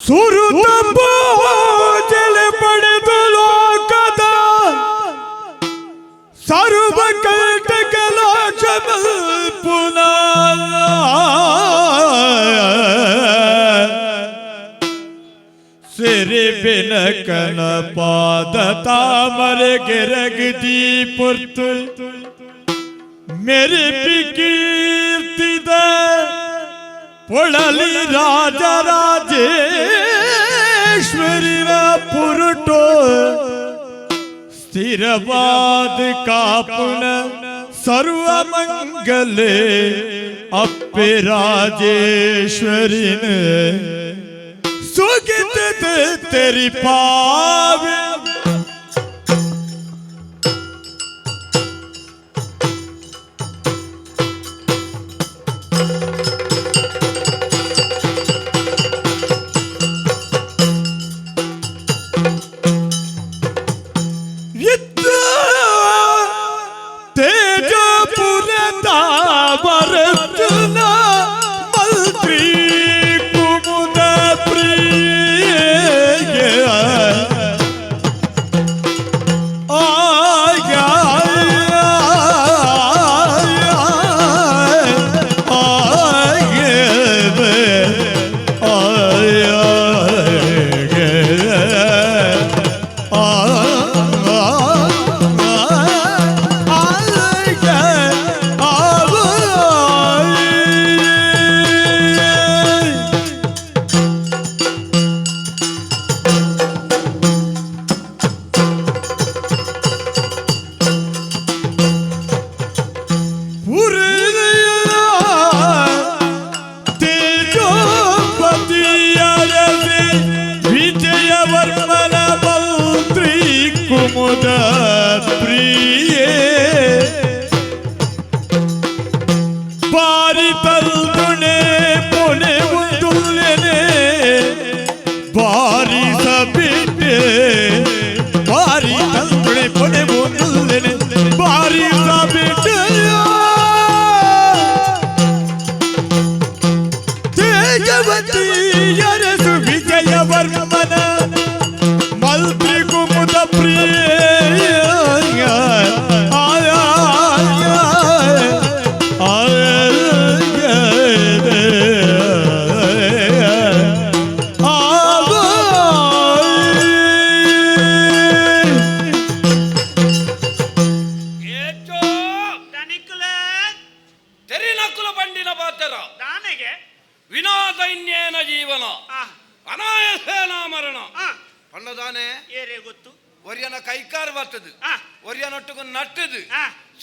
ಸುರುತ ಪೂಜಲೆ ಪಡೆದು ಲೋಕದ ಸರ್ವ ಕಂಟಕಲ ಪುನಃ ಸಿರಿಬಿನ ಕನ ಪಾದ ತಾಮರೆ ಗೆರಗದಿ ಪುರ್ತು मेरी कीर्तिद पड़ली राजराजेश्वरी पुरुटो स्थिरवाद कापुन सर्वमंगले अप्पे राजेश्वरी ने सुगित तेरी पावे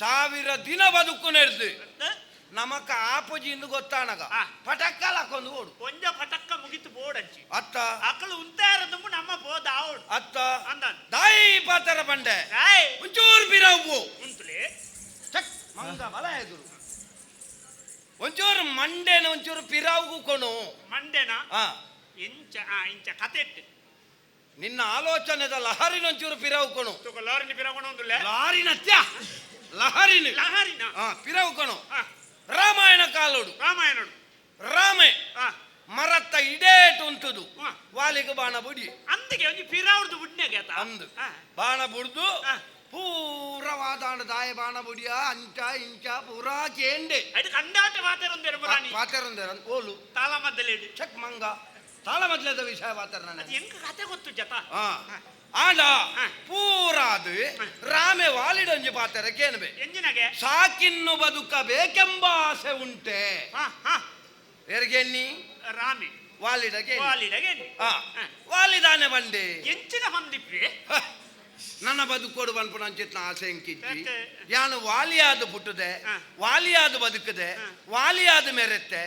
ಸಾವಿರ ದಿನ ಬದುಕು ನೆಡ್ದು ನಮಕ ಆಪುಜಿ ಇಂದು ಗೊತ್ತಾನಗ ಪಟಕ್ಕಲ ಹಾಕೊಂಡು ಓಡು ಕೊಂಚ ಪಟಕ್ಕ ಮುಗಿತು ಬೋಡಂಚಿ ಅತ್ತ ಅಕ್ಕಳು ಉಂತಾರದಮ್ಮು ನಮ್ಮ ಬೋದ ಆವಡು ಅತ್ತ ದಾಯಿ ಪಾತರ ಬಂಡೆ ಒಂಚೂರು ಬಿರವು ಉಂತುಲೆ ಚಕ್ ಮಂಗ ಬಲ ಎದುರು ಒಂಚೂರು ಮಂಡೆನ ಒಂಚೂರು ಪಿರಾವು ಕೊಣು ಮಂಡೆನ ಇಂಚ ಇಂಚ ಕತೆಟ್ಟು ನಿನ್ನ ಆಲೋಚನೆದ ಲಹರಿನ ಒಂಚೂರು ಪಿರಾವು ಕೊಣು ಲಾರಿನ ಪಿರಾವಣ ಒಂದುಲೆ ಲಾರಿನ ತ್ಯಾ ಲಹರಿನ ಲಹರಿನ ಪಿರಾವು ಕೊಣು ರಾಮಾಯಣ ಕಾಲೋಡು ರಾಮಾಯಣಡು ರಾಮೆ ಮರತ್ತ ಇಡೇಟ್ ಉಂಟುದು ವಾಲಿಗೆ ಬಾಣ ಬುಡಿ ಅಂದಿಗೆ ಒಂಜಿ ಪಿರಾವಡ್ದು ಬುಡ್ನೆಗೆ ಆತ ಅಂದು ಬಾಣ ಬುಡ್ದು ಪೂರ ವಾದಾಣ ದಾಯ ಬಾಣ ಬುಡಿಯ ಅಂಚ ಇಂಚ ಪೂರಾ ಕೇಂಡೆ ಅದು ಕಂಡಾಟ ವಾತರೊಂದೇರು ಬರಾನಿ ವಾತರೊಂದೇರ ಓಲು ತಾಳ ಮದ್ದಲೇಡು ಚೆಕ್ ಮಂಗ ತಾಳ ಮದ್ದಲೇದ ವಿಷಯ ವಾತರ ಅದು ಎಂಕ ಕತೆ ಗೊತ್ತು ಜತ ಆಂಡ ಪೂರಾದು ರಾಮೆ ವಾಲಿಡೊಂಜಿ ಪಾತರ ಕೇನ್ಬೆ ಎಂಜಿನಗೆ ಸಾಕಿನ್ನು ಬದುಕಬೇಕೆಂಬ ಆಸೆ ಉಂಟೆ ಎರ್ಗೆನ್ನಿ ರಾಮೆ ವಾಲಿಡಗೆ ವಾಲಿಡಗೆ ವಾಲಿದಾನೆ ಬಂಡೆ ಎಂಚಿನ ಹೊಂದಿಪ್ರಿ ನನ್ನ ಬದುಕೋಡು ಬನ್ಪು ನಂಚಿತ್ನ ಆಸೆ ಎಂಕಿಜ್ಜಿ ಯಾನು ವಾಲಿಯಾದ ಪುಟ್ಟದೆ ವಾಲಿಯಾದ ಬದುಕದೆ ವಾಲಿಯಾದ ಮೆರೆತ್ತೆ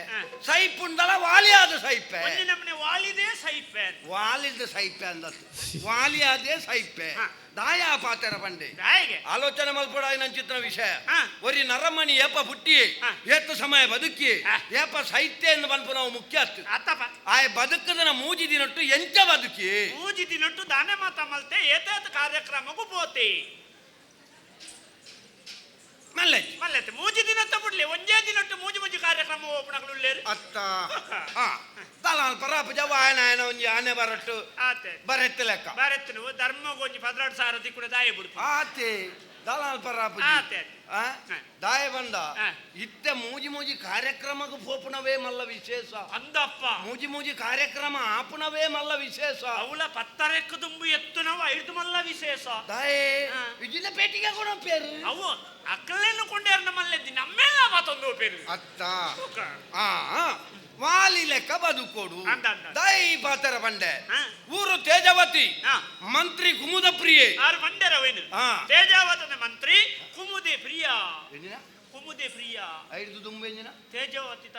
ಸೈಪುಂಡಲ ವಾಲಿಯಾದ ಸೈಪೆ ನಮ್ಮನೆ ವಾಲಿದೇ ಸೈಪೆ ವಾಲಿದ ಸೈಪೆ ಅಂದತ್ತು ವಾಲಿಯಾದೇ ಸೈಪೆ ದಾಯ ಪಾತರ ಬಂಡೆ ಆಲೋಚನೆ ಮಲ್ಪಡ ನಂಚಿತ್ನ ವಿಷಯ ಒರಿ ನರಮಣಿ ಏಪ ಪುಟ್ಟಿ ಏತು ಸಮಯ ಬದುಕಿ ಏಪ ಸಾಹಿತ್ಯ ಎಂದು ಬನ್ಪು ನಾವು ಮುಖ್ಯ ಆಯ ಬದುಕದನ ಮೂಜಿ ದಿನಟ್ಟು ಎಂಚ ಬದುಕಿ ಮೂಜಿ ದಿನಟ್ಟು ದಾನೆ ಮಾತ ಮಲ್ತೆ ಏತೇತ ಕಾರ್ಯಕ್ರಮಕ್ಕೂ ಪೋತೆ ಮಲ್ಲೆಜ್ಜಿ ಮಲ್ಲೆತ್ತೆ ಮೂಜಿ ದಿನ ಬಿಡ್ಲಿ ಒಂದೇ ದಿನಟ್ಟು ಮೂಜಿ ಮೂಜಿ ಕಾರ್ಯಕ್ರಮ ಓಪಣಗಳುಳ್ಳೇರು ಅತ್ತ ದಲಾಲ್ ಪರಾಪಜ ವಾಯನಾಯನ ಒಂಜಿ ಆನೆ ಬರಟ್ಟು ಆತೆ ಬರೆತ್ತ ಲೆಕ್ಕ ಬಾರೆತ್ತು ನೀವು ಧರ್ಮಗೊಂಜಿ 16 ಸಾರತಿ ಕೂಡ ದಾಯ ಬಿಡ್ತು ಆತೆ ದಲಾಲ್ ಪರಾಪಜ ಆತೆ ದಾಯ ಬಂದ ಆ. ಇತ್ತೆ ಮೂಜಿ ಮೂಜಿ ಕಾರ್ಯಕ್ರಮಕ್ಕೆ ಪೋಪುಣವೇ ಮಲ್ಲ ವಿಶೇಷ ಅಂದಪ್ಪ ಮೂಜಿ ಮೂಜಿ ಕಾರ್ಯಕ್ರಮ ಆಪುಣವೇ ಮಲ್ಲ ವಿಶೇಷ ಅವಳ ಪತ್ತರೆಕ್ಕು ತುಂಬು ಎತ್ತು ನಾವು ಐದು ಮಲ್ಲ ವಿಶೇಷ ದಾಯೇ ಆ. ವಿಜಿನ ಪೇಟಿಗೆ ಕೂಡ ಪೇರು ಅವು ಅಕ್ಕಲೇನು ಕೊಂಡೇರು ನಮ್ಮಲ್ಲಿ ನಮ್ಮೆಲ್ಲ ಮತ್ತೊಂದು ಪೇರು ಅತ್ತ ವಾಲಿ ಲೆಕ್ಕ ಬದುಕೋಡು ಅಂದ, ಅಂದ. ದೈ ಪಾತರ ಬಂಡೆ ಆ. ಊರು ತೇಜವತಿ ಆ. ಮಂತ್ರಿ ಕುಮುದ ಪ್ರಿಯೆ ಆರು ಬಂಡೆರವೇನು ಆ. ತೇಜಾವತನ ಮಂತ್ರಿ ಕುಮುದೆ ಪ್ರಿಯ ಏನಿನ ಕುಮುದೆ ಪ್ರಿಯ ಐದು ದುಂಬೆಂಜಿನ ತೇಜಾವತಿ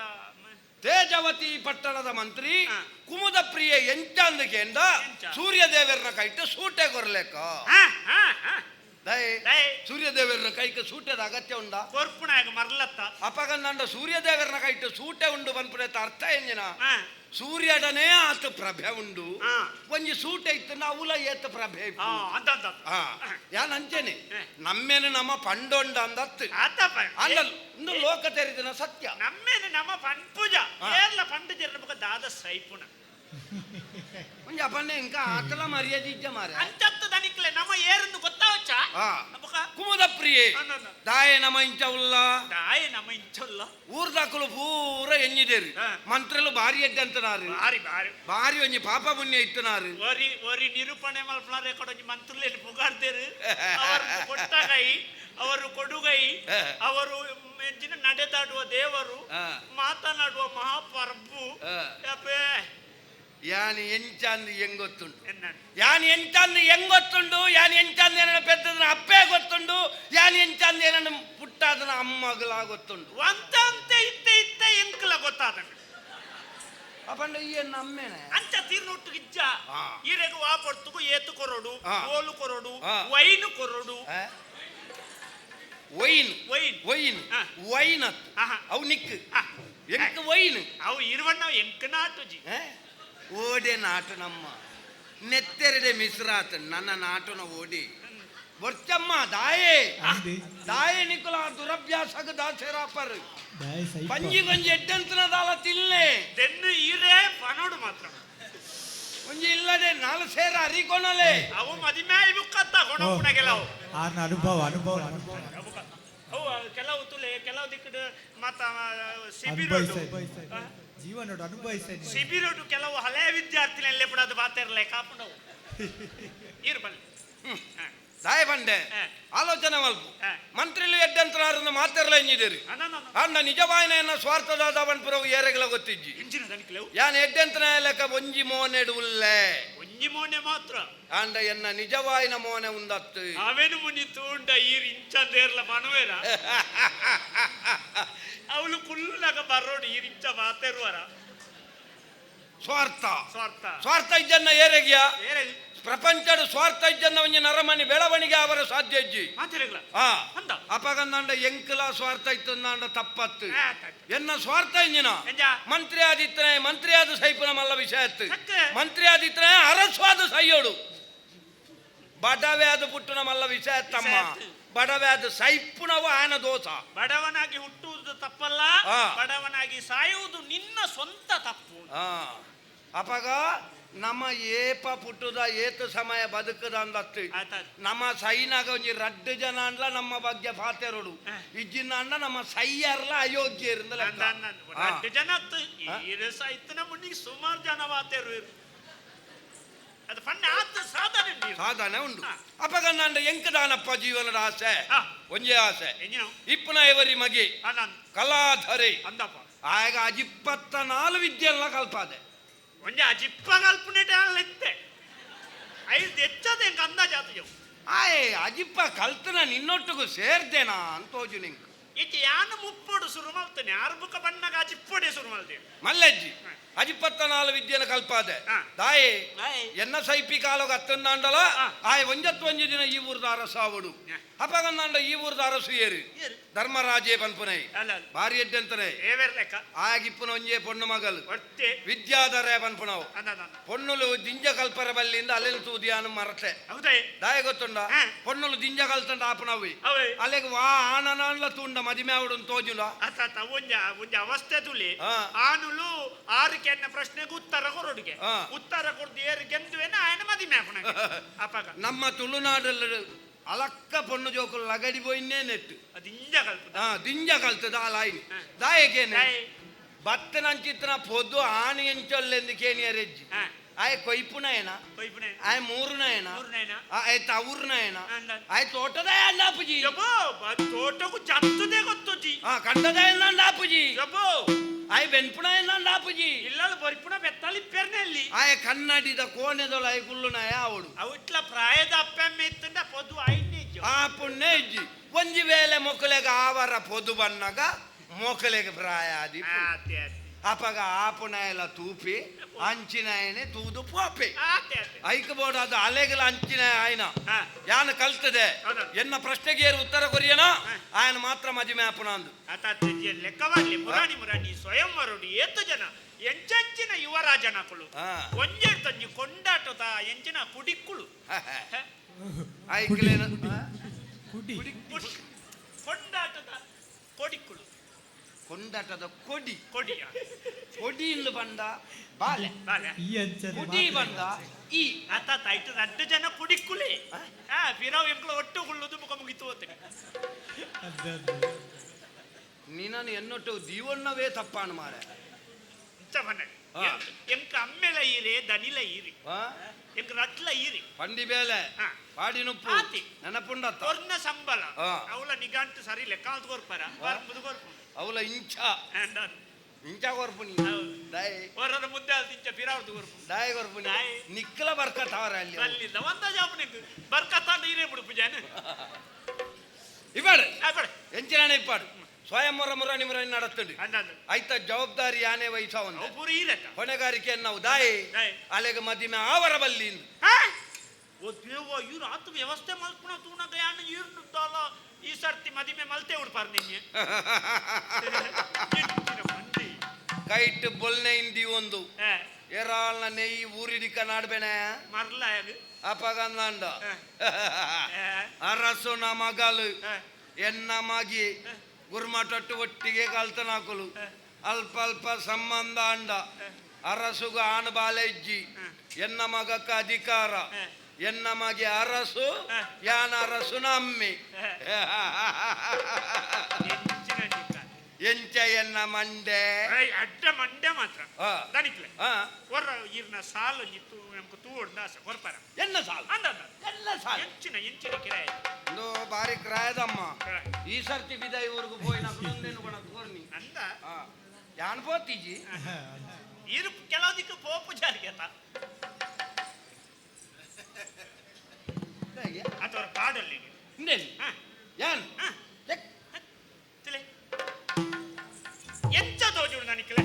ತೇಜವತಿ ಪಟ್ಟಣದ ಮಂತ್ರಿ ಆ. ಕುಮುದ ಪ್ರಿಯೆ ಎಂಚಾಂದಕೆಂದ ಎಂಚ? ಸೂರ್ಯದೇವರನ ಕೈಟ್ ಸೂಟೆ ಕೊರ್ಲೆಕ್ಕ ದೈ ದೈ ಸೂರ್ಯದೇವರನ ಕೈಕ್ ಸೂಟದ ಅಗತ್ಯ ಉಂಡ ಕೊರ್ಪುಣಾಗ ಮರ್ಲತ್ತ ಅಪಗಂದಂಡ ಸೂರ್ಯದೇವರನ ಕೈಟ್ ಸೂಟೆ ಉಂಡು ಬಂದ್ಬಿಡತ್ತ ಅರ್ಥ ಎಂಜಿನ ಆ, ಸೂರ್ಯಡನೇ ಆತ ಪ್ರಭೆ ಉಂಡು ಆ. ಒಂಜಿ ಸೂಟೆ ಇತ್ತು ನಾವುಲ ಏತ ಪ್ರಭೆ ಆ, ಅಂತ ಅಂತ ಯಾನ್ ಅಂಚೆನೆ ಹ. ನಮ್ಮೇನು ನಮ್ಮ ಪಂಡೊಂಡ ಅಂದತ್ತು ಆತಪ್ಪ ಅಂದ ಇಂದು ಲೋಕ ತೆರೆದಿನ ಸತ್ಯ ನಮ್ಮೇನೆ ನಮ್ಮ ಪಂಪುಜ ಆ. ಏರ್ಲ ಪಂಡು ಜರ್ನಬಕ ದಾದ ಸೈಪುಣ ಒಂಜಿ ಅಪನ್ನೆ ಇಂಕ ಆತಲ ಮರ್ಯಾದೆ ಇಜ್ಜ ಮಾರ ಅಂಚತ್ತು ದನಿಕ್ಲೆ ನಮ್ಮ ಏರಂದು ಗೊತ್ತಾವಚ್ಚ ಆ. ನಮಕ ಕುಮುದ ಪ್ರಿಯೆ ಅನ್ನನ್ನ ದಾಯ ನಮ ಇಂಚ ಉಲ್ಲ ದಾಯ ನಮ್ಮ ಇಂಚಲ್ಲ ಊರ್ದಾಕಲು ಪೂರ ಎಣ್ಣಿದೇರು ಹ. ಮಂತ್ರಲು ಬಾರಿ ಎಡ್ಡೆ ಅಂತನಾರು ಬಾರಿ ಬಾರಿ ಬಾರಿ ಒಂಜಿ ಪಾಪ ಪುಣ್ಯ ಇತ್ತನಾರು ಒರಿ ಒರಿ ನಿರೂಪಣೆ ಮಲ್ಪನಾರೆ ಕೊಡೊಂಜಿ ಮಂತ್ರಲೇನು ಪುಗಾರ್ದೇರು ಅವರು ಕೊಟ್ಟಗೈ ಅವರು ಕೊಡುಗೈ ಹ. ಅವರು ಮೆಂಚಿನ ನಡೆದಾಡುವ ದೇವರು ಹ. ಮಾತನಾಡುವ ಮಹಾಪ್ರಭು ಹ. ಯಪ್ಪೇ ಯಾನಿ ಎಂಚಾಂದು ಹೆಂಗೊತ್ತುಂಡು ಎನ್ನಾಡು ಯಾನ್ ಎಂಚಾಂದು ಹೆಂಗೊತ್ತುಂಡು ಯಾನ್ ಎಂಚಾಂದು ಏನನ್ನ ಪೆದ್ದದನ ಅಪ್ಪೆ ಗೊತ್ತುಂಡು ಯಾನ್ ಎಂಚಾಂದು ಏನನ್ನ ಪುಟ್ಟಾದನ ಅಮ್ಮಗಲ ಗೊತ್ತುಂಡು ಒಂದಂತೆ ಇತ್ತೆ ಇತ್ತೆ ಎಂಕಲ ಗೊತ್ತಾದ ಅಪಂಡ ಈ ನಮ್ಮೇನೆ ಅಂಚ ತೀರ್ನೊಟ್ಟು ಇಜ್ಜ ಆ. ಈರೆಗ ವಾಪೊರ್ತುಗು ಏತು ಕೊರಡು ಆ. ಓಲು ಕೊರಡು ಆ. ವೈನು ಕೊರಡು ವೈನ್ ವೈನ್ ವೈನ್ ಆ. ವೈನ್ ಅತ್ ಆಹಾ. ಅವು ನಿಕ್ ಆ. ಎಂಕ ವೈನ್ ಅವು ಇರುವಣ್ಣ ಎಂಕ ನಾಟುಜಿ ಓಡೆ ನಾಟು ನಮ್ಮ ನೆತ್ತೆರಡೆ ಮಿಸ್ರಾತ್ ನನ್ನ ನಾಟುನ ಓಡಿ ಬರ್ಚಮ್ಮ ದಾಯೆ ದಾಯೆ ನಿಕುಲ ದುರಭ್ಯಾಸಕ ದಾಸೆರಾಪರ್ ಪಂಜಿ ಗೊಂಜಿ ಎಡ್ಡಂತನ ದಾಲ ತಿಲ್ಲೆ ದೆನ್ನು ಈರೇ ಪನೋಡು ಮಾತ್ರ ಒಂಜಿ ಇಲ್ಲದೆ ನಾಲ್ ಸೇರ ಅರಿಕೊನಲೆ ಅವು ಮದಿಮ್ಯಾಯಿ ಬುಕ್ಕತ್ತ ಕೊಣಪುಣ ಕೆಲವು ಆರ್ನ ಅನುಭವ ಅವು ಕೆಲವು ತುಲೆ ಕೆಲವು ದಿಕ್ಕಡು ಮತ್ತ ಶಿಬಿರೋಡು ಜೀವನೋಡು ಅನುಭವಿಸ ಶಿಬಿರೋಡು ಕೆಲವು ಹಳೆಯ ವಿದ್ಯಾರ್ಥಿನಲ್ಲೇ ಬಿಡೋದು ಬಾತಿರಲೆ ಕಾಪುಂಡವು ಇರ್ಬಲ್ಲಿ ದಾಯ ಬಂಡೆ ಹ. ಆಲೋಚನೆ ಮಲ್ಪು ಹ. ಮಂತ್ರಿಲು ಎಡ್ಡಂತನಾರನ್ನ ಮಾತೆರ್ಲ ಎಂಜಿದೇರಿ ಅಂಡ ನಿಜವಾಯನ ಸ್ವಾರ್ಥದಾದ ಬಂದ್ಪುರವು ಏರೆಗಳ ಗೊತ್ತಿಜ್ಜಿ ಇಂಚಿನ ದನಿಕ್ಲೆವು ಯಾನ್ ಎಡ್ಡಂತನ ಲೆಕ್ಕ ಒಂಜಿ ಮೋನೆಡು ಉಲ್ಲೆ ಒಂಜಿ ಮೋನೆ ಮಾತ್ರ ಅಂಡ ಎನ್ನ ನಿಜವಾಯಿನ ಮೋನೆ ಉಂದತ್ತು ಅವೇನು ಮುನಿ ತೂಂಡ ಈರ್ ಇಂಚಂದೇರ್ಲ ಮನವೇರ ಅವಳು ಕುಲ್ಲಗ ಬರೋಡು ಈರ್ ಇಂಚ ಮಾತೇರುವರ ಸ್ವಾರ್ಥ ಸ್ವಾರ್ಥ ಸ್ವಾರ್ಥ ಇಜ್ಜನ್ನ ಏರೆಗಿಯ ಬೇರೆ ಪ್ರಪಂಚದ ಸ್ವಾರ್ಥ ಇಜ್ಜನ್ನ ಒಂಜಿ ನರಮನಿ ಬೆಳವಣಿಗೆ ಅವರ ಸಾಧ್ಯ ಇಜ್ಜಿ ಮಾತಿರಲ್ಲ ಆ ಅಂದ ಅಪಗಂದಾಂಡ ಎಂಕಲ ಸ್ವಾರ್ಥ ಇತ್ತು ಅಂದಾಂಡ ತಪ್ಪತ್ತು ಆ, ತ- ಎನ್ನ ಸ್ವಾರ್ಥ ಇಂಜಿನ ಎಂಜ ಮಂತ್ರಿ ಆದಿತ್ತನೆ ಮಂತ್ರಿ ಆದ ಸೈಪುನ ಮಲ್ಲ ವಿಷಯ ಇತ್ತು ಸಕ್ಕೆ. ಮಂತ್ರಿ ಆದಿತ್ತನೆ ಅರಸ್ವಾದ ಸೈಯೋಡು ಬಡವೆ ಆದ ಪುಟ್ಟನ ಮಲ್ಲ ವಿಷಯ ತಮ್ಮ ವಿಷಯ ಇತ್ತು. ಬಡವೆ ಆದ ಸೈಪುನವ ಆಯನ ದೋಷ ಬಡವನಾಗಿ ಹುಟ್ಟುವುದು ತಪ್ಪಲ್ಲ ಆ. ಬಡವನಾಗಿ ಸಾಯುವುದು ನಿನ್ನ ಸ್ವಂತ ತಪ್ಪು ಆ ಅಪಗ ನಮ್ಮ ಏಪ ಪುಟ್ಟದ ಏತು ಸಮಯ ಬದುಕದ ಅಂದತ್ತು ಆಯ್ತಾಯ್ತು ನಮ್ಮ ಸೈನಾಗ ಒಂಜಿ ರಡ್ಡು ಜನ ಅಂಡ್ಲ ನಮ್ಮ ಬಗ್ಗೆ ಫಾತೆರೋಡು ಹ. ಇಜ್ಜಿನ ಅಂಡ ನಮ್ಮ ಸೈಯರ್ಲ ಅಯೋಗ್ಯ രണ്ട് ജന ഇരസായിത്തിന് മുന്നിൽ സുമാർ ജനവാത്തേರು ಅದು ಫಣ್ಣ ಆತ ಸಾಧನೆ ನೀರು ಸಾಧನೆ ಉಂಟು ಹ. ಅಪಗಂಡ ಎಂಕದಾನಪ್ಪ ಜೀವನದ ಆಸೆ ಹ. ಒಂಜೇ ಆಸೆ ಎಂಜಿನ ಇಪ್ಪನ ಇವರಿ ಮಗೆ ಅನಂತ ಕಲಾಧರೆ ಅಂದಪ್ಪ ಆಗ 24 ವಿದ್ಯೆಲ್ಲ ಕಲ್ಪಾದೆ ಒಂಜೆ ಅಜಿಪ್ಪ ಕಲ್ಪನೆ ಇತ್ತೆ ಐದು ಹೆಚ್ಚದ ಹೆಂಗ ಅಂದಾಜಾತ ಜವು ಆಯ್ ಅಜಿಪ್ಪ ಕಲ್ತನ ನಿನ್ನೊಟ್ಟಿಗೂ ಸೇರ್ದೇನಾ ಅಂತೋಜು ನಿಂಗೆ ಈಚೆ ಯಾನು ಮುಪ್ಪೋಡು ಶುರು ಮಾಡ್ತೇನೆ ಆರು ಬುಕ್ಕ ಬಣ್ಣಗ ಅಜಿಪ್ಪೋಡೆ ಶುರು ಮಾಡ್ತೇನೆ ಮಲ್ಲಜ್ಜಿ ಹ. 24 ವಿದ್ಯೆನ ಕಲ್ಪಾದೆ ಹ. ದಾಯೆ ಆಯ್. ಎನ್ನ ಸೈಪಿ ಕಾಲೋಗ ಅತ್ತಂದಾಂಡಲ ಹ. ಆಯ್ ಒಂಜತ್ತು ಒಂಜಿ ದಿನ ಈ ಊರ್ದ ಅರಸಾವಡು ಹ. ಅಪಗಂದಾಂಡ ಈ ಊರ್ದ ಅರಸು ಏರಿ ಏರು ಧರ್ಮರಾಜೇ ಪನ್ಪುನೈ ಅಲ್ಲ ಭಾರಿ ಎಡ್ಡೆಂತನೇ ಏವೇರ್ ಲೆಕ್ಕ ಆಗಿಪ್ಪುನ ಒಂಜೇ ಪೊಣ್ಣು ಮಗಲು ಒತ್ತೆ ವಿದ್ಯಾಧರ ಪನ್ಪುನವು ಅನ್ನ ಪೊಣ್ಣುಲು ದಿಂಜ ಕಲ್ಪರ ಬಲ್ಲಿಂದ ಅಲ್ಲೆಲ್ಲಿ ತೂದಿಯಾನು ಮರತೆ ಹೌದೇ ದಾಯ ಗೊತ್ತುಂಡ ಹಾ. ಪೊಣ್ಣುಲು ದಿಂಜ ಕಲ್ತಂಡ ಆಪನವಿ ಅವೇ ಅಲ್ಲಿಗೆ ವಾ ಆನನಲ್ಲ ತೂಂಡ ಮದಿಮೆ ಅವಡನ್ ತೋಜುಲ ಅತ್ತ ಒಂಜ ಅವಸ್ಥೆ ತುಲಿ ಹಾ. ಆನುಲು ಆರುಕೆನ್ನ ಪ್ರಶ್ನೆಗೆ ಉತ್ತರ ಕೊರೊಡುಗೆ ಹಾ. ಉತ್ತರ ಕೊಡ್ದು ಏರು ಗೆಂದುವೇನ ఆయన ಮದಿಮೆ ಆಪನ ಅಪಗ ನಮ್ಮ ತುಳುನಾಡಲ್ಲಿ ಅಲಕ್ಕ ಪೊಣ್ಣು ಜೋಕುಲು ಲಗಡಿ ಪೋಯಿನ್ನೇ ನೆಟ್ಟು ಅದು ಇಂಜ ಕಲ್ಪದ ದಿಂಜ ಕಲ್ತದ ಆ ಲಾಯಿನಿ ಹಾ. ದಾಯಕೇನೆ ದಾಯೆ. ಬತ್ತನಂಚಿತ್ತನ ಪೊದ್ದು ಆನಿ ಎಂಚೊಲ್ಲೆಂದು ಕೇನಿಯರೆಜ್ಜಿ ಹಾ ಆಯ್ ಕೊಯ್ಪುನಯನ ಕೊಯ್ಪುನೆ ಆಯ್ ಮೂರುನಯನ ಮೂರನೇನ ಆಯ್ ತವೂರ್ನಯನ ಅಂದ. ಆಯ್ ತೋಟದ ಅಂದಾಪುಜಿ ಯಬ್ಬೋ ತೋಟకు చత్తుదే గొత్తొచ్చి ಕಂಡದ ಅಂದಾಪುಜಿ ಯಬ್ಬೋ ಆಯ್ ಬೆನ್ಪುಣ ಅಂದಾಪುಜಿ ఇళ్ళలు బొరిపున బెత్తాలు ఇప్పారునెల్లి ಆಯ್ ಕನ್ನಡಿದ ಕೋಣೆದೊಳ ಆಯ್ ಕುಲ್ಲುನಯ ಅವಳು అవి ఇట్లా ప్రాయద అప్పమ్మ ఎత్తుండే పొద్దు ఆయన్ని ಆ ಪುಣ್ಯ ಇಜ್ಜಿ ಒಂಜಿ ವೇಳೆ ಮೊಕ್ಕಲೆಗೆ ಆವರ ಪೊದು ಬನ್ನಗ ಮೊಕ್ಕಲೆಗೆ ಪ್ರಾಯ ಆದಿ అదే అదే ಅಪಗ ಆಪುಣ ಎಲ್ಲ ತೂಪಿ ಅಂಚಿನಾಯನೆ ತೂದು ಪೋಪೆ అదే అదే ಐಕ್ ಬೋರ್ಡ್ ಅದು ಅಲೆಗಳ ಅಂಚಿನ ಆಯ್ನ ಹಾ. ಯಾನ ಕಲ್ತದೆ ಹೌದು. ಎನ್ನ ಪ್ರಶ್ನೆಗೆ ಏರು ಉತ್ತರ ಕೊರಿಯನ ఆయన ಮಾತ್ರ ಮದಿಮೆ ಆಪುಣ ಅಂದು ಅತಾತ್ಯ ಲೆಕ್ಕವಾಗ್ಲಿ ಮುರಾಣಿ ಸ್ವಯಂವರುಡು ಏತು ಜನ ಎಂಚಂಚಿನ ಯುವರಾಜನಕುಳು ಹಾ. ಒಂಜೆ ತಂಜಿ ಕೊಂಡಾಟದ ಎಂಚಿನ ಕುಡಿಕ್ಕುಳು ಐಕ್ಲೇನ ಕುಡಿ ಕೊಂಡಾಟದ ಕೊಡಿಕ್ಕುಳು ಕೊಂಡಟದ ಕೊಡಿ ಕೊಡಿಯ ಕೊಡಿ ಇಂದು ಬಂದ ಬಾಲೆ ಬಾಲೆ ಈ ಅಂಚನೆ ಕುಡಿ ಬಂದ ಈ ಅತಾತ ಐಟು ಅಡ್ಡು ಜನ ಕುಡಿಕ್ಕುಳಿ ಫಿರಾವ್ ಎಂಕ್ಳು ಒಟ್ಟು ಕುಳ್ಳುದು ಮುಖ ಮುಗಿತು ಹೋಗ್ತೇನೆ ನೀನನ್ನು ಎನ್ನೊಟ್ಟು ದೀವಣ್ಣವೇ ತಪ್ಪಾನು ಮಾರೆ ಇಂಚವನ್ನ ಹಾ. ಎಂಕ ಅಮ್ಮೆಲ ಈರಿ ದನಿಲ ಈರಿ ಎಂಕ ರಟ್ಲ ಈರಿ ಪಂಡಿ ಬೇಲೆ ಹಾ. ಪಾಡಿನುಪ್ಪು ಆತಿ. ನೆನಪುಂಡತ್ತ ಕೊರ್ನ ಸಂಬಳ ಹಾ. ಅವಳ ನಿಗಂಟು ಸರಿ ಲೆಕ್ಕ ಕೊರ್ಪರ ಬರ್ಬುದು ಕೊರ್ಪು ಅವಳ ಇಂಚ ಅಂಡ್ ಇಂಚ ಕೊರ್ಪುನಿ ಹೌದು. ದಾಯ್ ಹೊರದ ಮುದ್ದೆ ಅಲ್ಲಿ ತಿಂಚ ಫಿರಾವ್ದು ಕೊರ್ಪು ದಾಯ್ ಕೊರ್ಪುನಿ ದಾಯ್. ನಿಕ್ಕಲ ಬರ್ಕತ್ತವರ ಅಲ್ಲಿ ಅವ್ರು. ಅಲ್ಲಿಂದ ಒಂದ ಜಾಪನಿಗೆ ಬರ್ಕತ್ತಾಂಡ ಈರೇ ಬಿಡುಪು ಜಾನ ಇವಾಡು ಬೇಡ ಎಂಚಿನ ಇಪ್ಪಾಡು ಸ್ವಯಂವರ ಮುರಾಣಿ ನಡತ್ತುಂಡು ಅಂದಂದು ಆಯ್ತ ಜವಾಬ್ದಾರಿ ಯಾನೇ ವಹಿಸ ಅವು ಒಂದು ಪೂರಿ ಈರಕ್ಕ ಹೊಣೆಗಾರಿಕೆ ನಾವು ದಾಯಿ ದಾಯ್. ಅಲೆಗೆ ಮದಿಮೆ ಆವರ ಬಲ್ಲಿಂದು ಓ ದೇವ ಇವ್ರು ಆತು ವ್ಯವಸ್ಥೆ ಮಲ್ಪುಣ ತೂನಗ ಯಾನ ಈರ್ನುತ್ತಲ್ಲ ಈ ಸರ್ತಿ ಮದಿಮೆ ಮಲ್ತೆ ಉಡ್ಪಾರ್ ನಿನ್ನೆ ಮಂದಿ ಕೈಟ್ ಬೊಲ್ನೆ ಇಂದಿ ಒಂದು ಏರಾಳ್ನ ನೆಯ್ಯಿ ಊರಿಡಿಕ ನಾಡ್ಬೇನೆ ಮರ್ಲ ಅಪಗಂದಂಡ ಅರಸುನ ಮಗಲು ಎನ್ನ ಮಗಿ ಗುರ್ಮಟೊಟ್ಟು ಒಟ್ಟಿಗೆ ಕಲ್ತನಾಕುಲು ಅಲ್ಪ ಅಲ್ಪ ಸಂಬಂಧ ಅಂಡ ಅರಸುಗ ಆಣ್ ಬಾಲೆಜ್ಜಿ ಎನ್ನ ಮಗಕ್ಕ ಅಧಿಕಾರ ಎನ್ನ ಮಗೆ ಅರಸು ಯಾನ ಅರಸುನ ಅಮ್ಮಿ ಎಂಚ ಎನ್ನ ಮಂಡೆ ಅಡ್ಡ ಮಂಡೆ ಮಾತ್ರ ಹಾ. ದನಿಕ್ಲೆ ಹಾ. ಹೊರ ಈರ್ನ ಸಾಲು ನಿತ್ತು ನಮ್ಗೆ ತೂಡ್ ದಾಸ ಕೊರ್ಪಾರ ಎನ್ನ ಸಾಲ ಅಂದ ಎಲ್ಲ ಸಾಲ ಎಂಚಿನ ಕಿರಾಯ ಒಂದು ಬಾರಿ ಕ್ರಾಯದಮ್ಮ ಈ ಸರ್ತಿ ಬಿದ ಊರಿಗೆ ಹೋಗಿ ನಮ್ಮೊಂದೇನು ಕೊಡ ತೋರ್ನಿ ಅಂದ ಯಾನ್ ಪೋತಿಜಿ ಇರು ಕೆಲವು ದಿಕ್ಕು ಪೋಪು ಜಾರಿಗೆ ಅಥವಾ ಕಾಡಲ್ಲಿ ಹಿಂದೇನು ಯಾನ್ ಎಂಚ ತೋಜುಡು ನನಕ್ಲೆ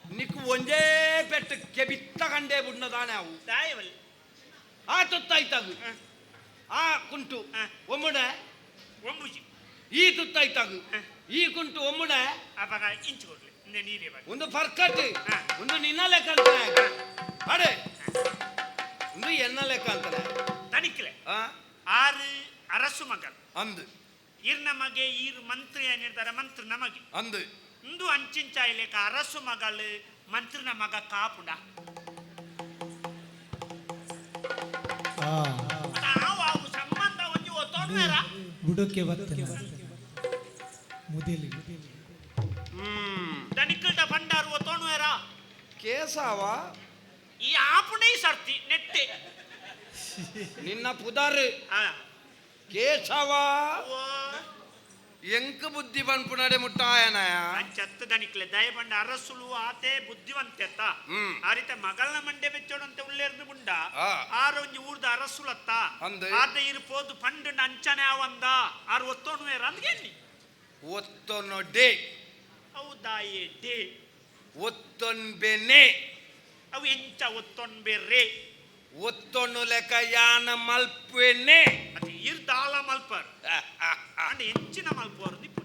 ನಿಕ್ಕು ಒಂದೇ ಪೆಟ್ಟು ಕೆಬಿತ್ತ ಕಂಡೇ ಬುಣ್ಣದಾನೆ ಅವು ದಾಯವಲ್ಲಿ ಆ ತುತ್ತಾಯ್ತಾಗು ಆ ಕುಂಟು ಒಮ್ಮುಡೆ ಒಂಬುಜಿ ಈ ತುತ್ತಾಯ್ತಾಗು ಈ ಕುಂಟು ಒಮ್ಮುಡೆ ಅವಾಗ ಇಂಚು ಕೊಡ್ಲಿ ನೀರೇ ಬಾ ಒಂದು ಪರ್ಕಟ್ ಒಂದು ನಿನ್ನ ಲೆಕ್ಕ ಅಂತಾನೆ ಅಡೆ ಒಂದು ಎನ್ನ ಲೆಕ್ಕ ಅಂತಾನೆ ತನಿಕ್ಲೆ ಆರು ಅರಸು ಮಗಲ್ ಅಂದು ಈರ್ ನಮಗೆ ಈರ್ ಮಂತ್ರಿ ಏನಿರ್ತಾರೆ ಮಂತ್ರಿ ನಮಗೆ ಅಂದು ಇಂದು ಅಂಚಿಂಚಾಯ್ಲೇಕ ಅರಸು ಮಗಳು ಮಂತ್ರಿನ ಮಗ ಕಾಪುಂಡ ಅವು ಸಂಬಂಧ ಒಂಜಿ ಒತ್ತೋಡ್ಮೇರ ಬುಡಕ್ಕೆ ಬರ್ತೇನೆ ಮುದಿಲಿ ದನಿಕಲ್ಟ ಬಂಡಾರು ಒತ್ತೋಣ್ವೇರ ಕೇಸವ ಈ ಆಪುಣೆ ಸರ್ತಿ ನೆಟ್ಟೆ ನಿನ್ನ ಪುದಾರು ಕೇಶವ ಓ ಎಂಕ ಬುದ್ಧಿ ಪನ್ಪುನಡೆ ಮುಟ್ಟಾಯನಯ ಅಂಚತ್ತ ದನಿಕ್ಲೆ ದಯ ಬಂಡ ಅರಸುಲು ಆತೆ ಬುದ್ಧಿವಂತೆತ್ತ ಆ ರೀತಿ ಮಗಳನ ಮಂಡೆ ಬೆಚ್ಚೋಡಂತೆ ಉಳ್ಳೇರ್ದು ಮುಂಡ ಆರು ಒಂಜಿ ಊರ್ದ ಅರಸುಲತ್ತ ಅಂದೆ. ಆದ ಇರು ಪೋದು ಪಂಡು ಅಂಚನೆ ಅವಂದ ಆರು ಒತ್ತೋಣ್ವೇರ ಅಂದ್ಗೆನ್ನಿ ಒತ್ತೊನೊಡೆ ಹೌದಾಯೇ ಡೇ ಒತ್ತೊನ್ಬೆನೆ ಅವು ಎಂಚ ಒತ್ತೊಂಡ್ಬೇರ್ರೆ ಒತ್ತೊಣ್ಣು ಲೆಕ್ಕ ಯಾನ ಮಲ್ಪೆನ್ನೆ ಅದು ಈರ್ ದಾಲ ಮಲ್ಪರ್ ಅಂಡ್ ಹೆಚ್ಚಿನ ಮಲ್ಪೋರು ನಿಪ್ಪುಡು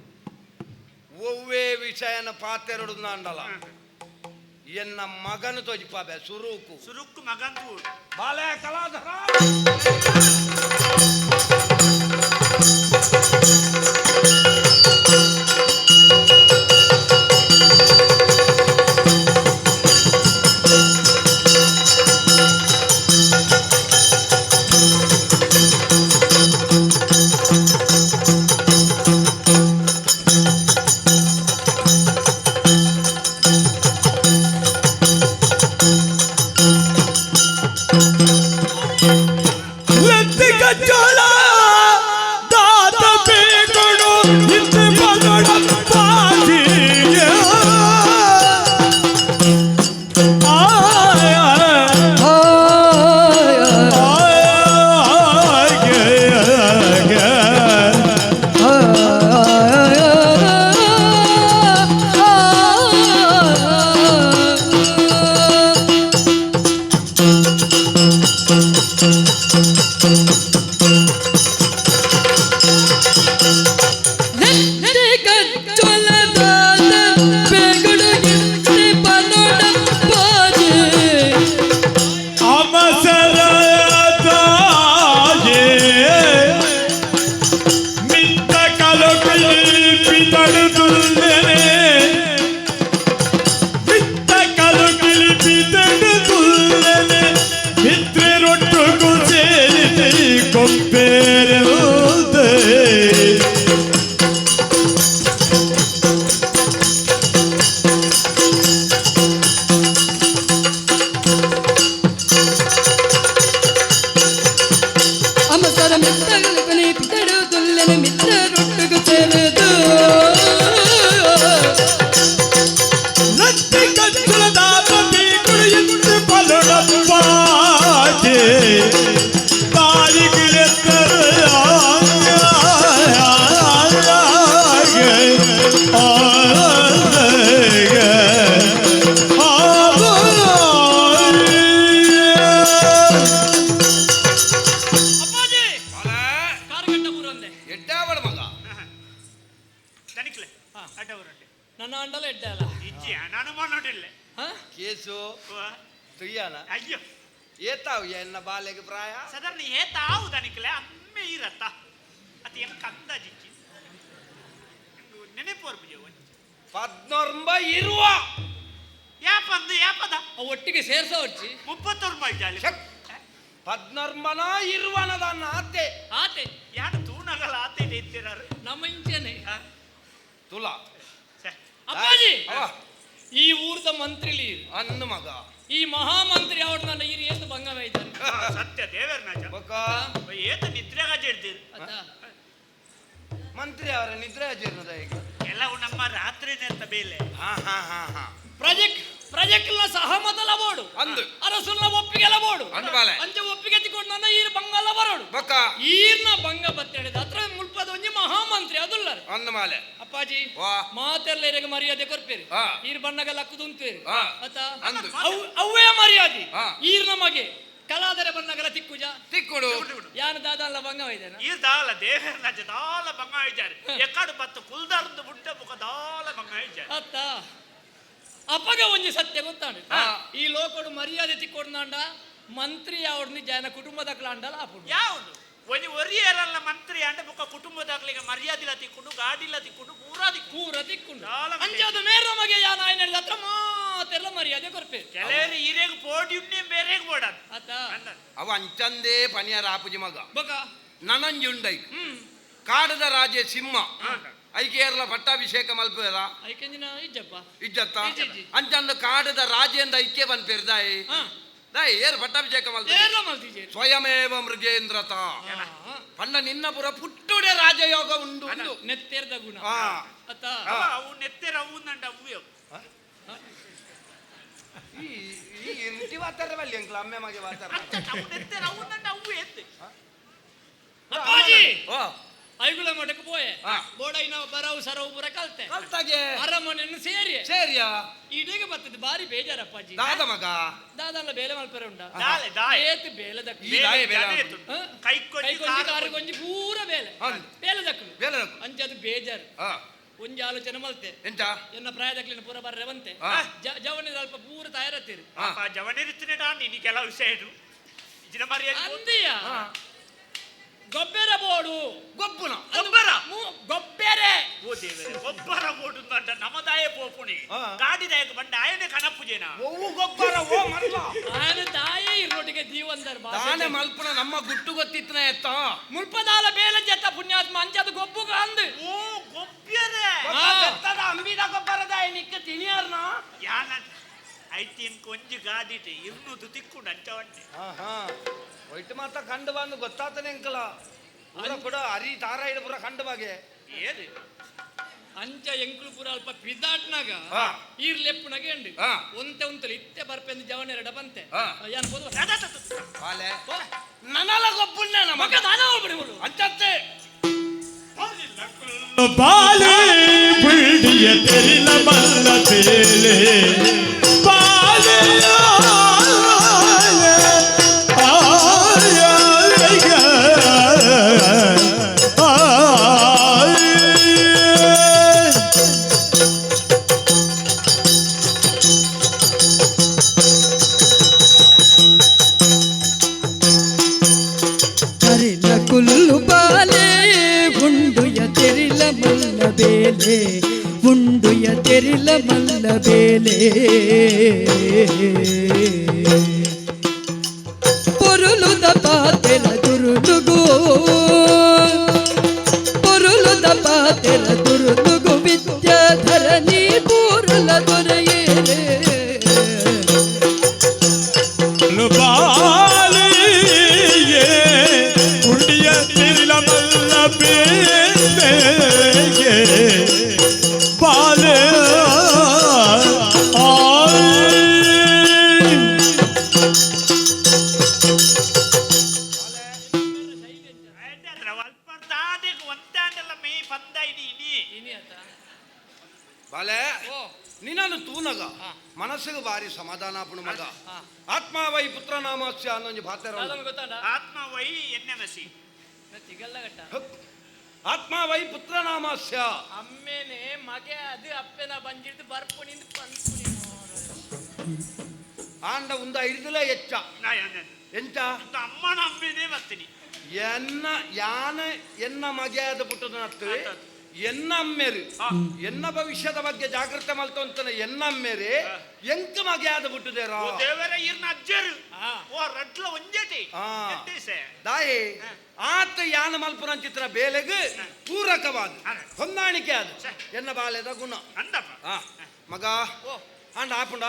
ಒವ್ವೇ ವಿಷಯನ ಪಾತೆರಡು ಅಂಡಲ್ಲ ಎನ್ನ ಮಗನು ತೋಜಿಪಾಬೆ ಸುರುಕು ಸುರುಕ್ಕು ಮಗಂದು ಬಾಲೆ ಕಲಾಧರ ನನ್ನ ಅಂಡಲ ಇಡ್ಡಲ್ಲ ಇಜ್ಜಿ ನಾನು ಮಾಡೋದಿಲ್ಲ ಕೇಸು ತುಯ್ಯಾನ ಅಯ್ಯೋ ಏತಾವು ಎನ್ನ ಬಾಲೆಗೆ ಪ್ರಾಯ ಸಾಧಾರಣ ಏತಾವು ದನಿಕ್ಲೆ ಅಮ್ಮೆ ಇರತ್ತ ಅದು ಎಂಕ ಅಂದಾಜಿಜ್ಜಿ ನೆನೆಪೋರ್ ಬುಜೆ 14 ಇರುವ ಯಾಪದ ಒಟ್ಟಿಗೆ ಸೇರ್ಸೋರ್ಚಿ 30 ರೂಪಾಯಿ ಜಾಲಿ 14 ಇರುವನದನ್ನ ಆತೆ ಆತೆ ಯಾರು ತೂನಗಲ ಆತೆ ಇಟ್ಟಿರಾರು ನಮ್ಮ ಇಂಚೆನೆ ತುಲ ಅಪ್ಪಾಜಿ ಈ ಊರ್ದ ಮಂತ್ರಿಲಿ ಅನ್ನ ಮಗ ಈ ಮಹಾಮಂತ್ರಿ ಅವ್ರು ನನ್ನ ಹಿರಿ ಎಂದು ಬಂಗವೇ ಇದ್ದಾರೆ ಸತ್ಯ ದೇವರನಾಜ ಏತ ನಿದ್ರೆಗ ಜಡ್ದಿರು ಮಂತ್ರಿ ಅವರ ನಿದ್ರೆ ಅಜೀರ್ಣದ ಈಗ ಎಲ್ಲವೂ ನಮ್ಮ ರಾತ್ರಿ ನೆತ್ತ ಬೇಲೆ ಪ್ರಜೆಕ್ಟ್ನ ಸಹಮತಲ ಬೋಡು ಅಂದು ಅರಸುನ ಒಪ್ಪಿಗೆಲ ಬೋಡು ಅಂದಬಾಲೆ ಅಂಚೆ ಒಪ್ಪಿಗೆ ತಿಕೊಂಡು ನನ್ನ ಈರ್ ಬಂಗಲ ಬರೋಡು ಬಕ ಈರ್ನ ಬಂಗ ಬತ್ತೇಳಿದ ಹತ್ರ ಮುಲ್ಪದ ಒಂಜಿ ಮಹಾಮಂತ್ರಿ ಅದುಲ್ಲರ ಅಂದಮಾಲೆ ಅಪ್ಪಾಜಿ ವಾ ಮಾತೆರ್ಲೇರಿಗೆ ಮರ್ಯಾದೆ ಕೊರ್ಪೇರಿ ಈರ್ ಬಣ್ಣಗ ಲಕ್ಕುದುಂತೇರಿ ಅತ್ತ ಅಂದು ಅವ್ವೇ ಮರ್ಯಾದೆ ಈರ್ ನಮಗೆ ಕಲಾದರೆ ಬಣ್ಣಗಲ ತಿಕ್ಕುಜ ತಿಕ್ಕುಡು ಯಾನ ದಾದಲ್ಲ ಬಂಗ ಇದ್ದೇನೆ ಈ ದಾಲ ದೇವರನಾಜ ದಾಲ ಬಂಗ ಇದ್ದಾರೆ ಎಕ್ಕಡು ಬತ್ತು ಕುಲ್ದಾರ್ದು ಬುಟ್ಟ ಮುಖ ದಾಲ ಬಂಗ ಇದ್ದಾರೆ ಅತ್ತ ಅಪ್ಪಗ ಒಂಜಿ ಸತ್ಯ ಗೊತ್ತಾಂಡು ಈ ಲೋಕಡು ಮರ್ಯಾದೆ ತಿಕ್ಕೊಂಡ ಮಂತ್ರಿ ಅವ್ರನ್ನ ಜನ ಕುಟುಂಬದ ಅಂಡಲ್ಲ ಆಪುಡು ಯಾವುದು ಒಂಜಿ ಒರಿಯರಲ್ಲ ಮಂತ್ರಿ ಅಂಡ ಮುಖ ಕುಟುಂಬದಾಗ್ಲಿಗೆ ಮರ್ಯಾದಿಲ್ಲ ತಿಕ್ಕೊಂಡು ಗಾಡಿಲ್ಲ ತಿಕ್ಕೊಂಡು ಕೂರ ತಿಕ್ಕೊಂಡು ಅಂಚದ ಮೇರ ನಮಗೆ ಯಾ ನಾಯಿ ನಡೆದ ಹತ್ರ ಮಾತೆಲ್ಲ ಮರ್ಯಾದೆ ಕೊರ್ಪೇರು ಕೆಲವರು ಈರೇಗ ಪೋಡಿಯುಮ್ನೆ ಬೇರೆಗೆ ಬೋಡಾದ ಅತ್ತ ಅವ ಅಂಚಂದೇ ಪನಿಯರ ಆಪುಜಿ ಮಗ ಬಕ ನನಂಜುಂಡೈ ಕಾಡದ ರಾಜೆ ಸಿಂಹ ಐಕೇರ್ಲ ಪಟ್ಟಾಭಿಷೇಕ ಮಲ್ಪೇರ ಐಕೆಂಜಿನ ಇಜ್ಜಪ್ಪ ಇಜ್ಜತ್ತ ಅಂಚಂದ ಕಾಡದ ರಾಜೇಂದ್ರ ಐಕ್ಯ ಬಂದ್ಪೇರ್ದಾಯಿ ದಾಯಿ ಏರ್ ಪಟ್ಟಾಭಿಷೇಕ ಮಲ್ಪೇರ ಸ್ವಯಮೇವ ಮೃಗೇಂದ್ರತ ಪಂಡ ನಿನ್ನ ಪುರ ಪುಟ್ಟುಡೆ ರಾಜಯೋಗ ಉಂಡು ನೆತ್ತೇರ್ದ ಗುಣ ಅತ್ತ ಅವು ನೆತ್ತೆರ ಅವು ನಂಡ ಅವು ಈ ಇಂಟಿ ವಾತಾರ ಬಲ್ಲಿ ಅಂಕ್ಲ ಅಮ್ಮೆ ಮಗೆ ವಾತಾರ ಅವು ನೆತ್ತೆರ ಅವು ನಂಡ ಅವು ಎತ್ತೆ ಅಪ್ಪಾಜಿ ಐಗುಳ ಮಠಕ್ಕೆ ಪೋಯೆ ಹಾ. ಬೋಡೈನ ಬರವು ಸರವು ಪುರ ಕಲ್ತೆ ಕಲ್ತಾಗೆ ಅರಮನೆಯನ್ನು ಸೇರಿ ಸೇರಿಯಾ ಇಡೀಗೆ ಬರ್ತದೆ ಬಾರಿ ಬೇಜಾರಪ್ಪಾಜಿ ದಾದ ಮಗ ದಾದಲ್ಲ ಬೇಲೆ ಮಲ್ಪರೆ ಉಂಡ ದಾಲೆ ದಾಯೆ ಏತು ಬೇಲೆ ದಕ್ಕ ಈ ದಾಯೆ ಬೇಲೆ ಕೈಕೊಂಡಿ ಕಾರು ಕೊಂಜಿ ಪೂರ ಬೇಲೆ ಹೌದು. ಬೇಲೆ ದಕ್ಕಲು ಬೇಲೆ ಅಂಚೆ ಅದು ಬೇಜಾರು ಒಂಜಿ ಆಲೋಚನೆ ಮಲ್ತೆ ಎಂತ ಎನ್ನ ಪ್ರಾಯದಕ್ಲಿನ ಪೂರ ಬರ್ರೆ ಬಂತೆ ಹಾ. ಜವನಿ ಅಲ್ಪ ಪೂರ ತಯಾರತ್ತೀರಿ ಜವನಿರುತ್ತನೆ ನೀನು ಕೆಲವು ವಿಷಯ ಇಜಿನ ಮರ್ಯಾದೆ ಅಂದಿಯ ಗೊಬ್ಬರ ಬೋಡು ಗೊಬ್ಬನ ಗೊಬ್ಬರ ಗೊಬ್ಬೆರೆ ಓ ದೇವರೇ ಗೊಬ್ಬರ ಬೋಡು ಅಂತ ನಮದಾಯ ಪೋಪುಣಿ ಹಾ. ಗಾಡಿದಾಯಕ ಬಂಡ ಆಯನೆ ಕಣಪುಜೇನ ಓ ಗೊಬ್ಬರ ಓ ಮಲ್ಲ ఆయన దాయే ఇరోటికి దీవందర్ ದಾನೆ ಮಲ್ಪನ ನಮ್ಮ ಗುಟ್ಟು ಗೊತ್ತಿತ್ತನ ಎತ್ತ ಮುಲ್ಪದಾಲ ಬೇಲ ಜತ್ತ ಪುಣ್ಯಾತ್ಮ ಅಂಜದ ಗೊಬ್ಬು ಕಾಂದು ಓ ಗೊಬ್ಬರೆ ಅಂಬಿದ ಗೊಬ್ಬರದ ನಿಕ್ಕ ತಿನಿಯಾರ್ನ ಯಾನ ಐತಿನ್ ಕೊಂಜಿ ಗಾದಿಟೆ ಇರ್ನುದು ತಿಕ್ಕೊಂಡು ಅಂಚವಂಟೆ ಒಯ್ತು ಮಾತ ಕಂಡು ಬಂದು ಗೊತ್ತಾತನೆ ಅಂಕಲ ಪೂರ ಕೂಡ ಹರಿ ತಾರಾಯಿಡ ಪೂರ ಕಂಡು ಬಾಗೆ ಏದು ಅಂಚ ಎಂಕ್ಲು ಪುರ ಅಲ್ಪ ಪಿದಾಟ್ನಾಗ ಹಾ. ಈರ್ ಲೆಪ್ಪುನಗೆ ಎಂಡು ಹಾ. ಒಂತೆ ಉಂತಲಿ ಇತ್ತೆ ಬರ್ಪೆಂದು ಜವನೆರಡ ಬಂತೆ ಹಾ. ಯಾನ್ ಬೋದು ಬಾಲೆ ನನಲ ಗೊಬ್ಬುಣ್ಣ ಮಗ ನಮಗ ದಾನ ಹೋಗ್ಬಿಡಿ ಅಂಚತ್ತೆ ಬಾಲೆ ಬಿಡಿಯ ತೆರಿಲ ಮಲ್ಲ ತೇಲೆ ಬಾಲೆ ಕರಿಲ ಕುಲ್ಲು ಬಾಲೆ ಉಂಡುಯ ತೆರಿಲ ಮಲ್ಲ ಬೇಲೆ ಉಂಡುಯ ತೆರಿಲ ಮಲ್ಲ ಬೇಲೆ ಪೊರುಲುದ ಪಾತೆಲ ದುರುನುಗು ಪೊರುಲುದ ಪಾತೆಲ ದುರುನುಗು ವಿದ್ಯಾಧರಣಿ ಪೂರ್ಲ ದೊರೆಯೇರೆ ಬಾಲಿಯೇ ಉಂಡಿಯ ತಿರಿಲ ಮಲ್ಲ ಬೇಲೆಗೆ ಬಾಲೆ ವಲ್ಪರ್ದಾದೆಗ್ ಒಂದಾಂಡಲ್ಲ ಮೇ ಪಂದಾಯಿನಿ ಇನಿ ಇನಿ ಅಂತ ಬಾಲೆ ಓ ನಿನ್ನನ್ನು ತೂನಗ ಹಾ. ಮನಸ್ಸಿಗೆ ಬಾರಿ ಸಮಾಧಾನ ಪುಣ ಮಗ ಹಾ. ಆತ್ಮಾವೈ ಪುತ್ರ ನಾಮಸ್ಯ ಅನ್ನೊಂದು ಭಾತ್ಯರ ಅದೊಂದು ಗೊತ್ತಾಂಡ ಆತ್ಮ ವೈ ಎನ್ನೆಮಸಿ ತಿಗಲ್ಲ ಗಟ್ಟ ಆತ್ಮಾವೈ ಪುತ್ರ ನಾಮಸ್ಯ ಅಮ್ಮೇನೆ ಮಗೆ ಅದು ಅಪ್ಪೆನ ಬಂಜಿಡ್ದು ಬರ್ಪುಣಿಂದು ಪಂಪುಣಿ ಆಂಡ ಉಂದ ಹಿಡಿದಲೇ ಎಚ್ಚ ಎಂಚ ಅಮ್ಮನ ಅಮ್ಮೇನೆ ಬರ್ತೀನಿ ಎನ್ನ ಯಾನ ಎನ್ನ ಮಗೆಯಾದ ಪುಟ್ಟದ ನತ್ತು ಎನ್ನ ಅಮ್ಮೆರು ಎನ್ನ ಭವಿಷ್ಯದ ಬಗ್ಗೆ ಜಾಗೃತೆ ಮಲ್ತು ಅಂತಾನೆ ಎನ್ನ ಅಮ್ಮೆರಿ ಎಂಕ ಮಗೆಯಾದ ಬಿಟ್ಟದೇರ ಓ ದೇವರ ಇರ್ನ ಅಜ್ಜರು ಓ ರಡ್ಲ ಒಂಜೇಟಿ ಆ. ಎಂತೇಸೆ ದಾಯಿ ಆತ ಯಾನ ಮಲ್ಪುರ ಚಿತ್ರ ಬೇಲೆಗ್ ಪೂರಕವಾದ ಹೊಂದಾಣಿಕೆ ಅದು ಎನ್ನ ಬಾಲ್ಯದ ಗುಣ ಅಂದಪ್ಪ ಆ ಮಗ ಅಂಡ ಆಪುಂಡ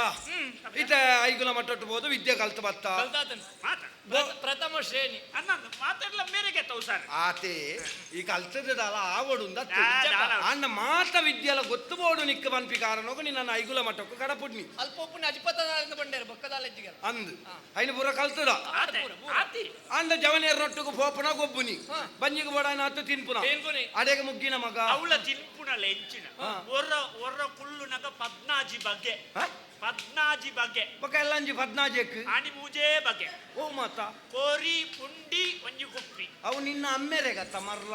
ಇತ ಐಗುಲ ಮಟ್ಟೊಟ್ಟು ಬೋದು ವಿದ್ಯೆ ಕಲ್ತು ಬತ್ತ ಕಲ್ತಾತನು ಮಾತಾಡ ಪ್ರಥಮ ಶ್ರೇಣಿ ಅನ್ನೊಂದು ಮಾತಾಡ್ಲ ಮೇರೆಗೆ ತೌಸಾರ ಆತೆ ಈ ಕಲ್ತದಲ್ಲ ಆವಡು ದಾಲ. ಅಣ್ಣ ಮಾತ ವಿದ್ಯೆಲ ಗೊತ್ತು ಬೋಡು ನಿಕ್ಕ ಬನ್ಪಿ ಕಾರಣೋಗು ನಿನ್ನ ಐಗುಲ ಮಟ್ಟಕ್ಕೂ ಕಡಪುಡ್ನಿ ಅಲ್ಪ ಒಪ್ಪುನ ಅಜಿಪತ್ತದ ಬಂಡೇರು ಬೊಕ್ಕದಾಲ ಎಜ್ಜಿಗೆ ಅಂದು ಐನ ಪೂರ ಕಲ್ತದ ಆತಿ ಅಂದ ಜವನೇರ್ ರೊಟ್ಟಿಗೆ ಪೋಪನ ಗೊಬ್ಬುನಿ ಬಂಜಿಗೆ ಬೋಡಾನ ಹತ್ತು ತಿನ್ಪುನ ತಿನ್ಪುನಿ. ಅಡೆಗೆ ಮುಗ್ಗಿನ ಮಗ ಅವಳ ತಿನ್ಪುಣಲ್ಲ ಎಂಚಿನ ಒರ್ರ ಕುಳ್ಳುನಗ ಪದ್ನಾಜಿ ಬಗ್ಗೆ ಹ? ಪದ್ನಾಜಿ ಬಗ್ಗೆ ಬೊಕ ಎಲ್ಲಂಜಿ 14 ಆಣಿ ಮೂಜೆ ಬಗ್ಗೆ ಓ ಮಾತ ಕೋರಿ ಪುಂಡಿ ಒಂಜಿ ಕುಪ್ಪಿ ಅವು ನಿನ್ನ ಅಮ್ಮೆರೆಗತ್ತ ಮರ್ಲ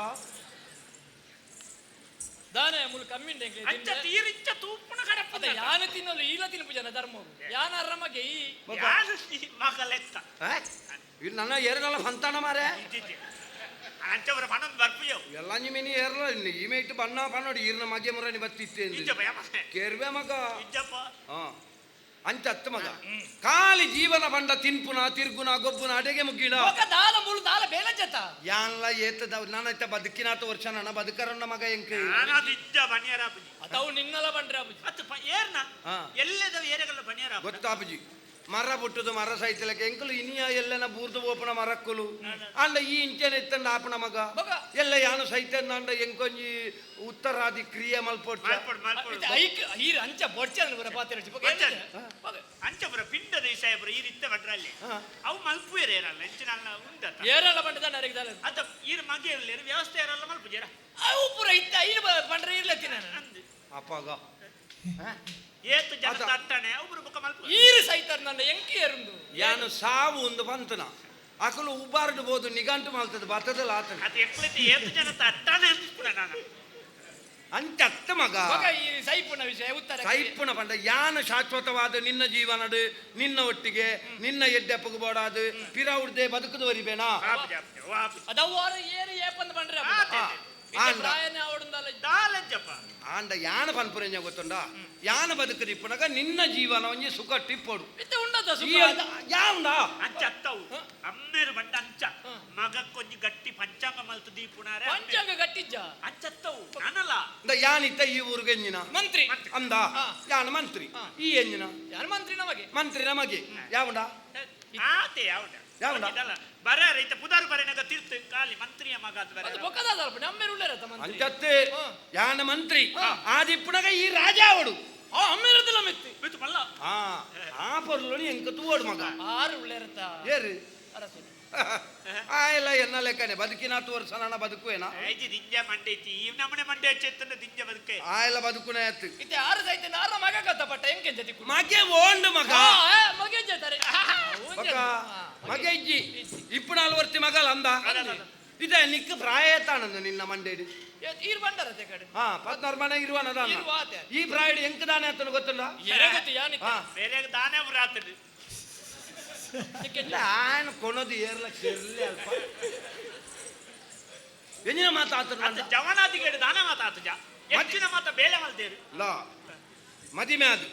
ದಾನ ಮುಳು ಕಮ್ಮಿಂಡೆ ಅಂಚ ತೀರಿಂಚ ತೂಪುಣ ಕಡಪ ಅದ ಯಾನ ತಿನ್ನಲು ಈಲ ತಿನ್ಪು ಜನ ಧರ್ಮ ಯಾನ ಅರ್ರಮಗೆ ಈ ಮಗ ಲೆಕ್ಕ ಇದು ನನ್ನ ಏರನಲ್ಲ ಫಂತಾನ ಮಾರೆ ಇದ್ದಿದ್ದೆ ಅಂಚವರ ಪಣೊಂದು ಬರ್ಪಿಯವು ಎಲ್ಲಂಜಿ ಮಿನಿ ಏರ್ಲ ಈಮೆ ಇಟ್ಟು ಬಣ್ಣ ಪನ್ನೋಡಿ ಈರ್ನ ಮಗೆ ಮುರನಿ ಬತ್ತಿತ್ತೆ ಇಜ್ಜಪ್ಪ ಯಮನೆ ಕೇರ್ವೆ ಮಗ ಇಜ್ಜಪ್ಪ ಹಾ ಅಂಚತ್ತು ಮಗ ಕಾಲಿ ಜೀವನ ಬಂಡ ತಿನ್ಪುನ ತಿರ್ಗುನ ಗೊಬ್ಬುನ ಅಡೆಗೆ ಮುಗ್ಗಿನ ಬೊಕ್ಕ ದಾಲ ಮುಳು ದಾಲ ಬೇಲ ಜತ ಯಾನ್ಲ ಏತದ ನಾನೈತ ಬದುಕಿನಾತ ವರ್ಷ ನನ್ನ ಬದುಕರಣ್ಣ ಮಗ ಎಂಕ ನಾನದು ಇಜ್ಜ ಬನಿಯರಾಪುಜಿ ಅತವು ನಿನ್ನಲ ಬಂಡ್ರೆ ಅಬುಜಿ ಅತ್ತು ಏರ್ನ ಹಾ. ಎಲ್ಲೆದವ ಏರೆಗಲ್ಲ ಬನಿಯರಾಪ ಗೊತ್ತಾಪುಜಿ ಮರ ಬುಟ್ಟದು ಮರ ಸೈತಲಕ್ಕೆ ಎಂಕಲು ಇನಿಯ ಎಲ್ಲನ ಬೂರ್ದು ಓಪನ ಮರಕ್ಕುಲು ಅಂಡ ಈ ಇಂಚೆನ ಎತ್ತಂಡ ಆಪಣ ಮಗ ಎಲ್ಲ ಯಾನು ಸೈತಂದ ಅಂಡ ಎಂಕೊಂಜಿ ಉತ್ತರಾದಿ ಕ್ರಿಯೆ ಮಲ್ಪೊಟ್ಟ ಈರ್ ಅಂಚ ಬೊಡ್ಚಲ್ ಬರ ಪಾತ್ರ ಅಂಚ ಬರ ಪಿಂಡದ ವಿಷಯ ಬರ ಈ ರೀತಿ ಬಡ್ರಲ್ಲಿ ಅವು ಮಲ್ಪು ಏರಲ್ಲ ಹೆಚ್ಚಿನ ಉಂಟತ್ತ ಏರಲ್ಲ ಬಂಡದ ನರಿಗೆ ಅದ ಈರ್ ಮಗೆ ಇರಲಿ ವ್ಯವಸ್ಥೆ ಇರಲ್ಲ ಮಲ್ಪು ಜರ ಅವು ಪೂರ ಇತ್ತ ಈರ್ ಬಂಡ್ರೆ ಇರ್ಲತ್ತಿ ನಾನು ಅಪ್ಪಗ ಏತು ಜನ ತಟ್ಟನೆ ಒಬ್ರು ಬುಕ್ಕ ಮಲ್ಪು ಈರ್ ಸೈತರ್ ನನ್ನ ಎಂಕಿ ಏರುಂದು ಯಾನು ಸಾವು ಒಂದು ಬಂತನ ಅಕಲು ಉಬ್ಬಾರ್ದು ಬೋದು ನಿಗಂಟು ಮಲ್ತದ ಬತ್ತದಲ್ಲ ಆತನ ಅದು ಎಕ್ಲೈತಿ ಏತು ಜನ ತಟ್ಟನೆ ಅನ್ಸ್ಬಿಡ ನಾನು ಅಂಚತ್ತ ಮಗ ಈ ಸೈಪುನ ವಿಷಯ ಉತ್ತರ ಸೈಪುನ ಪಂಡ ಯಾನು ಶಾಶ್ವತವಾದ ನಿನ್ನ ಜೀವನಡು ನಿನ್ನ ಒಟ್ಟಿಗೆ ನಿನ್ನ ಎಡ್ಡೆಪ್ಪಗು ಬೋಡಾದು ಪಿರ ಉಡ್ದೆ ಬದುಕುದವರಿಬೇನಾ ಅದವ್ವಾರ ಏರು ಏಪಂದು ಬಂಡ್ರೆ ಪ್ರಾಯನೇ ಅವಡುಂದಲ್ಲ ದಾಲಜ್ಜಪ್ಪ ಆಂಡ ಯಾನ ಪನ್ಪುರೆಂಜ ಗೊತ್ತುಂಡ ಯಾನ ಬದುಕದಿ ಇಪ್ಪುನಗ ನಿನ್ನ ಜೀವನ ಒಂಜಿ ಸುಖ ಟಿಪ್ಪೊಡು ಉಂಡದ ಯಾವುಂಡ ಅಂಚ ಅತ್ತವು ಅಮ್ಮೇರು ಬಂಡ ಅಂಚ ಮಗಕ್ಕೊಂಜಿ ಗಟ್ಟಿ ಪಂಚಾಂಗ ಮಲ್ತು ದೀಪುನಾರೆ ಪಂಚಾಂಗ ಗಟ್ಟಿಜ್ಜ ಅಂಚತ್ತವು ನಾನಲ್ಲ ಯಾನಿತ್ತ ಈ ಊರಿಗೆ ಎಂಜಿನ ಮಂತ್ರಿ ಅಂದ ಯಾನ ಮಂತ್ರಿ ಈ ಎಂಜಿನ ಯಾರು ಮಂತ್ರಿ ನಮಗೆ ಯಾವುಂಡ ಆತೆ ಯಾವಡ ಬರ ರೈತ ಪುದಾರು ಬರೆನಗ ತೀರ್ಥ ಕಾಲಿ ಮಂತ್ರಿಯ ಮಗ ಅಂಚತ್ತೆ ಯಾನ ಮಂತ್ರಿ ಆದಿಪ್ಪುನಗ ಈ ರಾಜ ಅವಡು ಅಮ್ಮೇರದಲ್ಲ ಮೆತ್ತಿ ಬಿತ್ತು ಮಲ್ಲ ಆ ಪೊರ್ಲೋನಿ ಎಂಕ ತೂವಡು ಮಗ ಆರು ಉಳ್ಳೇರತ್ತ ಏರು ಆ ಎಲ್ಲ ಎನ್ನ ಲೆಕ್ಕನೆ ಬದುಕಿನ 10 ವರ್ಷ ನನ್ನ ಬದುಕುವೇನಾ ಐಜಿ ದಿಂಜ ಮಂಡೆ ಐತಿ ಈ ನಮ್ಮನೆ ಮಂಡೆ ಹಚ್ಚೆತ್ತನ ದಿಂಜ ಬದುಕೆ ಆ ಎಲ್ಲ ಬದುಕುನೇ ಆಯ್ತು ಇತ್ತೆ ಆರು ಸೈತೆ ನಾರ ಮಗ ಕತ್ತಪಟ್ಟ ಎಂಕೆ ಜತಿ ಮಗೆ ಓಂಡು ಮಗ ಮಗೆ ಜತಾರೆ ಮಗೆ ಇಜ್ಜಿ ಇಪ್ಪು 4 ವರ್ಷ ಮಗಲ್ ಅಂದ ಇದೇ ನಿಕ್ಕ ಪ್ರಾಯತಾನಂದು ನಿನ್ನ ಮಂಡೇಡಿ ಈರ್ ಬಂಡರತೆ ಕಡೆ 16 ಮನೆ ಇರುವನದಾನ ಈ ಪ್ರಾಯಡ್ ಎಂಕ ದಾನೆ ಅಂತ ಗೊತ್ತುಂಡ ಬೇರೆ ದಾನೆ ಬರಾತದು ಆಯ್ನ ಕೊನದು ಏರ್ಲಕ್ಕೆ ಇರ್ಲಿ ಅಲ್ಪ ಎಂಜಿನ ಮಾತಾಡ್ತಾರೆ ಜವನಾದಿಗೇಡು ದಾನ ಮಾತಾಡ್ತಜ ಹೆಚ್ಚಿನ ಮಾತ ಬೇಳೆ ಮಲ್ದೇರು ಲಾ ಮದಿಮೆ ಅದು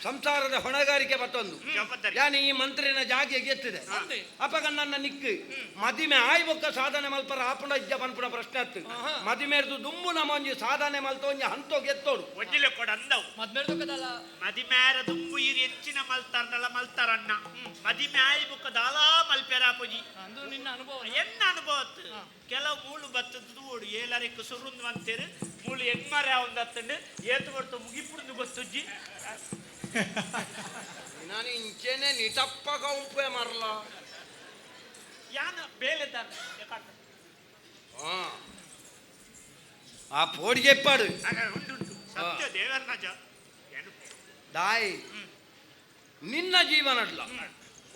ಸಂಸಾರದ ಹೊಣೆಗಾರಿಕೆ ಮತ್ತೊಂದು ಯಾನು ಈ ಮಂತ್ರಿನ ಜಾಗಿಗೆ ಎತ್ತಿದೆ ಅಪಗ ನನ್ನ ನಿಕ್ಕು ಮದಿಮೆ ಆಯ್ಬೊಕ್ಕ ಸಾಧನೆ ಮಲ್ಪರ ಆಪುಣ ಇಜ್ಜ ಪನ್ಪುಣ ಪ್ರಶ್ನೆ ಹತ್ತು ಮದಿಮೆರ್ದು ದುಂಬು ನಮ್ಮ ಒಂಜಿ ಸಾಧನೆ ಮಲ್ತ ಒಂಜಿ ಹಂತೋಗಿ ಎತ್ತೋಡು ಒಜ್ಜಿಲೆ ಕೊಡ ಅಂದವು ಮದಿಮೇರ ದುಂಬು ಈರು ಹೆಚ್ಚಿನ ಮಲ್ತಾರಲ್ಲ ಮಲ್ತಾರಣ್ಣ ಮದಿಮೆ ಆಯ್ಬೊಕ್ಕ ದಾಲಾ ಮಲ್ಪೆರಾಪುಜಿ ಅದು ನಿನ್ನ ಅನುಭವ ಎನ್ನ ಅನುಭವ ಕೆಲವು ಮೂಳು ಬತ್ತದ್ದು ಓಡು ಏಲರಿಕ್ಕು ಸುರುಂದು ಅಂತೀರು ಮೂಳು ಹೆಣ್ಮರೆ ಒಂದು ಹತ್ತಂಡು ಏತು ಬರ್ತು ಮುಗಿಪುಡ್ದು ಬತ್ತುಜ್ಜಿ ನಾನು ಇಂಚೆನೆ ನಿಟಪ್ಪಗ ಉಂಪೆ ಮರಲ ಯಾನ ಬೇಲೆ ಆ ಪೋಡಿಗೆ ಪಾಡು ಉಂಟು ಸತ್ಯ ದೇವರನಜ ದಾಯ್ ನಿನ್ನ ಜೀವನಡ್ಲ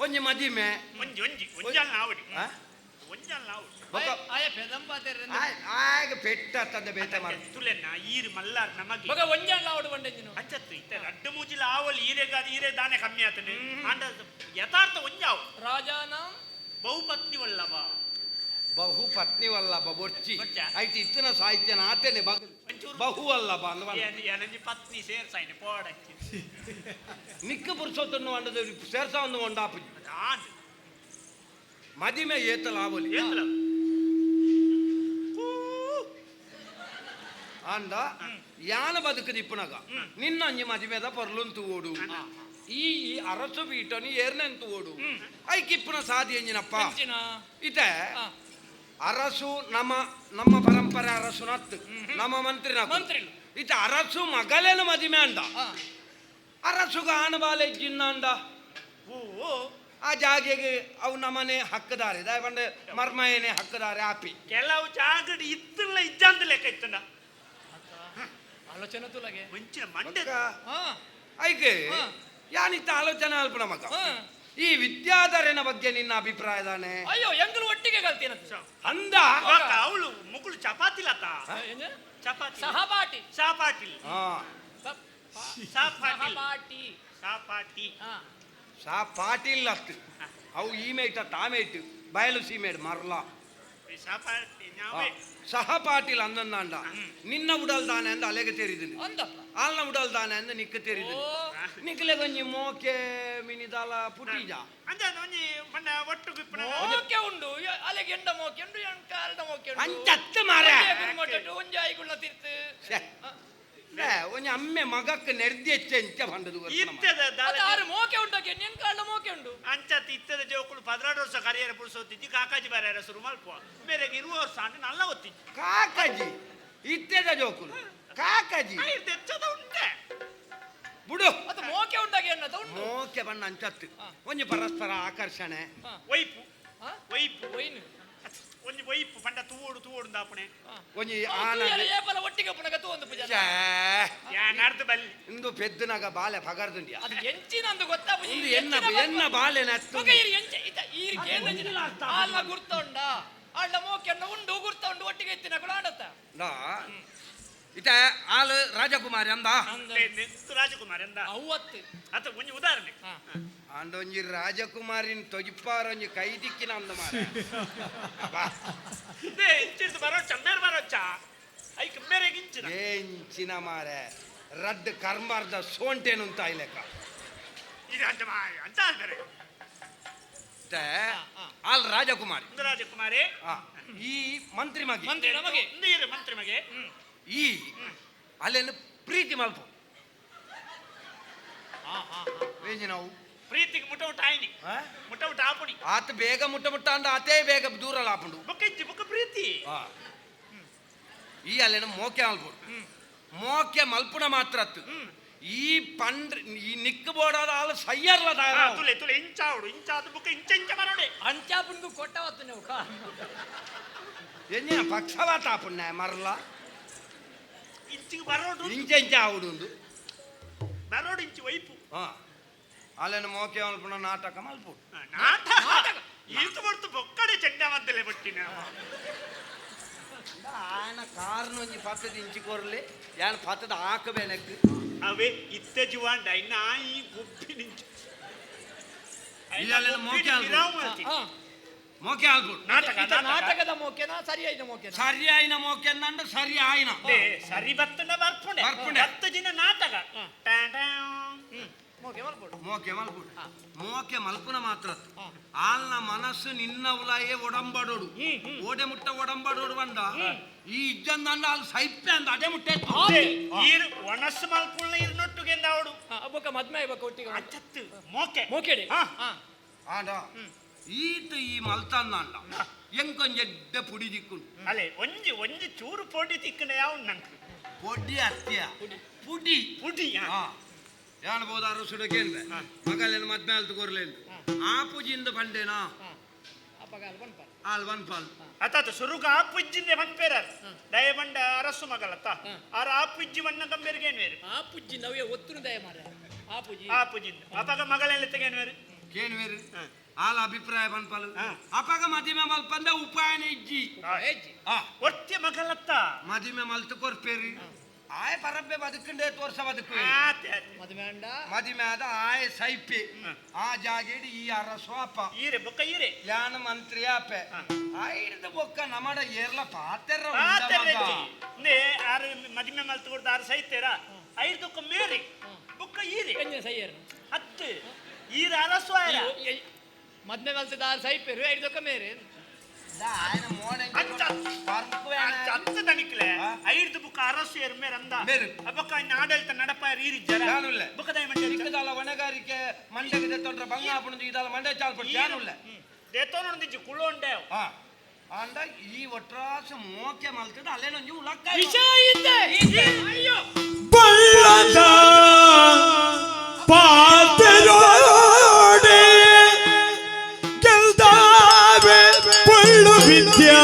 ಒಂಜಿ ಮದಿಮೆ ಒಂಜಲ್ ನಾವಡಿ ಒಂಜಲ್ ನಾವಡಿ ಆಗ ಪೆಟ್ಟ ತಂದ ಬೇತ ಮಾಡ ತುಲೆನ್ನ ಈರು ಮಲ್ಲಾರ್ ನಮಗೆ ಒಂಜಲ್ ನಾವಡು ಬಂಡೆಂಜಿನ ಅಂಚತ್ತು ಇತ್ತ ಅಡ್ಡ ಮೂಜಿಲ ಆವಲ್ ಈರೆ ದಾನೆ ಕಮ್ಮಿ ಆತನೆ ಅಂಡ ಯಥಾರ್ಥ ಒಂಜಾವು ರಾಜಾನ ಬಹುಪತ್ನಿ ವಲ್ಲಭ ಬಹುಪತ್ನಿ ವಲ್ಲಭ ಬೊಚ್ಚಿ ಐತಿ ಇತ್ತಿನ ಸಾಹಿತ್ಯನ ಆತೇನೆ ಬಹು ವಲ್ಲಭ ನನಗೆ ಪತ್ನಿ ಸೇರ್ಸಾಯ್ನೆ ಪೋಡಚ್ಚಿ ನಿಕ್ಕ ಪುರುಷೋತ್ತನ್ನು ಅಂಡದ ಸೇರ್ಸ ಒಂದು ಒಂಡಾಪು ಮದಿಮೆ ಏತಲ ಆವಲಿ ಅಂದ ಯಾನ ಬದುಕದಿಪ್ಪುನಗ ನಿನ್ನ ಅಂಜಿ ಮದಿಮೆದ ಪೊರ್ಲುಂತು ಓಡು ಈ ಅರಸು ಪೀಠನಿ ಏರ್ನೆಂತು ಓಡು ಐಕಿಪ್ಪುನ ಸಾದಿ ಎಂಜಿನಪ್ಪ ಇತೆ ಅರಸು ನಮ್ಮ ಪರಂಪರೆ ಅರಸು ನತ್ತು ನಮ್ಮ ಮಂತ್ರಿ ಇತ ಅರಸು ಮಗಲೇನು ಮದಿಮೆ ಅಂದ ಅರಸುಗ ಆನಬಾಲೆ ಜಿನ್ನ ಅಂದ ಆ ಜಾಗೆಗೆ ಅವು ನಮ್ಮನೆ ಹಕ್ಕದಾರೆ ದಯಪಂಡೆ ಮರ್ಮಯನೆ ಹಕ್ಕದಾರೆ ಆಪಿ ಕೆಲವು ಜಾಗಡಿ ಇತ್ತಿಲ್ಲ ಇಜ್ಜಂತ ಲೆಕ್ಕ ಇತ್ತನ ಆಲೋಚನೆ ತುಲಗೆ ಮುಂಚಿನ ಮಂಡೆ ಐಕೆ ಯಾನಿತ್ತ ಆಲೋಚನೆ ಅಲ್ಪನ ಮಗ ಈ ವಿದ್ಯಾಧರನ ಬಗ್ಗೆ ನಿನ್ನ ಅಭಿಪ್ರಾಯದಾನೆ ಅಯ್ಯೋ ಎಂಗಲು ಒಟ್ಟಿಗೆ ಕಲ್ತಿನ ಅಂದ ಅವಳು ಮುಗುಳು ಚಪಾತಿ ಲತ ಚಪಾತಿ ಸಹಪಾಠಿ ಸಾ ಪಾಟೀಲ್ ಅತ್ತು ಅವು ಈಮೇಟ ತಾಮೇಟು ಬಯಲು ಸೀಮೇಡು ಮರಲ ಸಹ ಪಾಟೀಲ್ ಅಂದಂದ ನಿನ್ನ ಉಡಲ್ದಾನೆ ಅಂದ ಅಲೆಗೆ ತೆರಿದಿಲ್ಲ ಆಲ್ನ ಉಡಲ್ದಾನೆ ಅಂದ ನಿಕ್ಕ ತೆರಿದಿಲ್ಲ ನಿಕ್ಲೆ ಕೊಂಚ ಮೋಕೆ ಮಿನಿದಾಲ ಪುಟೀಜ ಮೋಕೆ ಉಂಡು ಅಲೆಗೆ ಎಂಡ ಮೋಕೆ ಉಂಡು ಎಂಟ ಮೋಕೆ ಅಂಚತ್ತ ಮಾರೆ ಒಂಜಿ ಐಗುಳ್ನ ತಿರ್ತು ಒಂಜಿ ಅಮ್ಮೆ ಮಗಕ್ಕೆ ನೆರ್ದಿ ಹೆಚ್ಚೆ ಎಂಚ ಬಂದದು ಇತ್ತದ ಅದು ಆರು ಮೋಕೆ ಉಂಟಕ್ಕೆ ನಿನ್ ಕಾಳ ಮೋಕೆ ಉಂಟು ಅಂಚತ್ ಇತ್ತದ ಜೋಕುಲು 16 ವರ್ಷ ಕರಿಯರ ಪುರುಸೋತಿದ್ದಿ ಕಾಕಾಜಿ ಬಾರ ಶುರು ಮಲ್ಪುವ ಮೇರೆಗೆ 20 ವರ್ಷ ಅಂದ್ರೆ ನಲ್ಲ ಒತ್ತಿದ್ದಿ ಕಾಕಾಜಿ ಇತ್ತೆದ ಜೋಕುಲು ಕಾಕಾಜಿ ಹೆಚ್ಚದ ಉಂಟೆ ಬಿಡು ಅದು ಮೋಕೆ ಉಂಟಾಗೆ ಅನ್ನದ ಉಂಟು ಮೋಕೆ ಬಣ್ಣ ಅಂಚತ್ತು ಒಂಜಿ ಪರಸ್ಪರ ಆಕರ್ಷಣೆ ವೈಪು ಹಾ? ವೈಪು ಒಯ್ನು ಒಂಜಿ ವೈಪು ಪಂಡ ತೂವೋಡು ದಾಪಣೆ ಒಂಜಿ ಓ, ಆನ ತೂಯೆರೆ ಏಪಲ ಒಟ್ಟಿಗೆ ಪುನಗತ್ತು ಒಂದು ಪೂಜೆ ಯಾನಾರ್ದು ಬಲ್ಲಿ ಇಂದು ಪೆದ್ದುನಾಗ ಬಾಲೆ ಪಗರ್ದುಂಡ್ಯ ಅದು ಎಂಚಿನ ಅಂದು ಗೊತ್ತಾ ಪೂಜೆ? ಇಂದು ಈ ಎನ್ನ ಎಂಚಿನ ಎನ್ನ ಬಾಲೆ ನತ್ತು ಮಗ ಇರು ಎಂಚ ಇತ ಈರ್ ಕೇಂದ್ರ ಆಲ್ನ ಗುರ್ತೊಂಡ ಆಳ್ನ ಮೋಕೆನ್ನ ಉಂಡು ಗುರ್ತೊಂಡು ಒಟ್ಟಿಗೆ ಎತ್ತಿನ ಕೂಡ ಆಡತ್ತ ಇತ ಆಳು ರಾಜಕುಮಾರಿ ಅಂದ ರಾಜಕುಮಾರಿ ಅಂದ ಅವತ್ತು ಅತ ಒಂಜಿ ಉದಾಹರಣೆ ಅಂಡೊಂಜಿ ರಾಜಕುಮಾರಿನ ತೊಜಿಪ್ಪಾರ ಒಂಜಿ ಕೈ ದಿಕ್ಕಿನ ಅಂದ ಮಾರ ಇದೇ ಇಂಚಿಡ್ದು ಬರೋಚ್ಚ ಮೇರೆ ಬರೋಚ್ಚ ಐಕ್ ಮೇರೆಗೆ ಇಂಚಿನ ಏಂಚಿನ ಮಾರೆ ರಡ್ ಕರ್ಮಾರ್ದ ಸೋಂಟೇನು ಅಂತ ಲೆಕ್ಕ ಇದು ಅಂತ ಅಂತ ಅಂದರೆ ಆಲ್ ರಾಜಕುಮಾರಿ ಒಂದು ರಾಜಕುಮಾರಿ ಈ ಮಂತ್ರಿ ಮಗೆ ಮಂತ್ರಿ ನಮಗೆ ನೀರು ಮಂತ್ರಿ ಮಗೆ ಈ ಅಲ್ಲೇನು ಪ್ರೀತಿ ಮಲ್ಪು ವೇಜಿ ನಾವು ಪ್ರೀತಿಗೆ ಮುಟ್ಟ ಊಟ ಆಯ್ನಿ ಮುಟ್ಟ ಊಟ ಆಪುಣಿ ಆತ ಬೇಗ ಮುಟ್ಟ ಅಂದ ಆತೇ ಬೇಗ ದೂರ ಆಪುಂಡು ಬುಕ್ಕ ಇಜ್ಜಿ ಬುಕ್ಕ ಪ್ರೀತಿ ಈ ಅಲ್ಲೇನು ಮೋಕೆ ಮಲ್ಪುಡು ಮೋಕೆ ಮಲ್ಪುನ ಮಾತ್ರ ಅತ್ತು ಈ ಪಂಡ್ರ ಈ ನಿಕ್ಕು ಬೋಡಾದ ಆಳು ಸಯ್ಯರ್ಲ ತುಲೆ ತುಲೆ ಇಂಚಾವುಡು ಇಂಚಾದ ಬುಕ್ಕ ಇಂಚ ಇಂಚ ಬರೋಡೆ ಅಂಚಾಪುನ್ಗು ಕೊಟ್ಟವತ್ತು ನೀವು ಎಂಜಿನ ಪಕ್ಷವಾತ ಆಪುಣ್ಣ ಮರಲ ಇಂಚಿಗೆ ಬರೋಡು ಇಂಚ ಇಂಚ ಆವುಡು ಬರೋಡು ಇಂಚು ವೈಪು ಅಲ್ಲೇನು ಮೋಕೆ ಮಲ್ಪುನ ನಾಟಕ ಮಲ್ಪುಡು ನಾಟಕ ಈತು ಬರ್ತು ಬೊಕ್ಕಡೆ ಚೆಂಡ ಮದ್ದಲೆ ಬಟ್ಟಿನ ఆయన కారును ಒಂಜಿ ಪತ್ತದ ಇಂಚಿ ಕೊರ್ಲಿ ಯಾನ್ ಪತ್ತದ ಹಾಕಬೇನಕ್ಕೆ ಅವೇ ಇತ್ತೆ ಜುವಾಂಡ ಇನ್ನ ಈ ಗುಬ್ಬಿ ನಿಂಚು ಇಲ್ಲೆಲ್ಲ ಮೋಕೆ ಮೋಕೆ ಆಲ್ಬಿಡು ನಾಟಕದ ಮೋಕೆನಾ ಸರಿಯಾದ ಮೋಕೆನಾ ಸರಿ ಆಯ್ನ ಮೋಕೆ ಅಂದಂಡು ಸರಿ ಆಯ್ನ ಸರಿ ಬತ್ತನ ಬರ್ಪುಣೆ ಬರ್ಪುಣೆ. 10 ದಿನ ನಾಟಕ ಮೋಕೆ ಮಾಡ್ಬೋದು ಮೋಕೆ ಮಲ್ಪುಡು ಮೋಕೆ ಮಲ್ಪುನ ಮಾತ್ರ ಆಲ್ನ ಮನಸ್ಸು ನಿನ್ನ ಉಲಾಯೇ ಒಡಂಬಡೋಡು ಓಡೆ ಮುಟ್ಟ ಒಡಂಬಡೋಡು ಬಂದ ಈ ಇಜ್ಜಂದಂಡ ಅಲ್ಲಿ ಸೈಪೆ ಅಂದ ಅಡೆ ಮುಟ್ಟೆ ಈರು ಒಣಸ್ಸು ಮಲ್ಪುಳ್ನ ಇರ್ನೊಟ್ಟುಗೆ ಅವಡು ಬೊಕ್ಕ ಮದ್ಮೆ ಆಗ್ಬೇಕು ಒಟ್ಟಿಗೆ ಅಚ್ಚತ್ತು ಮೋಕೆ ಮೋಕೆಡೆ ಆಡ ಈತ ಈ ಮಲ್ತಂದ ಎಂಕೊಂಜೆಡ್ಡೆ ಪುಡಿ ದಿಕ್ಕುಂಡು ಅಲೆ ಒಂಜಿ ಒಂಜಿ ಚೂರು ಪೊಡಿ ತಿಕ್ಕನೆ ಯಾವ ನಂಗೆ ಪೊಡಿ ಅತ್ಯ ಪುಡಿ ಪುಡಿ ಯಾಣಬೋದಾರು ಸುಡಕೇಂದ್ರ ಮಗಲೇನು ಮದ್ಮೆ ಅಲ್ತು ಕೊರ್ಲೇನು ಆ ಪೂಜಿಂದ ಬಂಡೇನಾ ಆಲ್ ಬನ್ಪಾಲ್ ಅತಾತ ಸುರುಗ ಆಪುಜ್ಜಿಂದೆ ಬಂದ್ಪೇರ ದಯಬಂಡ ಅರಸು ಮಗಲತ್ತ ಆರ ಆಪುಜ್ಜಿ ವಣ್ಣ ಗಂಬೇರಿಗೆ ವೇರು ಆಪುಜ್ಜಿ ನವ್ಯ ಒತ್ತುನು ದಯ ಮಾರ ಆಪುಜ್ಜಿಂದ ಅಪಗ ಮಗಳೆಲ್ಲ ತೆಗೇನ್ವೇರು ಕೇನ್ವೇರು ಆಲ ಅಭಿಪ್ರಾಯ ಬನ್ಪಾಲು ಅಪಗ ಮದಿಮೆ ಮಲ್ಪಂದ ಉಪಾಯನ ಇಜ್ಜಿ ಒತ್ತೆ ಮಗಲತ್ತ ಮದಿಮೆ ಮಲ್ತು ಕೊರ್ಪೇರಿ ಆಯ ಪರಬ್ಬೆ ಬದುಕಂಡೆ ತೋರ್ಸ ಬದುಕು ಮದಿಮೆ ಆದ ಆಯ ಸೈಪೆ ಆ ಜಾಗೇಡಿ ಈ ಅರಸು ಅಪ್ಪ ಈರೆ ಬೊಕ್ಕ ಈರೆ ಯಾನ ಮಂತ್ರಿ ಅಪ್ಪೆ ಆಯ್ದ ಬೊಕ್ಕ ನಮಡ ಏರ್ಲ ಪಾತೆರ ನೇ ಆರು ಮದಿಮೆ ಮಲ್ತು ಕೊಡ್ದ ಆರು ಸೈತೇರ ಐದಕ್ಕ ಮೇರಿ ಬೊಕ್ಕ ಈರೆ ಸೈಯರ್ ಹತ್ತು ಈರ ಅರಸು ಆಯ ಮದ್ಮೆ ಮಲ್ತದ ಆರು ಸೈಪೇರು ಐದಕ್ಕ ಮೇರೆ ఆయన మోడెంగ్ అంత దనికిలే ఐదు బుక్ అరసు ఎర్మేర్ అంద అబక ఆడల్త నడపారు ఈరిజ్జర జానుల్ల బుక దయమంటే ఇక్కదాల వనగారికి మండెకి దెత్తొండ్ర బంగాపుంది ఇదాల మండే చాల్పడు జానుల్ల దెత్తొనుంది కుళ్ళొండేవ్ ಅಂದ ಈ ಒಟ್ರಾಸ ಮೋಕೆ ಮಲ್ತದ ಅಲ್ಲೇನೊಂಜಿ ಉಲಕ್ಕ ವಿಷಯ ಇದೆ ಅಯ್ಯೋ ಬಳ್ಳದ ಪಾತೆರೋಡೆ ಗೆಲ್ದಾವೆ ಪೊಳ್ಳು ವಿದ್ಯಾಧರನೆ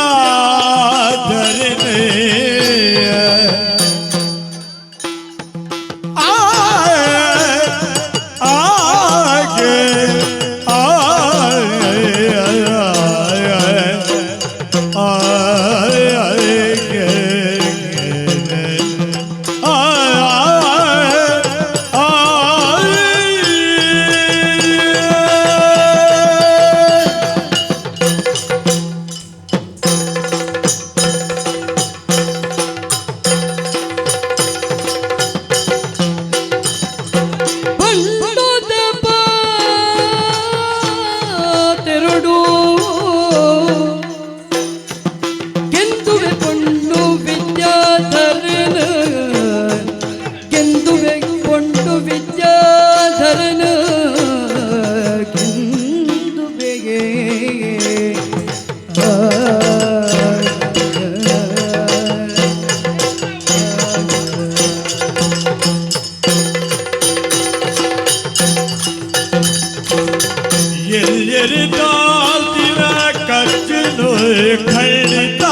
ಎಲ್ಲಿರಿದಾಲ್ತಿರ ಕಚ್ಚನು ಖಂಡಿತ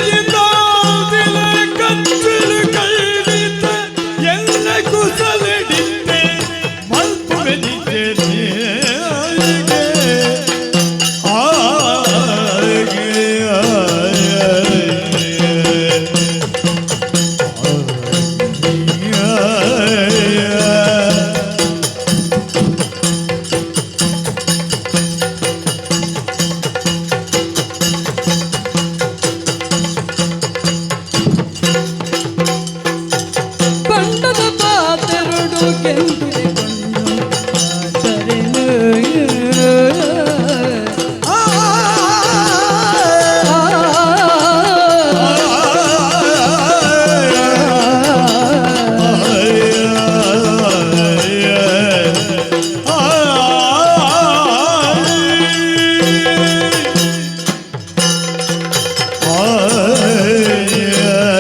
ಎಲ್ಲಿರಿದಾಲ್ತಿರ ಕಚ್ಚನು ಖಂಡಿತ ಎಲ್ಲ ಕುಸಲಡಿತ್ತೆ ಮಲ್ಪುವೆ ನಿದ್ದೆ ಬಣ್ಣದ ಪಾತೆರಡು ಕೆಂದುಕೊಂಡು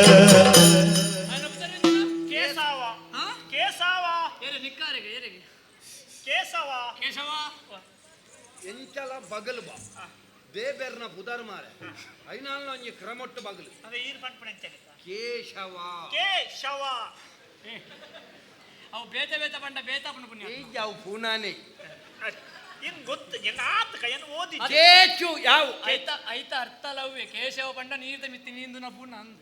ಆದರೆನು. ಕೇಸವ ಕೇಸವ ಕೇಸವ ಕೇಶವ ಎಂಚಲ ಬಗಲು ಬಾ ಬೇಬೆರ್ನ ಪುದರ್ ಮಾರೆ ಐನಾಲ್ನ ಒಂಜಿ ಕ್ರಮೊಟ್ಟು ಬಗಲು ಅದೇ ಈರ್ ಪಂಪಣೆ ಕೇಶವ ಕೇಶವ ಅವು ಬೇತೆ ಬೇತ ಬಂಡ ಬೇತಾಪನ ಪುಣ್ಯ ಏಜ್ ಅವು ಪುನಾನೆ ಇನ್ ಗೊತ್ತು ಎಂಗ ಆತಕ ಏನು ಓದಿ ಕೇಚು ಯಾವ ಐತ ಐತ ಅರ್ಥ ಲವ್ವೆ ಕೇಶವ ಬಂಡ ನೀರ್ದ ಮಿತ್ತಿ ನೀಂದು ನ ಪುಣ್ಯ ಅಂದ್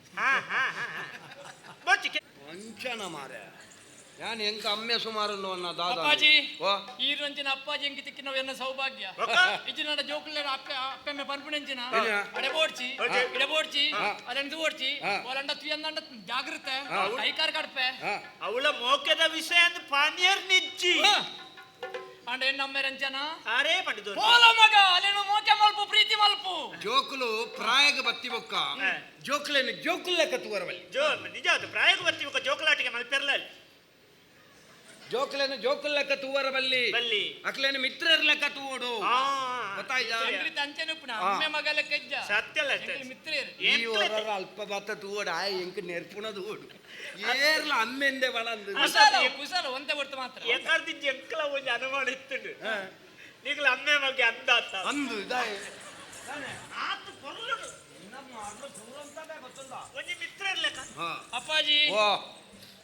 ಬಚ್ಚಿ ವಂಚನ ಮಾರೆ ಯಾನ್ ಎಂಕ ಅಮ್ಮೆ ಸುಮಾರು ಅನ್ನ ದಾದ ಅಪ್ಪಾಜಿ ಓ ಈ ರಂಚಿನ ಅಪ್ಪಾಜಿ ಎಂಕಿ ತಿಕ್ಕಿನವ ಎನ್ನ ಸೌಭಾಗ್ಯ ಒಕ್ಕ? ಇಜ್ಜಿನ ಜೋಕುಲ್ಲೇರ ಅಪ್ಪೆಮ್ಮೆ ಪನ್ಪುಣೆಂಚಿನ ಏನ? ಅಡೆ ಬೋಡ್ಚಿ ಓಕೆ. ಇಡೆ ಬೋಡ್ಚಿ ಹಾ. ಅದೆಂದು ಓಡ್ಚಿ ಹಾ. ಒಲಂಡ ತುಯಂದಂಡ ಜಾಗೃತೆ ಹಾ. ಕೈಕಾರ್ ಕಡ್ಪೆ ಹಾ ಅವಳ ಮೋಕದ ವಿಷಯ ಅಂದ್ ಪಾನಿಯರ್ ನಿಜ್ಜಿ ಅಂಡ ಎನ್ನಮ್ಮೆ ರಂಚನ ಅರೇ ಪಂಡಿತು ಪೋಲ ಮಗ ಅಲ್ಲೇನು ಮೋಕೆ ಮಲ್ಪು ಪ್ರೀತಿ ಮಲ್ಪು ಜೋಕುಲು ಪ್ರಾಯಗ ಬತ್ತಿ ಬೊಕ್ಕ ಜೋಕುಲೇನು ಜೋಕುಲ್ ಲೆಕ್ಕ ತೂವರವಲ್ಲಿ ಜೋ ನಿಜ ಅದು ಪ್ರಾಯಗ ಬರ್ತೀವಿ ಜೋಕಲಾಟಿಗೆ ಮಲ್ಪೆರ್ಲ ಜೋಕುಲೇನು ಜೋಕುಲ್ ಲೆಕ್ಕ ತೂವರವಲ್ಲಿ ಬಲ್ಲಿ ಅಕ್ಲೇನು ಮಿತ್ರರ ಲೆಕ್ಕ ತೂವೋಡು ಗೊತ್ತಾಯ್ತಾ ಸಂಗ್ರಿತ ಅಂಚೆನುಪ್ಪುನ ಅಮ್ಮೆ ಮಗ ಲೆಕ್ಕ ಸತ್ಯಲ್ಲ ಮಿತ್ರೇರು ಈ ಹೊರ ಅಲ್ಪ ಬತ್ತ ತೂವಡ ಎಂಕ ನೆರ್ಪುಣದ ಓಡು ಏರ್ಲ ಅಮ್ಮೆಂದೆ ಬಳಂದು ಕುಶಲ ಕುಶಲ ಒಂದೇ ಬರ್ತು ಮಾತ್ರ ಎಕರ್ದಿಜ್ಜಿ ಎಂಕಲ ಒಂದು ಅನುಮಾನ ಇತ್ತು ನೀಗಲ ಅಮ್ಮೆ ಮಗ್ಗೆ ಅಂದಾತ ಅಂದು ಇದಾಯ ಆತು ಕೊರ್ಲುಡು ಒಂಜಿ ಮಿತ್ರ ಇರ್ಲೆಕ್ಕ ಅಪ್ಪಾಜಿ ಓ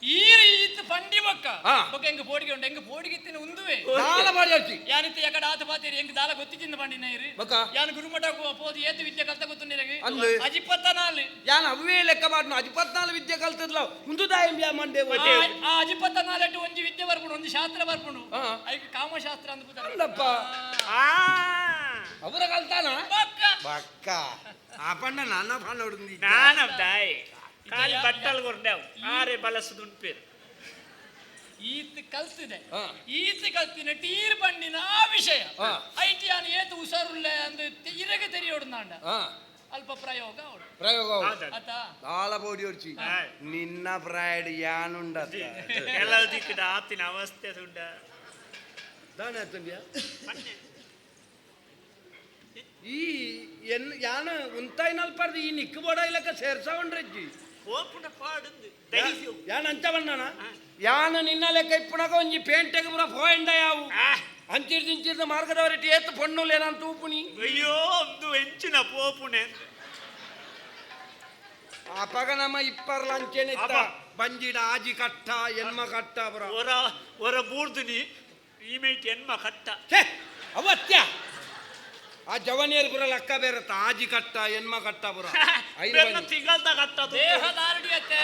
ಈ ರೀತಿ ಪಂಡಿ ಬೊಕ್ಕ ಹಾ. ಬೊಕ್ಕ ಹೆಂಗ ಪೋಡಿಗೆ ಉಂಟು ಹೆಂಗ ಪೋಡಿಗೆ ಇತ್ತಿನ ಉಂದುವೆ ದಾಲ ಬಾಡಿ ಹಚ್ಚಿ ಯಾನಿತ್ತ ಯಾಕಡೆ ಆತ ಪಾತೀರಿ ಹೆಂಗ ದಾಲ ಗೊತ್ತಿದ್ದ ಪಂಡಿನ ಇರಿ ಬೊಕ್ಕ ಯಾನ್ ಗುರುಮಠ ಪೋದು ಏತು ವಿದ್ಯೆ ಕಲ್ತ ಗೊತ್ತು ನಿನಗೆ ಅಂದು. ಅಜಿಪತ್ತನಾಲ್ ಯಾನ್ ಅವೇ ಲೆಕ್ಕ ಮಾಡ್ನು 14 ವಿದ್ಯೆ ಕಲ್ತಿದ್ಲ ಮುಂದು ದಾಯಂ ಬ್ಯಾ ಮಂಡೆ ಹೋದೆ ಆ ಅಜಿಪತ್ತನಾಲೆಟ್ಟು ಒಂಜಿ ವಿದ್ಯೆ ಬರ್ಪುಂಡು ಒಂಜಿ ಶಾಸ್ತ್ರ ಬರ್ಪುಂಡು ಹಾ. ಐಕ್ ಕಾಮಶಾಸ್ತ್ರ ಅಂದ್ ಅಲ್ಲಪ್ಪ ಅವರ ಕಲ್ತಾನ ಬಕ್ಕ ಆ ಪಂಡ ನನ್ನ ಪಂಡ ಹೊಡ್ದು ನಾನವ್ ದಾಯ್ ಕಾಲಿ ಬಟ್ಟಲ್ ಕೊರ್ಡೆವ್ ಆರೆ ಬಲಸದುಂಪೇರು ಈತ್ ಕಲ್ತಿದೆ ಹಾ. ಈತ್ ಕಲ್ತಿನ ಟೀರ್ ಬಂಡಿನ ಆ ವಿಷಯ ಹಾ. ಐಟಿ ಯಾನ್ ಏತು ಉಸರುಳ್ಳೆ ಅಂದು ಇರಗೆ ತೆರಿಯೋಡು ನಾಂಡ ಹಾ ಅಲ್ಪ ಪ್ರಯೋಗ ಅವಡು ಪ್ರಯೋಗ ಆತ ದಾಲ ಬೋಡಿ ಹೊಡ್ಚಿ ನಿನ್ನ ಪ್ರಾಯಡ್ ಯಾನುಂಡ ಎಲ್ಲ ದಿಕ್ಕದ ಆತಿನ ಅವಸ್ಥೆ ಸುಂಡ ದಾನ ಆತಂದ್ಯಾ ಈ ಎನ್ ಯಾನ ಉಂತಾಯ್ನಲ್ಪಾರ್ದು ಈ ನಿಕ್ಕು ಬೋಡ ಇಲ್ಲಕ ಸೇರ್ಸವಣ್ರಜ್ಜಿ ಓಪುನ ಪಾಡುಂದು ದೈಸ್ಯು ಯಾನ ಅಂಚ ಬಣ್ಣನ ಯಾನ ನಿನ್ನ ಲೆಕ್ಕ ಇಪ್ಪುನಗ ಒಂಜಿ ಪೇಂಟೆಗೆ ಪುರ ಪೋಯಂಡ ಯಾವು ಅಂಚಿರ್ದಿಂಚಿರ್ದ ಮಾರ್ಗದವರೆಟಿ ಏತ್ತು ಪೊಣ್ಣುಲೇನಂತ ಉಪ್ಪುನಿ ಅಯ್ಯೋ ಒಂದು ಹೆಂಚಿನ ಪೋಪುನೆ ಅಪಗ ನಮ್ಮ ಇಪ್ಪರ್ಲ ಅಂಚೆನೆ ಇತ್ತ ಅಪ. ಬಂಜಿಡ ಆಜಿ ಕಟ್ಟ ಎನ್ಮ ಕಟ್ಟ ಪುರ ಒರ ಒರ ಬೂರ್ದುನಿ ಈಮೇಟ್ ಎನ್ಮ ಕಟ್ಟ ಛೆ, ಅವತ್ಯ ಆ ಜವನಿಯರ್ ಪುರ ಲೆಕ್ಕ ಬೇರತ್ತ ಆಜಿ ಕಟ್ಟ ಎನ್ಮ ಕಟ್ಟ ಪುರ ಬೆನ್ನ ತಿಂಗಳದ ಕಟ್ಟ ದೇಹದಾರಡಿ ಅತ್ತೆ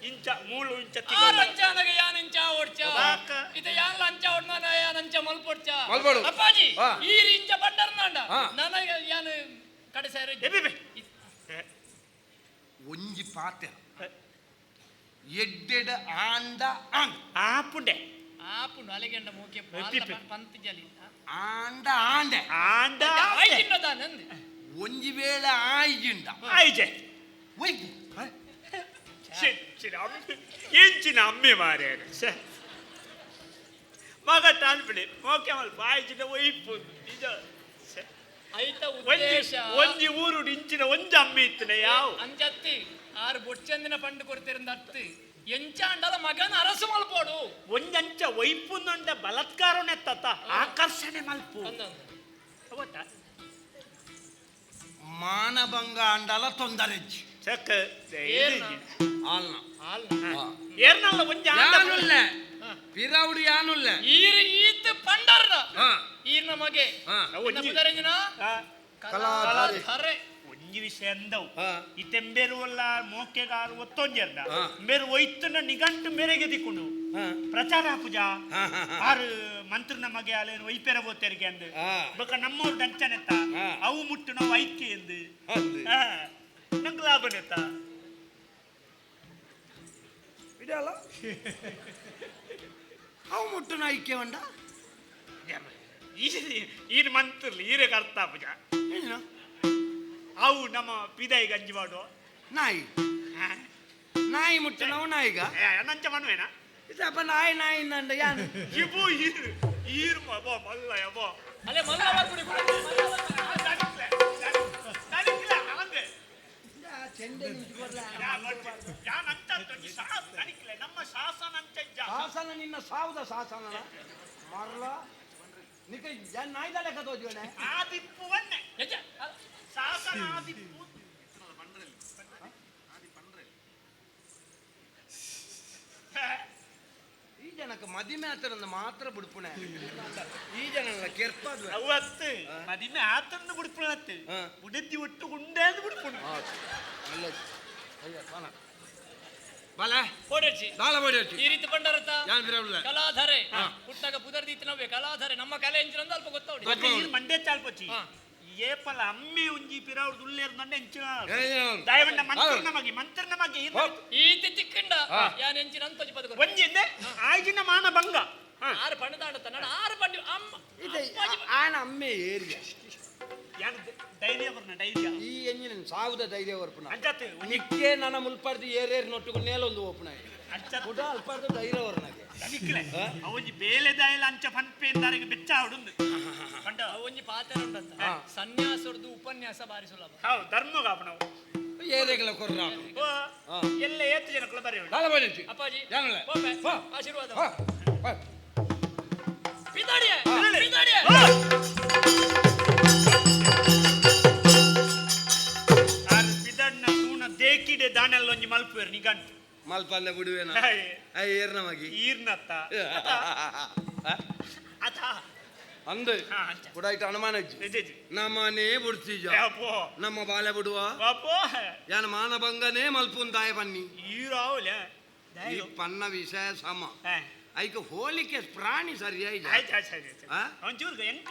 ಇಂಚ ಮೂಳು ಇಂಚ ಆ ತಿಂಗಳ ರಂಚಾನಗ ಯಾನ್ ಇಂಚ ಓಡ್ಚ ಬಾಕ. ಇತ ಯಾನ್ ಲಂಚ ಓಡ್ನಾನ ಯಾನ್ ಅಂಚ ಮಲ್ಪೊಡ್ಚ ಮಲ್ಪೊಡು. ಅಪ್ಪಾಜಿ ಹಾ. ಈ ಇಂಚ ಬಂಡರ್ನಾಂಡ ಹಾ. ನನಗ ಯಾನ್ ಕಡೆ ಸೇರಿ ಎಬೆಬೆ ಒಂಜಿ ಪಾತೆ ಎಡ್ಡೆಡ ಆಂಡ ಆಂಡ್ ಆಪುಂಡೆ ಆಪುಂಡು ಅಲೆಗೆಂಡ ಮೂಕೆ ಎಪ್ಪಿಪ್ಪೆ. ಪಂತ್ ಜಲಿ ಆಂಡ ಆಂಡೆ ಆಂಡ ಆಯ್ತಿನ್ನದಾನಂದ್ ಒಂಜಿ ವೇಳೆ ಆಯ್ಜಿಂಡ ಆಯ್ಜೆ ಒಯ್ದು ಎಂಚಿನ ಅಮ್ಮೆ ಮಾರ್ಯಾರ ಮಗ ತಾಳ್ಬಿಡಿ ಮೋಕೆ ಮಲ್ಪ ಆಯ್ಚಿನ ಒಯ್ಪು ನಿಜ ಐತ ಒಂಜಿ ಉದ್ದೇಶ ಒಂಜಿ ಊರು ಇಂಚಿನ ಒಂಜಿ ಅಮ್ಮಿ ಇತ್ತನೆ ಯಾವ ಅಂಜತ್ತಿ ಆರು ಬೊಚ್ಚಂದಿನ ಪಂಡು ಕೊಡ್ತಿರಂದ ಅತ್ತಿ ಎಂಚಾಂಡಲ ಮಗನ ಅರಸು ಮಲ್ಪೋಡು ಒಂಜಂಚ ಒಯ್ಪುಂದುಂಡ ಬಲತ್ಕಾರನೆ ತತ್ತ ಆಕರ್ಷಣೆ ಮಲ್ಪು ಗೊತ್ತಾ ಮಾನಭಂಗ ಅಂಡಲ ತೊಂದರೆಜ್ಜಿ ಚಕ್ಕ ಏರ್ನ? ಆಲ್ನ ಏರ್ನಲ್ಲ ಒಂಜಿ ಯಾನುಲ್ಲ ಪಿರೌಡಿ ಯಾನುಲ್ಲ ಈತ ಪಂಡರ್ನ ಹಾ ಈರ್ನ ಮಗೆ ಹಾ ಬುಧರಂಜನ ಕಲಾಧಾರೆ ಒಂಜಿ ವಿಷಯ ಅಂದವು ಹಾ. ಈ ತೆಂಬೇರುವಲ್ಲ ಮೋಕೆಗಾರು ಒತ್ತೊಂಜರ್ದ ಹಾ. ಬೇರು ಒಯ್ತನ ನಿಘಂಟು ಮೇರೆಗೆ ದಿಕ್ಕುಂಡು ಹಾ. ಪ್ರಚಾರ ಪೂಜಾ ಹಾ, ಹಾ, ಹಾ. ಆರು ಮಂತ್ರ ನಮಗೆ ಅಲ್ಲೇನು ಒಯ್ಪೆರ ಬೋತೆರಿಗೆ ಅಂದು ಹಾ. ಬೊಕ ನಮ್ಮವ್ರು ಡಂಚನೆತ್ತ ಹಾ. ಅವು ಮುಟ್ಟು ನಾವು ಐಕ್ಯ ಎಂದು ಅಂದು. ನಂಗೆ ಲಾಭನೆತ್ತ ಇಡಲ್ಲ ಅವು ಮುಟ್ಟು ನಾಯ್ಕೆ ಉಂಡ ಈರು ಮಂತ್ರಲಿ ಈರೆಗೆ ಅರ್ಥ ಪೂಜಾ ಏನು ಅವು ನಮ್ಮ ಪಿದಾಯಿ ಗಂಜಿ ಮಾಡುವ ನಾಯಿ ನಾಯಿ ಮುಟ್ಟು ನಾವು ನಾಯಿಗ ನಂಚ ಮನ್ವೇನಾ ಇದಪ್ಪ ನಾಯಿ ನಾಯಿ ನಂಡ ಯಾನು ಇವು ಈರು ಈರು ಬೋ ಮಲ್ಲ ಯಬೋ ಅಲ್ಲೇ ಮಲ್ಲ ಬರ್ಬಿಡಿ ನಮ್ಮ ಶಾಸನ ಶಾಸನ ನಿನ್ನ ಸಾವುದ ಶಾಸನ ಮರಲ ನಿಕ ನಾಯ್ದ ಲೆಕ್ಕ ತೋಜೋಣೆ ಆದಿಪ್ಪುವನ್ನೇ ಶಾಸನ ಆದಿಪ್ಪು ಈ ಜನಕ್ಕೆ ಮದಿಮೆ ಆತರನ್ನ ಮಾತ್ರ ಬಿಡ್ಪುಣೆ ಈ ಜನ ಕೆರ್ಪದು ಅವತ್ತು ಮದಿಮೆ ಆತನ್ನು ಬಿಡ್ಪುಣತ್ತು ಉಡತಿ ಒಟ್ಟು ಗುಂಡೆ ಅಂದು ಬಿಡ್ಪುಣ ಬಲ ಓಡರ್ಚಿ ದಾಳ ಬಡಿಯಚ್ಚಿ ಈ ರೀತಿ ಪಂಡರತ ಯಾನ್ ಬಿರವಲ್ಲ ಕಲಾಧಾರೆ ಹುಟ್ಟಾಗ ಪುದರ್ದೀತಿ ನವ್ವೆ ಕಲಾಧಾರೆ ನಮ್ಮ ಕಲೆ ಎಂಚಿನ ಅಲ್ಪ ಗೊತ್ತೌಡಿ ಮತ್ತೆ ಈ ಮಂಡ್ಯ ಚಾಲ್ಪಚ್ಚಿ ಏಪಲ ಅಮ್ಮೆ ಒಂಜಿ ಪಿರಾವ್ಡು ದುಲ್ಲೇರು ನಂಡೆ ಎಂಚಿನ ದಯವಂಡ ಮಂತ್ರ ನಮಗೆ ಈತಿ ಚಿಕ್ಕಂಡ ಯಾನ್ ಎಂಚಿನ ಅಂತೋಜಿ ಪದ ಒಂಜಿಂದೆ ಆಯ್ಜಿನ ಮಾನ ಭಂಗ ಆರು ಪಂಡದಾಂಡತ ನಾನು ಆರು ಪಂಡಿ ಅಮ್ಮ ಇದೆ ಆನ ಅಮ್ಮೆ ಏರಿಯ ಯಾರು ಧೈರ್ಯ ಬರ್ನ ಧೈರ್ಯ ಈ ಎಂಜಿನ ಸಾವುದ ಧೈರ್ಯ ವರ್ಪುನ ಅಂಜಾತೆ ನಿಕ್ಕೆ ನನ್ನ ಮುಲ್ಪಾರ್ದು ಏರೇರ್ ನೊಟ್ಟುಕೊಂಡು ನೇಲೊಂದು ಓಪನ ಅಂಜಾತೆ ಕೂಡ ಅಲ್ಪಾರ್ದು ಧೈರ್ಯ ವರ್ನಾಗೆ ಅದಿಕ್ಲೆ ಅವೊಂಜಿ ಬೇಲೆ ದಾಯಲ ಅಂಚ ಫನ್ಪೆ ಎಂದಾರಿಗೆ ಬೆಚ್ಚ ಆಡುಂದು ಪಂಡ ಒಂಜಿ ಪಾತ್ರ ಉಂಟಂತ ಸನ್ಯಾಸರದು ಉಪನ್ಯಾಸ ಬಾರಿ ಸುಲಭ ಹೌದು ಧರ್ಮಗಾಪ ನಾವು ಏರೆಗಳ ಕೊರ್ರ ಎಲ್ಲ ಏತ್ತು ಜನಕ್ಕಳು ಬರೆಯೋಣ ದಾಳ ಬಡಿಯಚ್ಚಿ ಅಪ್ಪಾಜಿ ಯಾನಲ್ಲ ಹೋಗ್ಬೆ. ಆಶೀರ್ವಾದ ಹಾ ಪಿದಾಡಿಯೇ ಪಿದಾಡಿಯೇ ಬಿದಣ್ಣ ತೂಣ ದೇಕಿಡೆ ದಾಣಲ್ಲೊಂಜಿ ಮಲ್ಪುವೆರು ನಿಗಂಟು ಮಲ್ಪಂದ ಬಿಡುವೇನ ಏರ್ನ ಮಗಿ ಈರ್ನತ್ತ ಅದ ಅಂದು ಹಾ ಅಂಚ ಬುಡಾಯ್ತು ಅನುಮಾನ ನಿಜ ನಮ್ಮನೇ ಬಿಡ್ತೀಜ ಅಪ್ಪೋ ನಮ್ಮ ಬಾಲೆ ಬಿಡುವ ಅಪ್ಪೋ ಯಾನ ಮಾನಭಂಗನೇ ಮಲ್ಪುನ್ ತಾಯ ಬನ್ನಿ ಈರಾವಲೆ ಈ ಪನ್ನ ವಿಷಯ ಸಮ ಐಕ ಹೋಲಿಕೆ ಪ್ರಾಣಿ ಸರಿಯಾಗಿ ಒಂಚೂರು ಎಂಕ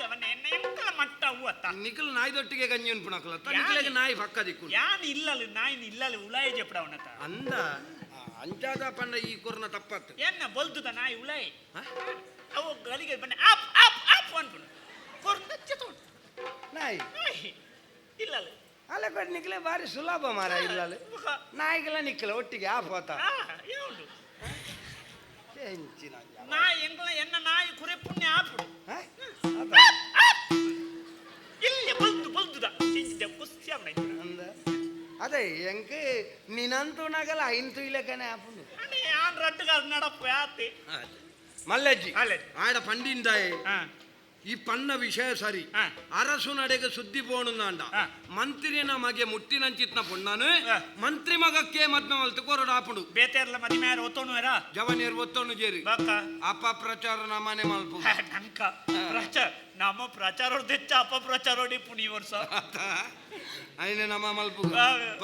ಎಂಕಲ ಮಟ್ಟ ಹೂ ಅತ್ತ ನಿಖಲ್ ನಾಯ್ದೊಟ್ಟಿಗೆ ಗಂಜಿ ಉನ್ಪುಣಕಲ ನಿಖಲಿಗೆ ನಾಯಿ ಪಕ್ಕ ದಿಕ್ಕು ಯಾನ್ ಇಲ್ಲಲು ನಾಯಿನ ಇಲ್ಲಲು ಉಲಾಯಿ ಜಪ್ಪಡವನತ ಅಂದ ಅಂಚಾದ ಪಂಡ ಈ ಕೊರ್ನ ತಪ್ಪತ್ತು ಏನ ಬಲ್ದುದ ನಾಯಿ ಉಲಾಯಿ ಅವು ಗಲಿಗೆ ಬನ್ನಿ ಆಪ್ ಆಪ್ ಆಪ್ ಅನ್ಕೊಂಡು ಕೊರ್ನ ಚತೋಣ ನಾಯಿ ಇಲ್ಲಲು ಅಲ್ಲ ಕೊಟ್ಟು ನಿಖಲೆ ಬಾರಿ ಸುಲಭ ಮಾರ ಇಲ್ಲಲು ನಾಯಿಗೆಲ್ಲ ನಿಖಲ ಒಟ್ಟಿಗೆ ಆ ಹೋತ ಯಾವುದು ಹೆಂಚಿನ ನಾಯಿ ಎಂಗ್ಲ ಎನ್ನ ನಾಯಿ ಕುರೆ ಪುಣ್ಯ ಆಪುಡು ಇಲ್ಲಿ ಬಲ್ದು ಬಲ್ದುದ ಚಿಂಚಿದೆ ಪುಸ್ತ್ಯ ಅಂದ ಅದೇ ಎಂಕ ನಿನಂತೂ ನಗಲ ಐಂತು ಇಲ್ಲಕನೆ ಆಪುಂಡು ಯಾನ್ ರಡ್ಡುಗಾರ ನಡಪ್ಪು ಯಾತಿ ಮಲ್ಲಜ್ಜಿ ಮಲ್ಲಜ್ಜಿ. ಆಡ ಪಂಡಿಂದಾಯೆ ಈ ಪನ್ನ ವಿಷಯ ಸರಿ ಅರಸು ನಡೆಗೆ ಸುದ್ದಿ ಪೋಣುಂದಾಂಡ ಮಂತ್ರಿ ನಮಗೆ ಮುಟ್ಟಿನಂಚಿತ್ನ ಪುಣ್ಣನು ಮಂತ್ರಿ ಮಗಕ್ಕೆ ಮದ್ಮ ಮಲ್ತು ಕೊರಡು ಆಪುಡು ಬೇತೆರ್ಲ ಮದಿಮೆ ಯಾರು ಒತ್ತೋಣು ಯಾರ ಜವನಿಯರ್ ಒತ್ತೊಂಡು ಜೇರಿ ಬಾಕ ಅಪಪ್ರಚಾರ ನಮ್ಮನೆ ಮಲ್ಪು ನಂಕ ಪ್ರಚಾರ ನಮ್ಮ ಪ್ರಚಾರ ತೆಚ್ಚ ಅಪಪ್ರಚಾರ ಪುಣಿ ವರ್ಷ అయిన నమ్మ మల్పు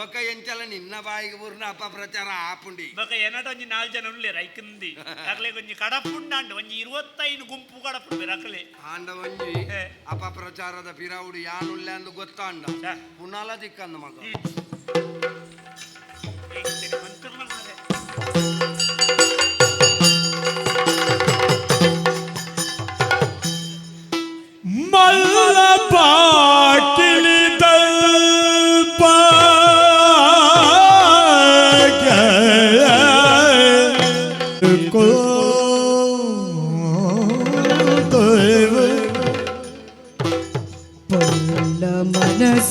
ఒక ఎంచల నిన్న బాయికి పూరిన అపప్రచార ఆపుండి బక ఎనట ಒಂಜಿ 4 ಜನ ಉಳ್ಳೆ ರೈಕಂದಿ ಅಕ್ಲೆ ಒಂಜಿ ಕಡಪುಂಡಾಂಡ ಒಂಜಿ 25 ಗುಂಪು ಕಡಪುಂಡು ಅಕ್ಲೆ ಆಂಡ ಒಂಜಿ ಅಪಪ್ರಚಾರದ ಪಿರಾವುಡು ಯಾನುಳ್ಳೆ ಅಂದು ಗೊತ್ತಾಂಡ ಪುನಲ ದಿಕ್ಕಂದ ಮಗ ಮಲ್ಲ ಪಾಕಿಳಿದಲ್ಪ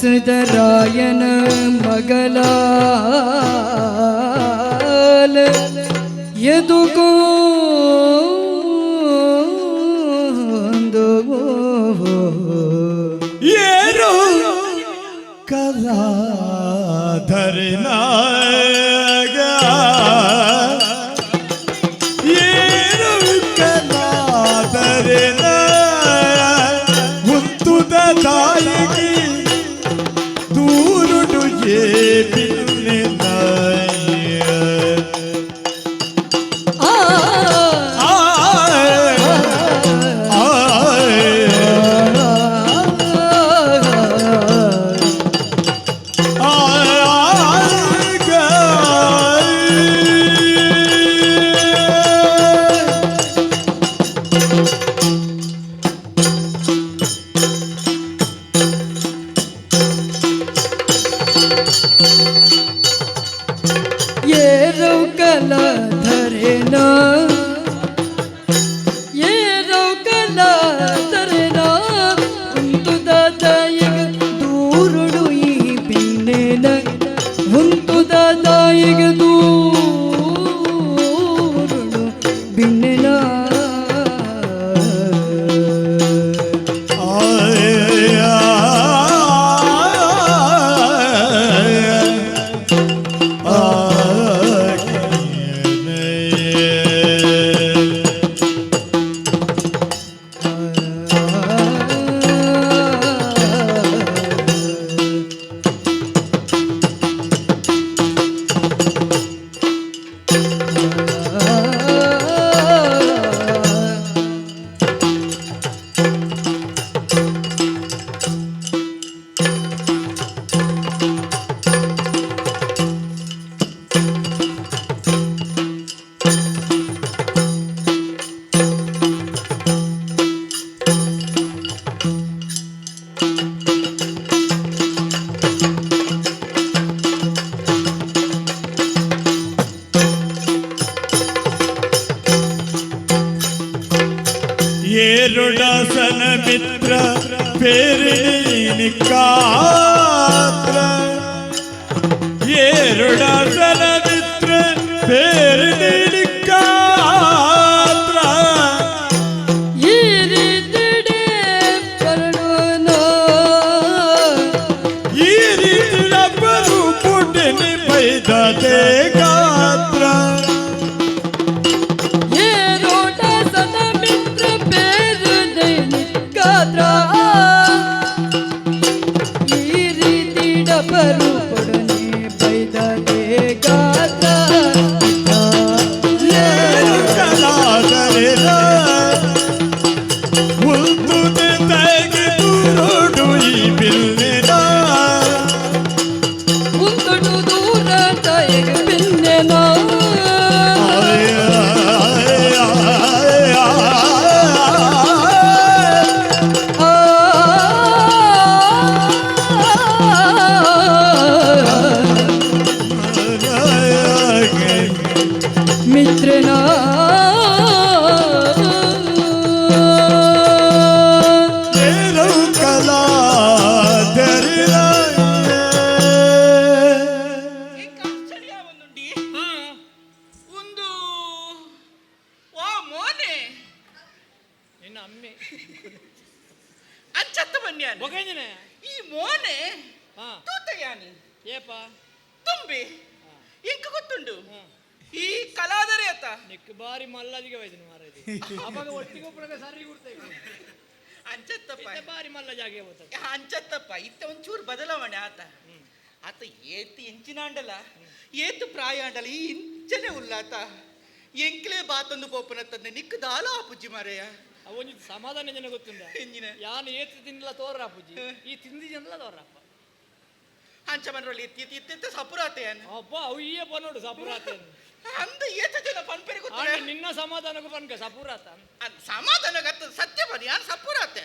ವಸುಧರಾಯನ ಮಗಲ ಎದುಕೊಂಡು ಏರು ಕಲಾಧರನಾಗ ಏರು ಕಲಾಧರನ ಹುತ್ತುದ ತಾಯಿಗೆ ದೂರುಡು ಏಪಿನ್ನ ಏರುಡಾಸನ ಮಿತ್ರ ಪೇರಿನಿಕಾತ್ರ ಏರುಡಾಸನ ಮಿತ್ರ ಪೇರಿನಿಕಾತ್ರ ಈ ರೀತಿಡೆ ಪರಡೋನ ಈ ರೀತಿ ರಬ್ಬರು ಪುಟ್ಟಿನಿ ಬೈದದೆ ಗಾತ್ರ ಈ ರೀತಿ ಡಬರು ಕೊಡನೆ ಬೈದದೆ ಗಾತ ಕಲಾಧರನ ಹುತ್ತುದ ತಾಯಿಗೆ ದೂರುಡು ಈ ಬಿಲ್ಲಿನ ಮುಂದೊಡು ದೂರ ತಾಯಿಗೆ ಬಿನ್ನೆನ ಮಿತ್ರನ ಒಂದು ಓ ಮೋನೆ ನಿನ್ನ ಅಮ್ಮೆ ಅಂಚತ್ತ ಬನ್ಯಾನ ಬೊಗಂಜನೆ ಈ ಮೋನೆ ಹಾ ತೂತಯಾನಿ ಏಪ ತುಂಬಿ ಎಂಕ ಗೊತ್ತುಂಡು ಈ ಕಲಾದರೆ ಅತ್ತ ನಿಕ್ ಬಾರಿ ಮಲ್ಲದಿಗೆ ವೈದ್ಯನ ಮಾರೈತಿ ಅವಾಗ ಒಟ್ಟಿಗೆ ಒಬ್ಬರಾಗ ಸರಿ ಗುರ್ತೈತಿ ಅಂಚತ್ತಪ್ಪ ಬಾರಿ ಮಲ್ಲ ಜಾಗೆ ಹೋಗ್ತದೆ ಅಂಚತ್ತಪ್ಪ ಇತ್ತ ಒಂಚೂರು ಬದಲಾವಣೆ ಆತ ಆತ ಏತು ಎಂಚಿನಾಂಡಲ ಏತು ಪ್ರಾಯ ಅಂಡಲ ಈ ಇಂಚನೆ ಉಲ್ಲಾತ ಎಂಕ್ಲೆ ಬಾತೊಂದು ಪೋಪನ ತಂದೆ ನಿಕ್ ದಾಲ ಆಪುಜ್ಜಿ ಮಾರೆಯ ಅವನಿ ಸಮಾಧಾನ ಜನ ಗೊತ್ತುಂಡ ಎಂಜಿನ ಯಾನು ಏತು ತಿನ್ನಲ ತೋರ ಅಪ್ಪುಜಿ ಈ ತಿಂದಿ ಜನಲ ತೋರಪ್ಪ ಅಂಚ ಮನರಲ್ಲಿ ಎತ್ತಿ ಎತ್ತಿ ಎತ್ತಿ ಸಪುರಾತೆಯನ್ ಅಪ್ಪ ಅವು ಈಯ ಪನ್ನೋಡು ಸಪುರಾತ ಅಂದ ಏತ ಜನ ಪನ್ಪೆರಿ ಗೊತ್ತಿಲ್ಲ ನಿನ್ನ ಸಮಾಧಾನಕ್ಕೂ ಪನ್ಕ ಸಪುರಾತ ಸಮಾಧಾನ ಗತ್ತ ಸತ್ಯ ಬನ್ನಿ ಯಾರು ಸಪುರಾತೆ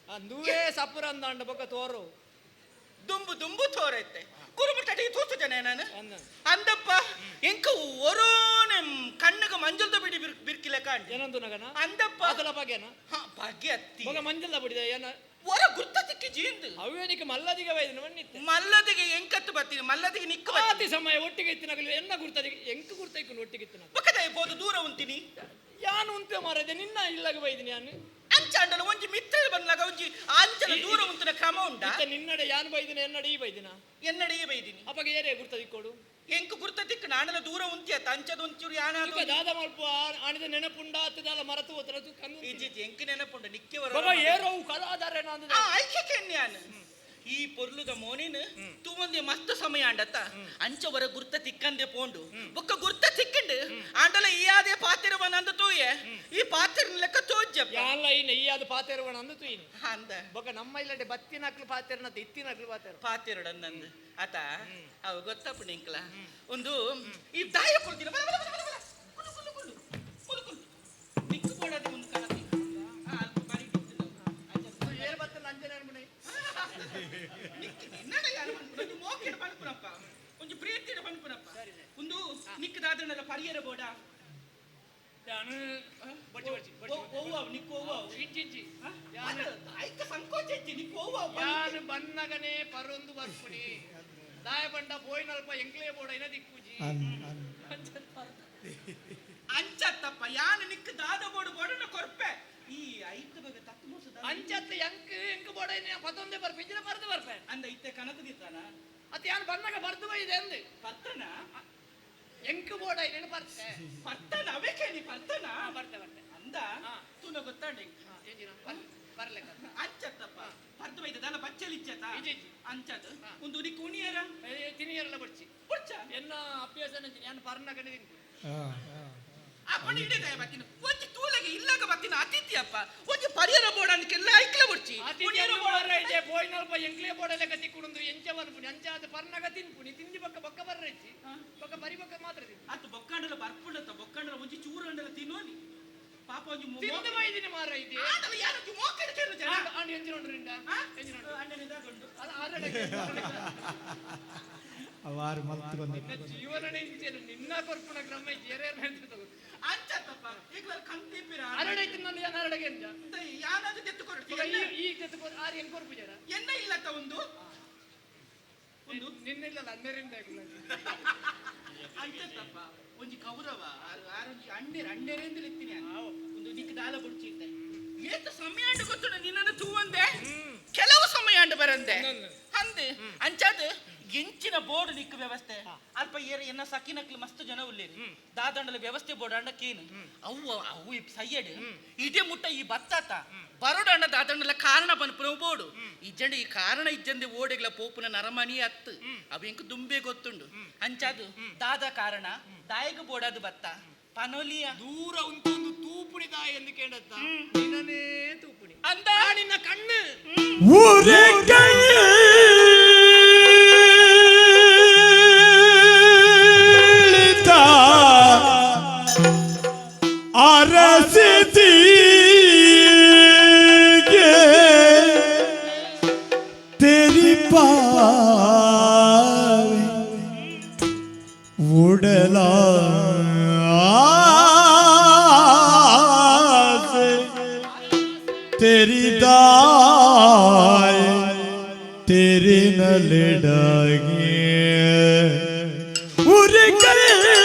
ಅಂದುವೇ ಸಪುರ ಅಂದ ಬೊಕ್ಕ ತೋರು ದುಂಬು ದುಂಬು ತೋರೈತೆ ಕುರುಮುಟ್ಟಡಿ ತೂತು ಜನ ನಾನು ಅಂದ ಅಂದಪ್ಪ ಎಂಕ ಒರೋನೆ ಕಣ್ಣಗ ಮಂಜಲ್ದ ಬಿಡಿ ಬಿರ್ಕಿಲೆ ಕಾಂಡಿ ಏನಂದು ನಗನ ಅಂದಪ್ಪ ಅದಲ ಬಗೆನ ಭಾಗ್ಯ ಅತ್ತಿ ಬೊಗ ಮಂಜಲ್ದ ಬಿಡಿದ ಏನ ಒರ ಗುರ್ತ ತಿಕ್ಕಿ ಜೀಂದು ಅವ್ಯನಿಗೆ ಮಲ್ಲದಿಗೆ ವೈದ್ಯನ ಮಣ್ಣಿತ್ತೆ ಮಲ್ಲದಿಗೆ ಎಂಕತ್ತು ಬರ್ತೀನಿ ಮಲ್ಲದಿಗೆ ನಿಕ್ಕ ಆತಿ ಸಮಯ ಒಟ್ಟಿಗೆ ಇತ್ತಿನಾಗಲಿ ಎನ್ನ ಗುರ್ತದಿಗೆ ಎಂಕು ಗುರ್ತ ಇಕ್ಕೊಂಡು ಒಟ್ಟಿಗೆ ಇತ್ತಿನ ಬಕದ ಬೋದು ದೂರ ಉಂತಿನಿ ಯಾನು ಉಂತೆ ಮಾರದೆ ನಿನ್ನ ಇಲ್ಲಗ ವೈದ್ಯನಿ ನಾನು ಅಂಚಾಂಡಲ ಒಂಜಿ ಮಿತ್ರ ಬಂದಾಗ ಒಂಜಿ ಆಂಚಲ ದೂರ ಉಂತಿನ ಕ್ರಮ ಉಂಟಾ ಮತ್ತೆ ನಿನ್ನಡೆ ಯಾನು ಬೈದಿನ ಎನ್ನಡೆ ಈ ಬೈದಿನ ಎನ್ನಡೆಯೇ ಬೈದಿನಿ ಅಪ್ಪಗೆ ಏರೇ ಗುರ್ತದಿಕ್ಕೋಡು ಎಂಕು ಗುರ್ತ ತಿಕ್ಕ ನಾಣಲ ದೂರ ಉಂತಿಯತ್ತ ಅಂಚದ ಒಂಚೂರು ಯಾನ ಈಗ ದಾದ ಮಲ್ಪ ಆಣಿದ ನೆನಪುಂಡ ಹತ್ತದಲ್ಲ ಮರತು ಹೋತರದು ಕಣ್ಣು ಈಜಿ ಎಂಕು ನೆನಪುಂಡ ನಿಕ್ಕೆ ಬಾಬಾ ಏರೋ ಕಲಾಧಾರೆ ನಾನು ಐಕೆ ಕೆನ್ಯಾನ ಈ ಪೊರ್ಲುದ ಮೋನಿನ ತೂವಂದೆ ಮಸ್ತ್ ಸಮಯ ಅಂಡತ್ತ ಅಂಚವರ ಗುರ್ತ ತಿಕ್ಕಂದೆ ಪೋಂಡು ಬೊಕ್ಕ ಗುರ್ತ ತಿಕ್ಕಂಡು ಆಂಡಲ ಈ ಆದೇ ಪಾತಿರವನ ಅಂದ ತೂಯೆ ಈ ಪಾತಿರನ ಲೆಕ್ಕ ತೋಜ್ಜಪ್ಪ ಯಾನ್ಲ ಈ ನೆಯ್ಯಾದ ಪಾತೆರವಣ ಅಂದು ತುಯಿನಿ ಅಂದ ಬೊಕ್ಕ ನಮ್ಮ ಇಲ್ಲಡೆ ಬತ್ತಿನಕ್ಲು ಪಾತೆರನ ಇತ್ತಿನಕ್ಲು ಪಾತೆರ ಪಾತಿರಡ ಅಂದಂದು ಆತ ಅವ ಗೊತ್ತಪ್ಪ ನಿಂಕ್ಲ ಒಂದು ಈ ದಾಯ ಕೊಡ್ತೀರ ನಿಕ್ಕು ಕೊಡೋದು ಒಂದು ಕಾಲತಿ ಏರ್ ಬತ್ತನ ಅಂಜನೆ ಅನ್ಬಿಡಿ ಒಂಜಿ ಪ್ರೀತಿಯ ಪನ್ಪುನಪ್ಪ ಒಂದು ನಿಕ್ಕದಾದ್ರನೆಲ್ಲ ಪರಿಯರ ಬೋಡ ಯಾನು ಬಡ್ಡಿ ಬಡ್ಡಿ ಓವ ನಿಕ್ಕು ಓವ ಇಜ್ಜಿಜ್ಜಿ ಐಕ ಸಂಕೋಚ ಇಜ್ಜಿ ನಿಕ್ಕು ಓವ ಯಾನು ಬನ್ನಗನೆ ಪರೊಂದು ಬರ್ಪುನಿ ದಾಯ ಬಂಡ ಬೋಯ್ನಲ್ಪ ಎಂಕ್ಲೇ ಬೋಡ ಇನ ದಿಕ್ಕುಜಿ ಅಂಚತ್ತಪ್ಪ ಯಾನು ನಿಕ್ಕು ದಾದ ಬೋಡು ಬೋಡನ ಕೊರ್ಪೆ ಈ ಐತ ಬಗ್ಗೆ ತತ್ತು ಮೋಸದ ಅಂಚತ್ತ ಎಂಕ್ ಬೋಡ ಇನ ಪತ್ತೊಂದೆ ಬರ್ಪೆ ಇಜ್ಜಿನ ಬರೆದು ಬರ್ಪೆ ಅಂದ ಇತ್ತೆ ಕನಕದಿತ್ತಾನ ಅತ್ ಯಾನು ಬನ್ನಗ ಬರ್ದು ಬೈದೆ ಅಂದು ಪರ್ತನ ಎಂಕ್ ಬೋಡ ಇನ ಬರ್ತೆ ಪರ್ತನ ಅವೇ ಕೇಳಿ ಪರ್ತನ ಬರ್ತೆ ಬರ್ತೆ ಅಂದ ತುನ ಗೊತ್ತಾಂಡೆ ಬರ್ಲೆಕ್ಕ ಅಂಚತ್ತಪ್ಪ ಪರ್ದು ಬೈದಲ್ಲ ಬಚ್ಚಲಿಚ್ಚತ ಇಜ್ಜಿ ಅಂಚದ ಒಂದು ನಿಕ್ಕು ಉಣಿಯರ ತಿನಿಯರೆಲ್ಲ ಬಡ್ಚಿ ಬುಡ್ಚ ಎನ್ನ ಅಭ್ಯಾಸ ನಾನು ಪರ್ನಗನೆ ತಿಂತು ಅಪ್ಪನ ಹಿಡಿದಾಯ ಬತ್ತಿನ ಒಂಜಿ ತೂಲಗೆ ಇಲ್ಲಾಗ ಬತ್ತಿನ ಅತಿಥಿಯಪ್ಪ ಒಂಜಿ ಪರಿಯರ ಬೋಡ ಅಂದಕ್ಕೆಲ್ಲ ಐಕ್ಲ ಬುಡ್ಚಿ ಇದೆ ಬೋಯ್ನಲ್ಪ ಎಂಕ್ಲೇ ಬೋಡ ಲೆಕ್ಕ ತಿಕ್ಕುಂಡು ಎಂಚ ಬರ್ಪುನಿ ಅಂಚ ಅದು ಪರ್ನಗ ತಿನ್ಪುನಿ ತಿಂದಿ ಬಕ್ಕ ಬಕ್ಕ ಬರ್ರೈತಿ ಬಕ್ಕ ಬರಿ ಬಕ್ಕ ಮಾತ್ರ ತಿನ್ನು ಅತ್ತು ಬೊಕ್ಕಾಂಡಲ ಬರ್ಪುಂಡತ್ತ ಬೊಕ್ಕಾಂಡಲ ಒಂಜಿ ಚೂರಂಡಲ ತಿನ್ನೋನಿ ಪಾಪ ಒಂಜಿ ತಿಂದು ಬೈದಿನಿ ಮಾರ ಇದೆ ಆಡಲ ಯಾರೊಂಜಿ ಮೋಕೆಡೆ ಕೇಳು ಜನ ಅಂಡು ಎಂಜಿ ನೋಡ್ರಿಂದ ಎಂಜಿ ನೋಡ್ರಿ ಅಣ್ಣನಿದಾಗೊಂಡು ಅದು ಆರಡಕ್ಕೆ ಅವಾರು ಮಲ್ತು ಬಂದ ಜೀವನನೇ ಇಂಚೇನು ನಿನ್ನ ಕೊರ್ಪುಣ ಕ್ರಮ ಜೇರೆ ಹೇಳ್ತಿರ್ತದೆ ಅಂಚತ್ತಪ್ಪ ಈಗಲ ಕಂತಿಪಿರ ಅರಡೈತಿ ನಾನು ಯಾನು ಅರಡಗೆ ಎಂಜ ಯಾನಾದ್ರು ತೆತ್ತು ಕೊಡ್ತೀವಿ ಈಗ ತೆತ್ತು ಆರು ಎಂಕ್ ಕೊರ್ಪು ಜರ ಎನ್ನ ಇಲ್ಲತ್ತ ಒಂದು ನಿನ್ನಿಲ್ಲಲ್ಲ ಹನ್ನೆರಿಂದ ಅಂಚತ್ತಪ್ಪ ಒಂಜಿ ಕೌರವ ಆರೊಂಜಿ ಅಂಡೇರೆಂದು ಎತ್ತೀನಿ ಒಂದು ದಿಕ್ಕು ದಾಲ ಬುಡ್ಚಿ ಇದ್ದೆ ಏತ ಸಮಯ ಅಂಡು ಗೊತ್ತುಂಡ ನಿನ್ನನ್ನು ತೂವಂದೆ ಕೆಲವು ಸಮಯ ಅಂಡು ಬರಂದೆ ಅಂದೆ ಅಂಚಾದ ಎಂಚಿನ ಬೋರ್ಡ್ ನಿಕ್ಕು ವ್ಯವಸ್ಥೆ ಅಲ್ಪ ಏರ ಎನ್ನ ಸಕಿನಕ್ಲು ಮಸ್ತ್ ಜನ ಉಳ್ಳೇರಿ ದಾದಂಡಲ ವ್ಯವಸ್ಥೆ ಬೋರ್ಡ್ ಅಂಡಕ್ಕೇನು ಅವು ಸಯ್ಯಡ್ ಇದೇ ಮುಟ್ಟ ಈ ಬತ್ತಾತ ಬರೋಡಂಡ ದಾದಂಡಲ ಕಾರಣ ಪನ್ಪುನ ಬೋಡು ಇಜ್ಜಂಡ ಈ ಕಾರಣ ಇಜ್ಜಂದೆ ಓಡೆಗ್ಲ ಪೋಪುನ ನರಮನಿ ಅತ್ತು ಅವು ಎಂಕು ದುಂಬೆ ಗೊತ್ತುಂಡು ಅಂಚಾದು ದಾದ ಕಾರಣ ದಾಯಗ ಬೋಡಾದು ಬತ್ತ ಪನೋಲಿಯ ದೂರ ಉಂಟೊಂದು ತೂಪುಣಿ ದಾಯ ಎಂದು ಕೇಳತ್ತ ನಿನ್ನನೇ ತೂಪುಣಿ ಅಂದ ನಿನ್ನ ಕಣ್ಣು ಊರೇ ಕೈಲಿತ ಅರಸಿದಿಗೆ तेरी पावे उड़ला से तेरी दाय तेरी न लड़ागे उड़ गए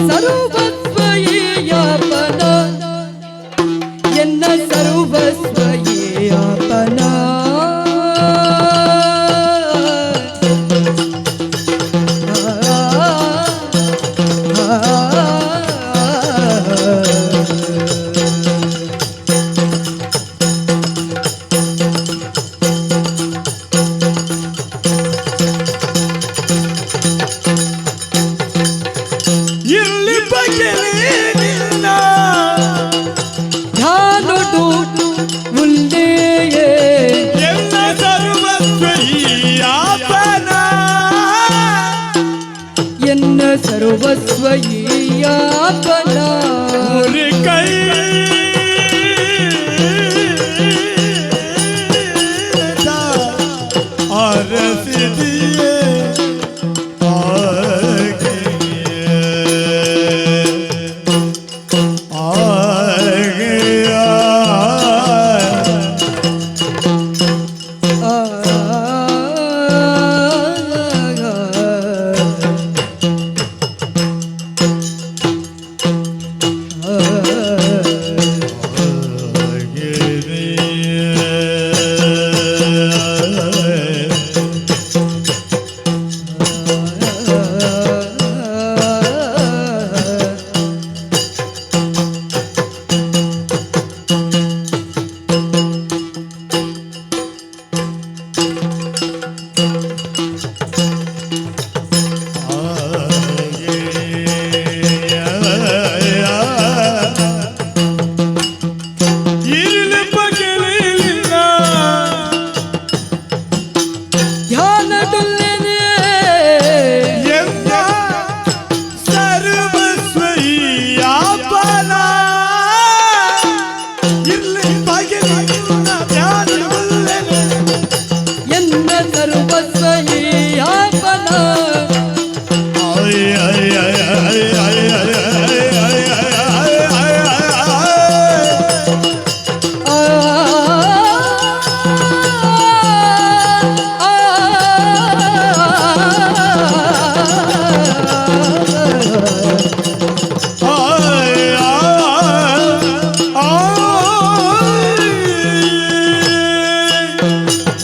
ಸರ್ವಸ್ವ ಯಾಪನ ಎನ್ನ ಸರ್ವಸ್ವ ಯಾಪನ ಇರ್ಲಿ ಬಗೆಲಿ ನಿನ್ನ ಧ್ಯಾನೊಡು ಉಲ್ಲೇಯೇ ಎಲ್ಲ ಸರ್ವಸ್ವ ಯಾಪನ ಎನ್ನ ಸರ್ವಸ್ವ ಯಾಪನ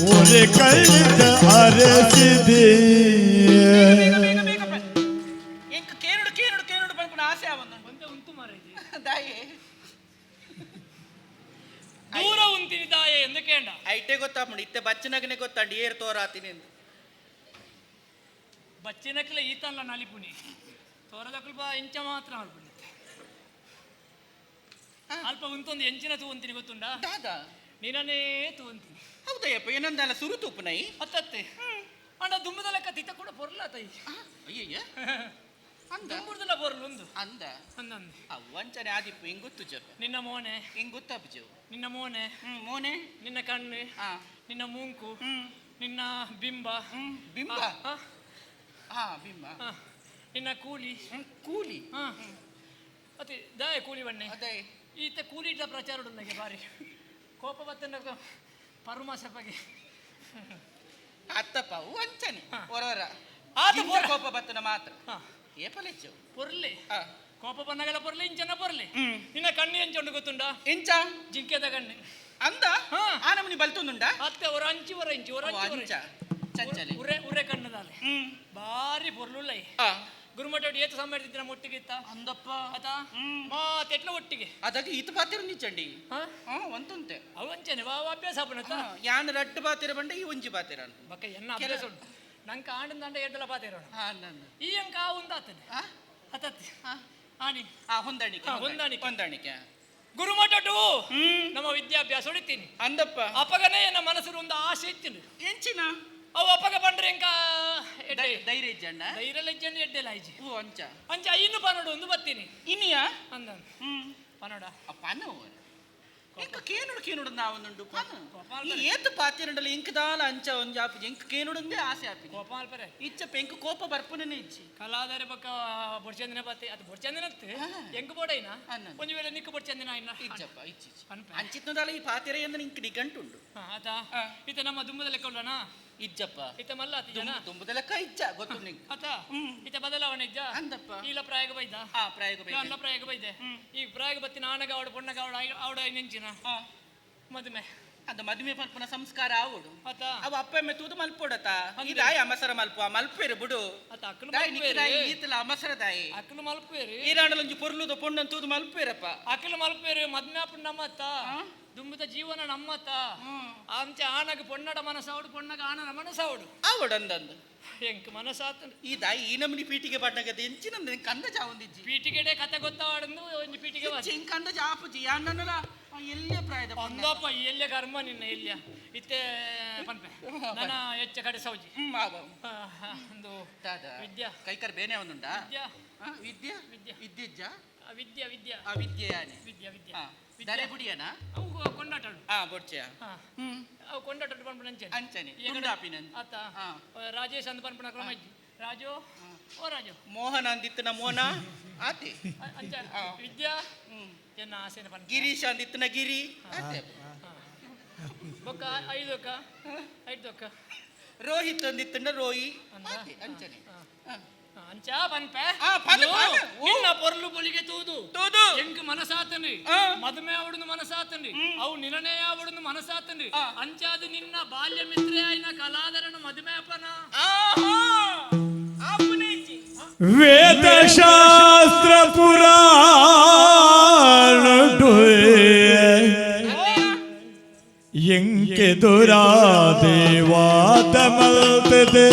ஒரு கை அரசிதியே ಎಂಕ್ ಕೇನುಡು ಕೇನುಡು ಕೇನುಡು ಪನ್ಪುನ ಆಸೆ ಆವೊಂದು ಒಂದೇ ಉಂಟು ಮಾರೈತಿ ದಾಯೆ ದೂರ ಉಂತಿನಿ ದಾಯೆ ಎಂದು ಕೇಂಡ ಐಟೆ ಗೊತ್ತಾಪುಂಡು ಇತ್ತೆ ಬಚ್ಚನಗನೆ ಗೊತ್ತಾಂಡು ಏರು ತೋರಾತಿನಿ ಎಂದು ಬಚ್ಚಿನಕ್ಲೆ ಈತಲ್ಲ ನಲಿಪುನಿ ತೋರದಕ್ಕಲು ಬಾ ಇಂಚ ಮಾತ್ರ ಮಲ್ಪುನಿ ಅಲ್ಪ ಉಂತೊಂದು ಎಂಚಿನ ತೂಂತೀನಿ ಗೊತ್ತುಂಡ ದಾದಾ ನೀನನ್ನೇ ತೂಂತೀನಿ ಹೌದಯ್ಯಪ್ಪ ಏನಂದಲ್ಲ ಸುರು ತೂಪುನೈ ಅತ್ತತ್ತೆ ಅಂಡ ದುಂಬದ ಲೆಕ್ಕ ತಿತ್ತ ಕೂಡ ಪೊರ್ಲ ತೈ ಅಯ್ಯಯ್ಯ ಅಂದ ದುಂಬುದಲ್ಲ ಪೊರ್ಲು ಒಂದು ಅಂದ ಅಂದಂದು ವಂಚನೆ ಆದಿಪ್ಪು ಹಿಂಗ್ ಗೊತ್ತು ಜಪ್ಪ ನಿನ್ನ ಮೋನೆ ಹಿಂಗ್ ಗೊತ್ತಾಪು ಜವು ನಿನ್ನ ಮೋನೆ ಮೋನೆ ನಿನ್ನ ಕಣ್ಣು ಹಾ ನಿನ್ನ ಮೂಂಕು ಹ್ಮ್ ನಿನ್ನ ಬಿಂಬ ಬಿಂಬ ಆ, ಹಾ ಬಿಂಬ ಆ, ನಿನ್ನ ಕೂಲಿ ಕೂಲಿ ಹಾ ಮತ್ತೆ ದಾಯ ಕೂಲಿ ಬಣ್ಣೆ ಅದೇ ಈತ ಕೂಲಿ ಇಟ್ಟ ಪ್ರಚಾರ ನನಗೆ ಬಾರಿ ಕೋಪ ಬತ್ತನ ಪರುಮ ಸಪಗೆ ಅತ್ತಪ್ಪ ವಂಚನೆ ಹಾ. ಹೊರವರ ಆತ ಇಂಚ ಪೊರ- ಕೋಪ ಬತ್ತನ ಮಾತ್ರ ಹಾ ಏಪಲೆಚ್ಚು ಪೊರ್ಲೆ ಹಾ ಕೋಪ ಬಣ್ಣಗಳ ಪೊರ್ಲೆ ಇಂಚನ ಪೊರ್ಲೆ ಹ್ಮ್. ನಿನ್ನ ಕಣ್ಣು ಎಂಚೊಂಡು ಗೊತ್ತುಂಡ ಇಂಚ ಜಿಂಕೆದ ಕಣ್ಣು ಅಂದ ಹಾ. ಆ ನಮನಿ ಬಲ್ತುಂದುಂಡ ಅತ್ತೆ ಒರ ಅಂಚಿ ಒರ ಇಂಚಿ ಒರ ಅಂಚಿ ಒರ ಅಂಚ ಚಂಚಲೆ ಉರೆ ಉರೆ ಕಣ್ಣದಾಲೆ ಹ್ಮ್ ಬಾರಿ ಪೊರ್ಲುಳ್ಳೈ ಆ ಗುರುಮಠ ಏತು ಸಮರ್ದಿದ್ದ ಒಟ್ಟಿಗೆ ಇತ್ತ ಅಂದಪ್ಪ ಆತ ಹ್ಮ್. ಮಾತೆಟ್ಲ ಒಟ್ಟಿಗೆ ಅದಕ್ಕೆ ಈತ ಪಾತಿರ ನಿಚ್ಚಂಡಿ ಹಾ ಹಾ ಒಂತುಂತೆ ಅವಂಚನೆ ವಾ ಅಭ್ಯಾಸ ಆಪನತ್ತ ಯಾನ್ ರಡ್ಡು ಪಾತಿರ ಬಂಡೆ ಈ ಒಂಜಿ ಪಾತಿರ ಬಕ್ಕ ಎನ್ನ ಅಭ್ಯಾಸ ಉಂಟು ನಂಗೆ ಆಂಡಂದ ಎಡ್ಡಲ ಪಾತಿರೋಣ ಹಾ ನಂದು ಈ ಅಂಕ ಉಂದಾತನೆ ಹಾ ಅತತ್ತಿ ಹಾ ಆನಿ ಆ ಹೊಂದಾಣಿಕೆ ಹಾ, ಹೊಂದಾಣಿಕೆ. ಹೊಂದಾಣಿಕೆ ಗುರುಮಠಟು ಹ್ಮ್ ನಮ್ಮ ವಿದ್ಯಾಭ್ಯಾಸ ಹೊಡಿತೀನಿ ಅಂದಪ್ಪ ಅಪಗನೇ ನನ್ನ ಮನಸ್ಸು ಒಂದು ಆಸೆ ಇತ್ತಿನ ಎಂಚಿನ ಅವು ಅಪಗ ಬಂದ್ರೆ ಎಂಕ ಎಡ್ಡೆ ಧೈರ್ಯ ಇಜ್ಜಣ್ಣ ಧೈರ್ಯ ಇಜ್ಜಂಡು ಎಡ್ಡೆಲ್ಲ ಆಯ್ಜಿ ಹೂ ಅಂಚ ಅಂಚ ಐನು ಪನೋಡು ಒಂದು ಬತ್ತೀನಿ ಇನಿಯ ಅಂದ ಹ್ಮ್ ಪನೋಡ ಪನು ಎಂಕ ಕೇನುಡು ಕೇನುಡು ನಾವೊಂದುಂಡು ಪನು ಕೋಪಾಲ್ ಈ ಏತು ಪಾತಿರಂಡಲ್ಲ ಇಂಕ ದಾಲ ಅಂಚ ಒಂಜಿ ಆಪಿ ಎಂಕ ಕೇನುಡುಂದೇ ಆಸೆ ಆಪಿ ಕೋಪ ಅಲ್ಪರೆ ಇಚ್ಚ ಪೆಂಕ ಕೋಪ ಬರ್ಪುನೇ ಇಚ್ಚಿ ಕಲಾದಾರೆ ಬಕ್ಕ ಬೊಡ್ಚಂದಿನ ಬತ್ತೆ ಅದು ಬೊಡ್ಚಂದಿನ ಹಾ. ಎಂಕ ಬೋಡೈನ ಅನ್ನಂದು. ಒಂದು ವೇಳೆ ನಿಕ್ಕು ಬೊಡ್ಚಂದಿನ ಇನ್ನ ಇಜ್ಜಪ್ಪ ಇಚ್ಚಿ ಅನ್ಪೆ. ಅಂಚಿತ್ನದಾಲ ಈ ಪಾತಿರ ಎಂದ ಇಂಕ ನಿಗಂಟುಂಡು ಆತ ಹಾ. ಈತ ನಮ್ಮ ದುಂಬದ ಲೆಕ್ಕ ಉಳ್ಳನ ಇಜ್ಜಪ್ಪ ಇತ್ತ ಮಲ್ಲ ಆತಿ ಜನ ತುಂಬದೆಲ್ಲ ಇಜ್ಜ ಗೊತ್ತು ನಿಂಗೆ ಅತ್ತ ಇತ್ತ ಬದಲಾವಣೆ ಇಜ್ಜ ಅಂದಪ್ಪ ಈಲ ಪ್ರಾಯಗ ಬೈದ ಪ್ರಾಯೋಗ ಅಲ್ಲ ಪ್ರಾಯಗ ಬೈದೆ ಈ ಪ್ರಾಯಗ ಬತ್ತಿನ ಆನಗ ಅವಡ ಪೊಣ್ಣಗ ಅವಡ ನೆಂಚಿನ ಮದುಮೆ ಅದು ಮದುವೆ ಮಲ್ಪನ ಸಂಸ್ಕಾರ ಆವಡು ಅತ್ತ ಅವ ಅಪ್ಪಮ್ಮೆ ತೂದು ಮಲ್ಪೋಡತ ಇದಾಯಿ ಅಮಸರ ಮಲ್ಪ ಮಲ್ಪೇರು ಬಿಡು ಅತ್ತ ಅಕ್ಕಲು ದಾಯಿ ಮಲ್ಪೇರಿ ನಿಕ್ಕಿದಾಯಿ ಈತಲ ಅಮಸರ ದಾಯಿ ಅಕ್ಕಲು ಮಲ್ಪೇರಿ ಈರಾಂಡಲೊಂಜಿ ಪೊರ್ಲುದ ಪೊಣ್ಣನ್ ತೂದು ಮಲ್ಪೇರಪ್ಪ ಅಕ್ಕಲು ಮಲ್ಪೇರಿ ಮದ್ಮೆ ಅಪ್ಪ ನಮ್ಮತ್ತ ದುಂಬಿದ ಜೀವನ ನಮ್ಮತ್ತ ಅಂಚೆ ಆನಗ ಪೊಣ್ಣಡ ಮನಸಾವಡು ಪೊಣ್ಣಗ ಆನನ ಮನಸಾವಡು ಆವಡು ಅಂದಂದು ಎಂಕ್ ಮನಸಾತ ಈ ದಾಯಿ ಈ ನಮ್ನಿ ಪೀಟಿಗೆ ಬಣ್ಣಗದ ಎಂಚಿನಂದ ಕಂದ ಜಾವೊಂದಿಜ್ಜಿ ಪೀಟಿಗೆಡೆ ಕತೆ ಗೊತ್ತಾವಡಂದು ಒಂದು ಪೀಟಿಗೆ ಕಂದ ಜಾಪುಜಿ ಯಾನಲ್ಲ ಎಲ್ಲೇ ಪ್ರಾಯದ ಅಂದಪ್ಪ ಎಲ್ಲೆ ಕರ್ಮ ನಿನ್ನ ಎಲ್ಲಿಯ ಇತ್ತೆ ಪನ್ಪೆ ನನ್ನ ಹೆಚ್ಚ ಕಡೆ ಸೌಜಿ ಒಂದು ವಿದ್ಯಾ ಕೈಕರ್ ಬೇನೆ ಅವನುಂಡಾ ವಿದ್ಯಾ ವಿದ್ಯೆ ವಿದ್ಯೆ. ವಿದ್ಯೆಜ್ಜ ವಿದ್ಯಾ ವಿದ್ಯಾ ಆ ವಿದ್ಯೆ ಯಾನೆ ವಿದ್ಯಾ ವಿದ್ಯಾ ದರೆ ಬುಡಿಯನ ಅವು ಕೊಂಡಾಟಡು ಬೊಡ್ಚೆಯ ಅವು ಕೊಂಡಾಟಡು ಪನ್ಪುನ ಅಂಚೆ ಅಂಚನೆ ತುಂಡಾಪಿನ ಆತ ರಾಜೇಶ್ ಅಂದ್ ಪನ್ಪುನ ಕ್ರಮ ಇಜ್ಜಿ ರಾಜು ಓ ರಾಜು ಮೋಹನ ಅಂದಿತ್ತನ ಮೋನ ಆತೆ ಅಂಚ ವಿದ್ಯಾ ಎನ್ನ ಆಸೆನ ಪನ್ಪ ಗಿರೀಶ್ ಅಂದಿತ್ತನ ಗಿರಿ ಆತೆ ಬೊಕ್ಕ ಐದು ಅಕ್ಕ ರೋಹಿತ್ ಅಂದಿತ್ತನ ರೋಯಿ ಆತೆ ಅಂಚನೆ ಅಂಚ ಪನ್ಪೆ ಪನ್ಪೆ, ನಿನ್ನ ಪೊರ್ಲು ಪೊಲಿಗೆ ತೂದು ತೂದು ಎಂಕ್ ಮನಸಾತನಿ ಮದುವೆ ಆವಡನ್ನು ಮನಸಾತನಿ ಅವು ನಿನನೇ ಆವಡನ್ನು ಮನಸಾತನಿ ಅಂಚಾದು ನಿನ್ನ ಬಾಲ್ಯ ಮಿತ್ರೆ ಆಯ್ನ ಕಲಾಧರನು ಮದುವೆ ಅಪ್ಪನ ವೇದಶಾಸ್ತ್ರ ಪುರಾಣ ಎಂಕೆ ದುರಾ ದೇವಾದ ಮಲ್ತದೆ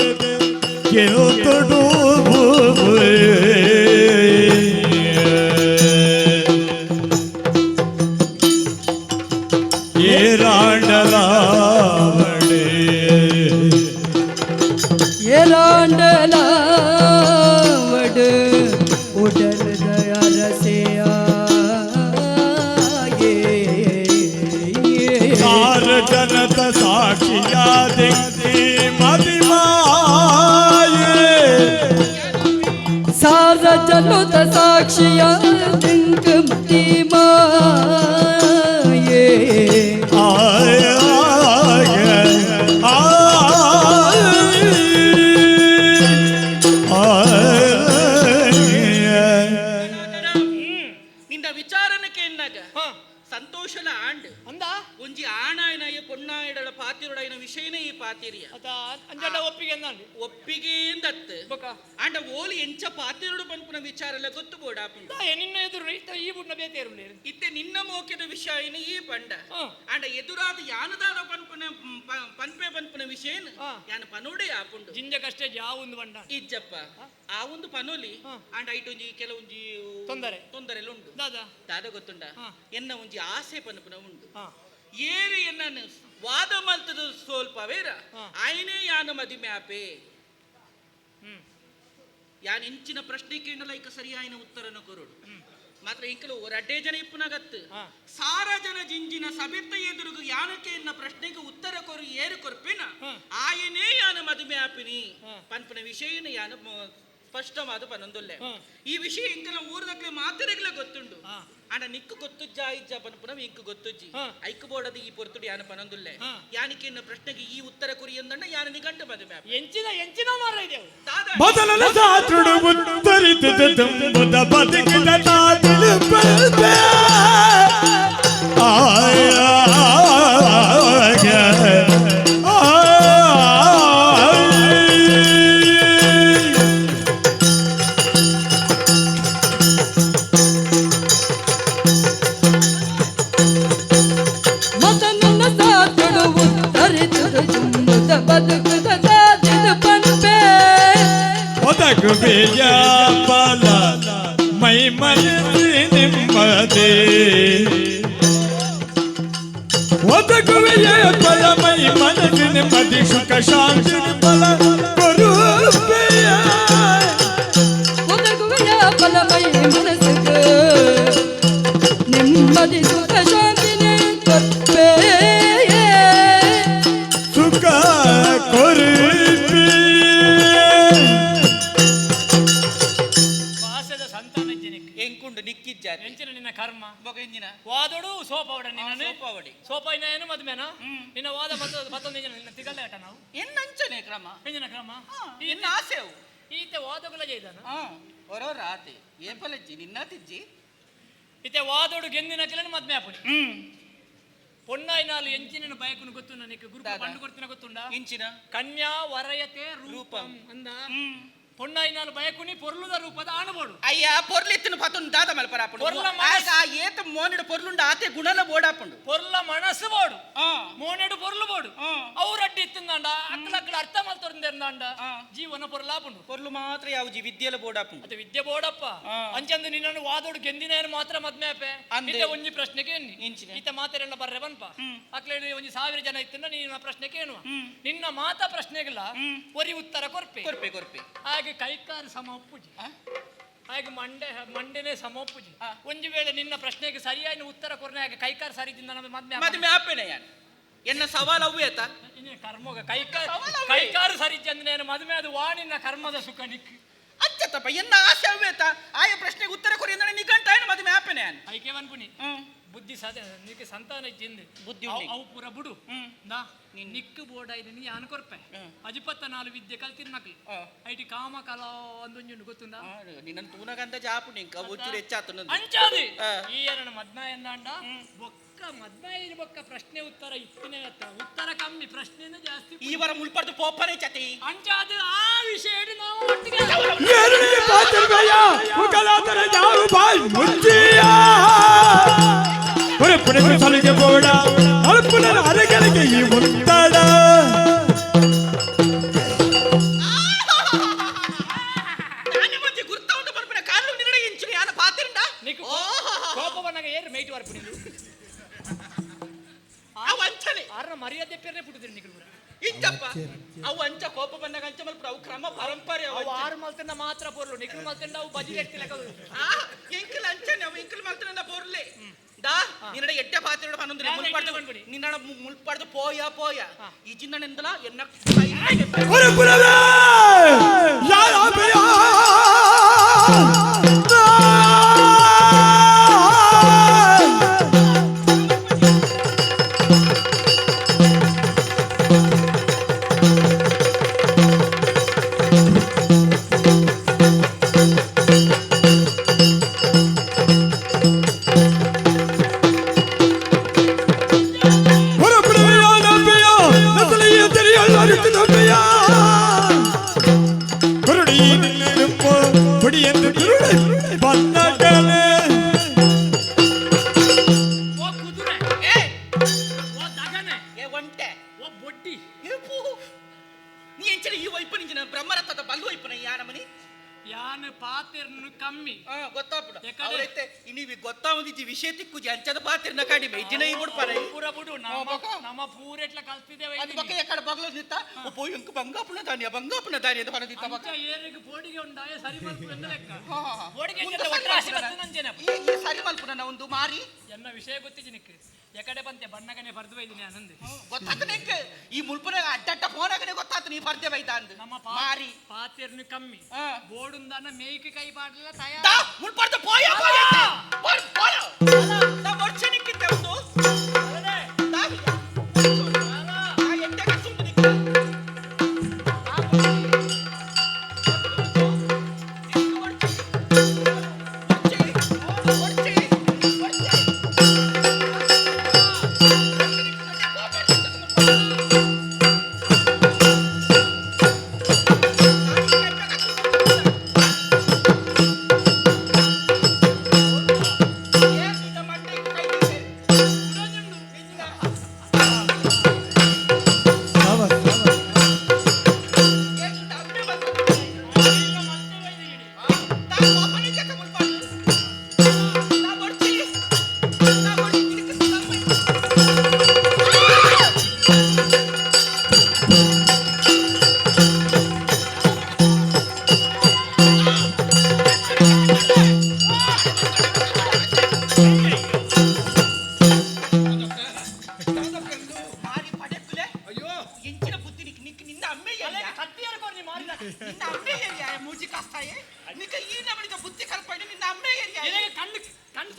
ಕೆಲ್ತುಡು ಏರಾಂಡಲಾವಡೆ ஏலாண்டலாவடு உடல் அரசையா ಸಾರ ಜನತ ಸಾಕ್ಷಿಯಾದೆ ಮದಿಮಾಯೆ ಸಾರ ಜನತ ಸಾಕ್ಷಿಯ ತಿಂಕ ಮತಿಮಾಯೇ ಆಯ ನಿಂದ ವಿಚಾರಣಕ್ಕೆ ಎನ್ನಗ ಸಂತೋಷಲ ಆಂಡ್ ಅಂದ ಒಂಜಿ ಆಣಾಯನಯ ಪೊನ್ನಾಯಡಳ ಪಾತಿರುಡೈನ ವಿಷಯನೇ ಈ ಪಾತಿರಿಯ ಅತ ಅಂಜಡ ಒಪ್ಪಿಗೆ ಅಂದಾಂಡು ಒಪ್ಪಿಗೆಂದತ್ತು ಬೊಕ್ಕ ಆಂಡ ಓಲಿ ಎಂಚ ಪಾತಿರುಡು ಪನ್ಪುನ ವಿಚಾರಲ ಗೊತ್ತು ಬೋಡಾಪುಂಡು ನಿನ್ನ ಎದುರು ಈ ಬುಡ್ನ ಬೇತೇರು ಇತ್ತೆ ನಿನ್ನ ಮೋಕಿದ ವಿಷಯನ ಈ ಪಂಡ ಆಂಡ ಎದುರಾದ ಯಾನದಾದ ಪನ್ಪುನ ಪನ್ಪೆ ಪನ್ಪುನ ವಿಷಯನ ಯಾನ ಪನೋಡೆ ಆಪುಂಡು ಜಿಂಜಕಷ್ಟೇ ಯಾವೊಂದು ಬಂಡ ಇಜ್ಜಪ್ಪ ಆ ಒಂದು ಪನೋಲಿ ಆಂಡ ಐಟೊಂಜಿ ಕೆಲವೊಂಜಿ ತೊಂದರೆಲ್ಲ ಉಂಡು ದಾದ ಗೊತ್ತುಂಡ ಎನ್ನ ಒಂಜಿ ಆಸೆ ಪನ್ಪುನ ಉಂಡು ಏರಿ ಎನ್ನ ವಾದ ಮಲ್ತದ ಸ್ವಲ್ಪ ವೇರ ಆಯ್ನೇ ಯಾನ ಮದಿಮೆ ಆಪೆ ಯಾನ್ ಇಂಚಿನ ಪ್ರಶ್ನೆ ಕೇಳಲ ಈಗ ಸರಿಯಾಯಿನ ಉತ್ತರನ ಕೊರಡು ಮಾತ್ರ ಇಂಕಲು ಒರಡ್ಡೇ ಜನ ಇಪ್ಪುನಗತ್ತು ಸಾರ ಜನ ಜಿಂಜಿನ ಸಭೆತ್ತ ಎದುರುಗು ಯಾನಕ್ಕೆ ಎನ್ನ ಪ್ರಶ್ನೆಗೆ ಉತ್ತರ ಕೊರು ಏರು ಕೊರ್ಪಿನ ಆಯನೇ ಯಾನ ಮದುವೆ ಆಪಿನಿ ಪನ್ಪನ ವಿಷಯನ ಯಾನ ಸ್ಪಷ್ಟವಾದ ಪನೊಂದುಲ್ಲೆ ಈ ವಿಷಯ ಇಂಕಲ ಊರದಕ್ಕೆ ಮಾತರೆಗ್ಲ ಗೊತ್ತುಂಡು ಆಂಡ ನಿಕ್ಕು ಗೊತ್ತುಜ್ಜ ಇಜ್ಜ ಪನ್ಪುನ ಇಂಕು ಗೊತ್ತುಜ್ಜಿ ಐಕ್ಕು ಬೋಡದ ಈ ಪೊರ್ತುಡು ಯಾನ ಪನೊಂದುಲ್ಲೆ ಯಾನಿಕೆ ಎನ್ನ ಪ್ರಶ್ನೆಗೆ ಈ ಉತ್ತರ ಕೊರಿ ಎಂದಂಡ ಯಾನ ನಿಗಂಟ ಮದುವೆ ಎಂಚಿನ ಮಾರ ಇದೆವು ಮೊದಲ ಸಾತ್ರುಡು ಉತ್ತರಿತದ ತುಂಬುದ ಬದುಕಿದ ತಾತಿಲು ಪಲ್ಪೆ ಮತನನ್ನ ಸಾತಡು ಉತ್ತರಿತದ ಜುಮ್ಮುದ ಬದುಕದ ತಾತಿದ ಪನ್ಪೆ ಒದಗು ಬೇಯ ಬಲ ಮೈ ಮನಸಿ ನಿಮ್ಮದೇ ಒದಗು ಬೇಯ ಬಲ ಮೈ ಮನಸಿ ನಿಮ್ಮದಿ ಸುಖ ಶಾಂತಿ ಬಲ ಕೊರುಪೆಯ ಒದಗುವೆಯ ಬಲಮೈ ಮನಸ್ಸಿಗ ನೆಮ್ಮದಿ ಸುಖ ಶಾಂತಿನೇ ಕೊರ್ಪೆ ಸುಖ ಕೊರುಪೆ ಭಾಷದ ಸಂತಾನ ನಿಕ್ ಎಂಕುಂಡು ನಿಕ್ಕಿಜ್ಜಾತಿ ಎಂಚಿನ ನಿನ್ನ ಕರ್ಮ ಬೊಕ ಎಂಜಿನ ವಾದೋಡು ಸೋಪವಡ ನಿನ್ನ ಸೋಪವಡಿ ಸೋಪ ಇನ್ನ ಏನು ಮದ್ಮೇನ ನಿನ್ನ ವಾದ ಮತ್ತೊಂದು ಎಂಜಿನ ನಿನ್ನ ತಿಗಲ್ಲೆ ಆಟ ನಾವು ಎನ್ನಂಚನೆ ಕ್ರಮ ಎಂಜಿನ ಕ್ರಮ ಎನ್ನ ಆಸೆವು ಈತೆ ವಾದಗುಲ ಜೈದಾನ ಹೊರೋ ರಾತೆ ಏಪಲಜ್ಜಿ ನಿನ್ನ ತಿಜ್ಜಿ ಈತೆ ವಾದೋಡು ಗೆಂದಿನ ಕಿಲನ್ ಮದ್ಮೆ ಆಪುನಿ ಪೊನ್ನಾಯಿನಾಲು ಎಂಚಿನ ಬಯಕುನು ಗೊತ್ತು ನನಗೆ ಗುರು ಪಂಡು ಕೊಡ್ತಿನ ಗೊತ್ತುಂಡ ಇಂಚಿನ ಕನ್ಯಾ ವರಯತೆ ರೂಪಂ ಅಂದ ಪೊನ್ನಾಯಿನಾಲು ಬಯಕುನಿ ಪೊರ್ಲುದ ರೂಪದ ಆಣಬೋಡು ಅಯ್ಯ ಪೊರ್ಲಿತ್ತಿನ ಪತ್ತೊಂದು ದಾದ ಮಲ್ಪರಾಪುಂಡು ಪೊರ್ಲ ಮನಸ್ ಏತ ಮೋನಿಡು ಪೊರ್ಲುಂಡ ಆತೆ ಗುಣಲ ಬೋಡಾಪುಂಡು ಪೊರ್ಲ ಮನಸ್ಸು ಬೋಡು ಮೋನೆಡು ಪೊರ್ಲು ಬೋಡು ಅವ್ರಡ್ಡಿ ಇತ್ತಿಂದಾಂಡ ಅಕ್ಕಲಕ್ಕಲ ಅರ್ಥ ಮಲ್ತೊಂದಿರ್ದಾಂಡ ಜೀವನ ಪೊರ್ಲಾಪುಂಡು ಪೊರ್ಲು ಮಾತ್ರ ಯಾವ್ಜಿ ವಿದ್ಯೆಲ ಬೋಡಾಪುಂಡು ಅದು ವಿದ್ಯೆ ಬೋಡಪ್ಪ ಅಂಚಂದು ನಿನ್ನನ್ನು ವಾದೋಡು ಗೆಂದಿನ ಮಾತ್ರ ಮದ್ಮೆ ಆಪೆ ಅಂದೆ. ಇತ್ತೆ ಒಂಜಿ ಪ್ರಶ್ನೆಗೆ ಇಂಚಿನ. ಈತ ಮಾತೆರೆಲ್ಲ ಬರ್ರೆ ಬನ್ಪ ಅಕ್ಲೇಡಿ ಒಂಜಿ 1000 ಜನ ಇತ್ತಿಂದ ನೀನು ಪ್ರಶ್ನೆ ಕೇಳುವ ನಿನ್ನ ಮಾತ ಪ್ರಶ್ನೆಗಿಲ್ಲ ಒರಿ ಉತ್ತರ ಕೊರ್ಪೆ ಕೊರ್ಪೆ ಕೊರ್ಪೆ ಹಾಗೆ ಕೈಕಾರು ಸಮ ಒಪ್ಪುಜಿ ಹಾಗೆ ಮಂಡೆನೆ ಸಮ ಒಪ್ಪುಜಿ ಒಂದು ವೇಳೆ ನಿನ್ನ ಪ್ರಶ್ನೆಗೆ ಸರಿಯಾಗಿ ಉತ್ತರ ಕೊರ್ನೆ ಹಾಗೆ ಕೈಕಾರು ಸರಿದಿಂದ ನಮ್ಮ ಮದ್ಮೆ ಮದ್ಮೆ ಮ್ಯಾಪೇನೆ ಯಾನ್ ಎನ್ನ ಸವಾಲ್ ಅವು ಏತ ಕರ್ಮೋಗ ಕೈಕಾರು ಸರಿ ಚಂದನೇನು ಮದುವೆ ಅದು ವಾಣಿನ ಕರ್ಮದ ಸುಖ ನಿಕ್ ಅಚ್ಚತಪ್ಪ ಎನ್ನ ಆಸೆ ಅವು ಏತ ಆಯ ಪ್ರಶ್ನೆಗೆ ಉತ್ತರ ಕೊರಿ ಅಂದ್ರೆ ನಿಗಂಟ ಏನು ಮದ್ಮೆ ಮ್ಯಾಪೇನೆ ಯಾನ್ ಐಕೆ ಅನ್ಪುನಿ ಬುದ್ಧಿ ಸಾಧ ನಿಕ್ಕೆ ಸಂತಾನ ಇಜ್ಜಿಂದು ಬುದ್ಧಿ ಅವು ಪೂರ ಬುಡು ನಾ ನಿಕ್ಕು ಬೋಡ ಇದೆ ನೀ ಅನ್ಕೊರ್ಪೆ 14 ವಿದ್ಯೆ ಕಲ್ತಿನ ಮಕ್ಳು ಐಟಿ ಕಾಮ ಕಲಾ ಒಂದೊಂಜುಂಡು ಗೊತ್ತುಂದ ನಿನ್ನ ತೂನಗಂತ ಜಾಪು ನಿಂಕ ಒಚ್ಚೂರು ಹೆಚ್ಚಾತು ಅಂಚಾದಿ ಈ ಎರಡು ಮದ್ಮ ಎಂದಾಂಡ ಬೊಕ್ಕ ಮದ್ಮ ಇರು ಬೊಕ್ಕ ಪ್ರಶ್ನೆ ಉತ್ತರ ಇತ್ತಿನೇ ಉತ್ತರ ಕಮ್ಮಿ ಪ್ರಶ್ನೆನೇ ಜಾಸ್ತಿ ಈ ವರ ಮುಲ್ಪಡ್ದು ಪೋಪನೆ ಚತಿ ಅಂಚಾದು ಆ ವಿಷಯ ನಾವು ಒಟ್ಟಿಗೆ ಎರಡನೇ ಪಾತ್ರವಯ್ಯ ಮುಖಲಾತರ ಯಾವ ಬಾಯಿ ಮುಚ್ಚಿಯ ಪುರಪುರ ಸಲಿಗೆ ಬೋಡ ಅಲ್ಪುನರ ಅರಗಳಿಗೆ ಈ ಮುತ್ತಡ ನಾನು ಮುಂಚೆ ಗುರ್ತೌಂಡು ಬರ್ಪನೆ ಕಾಲು ನಿರಡೆ ಇಂಚು ಯಾನ ಪಾತಿರಂಡ ನಿಕ್ಕು ಕೋಪವನ್ನಾಗ ಏರು ಮೈಟ್ ವಾರ್ಪುನಿಂದು ಅವು ಅಂಚನೆ ಆರ್ನ ಮರ್ಯಾದೆ ಪೇರ್ನೆ ಪುಟ್ಟಿದ್ರಿ ನಿಕ್ಕು ಇಂಚಪ್ಪ ಅವು ಅಂಚ ಕೋಪ ಬಂದಾಗ ಅಂಚ ಮಲ್ಪಡ ಅವು ಕ್ರಮ ಪರಂಪರೆ ಅವು ಆರು ಮಲ್ತಂಡ ಮಾತ್ರ ಪೋರ್ಲು ನಿಕ್ಕು ಮಲ್ತಂಡ ಅವು ಬಜಿ ಎತ್ತಿಲಕ ಎಂಕಲ್ ಅಂಚನೆ ಅವು ಎಂಕಲ್ ಮಲ್ತನ ಬೋರ್ಲೆ ದಾ ನಿನ್ನಡ ಎಟ್ಟೆ ಪಾತಿರಡ ಪನ್ನೊಂದು ಮುಲ್ಪಡ್ದು ನಿನ್ನಡ ಮುಲ್ಪಡ್ದು ಪೋಯ ಈ ಚಿಂದನೆಂದಲ ಎನ್ನ ಪುರಪುರವೇ ಯಾರಾಬೆಯ ವಿಷಯ ತಿಕ್ಕುಜಿ ಅಂಚದ ಪಾತ್ರೆನ ಕಡಿಮೆ ಇಜಿನ ಈ ಬುಡ್ಪಾರ ಪೂರ ಬುಡು ನಮ್ಮ ಪೂರ ಎಟ್ಲ ಕಲ್ತಿದ್ದೇವೆ ಅದು ಬಕ್ಕ ಎಕಡೆ ಬಗಲು ನಿತ್ತ ಪೋಯ್ ಅಂಕ ಬಂಗಾಪುನ ಧಾನ್ಯ ಅಂತ ಬನದಿತ್ತ ಬಕ್ಕ ಏರಿಗೆ ಬೋಡಿಗೆ ಉಂಡಾಯ ಸರಿ ಮಲ್ಪು ಎಂದ ಲೆಕ್ಕ ಬೋಡಿಗೆ ಎಂತ ಒಟ್ಟ ರಾಶಿ ಬರ್ತನಂಜೇನ ಈ ಸರಿ ಮಲ್ಪುನ ಒಂದು ಮಾರಿ ಎನ್ನ ವಿಷಯ ಗೊತ್ತಿ지 ನಿಕ್ಕೆ ಎಕಡೆ ಬಂತೆ ಬಣ್ಣಗನೆ ಬರ್ದು ಬೈದಿನಿ ಆನಂದ್ ಗೊತ್ತಾತ ನಿಕ್ಕೆ ಈ ಮುಲ್ಪನ ಅಡ್ಡಡ್ಡ ಫೋನಾಗನೆ ಗೊತ್ತಾತ ನೀ ಬರ್ದೆ ಬೈದ ಅಂದ ನಮ್ಮ ಮಾರಿ ಪಾತಿರ್ನು ಕಮ್ಮಿ ಬೋಡುಂದನ ಮೇಯ್ಕೆ ಕೈ ಪಾಡ್ಲ ತಯಾರ ದಾ ಮುಲ್ಪರ್ದು ಪೋಯ ನಾ ವರ್ಷ ನಿಕ್ಕಿದ್ದೆ ಒಂದು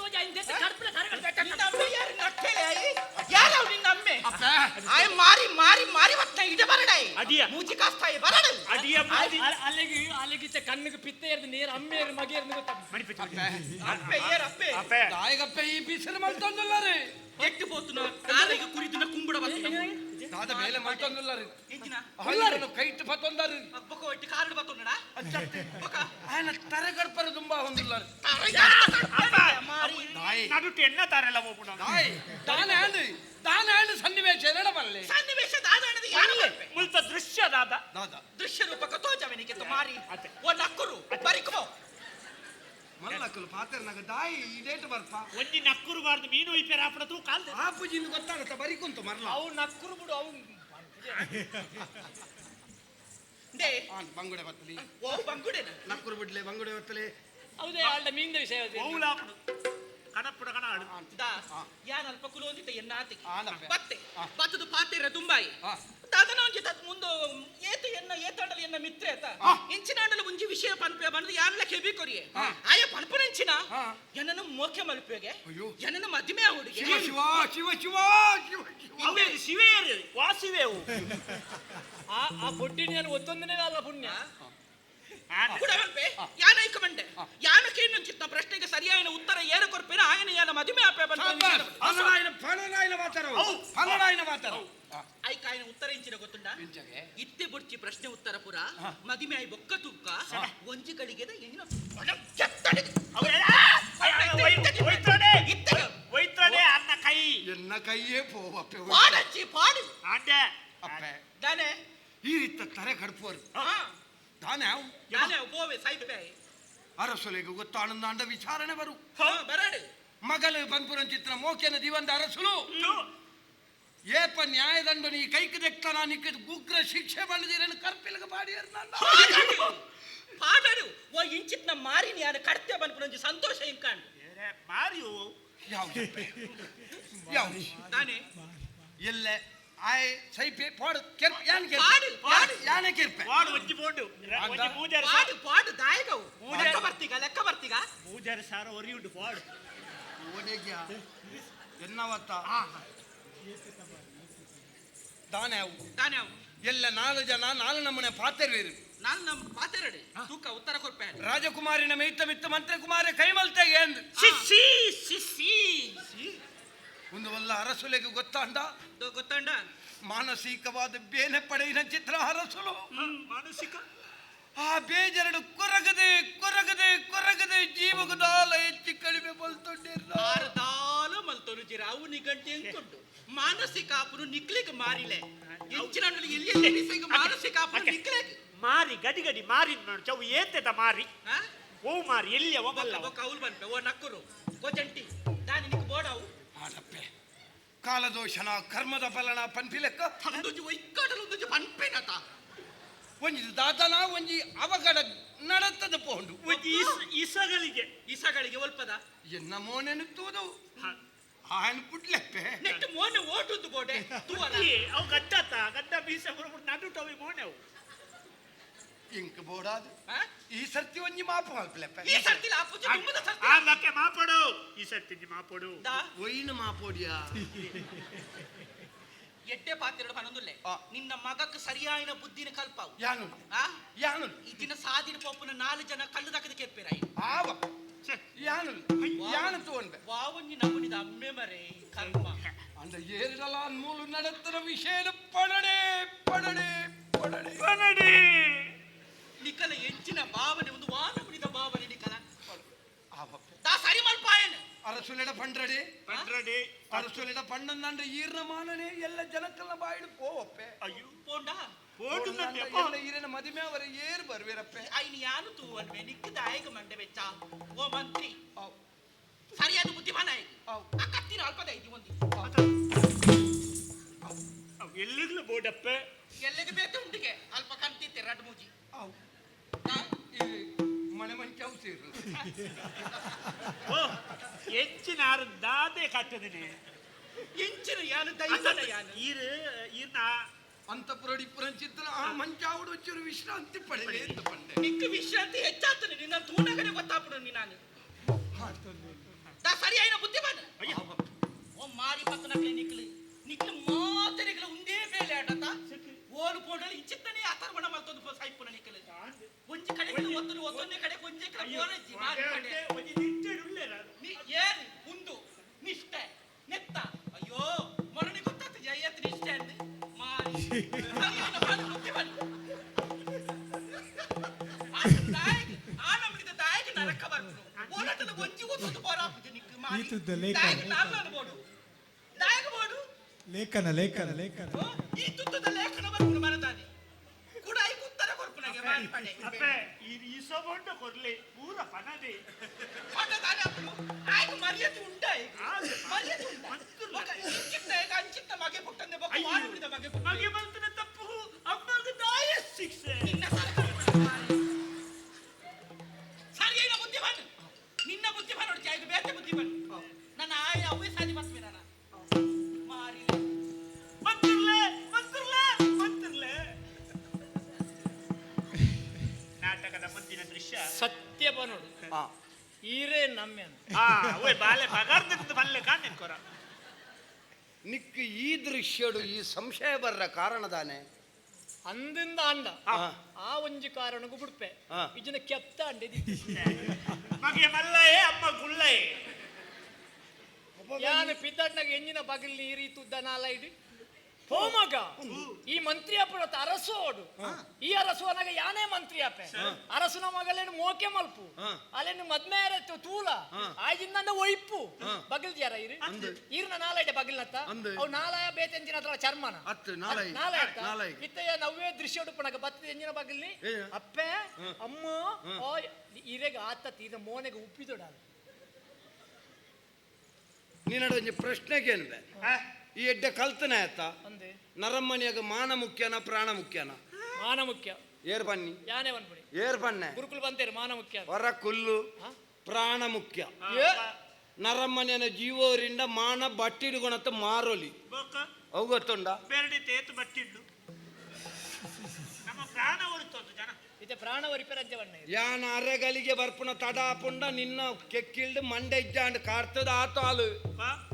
ತೋಜ ಇಂದೆತ್ತ ಕರ್ಪಲ ತರಗಡ ನಿನ್ನ ಅಮ್ಮೆ ಯಾರು ನಕ್ಕೇಲೆ ಆಯಿ ಯಾರು ನಿನ್ನ ಅಮ್ಮೆ ಆಯ್ ಮಾರಿ ಮಾರಿ ಮಾರಿ ವತ್ತ ಇಡ ಬರಡಾಯಿ ಅಡಿಯ ಮೂಜಿ ಕಾಸ್ತಾಯಿ ಬರಡ ಅಡಿಯ ಅಲ್ಲಿಗೆ ಅಲ್ಲಿಗಿಚ್ಚ ಕಣ್ಣಿಗೆ ಪಿತ್ತ ಇರ್ದು ನೀರು ಅಮ್ಮೇರು ಮಗೇರ್ದು ಗೊತ್ತ ಮಣಿಪಿಚ್ಚ ಅಪ್ಪೆ ಏರ್ ಅಪ್ಪೆ ಅಪ್ಪೆ ದಾಯಿಗಪ್ಪೆ ಈ ಬಿಸಿಲು ಮಲ್ತೊಂದುಲ್ಲಾರೆ ಎಟ್ಟು ಪೋತುನ ಕಾಲಿಗೆ ಕುರಿತುನ ಕುಂಬುಡ ಬತ್ತ ದಾದ ಮೇಲೆ ಮಲ್ತೊಂದುಲ್ಲಾರೆ ಎಂಚಿನ ಹಳ್ಳಾರನು ಕೈಟ್ ಪತ್ತೊಂದಾರೆ ಬೊಕ ಒಟ್ಟಿ ಕಾರಡು ಬತ್ತುನಡ ಬೊಕ ఆయన తరగడపరు దుంబా ఉందుల్లారు ಮಾರಿ దాయి ನಡುಟ್ಟು ಎನ್ನ ತಾರೆಲ್ಲ ಹೋಗ್ಬಿಡ దాయి దానాను సన్నివేశ ఎనడమల్లే ಸನ್ನಿವೇಶ ದಾದಾಣದ ಯಾರು ಮುಲ್ತ ದೃಶ್ಯ ದಾದ దాదా ದೃಶ್ಯ ರೂಪಕ ತೋಜವೆನಿಕೆ ತು ಮಾರಿ ಓ ನಕ್ಕರು ಬರಿಕೋ మల్లకులు పాతర్నగ దాయి ఇదేట ಬರ್ಪ ಒಂಜಿ ನಕ್ಕುರು ಬಾರ್ದು ಮೀನು ಇಪ್ಪೆರ ಆಪಡ ತೂ ಕಾಲ್ದೆ ಆಪುಜಿಂದು ಗೊತ್ತಾಗತ್ತ ಬರಿಕುಂತು ಮರ್ಲ ಅವು ನಕ್ಕರು ಬಿಡು ಅವು ದೇ ಬಂಗುಡೆ ಬತ್ತಲಿ ಓ ಬಂಗುಡೆನ ನಕ್ಕುರು ಬಿಡ್ಲೆ ಬಂಗುಡೆ ಬತ್ತಲೆ ಹೌದೇ ಆಳ್ದ ಮೀಂದ ವಿಷಯ ಮೌಲಾಪಡು ಕಣಪುಡ ಕಣ ಆಡು ದಾ ಯಾನ್ ಅಲ್ಪ ಕುಲೋದಿತ ಎನ್ನಾತಿ ಆನಪ್ಪೆ. ಬತ್ತೆ ಬತ್ತದು ಪಾತಿರ ತುಂಬಾಯಿ ಆ. ದಾದನ ಒಂಜಿ ತತ್ ಮುಂದು ಏತು ಎನ್ನ ಏತಾಂಡಲ ಎನ್ನ ಮಿತ್ರೆ ಆತ ಇಂಚಿನಾಂಡಲ ಒಂಜಿ ವಿಷಯ ಪನ್ಪೆ ಬಂದು ಯಾನ್ಲ ಕೆಬಿ ಕೊರಿಯೆ ಆಯ ಪನ್ಪನೆಂಚಿನ ಎನ್ನನ ಮೋಕೆ ಮಲ್ಪೆಗೆ ಅಯ್ಯೋ. ಎನ್ನನ ಮದಿಮೆ ಹುಡುಗೆ ಶಿವ ಶಿವ ಶಿವ ಶಿವ ಶಿವ ಶಿವ ಅವೇ ಶಿವೇರು ವಾಸಿವೇವು ಆ ಬೊಡ್ಡಿನ ಒತ್ತೊಂದನೇ ಅಲ್ಲ ಪುಣ್ಯ ಕೂಡ ಮಲ್ಪೆ ಯಾನ ಐಕಮಂಡೆ ಯಾನಕ್ಕೆ ಇನ್ನೊಂಚಿತ್ತ ಪ್ರಶ್ನೆಗೆ ಸರಿಯಾದ ಉತ್ತರ ಏನು ಕೊರ್ಪೇನ ಆಯನ ಯಾನ ಮದಿಮೆ ಆಪೆ ಬಂದ ಫನನಾಯಿನ ಮಾತಾರವು ಫನನಾಯಿನ ಮಾತಾರವು ಐಕಾಯನ ಉತ್ತರ ಇಂಚಿನ ಗೊತ್ತುಂಡ ಇಂಚಗೆ ಇತ್ತೆ ಬುಡ್ಚಿ ಪ್ರಶ್ನೆ ಉತ್ತರ ಪುರ ಮದಿಮೆ ಆಯ್ ಬೊಕ್ಕ ತುಕ್ಕ ಒಂಜಿ ಗಳಿಗೆದ ಎಂಜಿನ ಒಯ್ತಾನೆ ಅನ್ನ ಕೈ ಎನ್ನ ಕೈಯೇ ಪೋವಪ್ಪೆ ಪಾಡಚ್ಚಿ ಪಾಡು ಆಂಡೆ ಅಪ್ಪೆ ದಾನೆ ಈ ರೀತ ತರೆ ಕಡ್ಪುವರು ತಾನೆ ಯಾನೆ ಬೋವೆ ಸೈಪೆ ಅರಸುಲೆಗೆ ಗೊತ್ತಾನಂದಾಂಡ ವಿಚಾರಣೆ ಬರು ಬರಡು ಮಗಲು ಬಂಪುರನ್ ಚಿತ್ರ ಮೋಕೆನ ದಿವಂದ ಅರಸುಲು ಏಪ ನ್ಯಾಯದಂಡ ನೀ ಕೈಕ್ ದೆಕ್ತಾನ ನಿಕ್ಕ ಉಗ್ರ ಶಿಕ್ಷೆ ಬಂದಿರೇನು ಕರ್ಪಿಲ್ಗ ಬಾಡಿಯರ್ ಪಾಡಡು ಓ ಇಂಚಿತ್ನ ಮಾರಿನ ಯಾನ ಕಡ್ತೆ ಬಂದ್ಕೊಂಡಿ ಸಂತೋಷ ಇಂಕಾಂಡು ಮಾರಿಯು ಯಾವ್ದು ಯಾವ್ದು ದಾನೆ ಎಲ್ಲೆ ಆಯ್ ಸೈಪೆ ಪಾಡು ಕೆರ್ಪ ಯಾನ್ ಪಾಡು, ಪಾಡು. ಯಾನೆ ಕೆರ್ಪೆ ವಾಡು ಒಂಜಿ ಬೋಂಡು ಒಂಜಿ ಮೂಜಾರು ಪಾಡು ಪಾಡು ದಾಯಗವು ಲೆಕ್ಕ ಬರ್ತೀಗ ಮೂಜಾರು ಸಾರ ಒರಿಯುಂಡು ಪಾಡು ಓಡೆಗ್ಯಾ ಎನ್ನವತ್ತ ದಾನೆ ಅವು ದಾನೆ ಅವು ಎಲ್ಲ 4 ಜನ 4 ನಮೂನೆ ಪಾತೆರ್ವೇರು ನಾನು ನಮ್ಮ ಪಾತೆರಡೆ ತೂಕ ಉತ್ತರ ಕೊಡ್ಪೆ ರಾಜಕುಮಾರಿನ ಮಿತ್ತ ಮಿತ್ತ ಮಂತ್ರಿ ಕುಮಾರಿ ಕೈಮಲ್ತೆಗೆ ಎಂದು ಸಿಸಿ ಸಿಸಿ ಒಂದು ಒಲ್ಲ ಅರಸುಲೆಗೆ ಗೊತ್ತಾಂಡ ಗೊತ್ತಂಡ ಮಾನಸಿಕವಾದ ಬೇನೆ ಪಡೆಯಿನ ಚಿತ್ರ ಅರಸುಲು ಮಾನಸಿಕ ಆ ಬೇಜರಡು ಕೊರಗದೆ ಕೊರಗದೆ ಕೊರಗದೆ ಜೀವಗದಾಲ ಹೆಚ್ಚಿ ಕಡಿಮೆ ಬಲ್ತೊಂಡಿರ್ಲ ಆರ್ದಾಲು ಮಲ್ತೋನು ಜಿರ ಅವು ನಿಗಂಟೆ ಎಂಕೊಂಡು ಮಾನಸಿಕ ಆಪನು ನಿಕ್ಲಿಗೆ ಮಾರಿಲೆ ಎಂಚಿನ ಎಲ್ಲಿ ಮಾನಸಿಕ ಆಪನು ನಿಕ್ಲಿಗೆ ಮಾರಿ ಗಡಿ ಗಡಿ ಮಾರಿ ನೋಡು ಚೌ ಏತೆದ ಮಾರಿ ಓ ಮಾರಿ ಎಲ್ಲಿಯ ಹೋಗಲ್ಲ ಬೊಕ್ಕ ಅವ್ಲು ಬಂದ್ಪೆ ಓ ನಕ್ಕರು ಓ ಜಂಟಿ ದಾನಿ ನಿಕ್ ಬೋಡಾವು ಆಡಪ್ಪೆ ಕಾಲದೋಷನ ಕರ್ಮದ ಫಲನ ಪನ್ಪಿಲೆಕ್ಕ ತಂದುಜಿ ಒಯ್ಕಾಡಲು ಒಂದುಜಿ ಪನ್ಪೆನತ ಒಂಜಿ ದಾತನ ಒಂಜಿ ಅವಘಡ ನಡತದ ಪೋಂಡು ಒಂಜಿ ಇಸಗಳಿಗೆ ಇಸಗಳಿಗೆ ಒಲ್ಪದ ಎನ್ನ ಮೋನೆನು ತೂದು ಆಯನ್ ಪುಟ್ಲೆಪ್ಪೆ ನೆಟ್ ಮೋನೆ ಓಟುದು ಬೋಡೆ ತೂವಲ ಅವು ಗಡ್ಡತ್ತ ಗಡ್ಡ ಬೀಸ ಬರ್ಬಿಟ್ಟು ನಡು ಟವಿ ಮೋನೆವು ಇಂಕ ಬೋಡಾದು ಈ ಸರ್ತಿ ಒಂಜಿ ಮಾಪು ಹಾಕ್ಲೆಪ್ಪೆ ಈ ಸರ್ತಿ ಆಪುಜಿ ತುಂಬದ ಸರ್ತಿ ಆ ಲಕ್ಕೆ ಮಾಪಡು ಈ ಸರ್ತಿ ಮಾಪಡು ದಾ ಒಯ್ನು ಮಾಪೋಡಿಯಾ ಎಡ್ಡೆ ಪಾತಿರಡು ಹನೊಂದುಲ್ಲೆ ಆ. ನಿನ್ನ ಮಗಕ್ಕೆ ಸರಿಯಾಯಿನ ಬುದ್ಧಿನ ಕಲ್ಪಾವು ಯಾನು ಆ ಯಾನು ಇದಿನ ಸಾದಿನ ಪೋಪನ 4 ಜನ ಕಲ್ಲು ದಕ್ಕದ ಕೆಪ್ಪಿರಾಯಿ ಆವ ಯಾನು ಯಾನು ತಗೊಂಡೆ ವಾವನ್ನಿ ನಮ್ಮನಿದ ಅಮ್ಮೆ ಮರೆ ಕರ್ಮ ಅಂದ ಏರಿಡಲ ಮೂಲು ನಡತನ ವಿಷಯ ಪಡಡೆ ಪಡಡೆ ಪಡಡೆ ಕನ್ನಡಿ ನಿಕಲ ಎಂಚಿನ ಭಾವನೆ ಒಂದು ವಾನಮುನಿದ ಭಾವನೆ ನಿಕಲ ಆವಪ್ಪೆ ದಾ ಸರಿ ಮಲ್ಪಾಯನ ಅರಸುಲೆಡ ಪಂಡ್ರಡೆ ಪಂಡ್ರಡಿ ಅರಸುಲೆಡ ಪಂಡಂದಂಡ ಈರ್ನ ಮಾನನೆ ಎಲ್ಲ ಜನಕ್ಕಲ್ಲ ಬಾಯಿಡು ಪೋವಪ್ಪೆ ಅಯ್ಯೋ ಪೋಂಡ ಓಟು ಎಲ್ಲ ಈರಿನ ಮದುವೆ ಅವರ ಏರ್ ಬರ್ವೇರಪ್ಪೆ ಐನಿ ಯಾನು ತೂವನ್ವೆ ನಿಕ್ಕದ ಆಯಕ ಮಂಡೆ ವೆಚ್ಚ ಓ ಮಂತ್ರಿ ಸರಿಯಾದ ಬುದ್ಧಿಮಾನ ಅಕ್ಕತ್ತಿನ ಅಲ್ಪದ ಐತಿ ಒಂದು ಎಲ್ಲಿಗ್ಲು ಬೋಡಪ್ಪೆ ಎಲ್ಲಿಗೆ ಬೇಕು ಉಂಟಿಗೆ ಅಲ್ಪ ಕಂತಿತ್ತೆ ರಡ್ ಮೂಜಿ ಅವು ಮನೆ ಮಂಚ ಅವು ಸೇರು ಓ ಹೆಚ್ಚಿನ ದಾದೆ ಕಟ್ಟದಿನಿ ಎಂಚಿನ ಯಾನು ದೈವನ ಯಾನು ಈರ್ನ ಅಂತಪುರಡಿ ಪುರಂಚಿತ್ರ ಆ ಮಂಚಾವುಡು ಒಂಚೂರು ವಿಶ್ರಾಂತಿ ಪಡೆದೆ ಅಂತ ಪಂಡೆ ನಿಕ್ಕ ವಿಶ್ರಾಂತಿ ಹೆಚ್ಚಾತನೆ ನಿನ್ನ ತೂನಗಡೆ ಗೊತ್ತಾಪಡು ನೀ ನಾನು ತಾ ಸರಿ ಆಯ್ನ ಬುದ್ಧಿ ಮಾಡ ಓ ಮಾರಿ ಪಕ್ಕನಕ್ಲೆ ನಿಕ್ಲು ಮಾತರಿಗಳ ಒಂದೇ ಬೇಲೆ ಆಟತ ಓಲು ಪೋಡಲು ಇಚ್ಚಿತ್ತನೇ ಆತರ್ಮಣ ಮಲ್ತೊಂದು ಸೈಪುನ ನಿಕ್ಲು ಒಂಜಿ ಕಡೆ ಒತ್ತೊಂದೇ ಕಡೆ ಒಂಜಿ ಕಡೆ ಬೋರಜ್ಜಿ ಮಾರಿ ಕಡೆ ಒಂಜಿ ನಿಂಚಡುಲ್ಲೆ ಏನ್ ಉಂದು ನಿಷ್ಠೆ ನೆತ್ತ ಅಯ್ಯೋ ಮೊರನಿ ಗೊತ್ತಾಗ್ತದೆ ಜಯತ್ ನಿಷ್ಠೆ ಅಂದ್ ಮಾರಿ ಬುದ್ಧಿ ಮಾಡ ಆನಮಿಡಿದ ದಾಯಕ ನರಕ ಬರ್ತು ಓಲಟದ ಒಂಜಿ ಒತ್ತೊಂದು ಬೋರಾಪುಜಿ ನಿಕ್ಲು ಮಾರಿ ಈತುದ್ದ ಲೇಖನ. ದಾಯಕ ನಾಲ್ಕು ಬೋಡು ದಾಯಕ ಬೋಡು ಲೇಖನ ಈ ತುತ್ತದ ಲೇಖನ ಬರ್ಪುನ ಮನದಾನೆ ಕೂಡ ಈ ಉತ್ತರ ಕೊರ್ಪುನಗೆ ಮಾರಿ ಪಡೆ ಅಪ್ಪೆ ಈ ಇಸಬೊಂಡ ಕೊರ್ಲೆ ಪೂರ ಪನದೆ ಮನದಾನೆ ಅಪ್ಪು ಆಯ್ತು ಮರ್ಯಾದೆ ಉಂಟಾಯಿ ಮರ್ಯಾದೆ ಉಂಟಾ ಅಂಚಿತ್ತ ಮಗೆ ಪುಟ್ಟಂದೆ ಬೊಕ್ಕ ಮಾರಿ ಬಿಡಿದ ಮಗೆ ಪುಟ್ಟ ಮಗೆ ಬಂತನ ತಪ್ಪು ಅಪ್ಪಗೆ ದಾಯ ಶಿಕ್ಷೆ ನಿನ್ನ ಸರ್ಕಾರ ಸರಿಯಾದ ಬುದ್ಧಿಮಾನ್ ನಿನ್ನ ಬುದ್ಧಿಮಾನ್ ನೋಡಿ ಆಯ್ತು ಬೇತೆ ಬುದ್ಧಿಮಾನ್ ನನ್ನ ಆಯ ಅವೇ ಸಾಧಿ ಬಸ್ಮೆ ನಾನು ಮಾರಿ ಮಂತ್ರಲೆ ನಾಟಕದ ಮುಂದಿನ ದೃಶ್ಯ ಸತ್ಯ ಬನೋಡು ಈರೇ ನಮ್ಮೆನು ಓಯ್ ಬಾಲೆ ಬಗಾರ್ದಿದ್ದು ಬಲ್ಲೆ ಕಾಣೆನ್ ಕೊರ ನಿಕ್ ಈ ದೃಶ್ಯಡು ಈ ಸಂಶಯ ಬರ್ರ ಕಾರಣದಾನೆ ಅಂದಿಂದ ಅಂಡ ಆ ಒಂಜಿ ಕಾರಣಗೂ ಬಿಡ್ಪೆ ಹಾ. ಇಜನ ಕೆತ್ತ ಅಂಡಿದಿ ಮಗೆ ಮಲ್ಲಯೇ ಅಮ್ಮ ಗುಳ್ಳಯೇ ಯಾನ ಪಿದ್ದಟ್ನಾಗ ಎಂಜಿನ ಬಗಲ್ ನೀರಿ ತುದ್ದನಾಲ ಇಡಿ ಹೋಮಗ ಈ ಮಂತ್ರಿ ಅಪ್ಪನ ಅರಸೋಡು ಈ ಅರಸುವನಾಗ ಯಾನೇ ಮಂತ್ರಿ ಅಪ್ಪೆ ಅರಸುನ ಮಗಲೇನು ಮೋಕೆ ಮಲ್ಪು ಅಲ್ಲೇನು ಮದ್ಮೆ ತೂಲ ಆಯ್ದಿಂದ ಒಯ್ಪು ಬಗಲ್ ಯಾರ ಇರ್ನ ನಾಲೈಡೆ ಬಗಲ್ನತ್ತ ಅವು ನಾಲಾಯ ಬೇತೆ ಎಂಜಿನ ಹತ್ರ ಚರ್ಮನ ನಾಲಾಯ ಇತ್ತಯ್ಯ ನವ್ವೇ ದೃಶ್ಯ ಉಡುಪನಾಗ ಬತ್ತದ ಎಂಜಿನ ಬಗಲ್ನಿ ಅಪ್ಪೆ ಅಮ್ಮ ಇರೆಗ ಆತ ತೀರ ಮೋನೆಗೆ ಉಪ್ಪಿದೊಡ ನೀನಡ ಒಂಜಿ ಪ್ರಶ್ನೆಗೆ ಏನ್ಬೆ ಈ ಎಡ್ಡೆ ಕಲ್ತನೆ ಆಯ್ತ ಅಂದೆ ನರಮ್ಮನಿಯಾಗ ಮಾನ ಮುಖ್ಯನ ಪ್ರಾಣ ಮುಖ್ಯನ ಮಾನ ಮುಖ್ಯ ಏರ್ ಬನ್ನಿ ಯಾನೇ ಬಂದ್ಬಿಡಿ ಏರ್ ಬನ್ನೆ ಗುರುಕುಲ್ ಬಂತೇರಿ ಮಾನ ಮುಖ್ಯ ಹೊರ ಕುಲ್ಲು ಪ್ರಾಣ ಮುಖ್ಯ ಏ, ನರಮ್ಮನಿಯನ ಜೀವರಿಂದ ಮಾನ ಬಟ್ಟಿಡುಗುಣತ ಮಾರೋಲಿ ಬೋಕ ಅವು ಗೊತ್ತುಂಡ ಬೇರಡಿ ತೇತು ಬಟ್ಟಿಡ್ಲು ನಮ್ಮ ಪ್ರಾಣ ಉಳಿತೊಂದು ಜನ ಇತ್ತೆ ಪ್ರಾಣ ವರಿಪರಂಜವಣ್ಣ ಯಾನ ಅರೆಗಲಿಗೆ ಬರ್ಪುನ ತಡ ಪುಂಡ ನಿನ್ನ ಕೆಕ್ಕಿಲ್ದು ಮಂಡೆ ಇಜ್ಜಾಂಡ್ ಕಾರ್ತದ ಆತ ಹಾಲು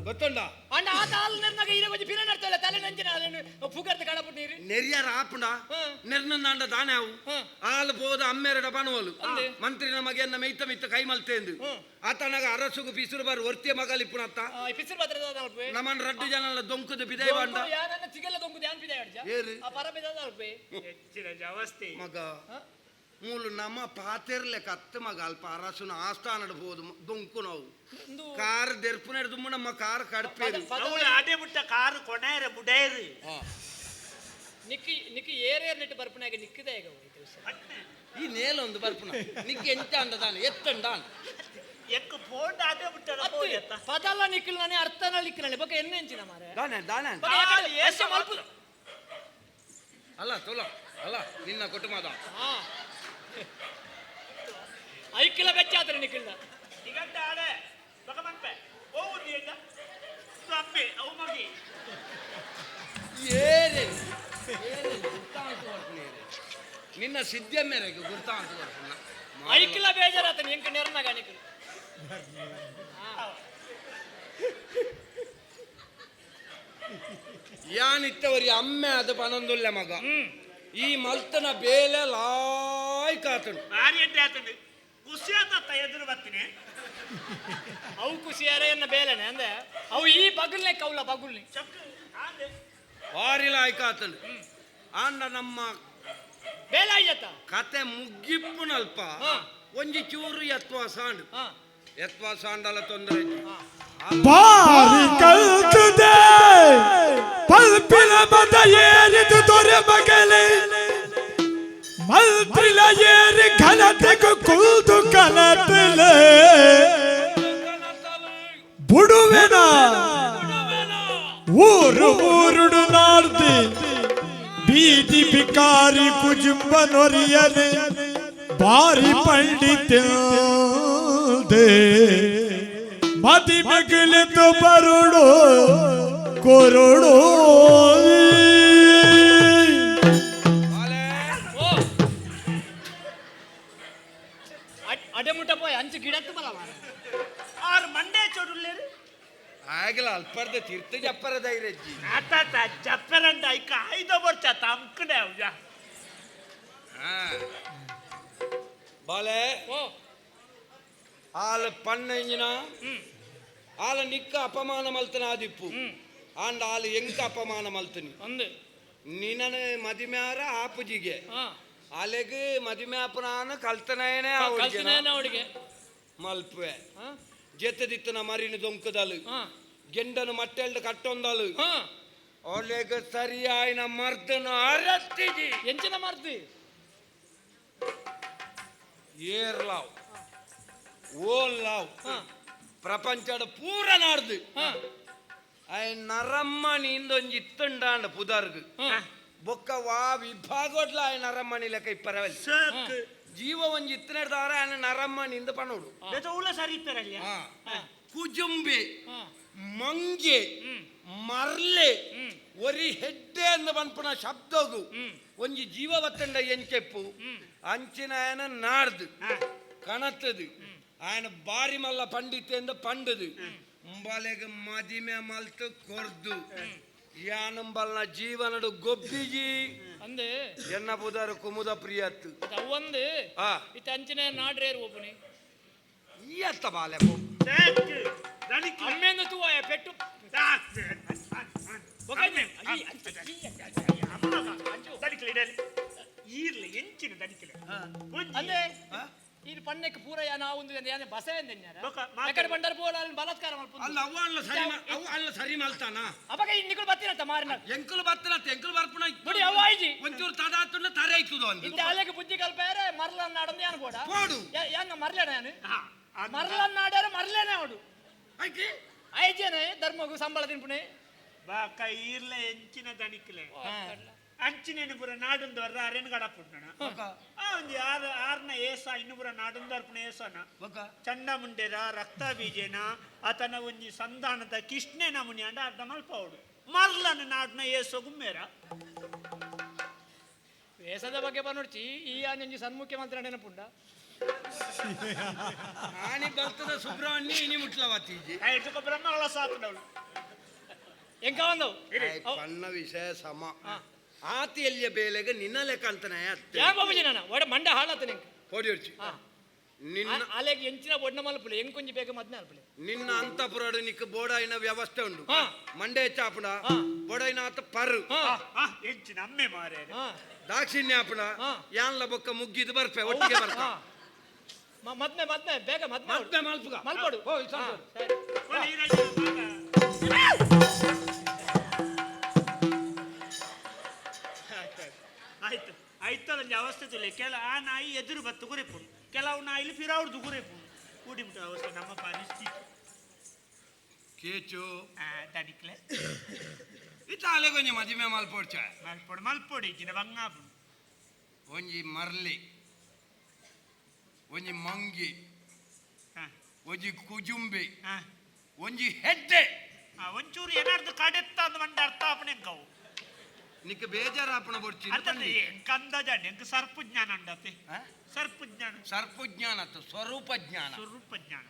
ಗೊತ್ತುಂಡ ಅಂಡ ಆತ ಹಾಲು ನೆರ್ನಾಗ ಇರ ಒಂಜಿ ಪಿರ ನಡ್ತಲ್ಲ ತಲೆ ನಂಜಿನ ಅದನ್ನು ಫುಗರ್ದ ಕಡಪು ನೀರು ನೆರಿಯಾರ ಆಪುಂಡ ನೆರ್ನಂದಾಂಡ ದಾನೆ ಅವು ಹಾಲು ಬೋದ ಅಮ್ಮೆರಡ ಬಣವಲು ಮಂತ್ರಿ ನಮಗೆನ್ನ ಮೈತ ಮಿತ್ತ ಕೈ ಮಲ್ತೇಂದು ಆತನಾಗ ಅರಸುಗು ಪಿಸುರು ಬಾರು ವರ್ತಿಯ ಮಗಲಿಪ್ಪುನತ್ತ ಪಿಸಿರು ಭದ್ರದ ಅಲ್ಪೆ ನಮ್ಮನ್ ರಡ್ಡು ಜನ ದೊಂಕುದು ಬಿದೈ ಬಂಡ ಯಾರನ್ನ ಚಿಗಲ್ಲ ದೊಂಗುದು ಯಾನ್ ಪಿದೆ ಅಡ್ಜ ಏರು ಆ ಪರ ಬಿದದ ಅಲ್ಪೆ ಹೆಚ್ಚಿನ ಅವಸ್ಥೆ ಮಗ ಮೂಲು ನಮ್ಮ ಪಾತೆರ್ಲೆ ಕತ್ತು ಮಗ ಅಲ್ಪ ಅರಸುನ ಆಸ್ಥಾನಡ್ ಬೋದು ದೊಂಕು ನಾವು ಕಾರ್ ದೆರ್ಪುನ ದುಮ್ಮು ನಮ್ಮ ಕಾರ್ ಕಡ್ಪೇರು ಅವಳು ಅಡೆ ಮುಟ್ಟ ಕಾರು ಕೊನೆಯರೆ ಮುಡೇರು ನಿಕ್ಕಿ ನಿಕ್ಕಿ ಏರೇರ್ ನೆಟ್ಟು ಬರ್ಪನಾಗ ನಿಕ್ಕಿದೆ ಈಗ ಈ ನೇಲೊಂದು ಬರ್ಪುನ ನಿಕ್ಕೆ ಎಂತ ಅಂದದಾನೆ ಎತ್ತಂಡಾನ್ ಎಕ್ಕು ಫೋನ್ ಅಡೆ ಮುಟ್ಟ ಪದಲ್ಲ ನಿಕ್ಕಿಲ್ ನಾನೇ ಅರ್ಥನ ಲಿಕ್ಕಿನಲ್ಲಿ ಬೊಕ್ಕ ಎಣ್ಣೆ ಹೆಂಚಿನ ಮಾರೆ ದಾನೆ ದಾನೆ ಮಲ್ಪುದ ಅಲ್ಲ ತೊಲ ಅಲ್ಲ ನಿನ್ನ ಕುಟುಂಬದ ಐಕಿಲ ಬೆಚ್ಚ ಆದ್ರೆ ನಿಕ್ಕಿಲ್ಲ ಇಗಂಟ ಆಡೆ ಬಗ ಮನ್ಪೆ ಓ ನೀಡ ಅಪ್ಪೆ ಅವು ಮಗಿ ಏರೆ ನಿನ್ನ ಸಿದ್ಧ ಮೇರೆಗೆ ಗುರ್ತಾ ಅಂತ ಬರ್ಪುನ ಐಕಿಲ ಬೇಜಾರಾತನ ಎಂಕ ನೆರ್ನಾಗ ನಿಕ್ಕಿಲ್ಲ ಯಾನಿತ್ತವರಿ ಅಮ್ಮೆ ಅದು ಪನೊಂದುಲ್ಲೆ ಮಗ ಈ ಮಲ್ತನ ಬೇಲೆ ಲಾಯ್ ಕಾತುಂಡು ಭಾರಿ ಅಡ್ಡೆ ಆತಂದು ಖುಷಿ ಆತ ಎದುರು ಬರ್ತೀನಿ ಅವು ಖುಷಿಯಾರೆ ಎನ್ನ ಬೇಲೆನೆ ಅಂದ್ರೆ ಅವು ಈ ಬಗಲ್ನೆ ಕೌಲ ಬಗುಲ್ನಿ ಚಪ್ಪ ಆದೆ ಭಾರಿ ಲಾಯ್ ಕಾತುಂಡು ಆಂಡ ನಮ್ಮ ಬೇಲೆ ಆಯ್ತ ಕತೆ ಮುಗ್ಗಿಪ್ಪುನಲ್ಪ ಒಂಜಿ ಚೂರು ಎತ್ವ ಸಾಂಡು ಎತ್ವ ಸಾಂಡಲ ತೊಂದರೆ ಬಾರಿ ಕಲ್ತದೆ ಪಲ್ಪಿನ ಮದ ಏರಿದು ದೊರೆ ಮಗಲೇ ಮಲ್ತ್ರಿಲ ಏರಿ ಘನತೆಗೂ ಕುಲ್ದು ಕನತಲೆ ಬುಡುವೆನ ಊರು ಊರುಡು ನಾರ್ದಿ ಬೀದಿ ಬಿಕಾರಿ ಕುಜುಂಬ ನೊರಿಯನೆ ಬಾರಿ ಪಂಡಿತ ಮದಿ ಮಗಲೆ तो ಬರುಡು ಕೊರುಡು ಅಡೆ ಮುಟ್ಟ ಪೋಯ್ ಅಂಚು ಗಿಡತ್ತು ಬಲ ಮಾರ ಆರು ಮಂಡೆ ಚೋಡು ಆಗಿಲ್ಲ ಅಲ್ಪರ್ದ ತೀರ್ಥ ಜಪ್ಪರ ಧೈರ್ಯಜ್ಜಿ ಆತ ಜಪ್ಪರಂಡ ಐಕ ಐದು ವರ್ಷ ತಮ್ಕಡೆ ಅವ್ಜ ಬಾಳೆ ಓ ಆಲ ಪಣ್ಣ ಇಂಜಿನ ಆಲ ನಿಕ್ಕ ಅಪಮಾನ ಮಲ್ತನ ಆದಿಪ್ಪು ಆಂಡ ಆಲ ಎಂಕ ಅಪಮಾನ ಮಲ್ತನಿ ಒಂದು ನಿನ್ನ ಮದಿಮ್ಯಾರ ಆಪುಜಿಗೆ ಹಾ ಅಲೆಗೆ ಮದಿಮ್ಯಾಪನಾನ ಕಲ್ತನೇನೆ ಕಲ್ತಿನೇನ ಅವಳಿಗೆ ಮಲ್ಪೆ ಹಾ ಜೆತ್ತದಿತ್ತನ ಮರಿನ ದೊಂಕದಲು ಹಾ ಗೆಂಡನು ಮಟ್ಟೆಲ್ಡ ಕಟ್ಟೊಂದಲು ಹಾ ಒಲೆಗ ಸರಿಯಾಯಿನ ಮರ್ದನ ಅರತ್ತಿಜಿ ಎಂಚಿನ ಮಾರ್ತಿ ಏರ್ಲಾವ್ ಓನ್ ಲಾವ್ ಹಾ ಪ್ರಪಂಚದ ಪೂರ ನಾಡ್ದು ಹಾ ಐ ನರಮ್ಮನಿ ಇಂದೊಂಜಿ ಇತ್ತುಂಡಾಂಡ ಪುದರ್ಗ್ ಹಾ ಬೊಕ್ಕ ವಾ ವಿಭಾಗೋಡ್ಲ ಆಯ್ ನರಮ್ಮನಿ ಲೆಕ್ಕ ಇಪ್ಪರವಲ್ಲಿ ಸಕ್ ಜೀವ ಒಂಜಿ ಇತ್ತನೆಡ್ದಾರ ಆಯನ ನರಮ್ಮನಿಂದ ಪಣೋಡು ಬೇತ ಉಳ ಸರಿ ಇಪ್ಪರಲ್ಲ ಕುಜುಂಬೆ ಹಾ ಮಂಗೆ ಮರ್ಲೆ ಒರಿ ಹೆಡ್ಡೆ ಅಂದ ಪನ್ಪುನ ಶಬ್ದಗು ಒಂಜಿ ಜೀವ ಬತ್ತಂಡ ಎಂಚೆಪ್ಪು ಅಂಚಿನ ಆಯನ ನಾಡ್ದು ಕಣತ್ತದು ಆಯನ ಬಾರಿ ಮಲ್ಲ ಪಂಡಿತೆ ಅಂದ ಪಂಡದು ಮುಂಬಾಲೆಗೆ ಮದಿಮೆ ಮಲ್ತು ಕೊರ್ದು ಯಾನಂಬಲ್ನ ಜೀವನಡು ಗೊಬ್ಬಿಜಿ ಅಂದೆ ಎನ್ನ ಬುಧರು ಕುಮುದ ಪ್ರಿಯತ್ತು ಅವಂದು ಆ ಇತ್ತ ಅಂಚಿನ ನಾಡ್ರೇರು ಒಬ್ಬನಿ ಈ ಅತ್ತ ಬಾಲೆ ಸಕ್ ದಣಿಕೆ ಅಮ್ಮೆಂದು ತೂವ ಪೆಟ್ಟು ಈರ್ಲೆ ಎಂಚಿನ ದಣಿಕೆಲೆ ಅಂದೆ ಈ ಪಣ್ಣಕ್ಕೆ ಪೂರ ನಾವು ಒಂದು ಯಾನೆ ಬಸೆ ಅಂದೆನ್ಯಾರ ಬೊಕ ಯಾಕಡೆ ಬಂಡರ್ ಬೋಲ ಬಲಾತ್ಕಾರ ಮಾಡ್ಕೊಂಡು ಅಲ್ಲ ಅವ ಅಲ್ಲ ಸರಿ ಅವ ಅಲ್ಲ ಸರಿ ಮಲ್ತಾನ ಅವಾಗ ಇನ್ನಿಗಳು ಬತ್ತಿರತ್ತ ಮಾರಿನ ಎಂಕುಲು ಬತ್ತನ ಎಂಕುಲು ಬರ್ಪುಣ ನೋಡಿ ಅವ ಆಯ್ಜಿ ಒಂಚೂರು ತಡಾತುನ್ನ ತರೆ ಇಕ್ಕುದು ಅಂತ ಇಂತ ಅಲೆಗೆ ಬುದ್ಧಿ ಕಲ್ಪೇರೆ ಮರಲನ್ನ ನಾಡಂದು ಯಾನು ಬೋಡ పోడు ಯಾನ ಮರ್ಲೇನ ಯಾನು ಮರಲನ್ನ ನಾಡ್ಯಾರ ಮರ್ಲೇನೆ ಅವಡು ಐಕೆ ಐಜೇನೆ ಧರ್ಮಗು ಸಂಬಳ ತಿನ್ಪುಣೆ ಬಾಕ ಈರ್ಲೆ ಎಂಚಿನ ದಣಿಕೆಲೆ ಅಂಚಿನೇನು ಪುರ ನಾಡುಂದವರ ಅರೆನ್ ಗಡಪುಟ್ಟಣ ಒಂಜಿ ಆರ್ನ ಏಸ ಇನ್ನು ಪುರ ನಾಡುಂದರ್ಪಣ ಏಸನ ಚಂಡ ಮುಂಡೆರ ರಕ್ತ ಬೀಜೇನ ಆತನ ಒಂಜಿ ಸಂಧಾನದ ಕಿಷ್ಣೆನ ಮುನಿ ಅಂಡ ಅರ್ಧ ಮಲ್ಪವಡು ಮರ್ಲನ ನಾಡ್ನ ಏಸೋ ಗುಮ್ಮೇರ ವೇಷದ ಬಗ್ಗೆ ಬಂದೋಡ್ಚಿ ಈ ಆಂಜಿ ಸನ್ಮುಖ್ಯ ಮಂತ್ರಿ ನೆನಪುಂಡ ಆನಿ ಬರ್ತದ ಸುಬ್ರಹ್ಮಣ್ಯ ಇನಿ ಮುಟ್ಲವತ್ತೀಜಿ ಐಟಕ ಬ್ರಹ್ಮಗಳ ಸಾಕದವಳು ಎಂಕ ಬಂದವು ಪನ್ನ ವಿಷಯ ಸಮ ಆತಿಯಲ್ಲಿಯ ಬೇಲೆಗೆ ನಿನ್ನ ಲೆಕ್ಕ ಅಂತಾನೆ ಯಾ ಬಾಬುಜಿ ನಾನು ಒಡ ಮಂಡ ಹಾಳಾತ ನಿಂಗೆ ಹೊಡಿಯೋರ್ಚಿ ನಿನ್ನ ಅಲೆಗೆ ಎಂಚಿನ ಒಡ್ನ ಮಲ್ಪುಲೆ ಹೆಂಗ್ ಕೊಂಚ ಬೇಗ ಮದ್ನ ಅಲ್ಪಲೆ ನಿನ್ನ ಅಂತಪುರಡು ನಿಕ್ಕ ಬೋಡಾಯಿನ ವ್ಯವಸ್ಥೆ ಉಂಡು ಮಂಡೆ ಚಾಪುಡ ಬೋಡಾಯಿನ ಆತ ಪರು ಎಂಚಿನ ಅಮ್ಮೆ ಮಾರೇ ದಾಕ್ಷಿಣ್ಯಾಪುಡ ಯಾನ್ಲ ಬೊಕ್ಕ ಮುಗ್ಗಿದು ಬರ್ಪೆ ಒಟ್ಟಿಗೆ ಬರ್ಪ ಮದ್ನೆ ಮದ್ನೆ ಬೇಗ ಮದ್ನೆ ಮತ್ತೆ ಮಲ್ಪುಗ ಮಲ್ಪಡು ಆಯ್ತು ಆಯ್ತಲ್ಲ ಅವಸ್ಥೆ ತುಲೆ ಕೆಲ ಆ ನಾಯಿ ಎದುರು ಬತ್ತು ಗುರೆಪುಡು ಕೆಲವು ನಾಯಿಲಿ ಫಿರಾವ್ದು ಗುರೆಪುಡು ಕೂಡಿಬಿಟ್ಟು ಅವಸ್ಥೆ ನಮ್ಮ ಪರಿಸ್ಥಿತಿ ಕೇಚು ದಣಿಕ್ಲೆ ಇತ್ತ ಅಲೆ ಕೊಂಚ ಮದಿಮೆ ಮಲ್ಪೋಡ್ಚ ಮಲ್ಪೊಡಿ ಇಕ್ಕಿನ ಬಂಗಾಪುಡು ಒಂಜಿ ಮರ್ಲಿ ಒಂಜಿ ಮಂಗಿ ಒಂಜಿ ಕುಜುಂಬಿ ಒಂಜಿ ಹೆಡ್ಡೆ ಒಂಚೂರು ಏನಾರ್ದು ಕಡೆತ್ತ ಅಂದ್ ಮಂಡ ಅರ್ಥ ಆಪಣೆ ಕವು ನಿಕ್ಕ ಬೇಜಾರಾಪಣ ಬೊಡ್ಚಿ ಕಂದಜ ಎಂಕ ಸರ್ಪಜ್ಞಾನ ಉಂಡತೆ ಸರ್ಪಜ್ಞಾನ ಸರ್ಪಜ್ಞಾನ ಸ್ವರೂಪ ಜ್ಞಾನ ಸ್ವರೂಪ ಜ್ಞಾನ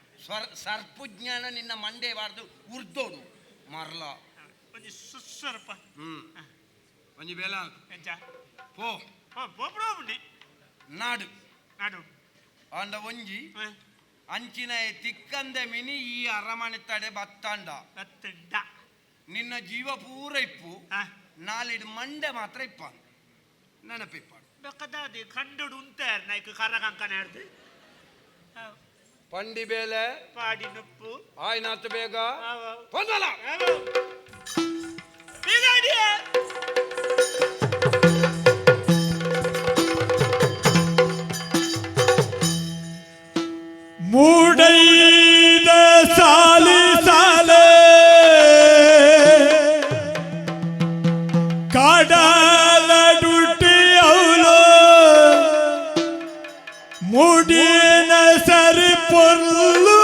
ಸರ್ಪಜ್ಞಾನ ನಿನ್ನ ಮಂಡೆ ಬಾರ್ದು ಉರ್ದೋಡು ಮರ್ಲ ಒಂಜಿ ಸುಸ್ವರಪ ಒಂಜಿ ಬೇಲ ಎಂಚ ಪೋ ಬೋಬ್ರೋಬುಂಡಿ ನಾಡು ನಾಡು ಅಂಡ ಒಂಜಿ ಅಂಚಿನ ತಿಕ್ಕಂದೆ ಮಿನಿ ಈ ಅರಮನೆ ತಡೆ ಬತ್ತಾಂಡ ಬತ್ತಂಡ ನಿನ್ನ ಜೀವ ಪೂರ ಇಪ್ಪು ನಾಲಿಡು ಮಂಡೆ ಮಾತ್ರ ಇಪ್ಪ ನೆನಪಿಪ್ಪಾಡು ಬೇಕದಾದಿ ಕಂಡುಡು ಉಂತಾರ್ ನೈಕ್ ಕರಗಂಕನ ಹಿಡ್ದು ಪಂಡಿ ಬೇಲೆ ಪಾಡಿ ನೊಪ್ಪು ಆಯ್ನಾತು ಬೇಗ ಬಂದಲ್ಲ ಮೂಡೈದ ಸಾಲಿ ಸಾಲೆ ಕಾಡಲ ಡುಟ್ಟಿ ಅವಳು ಮೂಡಿನ ಸರಿ ಪೊರ್ಲು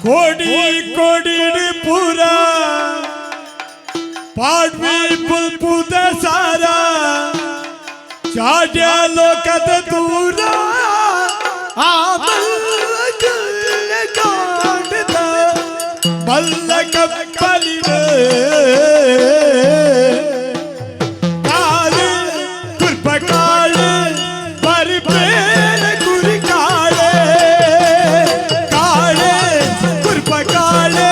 ಕೊಡಿ ಕೊಡಿಡಿ ಪುರ ಪಾಡ್ವಿ ಪುಲ್ಪುದ ಸಾರ ಚಾಡ್ಯ ಲೋಕದ ದೂರ ಆಮಲ್ ಕಾಡ ಮಲ್ಲ ಕಪ್ಪಲಿಗೆ ಕಾಳು ಕುರ್ಪ ಕಾಳು ಪರಿಪೇರ ಕುರಿ ಕಾಳೆ ಕಾಳೆ ಕುರ್ಪ ಕಾಳೆ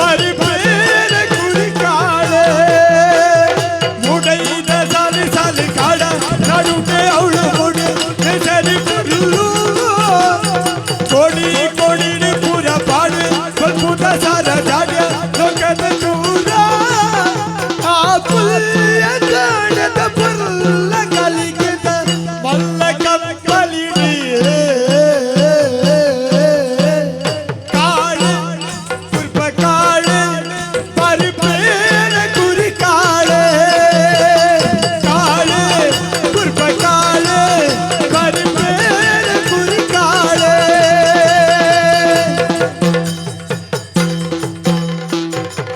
ಪರಿಪೇರ ಕುರಿ ಕಾಳೆ ಮುಡೈದ ಸಾಲಿ ಸಾಲಿ ಕಾಡ ನಡುಗೆ ಅವಳು ಮುಡಿ ಹೆಸರಿ ಪುಲ್ಲು ಕೋಡಿ ಕೋಡಿ ಪೂರ ಪಾಡು ಕಲ್ಪುಟ ಸಾರ ಜಾಡ್ಯ ಲೋಕದ ದೂರ ಆ ಪುಲ್ಯ ಜಾಡದ ಪುಲ್ಲ ಕಲಿಗೆದ ಮಲ್ಲ ಕಪ್ಪಲಿಡಿ ಕಾಳೆ ಕುರ್ಪ ಕಾಳೆ ಪರಿಪೇರ ಕುರಿ ಕಾಳೆ ಕಾಳೆ ಕುರ್ಪ ಕಾಳೆ ಪರಿಪೇರ ಕುರಿ ಕಾಳೆ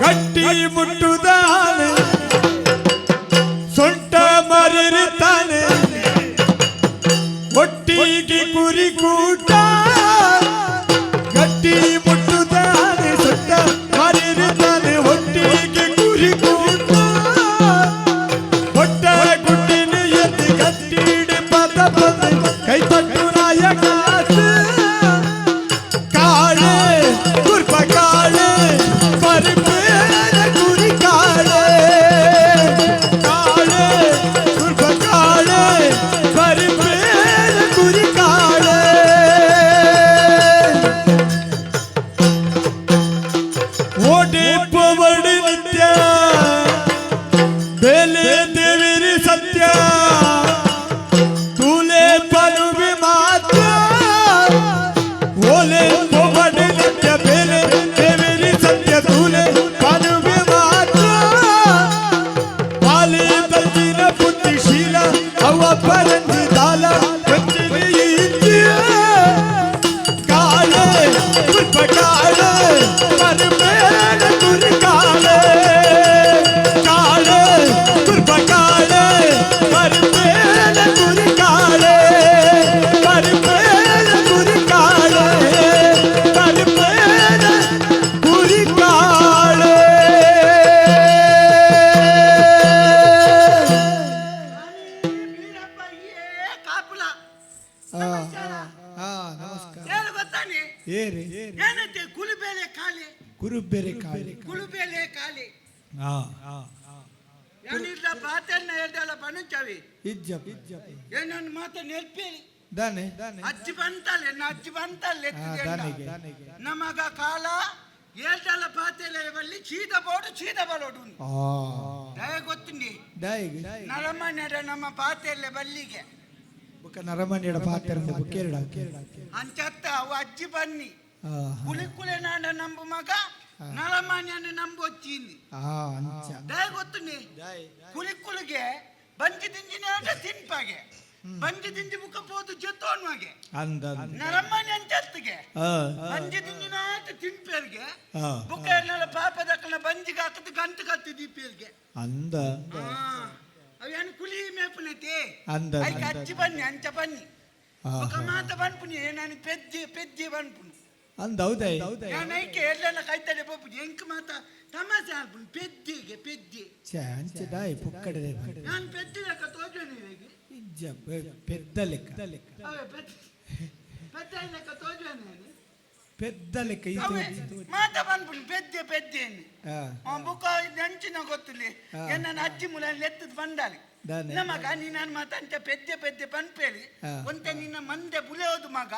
ಗಟ್ಟಿ ಮುಟ್ಟುತ್ತಾನೆ ಸೊಂಟ ಮರಿರುತ್ತಾನೆ ಒಟ್ಟಿಗೆ ಕುರಿ ಕೂಟ ಗಟ್ಟಿ ಮುಟ್ಟುತ್ತಾನೆ ಸೊಂಟ ಮರಿರುತ್ತಾನೆ ಒಟ್ಟಿಗೆ ಕುರಿ ಕೂಟ ಒಟ್ಟ ಗುಡ್ಡಿನ ಎತ್ತಿ ಗಟ್ಟಿಡಿ ಪದ ಪದ ಕೈ ತಟ್ಟು ನಾಯಕ ಕಾಳೆ ಕುರ್ಪ ಕಾಳೆ ಪರಿಪೇರ ಕುರಿ ಕಾಳೆ ಕಾಳೆ ಕುರ್ಪ ಕಾಳೆ ಪರಿಪೇರ ಕುರಿ ಕಾಳೆ ಓಡಿ ಪವಡಿ ನಿತ್ಯ ಬೇಲೆ ದೇವಿರಿ ಸತ್ಯ ತೂಲೆ ಪನುವಿ ಮಾತ್ರ ಓಲೆ ಪವಡಿ ನಿತ್ಯ ಬೇಲೆ ದೇವಿರಿ ಸತ್ಯ ತೂಲೆ ಪನುವಿ ಮಾತ್ರ ಪಾಲಿ ತಂದಿನ ಬುದ್ಧಿಶೀಲ ಅವ ಪರಂಜಿ ದಾಲ ವಂಚಿನಿ ಇಂದ್ರಿಯ ಕಾಳೆ ಕುರ್ಪ ಕಾಳೆ ಪರಿಪೇರ ಕುರಿ ಕಾಳೆ ಕಾಳೆ ಕುರ್ಪ ಕಾಳೆ ಪರಿಪೇರ ಕುರಿ ಕಾಳೆ ಪರಿಪೇರ ಕುರಿ ಕಾಳೆ ಪರಿಪೇರ ಕುರಿ ಕಾಳೆ ಕಾಪುಲ ನಮಸ್ಕಾರ ಏನು ಗೊತ್ತಾನೆ ಏರಿ ಏನಂತೆ ಕುಲುಬೇಲೆ ಕಾಲೆ ಕುರುಬೆರೆ ಕಾಳಿ ಕುಲುಬೇಲೆ ಕಾಲೆ ಹಾ ಏನಿಲ್ಲ ಪಾತೆನ್ನ ಹೇಳ್ದಲ್ಲ ಪನುಂಚವಿ ಇಜ್ಜಪ್ ಏನೊಂದು ಮಾತು ನೆಲ್ಪೇಳಿ ದಾನೆ ದಾನೆ ಅಜ್ಜಿ ಬಂತಲ್ಲ ಅಜ್ಜಿ ಬಂತಲ್ಲ ದಾನೆಗೆ ನಮಗ ಕಾಲ ಹೇಳ್ದಲ್ಲ ಪಾತೆಲೆ ಬಲ್ಲಿ ಚೀದ ಬೋಡು ಚೀದ ಬರೋಡು ದಯ ಗೊತ್ತುಂಡಿ ದಾಯಿಗೆ ನರಮಣ್ಯರ ನಮ್ಮ ಪಾತೆಲೆ ಬಲ್ಲಿಗೆ ಬುಕ್ಕ ನರಮಣಿಯಡ ಪಾತ್ರ ಬುಕ್ಕೇರಡ ಅಂಚತ್ತ ಅವು ಅಜ್ಜಿ ಬನ್ನಿ ಕುಲೆ ನಾಡ ನಂಬು ಮಗ ನರಮಣ್ಯನ ನಂಬು వచ్చింది ಅಂಚ ದಯ ಗೊತ್ತುಂಡಿ ಕುಲಿಗೆ ಬಂಜಿ ದಿಂಜಿನ ತಿನ್ಪಾಗೆ ಬಂಜಿ ದಿಂಜಿ ಮುಖ ಪೋದು ಜೊತ್ತೋನ್ವಾಗೆ ಅಂದ ನರಮ್ಮನೆ ಅಂಚತ್ತಿಗೆ ಬಂಜಿ ದಿಂಜಿನ ತಿನ್ಪೇರ್ಗೆ ಬುಕ್ಕ ಎಲ್ಲ ಪಾಪ ದಕ್ಕನ ಬಂಜಿಗೆ ಹಾಕತ್ತು ಗಂಟು ಕತ್ತಿ ದೀಪೇರ್ಗೆ ಅಂದ ಅವೇನು ಕುಲಿ ಮೇಪುನೈತಿ ಅಂದ ಅದಕ್ಕೆ ಅಜ್ಜಿ ಬನ್ನಿ ಅಂಚ ಬನ್ನಿ ಬುಕ್ಕ ಮಾತ ಬನ್ಪುನಿ ನಾನು ಪೆಜ್ಜಿ ಬನ್ಪುನಿ ಅಂದ ಹೌದಾ ನಾನು ಐಕೆ ಎಲ್ಲೆಲ್ಲ ಕೈತಡೆ ಬೋಪುನಿ ಎಂಕ್ ಮಾತ ತಮಾಷೆ ಆಡ್ಪುನಿ ಪೆಜ್ಜಿ ಅಂಚೆ ದಾಯಿ ಪುಕ್ಕಡೆ ನಾನು ಪೆಜ್ಜಿ ಲೆಕ್ಕ ತೋಜೋನಿ ಹೇಗೆ ಇಜ್ಜ పెద్ద ಲೆక్క ಅವೇ ಪೆದ್ದ ಲೆಕ್ಕ ತೋಜೋನಿ పెద్ద ಲೆక్క ಅವೇ ಇದು ಮಾತ ಬನ್ಪುನಿ ಪೆಜ್ಜಿ ಬುಕ್ಕ ನೆಂಚಿನ ಗೊತ್ತಿಲ್ಲ ನನ್ನ ಅಜ್ಜಿ ಮುಲ ಎತ್ತದ ಬಂದಾలి ದಾನೆ ನಮಗ ನೀ ನನ್ನ ಮಾತ ಅಂಚ ಪೆದ್ದೆ ಪನ್ಪೇಳಿ ಒಂತೆ ನಿನ್ನ ಮಂದೆ ಬುಲೆಯೋದು ಮಗ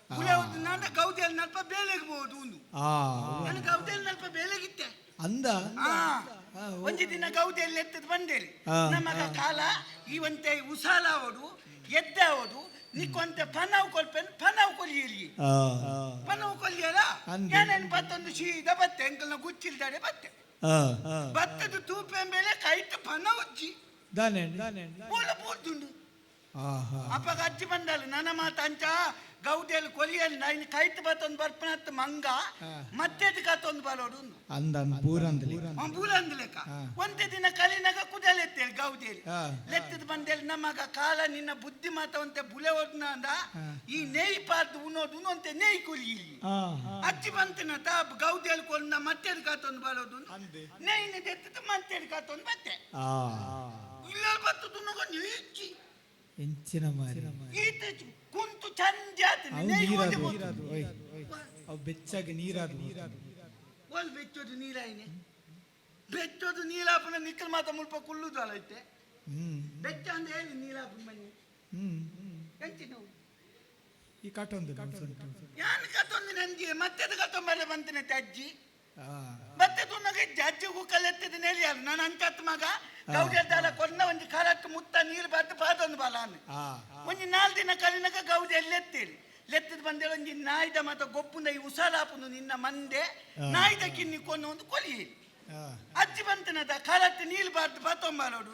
ಬುಲೆಯೋದು ನಾನು ಗೌದೆಯಲ್ಲಿ ನಲ್ಪ ಬೇಲೆಗೆ ಬೋದು ಒಂದು ನಾನು ಗೌದೆಯಲ್ಲಿ ನಲ್ಪ ಬೇಲೆಗಿತ್ತೆ ಅಂದ ಒಂಜಿ ದಿನ ಗೌದೆಯಲ್ಲಿ ಎತ್ತದ ಬಂದೇಳಿ ನಮಗ ಕಾಲ ಇವಂತೆ ಉಸಾಲಾವಡು ಎದ್ದಾವಡು ನಿಕ್ಕೊಂತೆ ಪನವು ಕೊಲ್ಪೆನ್ ಪನವು ಕೊಲ್ಲಿಯಲಿ ಪನವು ಕೊಲ್ಲಿಯಲ್ಲ ಏನೇನು ಬತ್ತೊಂದು ಸೀದಾ ಬತ್ತೆ ಎಂಕಲ್ನ ಗುಚ್ಚಿಲ್ದಾಡೆ ಬತ್ತೆ ಭತ್ತದ ತೂಪೆ ಮೇಲೆ ಕೈಟ್ ಪನವು ಉಜ್ಜಿ ದಾನೆ ಪೂಲ ಪೂಲ್ದುಂಡು ಅಪ್ಪಗ ಅಜ್ಜಿ ಬಂದಲ್ಲ ನನ್ನ ಮಾತ ಅಂಚ ಗೌಡಿಯಲ್ಲಿ ಕೊಲಿಯಲ್ಲಿ ನೈನ್ ಕೈಟ್ ಬತ್ತೊಂದು ಬರ್ಪಣತ್ ಮಂಗ ಮತ್ತೆ ಕತ್ತೊಂದು ಬರೋಡು ಅಂದ ಪೂರಂದಲಿ ಬೂಲಂದ್ ಲೆಕ್ಕ ಒಂದೇ ದಿನ ಕಲಿನಾಗ ಕುದಲೆತ್ತೇಳಿ ಗೌಡಿಯಲ್ಲಿ ಲೆತ್ತದ ಬಂದೇಳಿ ನಮಗ ಕಾಲ ನಿನ್ನ ಬುದ್ಧಿ ಮಾತವಂತೆ ಬುಲೆ ಓದ್ನ ಅಂದ ಈ ನೇಯ್ ಪಾರ್ದು ಉಣ್ಣೋದು ಅಂತೆ ನೇಯ್ ಕುಲಿ ಅಚ್ಚಿ ಬಂತಿನ ತಾ ಗೌಡಿಯಲ್ಲಿ ಕೊಂದ ಮತ್ತೆ ಕತ್ತೊಂದು ಬರೋದು ನೇಯ್ನ ಎತ್ತದ ಮತ್ತೆ ಕತ್ತೊಂದು ಮತ್ತೆ ಇಲ್ಲ ಬತ್ತು ದುನ್ನಗೊಂಡು ಇಚ್ಚಿ ಎಂಚಿನ ಮಾರಿ ಈತ ಕುಂತು ಚಂದ ಅವು ಬೆಚ್ಚಾಗಿ ನೀರಾದು ಒಲ್ ಬೆಚ್ಚೋದು ನೀರಾಯಿನೆ ಬೆಚ್ಚೋದು ನೀಲಾಪನ ನಿಕ್ಕಲ್ ಮಾತ ಮುಲ್ಪ ಕುಲ್ಲುದು ಅಲ್ಲ ಐತೆ ಬೆಚ್ಚ ಅಂತ ಹೇಳಿ ನೀಲಾಪನ ಬನ್ನಿ ಎಂಚಿ ನಾವು ಈ ಕಟ್ಟೊಂದು ಯಾನ್ ಕತ್ತೊಂದು ನಂಜಿ ಮತ್ತೆ ಅದು ಕತ್ತೊಂಬಲ್ಲ ಬಂತಿನ ಅಜ್ಜಿ ಮತ್ತೆ ತುನ್ನಗೆ ಅಜ್ಜಿಗೂ ಕಲೆತ್ತದ ನೆಲಿ ಅಲ್ಲ ನಾನು ಅಂಚತ್ ಮಗ ಗೌಡಿಯದ್ದಾಲ ಕೊನ್ನ ಒಂಜಿ ಕಾಲಕ್ಕೆ ಮುತ್ತ ನೀರು ಬದ್ದು ಪಾದೊಂದು ಬಲ ಒಂಜಿ 4 ದಿನ ಕಲಿನಕ ಗೌಡಿ ಎತ್ತೀರಿ ಲೆತ್ತದ ಬಂದೇಳಿ ಒಂಜಿ ನಾಯ್ದ ಮತ ಗೊಪ್ಪುಂದ ಈ ಉಸಾಲಾಪುನು ನಿನ್ನ ಮಂದೆ ನಾಯ್ದ ಕಿನ್ನಿ ಕೊನ್ನ ಒಂದು ಕೊಲಿ ಅಜ್ಜಿ ಬಂತನದ ಕಾಲತ್ತು ನೀರು ಬಾರ್ದು ಪಾತೊಂಬಾಲೋಡು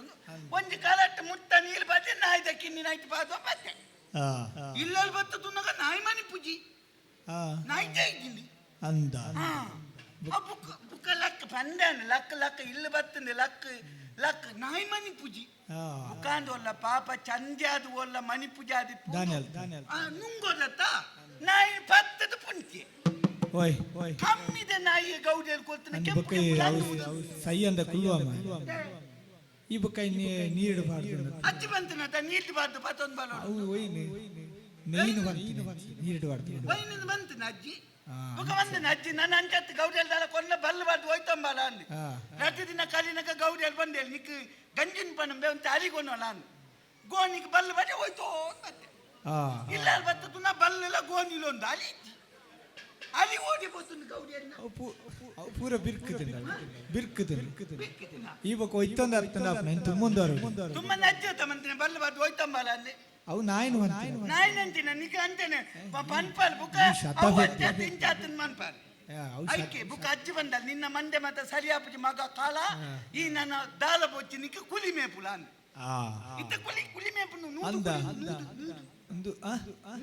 ಒಂಜಿ ಕಾಲಟ್ಟು ಮುತ್ತ ನೀರು ಬಾರ್ದೆ ನಾಯ್ದ ಕಿನ್ನಿ ನಾಯ್ತು ಪಾದೊ ಮತ್ತೆ ಇಲ್ಲಲ್ಲಿ ಬತ್ತ ತುನ್ನಗ ನಾಯಿ ಮನಿ ಪೂಜಿ ನಾಯ್ತ ಇದ್ದೀನಿ ಅಂದ ಬುಕ್ಕ ಲಕ್ಕ ಪಂದಾನ ಲಕ್ಕ ಲಕ್ಕ ಇಲ್ಲಿ ಬರ್ತಂದೆ ಲಕ್ಕ ಲಕ್ಕ ನಾಯಿ ಮನಿ ಪೂಜಿ ಬುಕಾಂದು ಒಲ್ಲ ಪಾಪ ಚಂದ್ಯಾದು ಒಲ್ಲ ಮನಿ ಪೂಜೆ ಆದಿತ್ತು ನುಂಗೋದತ್ತ ನಾಯಿ ಪತ್ತದ ಪುಂಚಿ ಓಯ್ ಓಯ್ ಕಮ್ಮಿದ ನಾಯಿ ಗೌಡಿಯಲ್ಲಿ ಕೊಡ್ತಾನೆ ಸೈ ಅಂದ ಕುಲ್ವಾಮ ಈ ಬುಕ್ಕ ನೀಡಬಾರ್ದು ಅಜ್ಜಿ ಬಂತನತ ನೀಡಬಾರ್ದು ಪತ್ತೊಂದು ಬಲ ನೀಡಬಾರ್ದು ವೈನಿಂದ ಬಂತನ ಅಜ್ಜಿ ಬುಕ ಬಂದನ ಅಜ್ಜಿ ನನ್ನ ಅಂಚತ್ತು ಗೌಡಿಯಲ್ಲಿ ಕೊನ್ನ ಬಲ್ಲಬಾರ್ದು ಹೋಯ್ತಂಬಲ್ಲ ಅಂದು ಪ್ರತಿ ದಿನ ಕಲಿನಕ ಗೌಡಿಯಲ್ಲಿ ಬಂದೇಳಿ ನಿಕ್ ಗಂಜಿನ ಪಣಂಬೆ ಅಂತ ಅರಿಗೋನಲ್ಲ ಅಂದು ಗೋನಿಗೆ ಬಲ್ಲ ಬಾರಿ ಹೋಯ್ತೋ ಮತ್ತೆ ಇಲ್ಲ ಬರ್ತದ ನಾ ಬಲ್ಲೆಲ್ಲ ಗೋನಿಲು ಒಂದು ಅಲಿ ಅಲ್ಲಿ ಓಡಿ ಬರ್ತುಂಡು ಗೌಡಿಯನ್ನ ಪೂರ ಬಿರ್ಕುದಿನ ಈ ಬುಕ್ಕ ಹೋಯ್ತಂದ ತುಮ್ಮಂದವರು ತುಂಬ ಅಜ್ಜಿ ಮಂತಿನ ಬಲ್ಲಬಾರ್ದು ಹೋಯ್ತಂಬಲ್ಲ ಅಲ್ಲಿ ಅವು ನಾಯಿನ ನಾಯಿನಂತಿನ ನಿಕ ಅಂತೇನೆ ಪನ್ಪಾಲ್ ಬುಕ ತಿಂಚಾತನ್ ಮನ್ಪಾಲ್ ಐಕೆ ಬುಕ ಅಜ್ಜಿ ಬಂದಲ್ಲ ನಿನ್ನ ಮಂದೆ ಮತ ಸರಿಯಾಪುಜಿ ಮಗ ಕಾಲ ಈ ನನ್ನ ದಾಲ ಬೊಚ್ಚಿ ನಿಕ ಕುಲಿ ಮೇಪುಲ ಅಂದ ಇತ್ತ ಕುಲಿ ಮೇಪುನು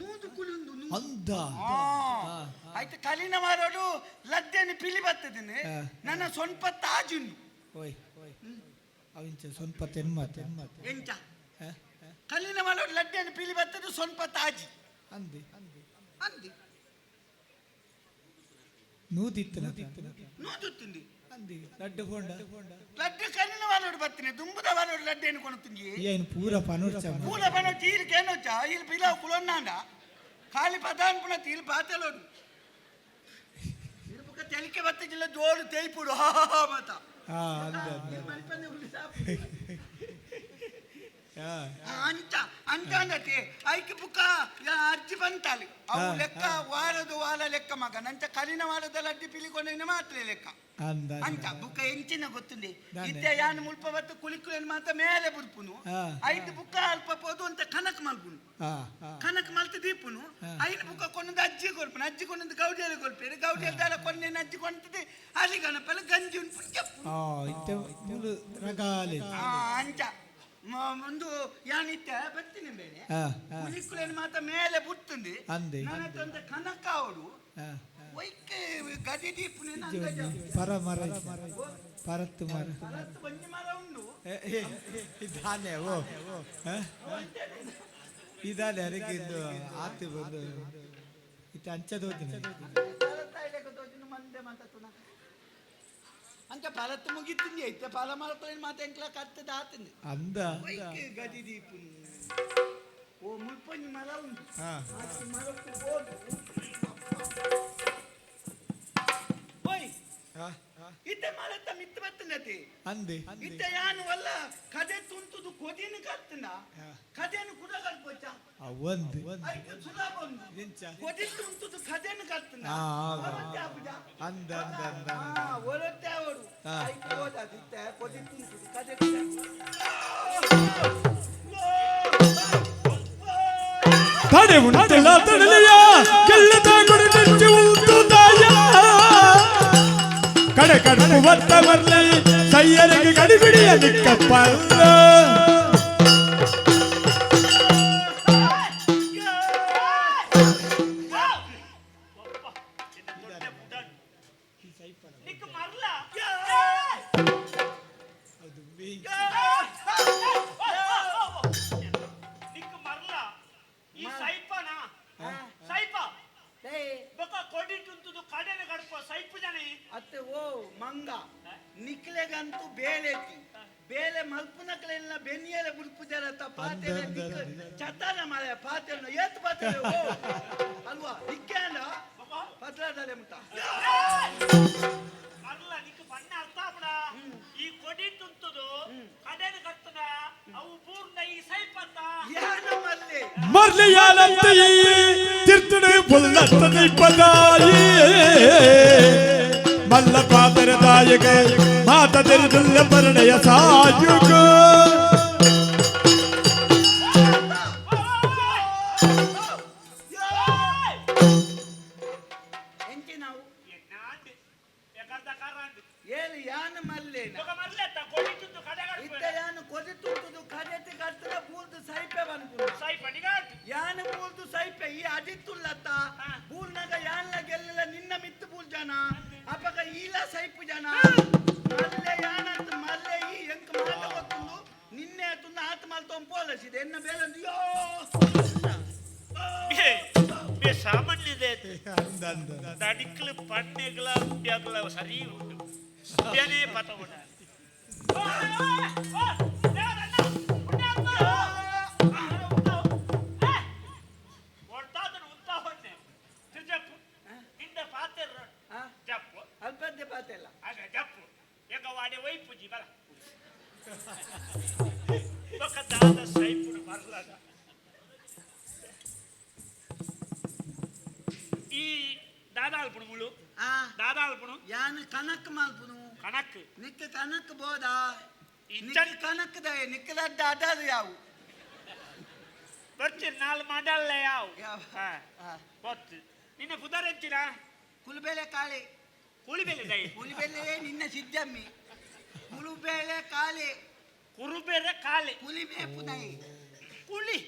ನೂದು ಕುಲಿಂದು ಅಂದ ಆಯ್ತು ಕಲಿನ ಮಾರೋಡು ಲದ್ದೆನಿ ಪಿಲಿ ಬರ್ತದಿನಿ ನನ್ನ ಸೊನ್ಪ ತಾಜುಂಡು ಓಯ್ ಅವಿಂಚ ಸೊನ್ಪ ತೆನ್ಮಾತೆ ಎಂಚ ಕಲ್ಲಿನ ಮಾಡೋದು ಲಡ್ಡೆಯನ್ನು ಪಿಲಿ ಬರ್ತದೆ ಸ್ವಲ್ಪ ತಾಜಿ ಅಂದಿ ಅಂದಿ ನೂದುತ್ತಿಂದಿ ಅಂದಿ ಲಡ್ಡು ಬೋಂಡ ಲಡ್ಡು ಕಲ್ಲಿನ ಮಾಡೋದು ಬರ್ತೀನಿ ದುಂಬುದ ಮಾಡೋದು ಲಡ್ಡೆಯನ್ನು ಕೊಡುತ್ತೀನಿ ಏನು ಪೂರ ಪನೋರ್ಚ ಪೂರ ಪನೋ ತೀರ್ಕೆ ಏನೋಚ್ಚ ಇಲ್ಲಿ ಪಿಲಾವ್ ಕುಲೊನ್ನಾಂಡ ಖಾಲಿ ಪದಾನ್ ಪುಣ ತೀಲ್ ಪಾತೆಲೋಡು ಇರುಪಕ್ಕ ತೆಲಿಕೆ ಬತ್ತಿಲ್ಲ ಜೋರು ತೇಯ್ಪುಡು ಮತ ಅಂಚ ಅಂಚ ಅಂದತಿ ಐಕಿ ಬುಕ್ಕ ಅರ್ಜಿ ಬಂತಾಲಿ ಅವು ಲೆಕ್ಕ ವಾರ ಲೆಕ್ಕ ಮಗ ನಂಚ ಕಲಿನ ವಾರದಲ್ಲಿ ಅಡ್ಡಿ ಪಿಲಿಕೊಂಡ ಮಾತ್ರ ಲೆಕ್ಕ ಅಂಚ ಬುಕ್ಕ ಎಂಚಿನ ಗೊತ್ತುಂಡಿ ಇತ್ತೆ ಯಾನ್ ಮುಲ್ಪ ಬತ್ತು ಕುಲಿಕುಲನ್ ಮಾತ ಮೇಲೆ ಬುಡ್ಪುನು ಐದು ಬುಕ್ಕ ಅಲ್ಪ ಪೋದು ಅಂತ ಕನಕ್ ಮಲ್ಪುನು ಕನಕ್ ಮಲ್ತ ದೀಪುನು ಐದು ಬುಕ್ಕ ಕೊಂಡದ ಅಜ್ಜಿ ಕೊಲ್ಪುನು ಅಜ್ಜಿ ಕೊಂಡದ ಗೌಡಿಯಲ್ಲಿ ಕೊಲ್ಪೇರು ಗೌಡಿಯಲ್ಲಿ ದಾಲ ಕೊಂಡೇನು ಅಜ್ಜಿ ಕೊಂಡದೆ ಅಲ್ಲಿ ಗಣಪಲ ಗಂಜಿ ಅಂಚ ಒಂದು ಯಾನಿತ್ತ ಬತ್ತಿನ ಬೇರೆ ಕುಲಿಕುಲನ್ ಮಾತ ಮೇಲೆ ಬುಟ್ಟುಂದಿ ನನ್ನತ್ತೊಂದು ಕನಕ ಅವಡು ವೈಕೆ ಗದಿ ದೀಪುನ ಪರತ್ತು ಮರ ಒಂಜಿ ಮರ ಉಂಡು ಇದಾನೆ ಇದಾನೆ ಅರಗಿಂದು ಆತು ಬಂದು ಇತ್ತು ಅಂಚದೋದಿನ ಮಂದೆ ಮಾತಾತುನ ಅಂಚ ಫಲತ್ತು ಮುಗಿತೀನಿ ಐತೆ ಫಲ ಮಾಡ್ಕೊಳ್ಳಿ ಮಾತು ಎಂಕ್ಲ ಕತ್ತದ ಆತಂದೆ ಅಂದ ಗದಿ ದೀಪು ಓ ಮುಲ್ಪಂಜಿ ಮರ ಉಂಟು ಮರಕ್ಕೆ ಹೋದು ಓಯ್ ಇತ್ತೆ ಮರತ್ತ ಮಿತ್ತು ಬತ್ತನತಿ ಅಂದೆ ಇತ್ತೆ ಯಾನು ವಲ್ಲ ಕದೆ ತುಂತುದು ಕೊದಿನ ಕತ್ತನ ಕದೆನು ಕುಡ ಕಲ್ಪೋಚ ಒಂದು ಐತೆ ಸುಲಭ ಒಂದು ಕೊದಿ ತುಂತುದು ಕದೆನು ಕತ್ತನ ಅಂದ ಒರತ್ತೆ ಅವರು ಐತೆ ಓದಾದಿತ್ತೆ ಕೊದಿ ತುಂತುದು ಕದೆ ತಡೆ ಉಂಟಲ್ಲ ತಡಲಿಯ ಗೆಲ್ಲದ ಗುಡಿ ಬೆಂಚಿ ಉಂಟು ತಾಯ ಕಡೆ ಕಡುಪು ಬತ್ತ ಬರ್ಲಿ ಸೈಯರಿಗೆ ಗಡಿಬಿಡಿಯ ನಿಕ್ಕಪ್ಪಲ್ಲ ತುಂತುದು ಕಡೆನ ಗಡಪ ಸೈಪು ಜನ ಅತ್ತೆ ಓ ಮಂಗ ನಿಕ್ಲೆಗಂತೂ ಬೇಳೆತಿ ಬೇಳೆ ಮಲ್ಪುನಕ್ಲೆಲ್ಲ ಬೆನ್ನಿಯಲೆ ಬುಲ್ಪು ಜರತ ಪಾತೆಲೆ ಚತ್ತಾನ ಮಾರೆ ಪಾತೆಲೆ ಏತ್ ಪಾತೆಲೆ ಓ ಅಲ್ವಾ ನಿಕ್ಕೆಂಡ ಪತ್ರಾದಲೆ ಮುಟ್ಟ ಅಲ್ಲ ನಿಕ್ ಬಣ್ಣ ಅರ್ಥ ಆಗ್ಬಿಡ ಈ ಕೊಡಿ ತುಂತುದು ಕಡೆನ ಕರ್ತದ ಅವು ಪೂರ್ಣ ಈ ಸೈಪತ್ತ ಯಾನ ಮಲ್ಲೆ ಮರ್ಲಿಯಾಲಂತಿ ತಿರ್ತುಡೆ ಪುಲ್ಲತ್ತದಿ ಪದಾಯಿ ಮಲ್ಲ ಪಾದರದಾಯಕ ಮಾತದಿರುದುಲ್ಲ ಪರಿಣಯ ಸಾಯುಗ ಎಂಚಿ ನಾವು ಎನ್ನಾಂಡ್ ಯಾಕಂತ ಕಾರಂಡ್ ಏಳು ಯಾನ ಮಲ್ಲೇನ ಇವಾಗ ಮರ್ಲೆತ್ತ ಕೊಡಿ ತುಂತು ಕಡೆ ಇತ್ತ ಗಡಪ ಯಾನ ಕೊದಿ ತುಂತುದು ಕಡೆತಿ ಕರ್ತದ ಬೂಲ್ದು ಸೈಪೆ ಬಂದ್ಬಿಡು ಸೈಪಣಿಗಾಟ್ ಯಾನ ಬೂಲ್ದು ಸೈಪೆ ಈ ಅದಿತ್ತುಲ್ಲತ್ತ ಬೂಲ್ನಾಗ ಯಾನ್ಲ ಗೆಲ್ಲಲ ನಿನ್ನ ಮಿತ್ತು ಬೂಲ್ ಜನ ಅಪಗ ಈಲ ಸೈಪು ಜನ ಮಲ್ಲೆ ಯಾನಂತ ಮಲ್ಲೆ ಈ ಎಂಕ ಮಾತ ಗೊತ್ತುಂದು ನಿನ್ನೆ ತುನ್ನ ಆತ ಮಾಲ್ ತೊಂಪೋಲಸಿದೆ ಎನ್ನ ಬೇಲಂದಿಯೋ ಸಾಮಾನ್ಯದ ಅಂದಂದ தடிக்கல பண்ணைகள உண்டியாக்கள சரி உண்டு உண்டியானே பார்த்தா கூட ಅಲ್ಪದ್ದೆ ಪಾತೆಲ್ಲ ఈ దాదాల్పుడు ముళ్ళు ಆ దాదాల్పుడు ಯಾನ ಕನಕ್ ಮಾಲ್ಪುನು కనక్ ನಿಕ್ಕ ಕನಕ್ ಬೋದಾ ಇಂಚನ್ ನಿಕ್ಕ ಕನಕ್ದ ನಿಕ್ಕದಡ್ಡ ಅದಾದು ಯಾವು ಬರ್ತಿ ನಾಲ್ ಮಾಡಲ್ಲ ಯಾವ ಯಾವ? ಗೊತ್ತು ನಿನ್ನ ಪುದರೆಂಚಿನ ಕುಲುಬೇಳೆ ಕಾಳೆ ಕೂಳಿಬೇಲೆ ದೈ ಕುಲಿಬೇಳೆ ನಿನ್ನ ಸಿದ್ದಮ್ಮಿ ಕುಲುಬೇಳೆ ಕಾಳೆ ಕುರುಬೇರೆ ಕಾಲೆ ಕುಲಿಮೆ ಪುನೈ ಕೂಳಿ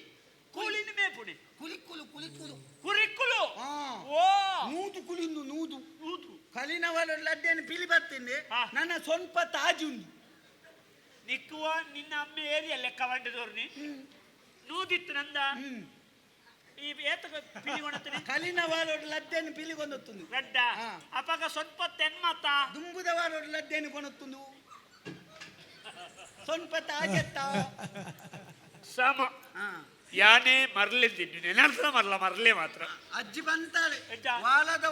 ಕೂಳಿನ ಮೇಪುಣಿ ಕುಲಿಕ್ಕುಲು ಕುಲಿಕ್ಕುಲು ಕುರಿಕ್ಕುಲು ಆ ಓ ನೂದು ಕುಲಿಂದು ನೂದು ಊದು ಕಲಿನವಳು ಲಡ್ಡೆಯನ್ನು ಪಿಲಿ ಬರ್ತೀನಿ ಆ. ನನ್ನ ಸ್ವಲ್ಪ ತಾಜುಂದು ನಿಕ್ಕುವ ನಿನ್ನ ಅಮ್ಮ ಏರಿಯ ಲೆಕ್ಕ ಬಂಡದವ್ರನಿ ನೂದಿತ್ತು ನಂದ ಈ ಏತಕ ಪಿಲಿಗೊಣത്തിന് ಕಲಿನವಳು ಲಡ್ಡೆಯನ್ನು ಪಿಲಿಗೊಂದೊತ್ತುಂದು ಗಡ್ಡ ಆ. ಅಪಗ ಸ್ವಲ್ಪ ತೆನ್ಮತ್ತ ದುಂಬುದವಳು ಲಡ್ಡೆಯನ್ನು ಕೊಣೊತ್ತುಂದು ಸ್ವಲ್ಪ ತಾಜೆತ್ತ ಸಮ ಯಾನೇ ಮರಲಿದ್ದೀನಿ ನೆನರ್ಸ ಮರಲೇ ಮಾತ್ರ ಅಜ್ಜಿ ಬಂತಾಳೆ ಎಜ್ಜ. ವಾಲದ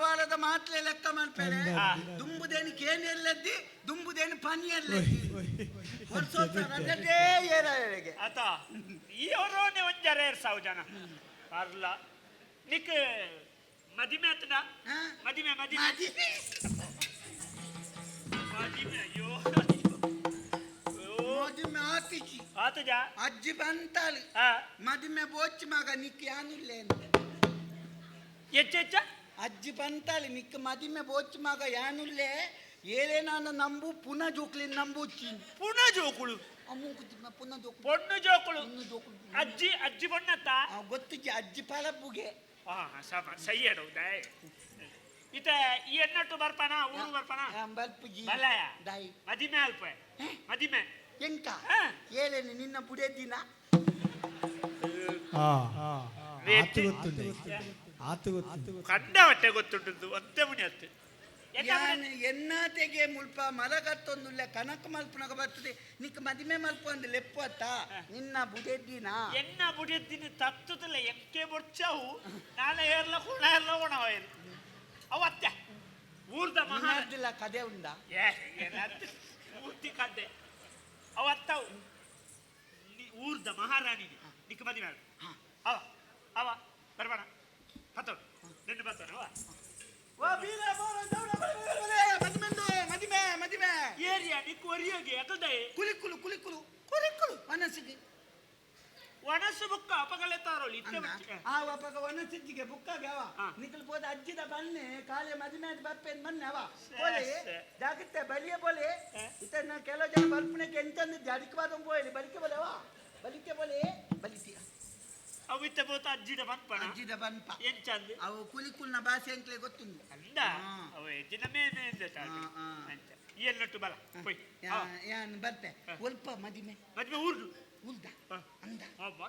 ಮಾತ್ಲೆ ಲೆಕ್ಕ ಮಾಡ್ಪೇಳೆ ದುಂಬುದೇನು ಕೇನಿಯಲ್ಲದ್ದಿ ದುಂಬುದೇನು ಪನಿಯಲ್ಲದ್ದಿ ರಜೆ ಏರಾಳಿಗೆ ಆತ ಈ ಅವರೋನೆ ಒಂಜರ 2000 ಜನ ಮರಲ ನಿಕ್ ಮದಿಮೆ ಆತನ ಮದಿಮೆ ಅಯ್ಯೋ ಮದುಮೆ ಆತಿಚಿ ಆತಜ ಅಜ್ಜಿ ಬಂತಾಳೆ ಮದುಮೆ ಬೋಚಿ ಮಗ ನಿಕ್ ಯಾನಿಲ್ಲ ಎಚ್ಚ ಅಜ್ಜಿ ಬಂತಾಳೆ ನಿಕ್ ಮದುಮೆ ಬೋಚಿ ಮಗ ಯಾನುಲ್ಲೇ ಏಲೇನಾನ ನಂಬು ಪುನಃ ಜೋಕ್ಲಿನ ನಂಬುಚ್ಚಿ ಪುನಃ ಜೋಕುಳು ಪುನಃ ಜೋಕ್ಲು ಪೊಣ್ಣು ಜೋಕುಳು ಪುನಃ ಜೋಕ್ಲು ಅಜ್ಜಿ ಬಣ್ಣತ್ತ ಗೊತ್ತಿಜ್ಜಿ ಅಜ್ಜಿ ಪಲಪ್ಪುಗೆ ಸಮ ಸೈ ಅಡೌದಾಯ್ ಇತ ಈ ಎನ್ನಟ್ಟು ಬರ್ಪಾನ ಊರು ಬರ್ಪಾನ ಬಲ್ಪುಜಿ ಬಲ್ಲಯ ದೈ ಮದಿಮೆ ಅಲ್ಪ ಮದಿಮೆ ಎಂಕ ಹಾ. ಏಲೇನು ನಿನ್ನ ಬುಡೆ ದಿನ ಆತು ಗೊತ್ತುಂಟು ಆತು ಗೊತ್ತು ಕಂಡ ಹೊಟ್ಟೆ ಗೊತ್ತುಂಟು ಒಂದೇ ಮುನಿ ಅತ್ತೆ ಯಾನ್ ಎನ್ನಾತೆಗೆ ಮುಲ್ಪ ಮಲಗತ್ತೊಂದುಲ್ಲ ಕನಕ ಮಲ್ಪನಗ ಬರ್ತದೆ ನಿಕ್ ಮದಿಮೆ ಮಲ್ಪ ಒಂದು ಲೆಪ್ಪು ಅತ್ತ ನಿನ್ನ ಬುಡೆ ದಿನ ಎನ್ನ ಬುಡಿಯದ್ದಿನ ತತ್ತುದಿಲ್ಲ ಎಂಕೆ ಬೊಚ್ಚಾವು ನಾಳೆ ಏರ್ಲ ಕುಣ ಎಲ್ಲ ಒಣವಾಯರು ಅವ ಅತ್ತೆ ಊರ್ದ ಮಹಾ ನಿನ್ನದಿಲ್ಲ ಕದೆ ಉಂಡ ಮೂರ್ತಿ ಕಡ್ಡೆ ಅವ ಅತ್ತವು ಊರ್ದ ಮಹಾರಾಣಿ ನಿಕ್ಕ ಮದಿ ಮಾಡು ಅವ ಬರ್ಬೇಡ ಬತ್ತವ ನಿನ್ನ ಬತ್ತವ ಮದಿಮೆ ಏರಿಯಾ ನಿಕ್ಕ ಒರಿಯೋಗಿ ಅಕಲ್ದೆ ಕುಲಿಕ್ಕುಲು ಮನಸ್ಸಿಗೆ ಒಣಸು ಬುಕ್ಕ ಅಪಗಲೆತ್ತಾರೋಳಿ ಆ ಒಬ್ಬಗ ವನಸಿದ್ದಿಗೆ ಬುಕ್ಕಾಗೆ ಅವ ನಿಖಲ್ ಪೋದ ಅಜ್ಜಿದ ಬನ್ನೆ ಕಾಲೆ ಮದಿಮೆ ಬಪ್ಪೆ ಬನ್ನೆ ಅವ ಬೋಲೆ ಜಾಗತ್ತೆ ಬಲಿಯ ಬೋಲೆ ಇತನ ಕೆಲವು ಜನ ಬಲ್ಪನೆಗೆ ಎಂತಂದಿದ್ದೆ ಅದಕ್ಕೆ ಬಾದ ಬೋಲಿ ಬಲಿಕೆ ಬೋಲೆ ಅವ ಬಲಿಕೆ ಬೋಲೆ ಬಲಿತೀಯ ಅವಿತ್ತ ಬೋತ ಅಜ್ಜಿದ ಬಂಪಣ ಅಜ್ಜಿದ ಬನ್ಪ ಏನ್ ಚಂದ ಅವು ಕುಲಿಕುಲ್ನ ಭಾಷೆ ಅಂಕ್ಲೆ ಗೊತ್ತುಂಡು ಅಂದ ಅವ ಎಜ್ಜಿನ ಮೇಲೆ ಅಂತ ಈ ಎನ್ನಟ್ಟು ಬಲ ಪೊಯ್ ಯಾನ್ ಬರ್ತೆ ಒಲ್ಪ ಮದಿಮೆ ಮದ್ವೆ ಊರ್ದು ಉಲ್ದ ಅಂದ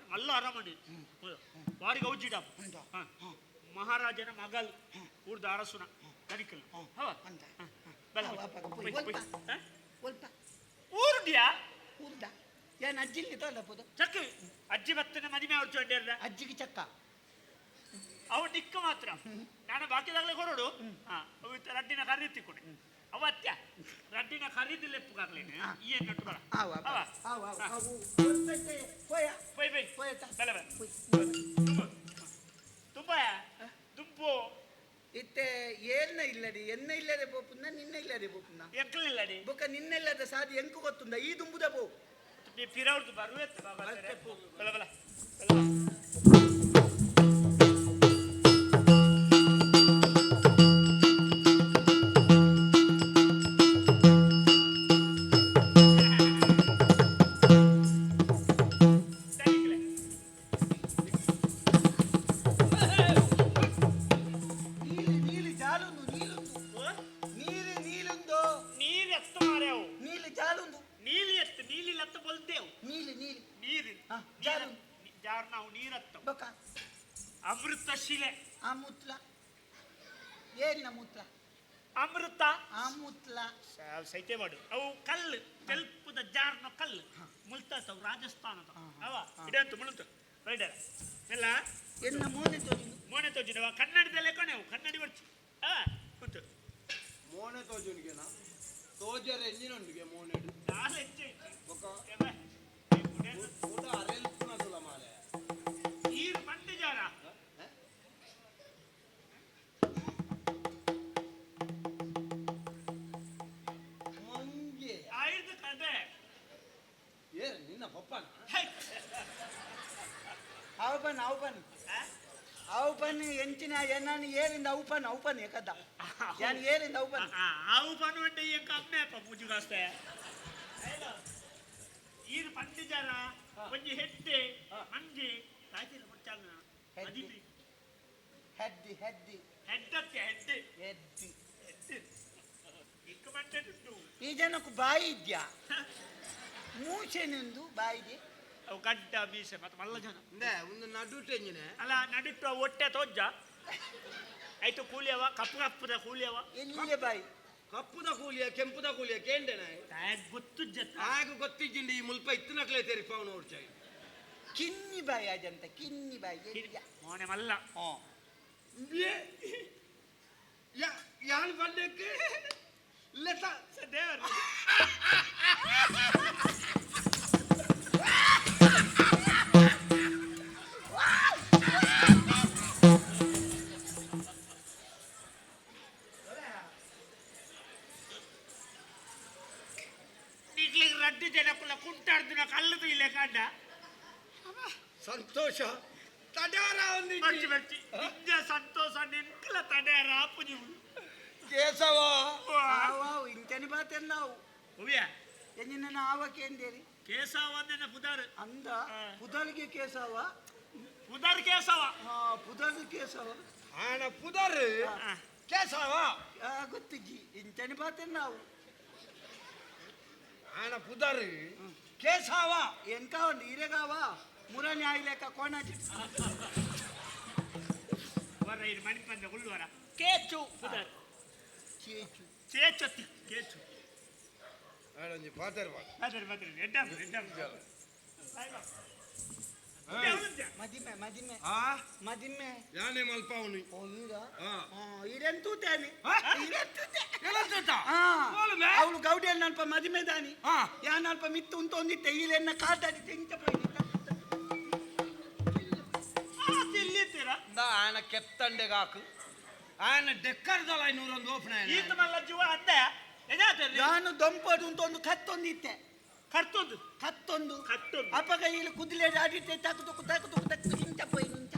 ಮಲ್ಲ ಅರಮನೆ ವಾರಿಗೆ ಔಜಿಡ ಮಹಾರಾಜನ ಮಗಲ್ ಊರ್ದ ಅರಸುನ ದನಿಕಲ್ ಅಂತ ಬಲ ಒಲ್ಪ ಊರುಡ್ಯಾ ಊರ್ದ ಏನ್ ಅಜ್ಜಿಲಿ ತೋಲಪ್ಪದು ಚಕ್ಕ ಅಜ್ಜಿ ಬತ್ತನ ಮದಿಮೆ ಹೊರ್ಚೊಂಡಿರ್ದ ಅಜ್ಜಿಗೆ ಚಕ್ಕ ಅವು ಡಿಕ್ಕ ಮಾತ್ರ ನಾನು ಬಾಕಿದಾಗಲೇ ಹೊರಡು ಅವು ರಡ್ಡಿನ ಖರೀದಿ ಕೊಡಿ ಅವ ಅತ್ಯ ರಡ್ಡಿನ ಖರೀದಿ ಲೆಪ್ಪಗಾಗ್ಲೇನೆ ಈ ನಟ್ಟು ಬರ ಬೈ ಬೈ ಬಲ ಬಲ ತುಂಬ ದುಂಪು ಇತ್ತೆ ಏನ್ನ ಇಲ್ಲಡಿ ಎನ್ನ ಇಲ್ಲದೆ ಬೋಪುನ್ನ ನಿನ್ನ ಇಲ್ಲದೆ ಬೋಪುನ್ನ ಎಕ್ಕಲಿಲ್ಲಡಿ ಬೊಕ್ಕ ನಿನ್ನೆಲ್ಲದ ಸಾದಿ ಎಂಕು ಗೊತ್ತುಂದ ಈ ದುಂಬುದ ಬೋ ಪಿರವ್ರದ್ದು ಬರುವೆತ್ತ ಬಲ ಬಲ ನೀಲಿ ಜಾಲುಂದು ನೀಲುಂದು ನೀಲಿ ನೀಲುಂದು ನೀರು ಎತ್ತ ಮಾರ್ಯಾವು ನೀಲಿ ಜಾಲುಂದು ನೀಲಿ ಎತ್ತ ನೀಲಿ ಲತ್ತ ಬಲ್ತೇವು ನೀಲಿ ನೀಲಿ ನೀರು ಜಾರು ಜಾರ್ ನಾವು ನೀರತ್ತ ಬೊಕ್ಕ ಅಮೃತ ಶಿಲೆ ಆ ಮುತ್ಲ ಏನಿನ ಮುತ್ಲ ಅಮೃತ ಆ ಮುತ್ಲ ಸೈತೆ ಮಾಡು ಅವು ಕಲ್ಲು ತೆಲ್ಪುದ ಜಾರ್ನ ಕಲ್ಲು ಮುಲ್ತಾತವು ರಾಜಸ್ಥಾನದ ಅವ ಇಡಂತು ಮುಳುತು ಬೈಡರ ಎಲ್ಲ ಎನ್ನ ಮೋನೆ ತೋರಿನು ಮೋನೆ ತೋಜಿನವ ಕನ್ನಡದಲ್ಲೇ ಕೊನೆವು ಕನ್ನಡಿ ಬರ್ಚು ಕೂತು ಮೋನೆ ತೋಜುನಿಗೆನಾ ತೋಜರ ಎಂಜಿನೊಂದಿಗೆ ಮೋನೆಡು ನಾಳೆ ಹೆಚ್ಚೆ ಬೊಕ ಎಬೆ ಊಟ ಅರೆಲ್ಪುನದುಲ ಮಾಲೆ ನೀರು ಮಂಡಿ ಜಾರ ಮಂಗೆ ಆಯ್ದು ಕದೆ ಏ ನಿನ್ನ ಪಪ್ಪನ ಅವಪನ್ ಅವಪನ್ ಅವಪನ್ ಎಂಚಿನ ಎನ್ನಾನು ಏರಿಂದ ಅವಪನ್ ಅವಪನ್ ಏಕದ್ದ ಯಾನ್ ಏರಿಂದ ಅವಪನ್ ಆವು ಪನ್ನುವಂటే ಏನ್ ಕಮ್ಮೆ ಅಪ್ಪ ಮುಜುಗಾಸ್ತೆ ಈರು ಮಂಡಿ ಜಾರ ಒಂಜಿ ಹೆಡ್ಡೆ ಮಂಜಿ ಕಾಯ್ತಿಲ್ಲ ಮುಚ್ಚಾಲ ಅದಿಲ್ಲಿ ಹೆಡ್ಡಿ ಹೆಡ್ಡಿ ಹೆಡ್ಡತ್ತೆ ಹೆಡ್ಡೆ ಹೆಡ್ಡಿ ಇಕ್ಕ ಮಂಟೆ ದುಡ್ಡು ಈ ಜನಕ್ಕೂ ಬಾಯಿ ಇದ್ಯಾ ಮೂಸೆನೆಂದು ಬಾಯಿಗೆ ಅವು ಗಡ್ಡ ಮೀಸೆ ಮತ್ತೆ ಮಲ್ಲ ಜನ ಇಂದೆ ಒಂದು ನಡುಟೆಂಜಿನೆ ಅಲ್ಲ ನಡಿಟ್ಟು ಹೊಟ್ಟೆ ತೋಜ್ಜ ಆಯ್ತು ಕೂಲಿಯವ ಕಪ್ಪು ಕಪ್ಪುದ ಕೂಲಿಯವ ಎಲ್ಲಿಗೆ ಬಾಯಿ ಕಪ್ಪುದ ಕೂಲಿಯ ಕೆಂಪುದ ಕೂಲಿಯ ಕೇಂಡೆನ ಗೊತ್ತು ಜತ್ತ ಆಗ ಗೊತ್ತಿಜ್ಜಿಂಡಿ ಈ ಮುಲ್ಪ ಇತ್ತನಕ್ಲೆ ತೆರಿ ಪವನ್ ಓಡ್ಚಾಯಿ ಕಿನ್ನಿ ಬಾಯಿ ಅಜಂತ ಕಿನ್ನಿ ಬಾಯಿ ಎಲ್ಲಿಯ ಮೋನೆ ಮಲ್ಲ ಯಾನ್ ಬಂದಕ್ಕೆ ಲೆತ ದೇವರ నీకు రడ్డు జనకుల కుంటాడుతున్న కళ్ళు తీయలే కండ ಸಂತೋಷ ತಡಾರ ಒಂದು మంచి మంచి నిజ సంతోషాన్ని ఇంట్లో తడారా పుని ಕೇಸವ ಆವಾವು ಇಂಚನಿ ಬಾತೆಲ್ಲ ನಾವು ఉవ్యా ಎಂಜಿನ ಆವಕೇಂದೇರಿ కేశవందన పుదారు ಅಂದ ಪುದಲ್ಗೆ ಕೇಸವ పుదారు కేశవ ಪುದಲ್ ಕೇಸವ ಆಣ ಪುದರ್ ಕೇಸವ ಗೊತ್ತಿಜ್ಜಿ ಇಂಚನಿ ಬಾತೆಲ್ಲ ನಾವು ಆಣ ಪುದರ್ ಕೇಸವ ಎಂಕ ಒಂದು ಹಿರೇಗಾವ ಮುರನಿ ಆಗ್ಲೇಕ ಕೋಣಾಜಿ వర ఇది మణిపంద గుళ్ళవర కేచు పుదారు ಚೇಚು చేచొత్తి కేచు ಆಡೊಂಜಿ ಪಾತರ್ ಬಾ బదర్ బదర్ ఎడ్డం ఎడ్డం ಮದಿಮೆ ಮದಿಮೆ ಆ ಮದಿಮೆ ಯಾನೆ ಮಲ್ಪವನು ಓ ಈಗ ಆ ಇರೆಂತೂತೇನೆ ಅವಳು ಗೌಡಿಯಲ್ಲಿ ನಲ್ಪ ಮದಿಮೆ ದಾನಿ ಯಾನ್ ಅಲ್ಪ ಮಿತ್ತು ಉಂತ ಒಂದಿತ್ತೆ ಈಲೆನ್ನ ಕಾಟಾಡಿ ತೆಂಚ తిల్లితీరా ಆಣ ಕೆತ್ತಂಡೆಗಾಕು ಆಣ ಡೆಕ್ಕರ್ದಲ್ಲ 501 ಓಪನ್ ಈತ ಮಲ್ಲ ಜೀವ ಅಂದೆ ಎಜಾತರಿ ನಾನು ದೊಂಪಡು ಅಂತ ಒಂದು ಕತ್ತೊಂದಿತ್ತೆ ಕರ್ತೊಂದು ಕತ್ತೊಂದು ಕತ್ತೊಂದು ಅಪ್ಪಗ ಇಲ್ಲಿ ಕುದಿಲೆ ಆಡಿತ್ತೆ ತಕ್ಕು ಹಿಂಚ ಪೋಯಿ ನಿಂಚ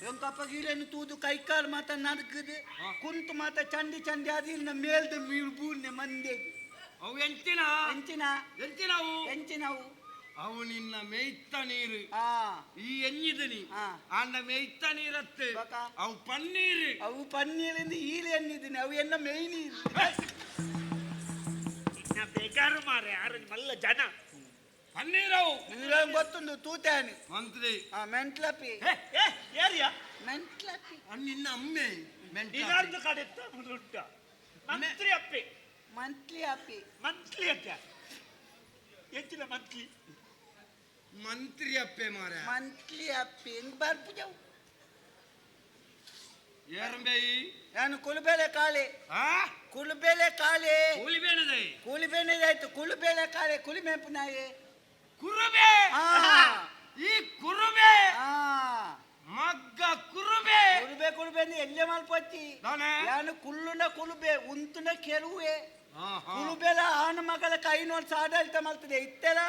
ಎಂಕ ಅಪ್ಪಗ ಇಲ್ಲೇನು ತೂದು ಕೈ ಕಾಲು ಮಾತ ನಡ್ಕದು ಕುಂತು ಮಾತ ಚಂಡಿ ಚಂಡಿ ಅದು ಇಲ್ಲಿ ಮೇಲ್ದ ಬೂರ್ನೆ ಮಂದೆ ಅವು ಎಂಚಿನ ಎಂಚಿನ ಎಂಚಿನವು ಎಂಚಿನವು ಅವು ನಿನ್ನ ಮೇಯ್ತ ನೀರು ಆ ಈ ಎಣ್ಣಿದನಿ ಅನ್ನ ಮೇಯ್ತ ನೀರತ್ತೆ ಬಕ. ಅವು ಪನ್ನೀರು ಅವು ಪನ್ನೀರಿಂದ ಈಲೆ ಎಣ್ಣಿದ್ದೀನಿ ಅವು ಎನ್ನ ಮೇಯ್ ನೀರು ಇನ್ನ ಬೇಕಾರು ಮಾರೆ ಯಾರು ಮಲ್ಲ ಜನ ಪನ್ನೀರವು ನೀವೇ ಗೊತ್ತುಂಡು ತೂತಾನೆ ಮಂತ್ರಿ ಮೆಂಟ್ಲಪಿ ಏರಿಯಾ ಮೆಂಟ್ಲಪಿ ನಿನ್ನ ಅಮ್ಮೆ ಮೆಂಟ್ಲ ಇದಾರ್ದು ಕಡೆತ್ತ ಮುದುಂಟ ಮಂತ್ರಿ ಅಪ್ಪೆ ಮಂತ್ಲಿ ಅಪ್ಪಿ ಮಂತ್ಲಿ ಅಕ್ಕ ಹೆಚ್ಚಿನ ಮಂತ್ಲಿ ಮಂತ್ರಿ ಅಪ್ಪೆ ಮಾರ ಮಂತ್ಲಿ ಅಪ್ಪಿ ಹೆಂಗ್ ಬರ್ಪುಜವು ಏರಂಬೇಯಿ ನಾನು ಕುಲುಬೇಳೆ ಕಾಳೆ ಆ ಕುಲುಬೇಳೆ ಕಾಳೆ ಕೂಲಿಬೇನದೆ ಕೂಲಿಬೇನೆದಾಯ್ತು ಕುಲುಬೇಳೆ ಕಾಳೆ ಕುಲಿಮೇಪು ನಾಯಿ ಕುರುಬೆ ಹಾ ಈ ಕುರುಬೆ ಹಾ ಮಗ್ಗ ಕುರುಬೆ ಕುಲುಬೆ ಕುಲುಬೆ ಎಲ್ಲೆ ಮಲ್ಪಚ್ಚಿ ನಾನೇ ನಾನು ಕುಲ್ಲುನ ಕುಲುಬೆ ಉಂತುನ ಕೆರುವೆ ಆಹಾ. ಕುಲುಬೆಲ ಆನ ಮಗಳ ಕೈನೋಡ್ ಆಡಳಿತ ಮಾಡ್ತದೆ ಇತ್ತೆಲ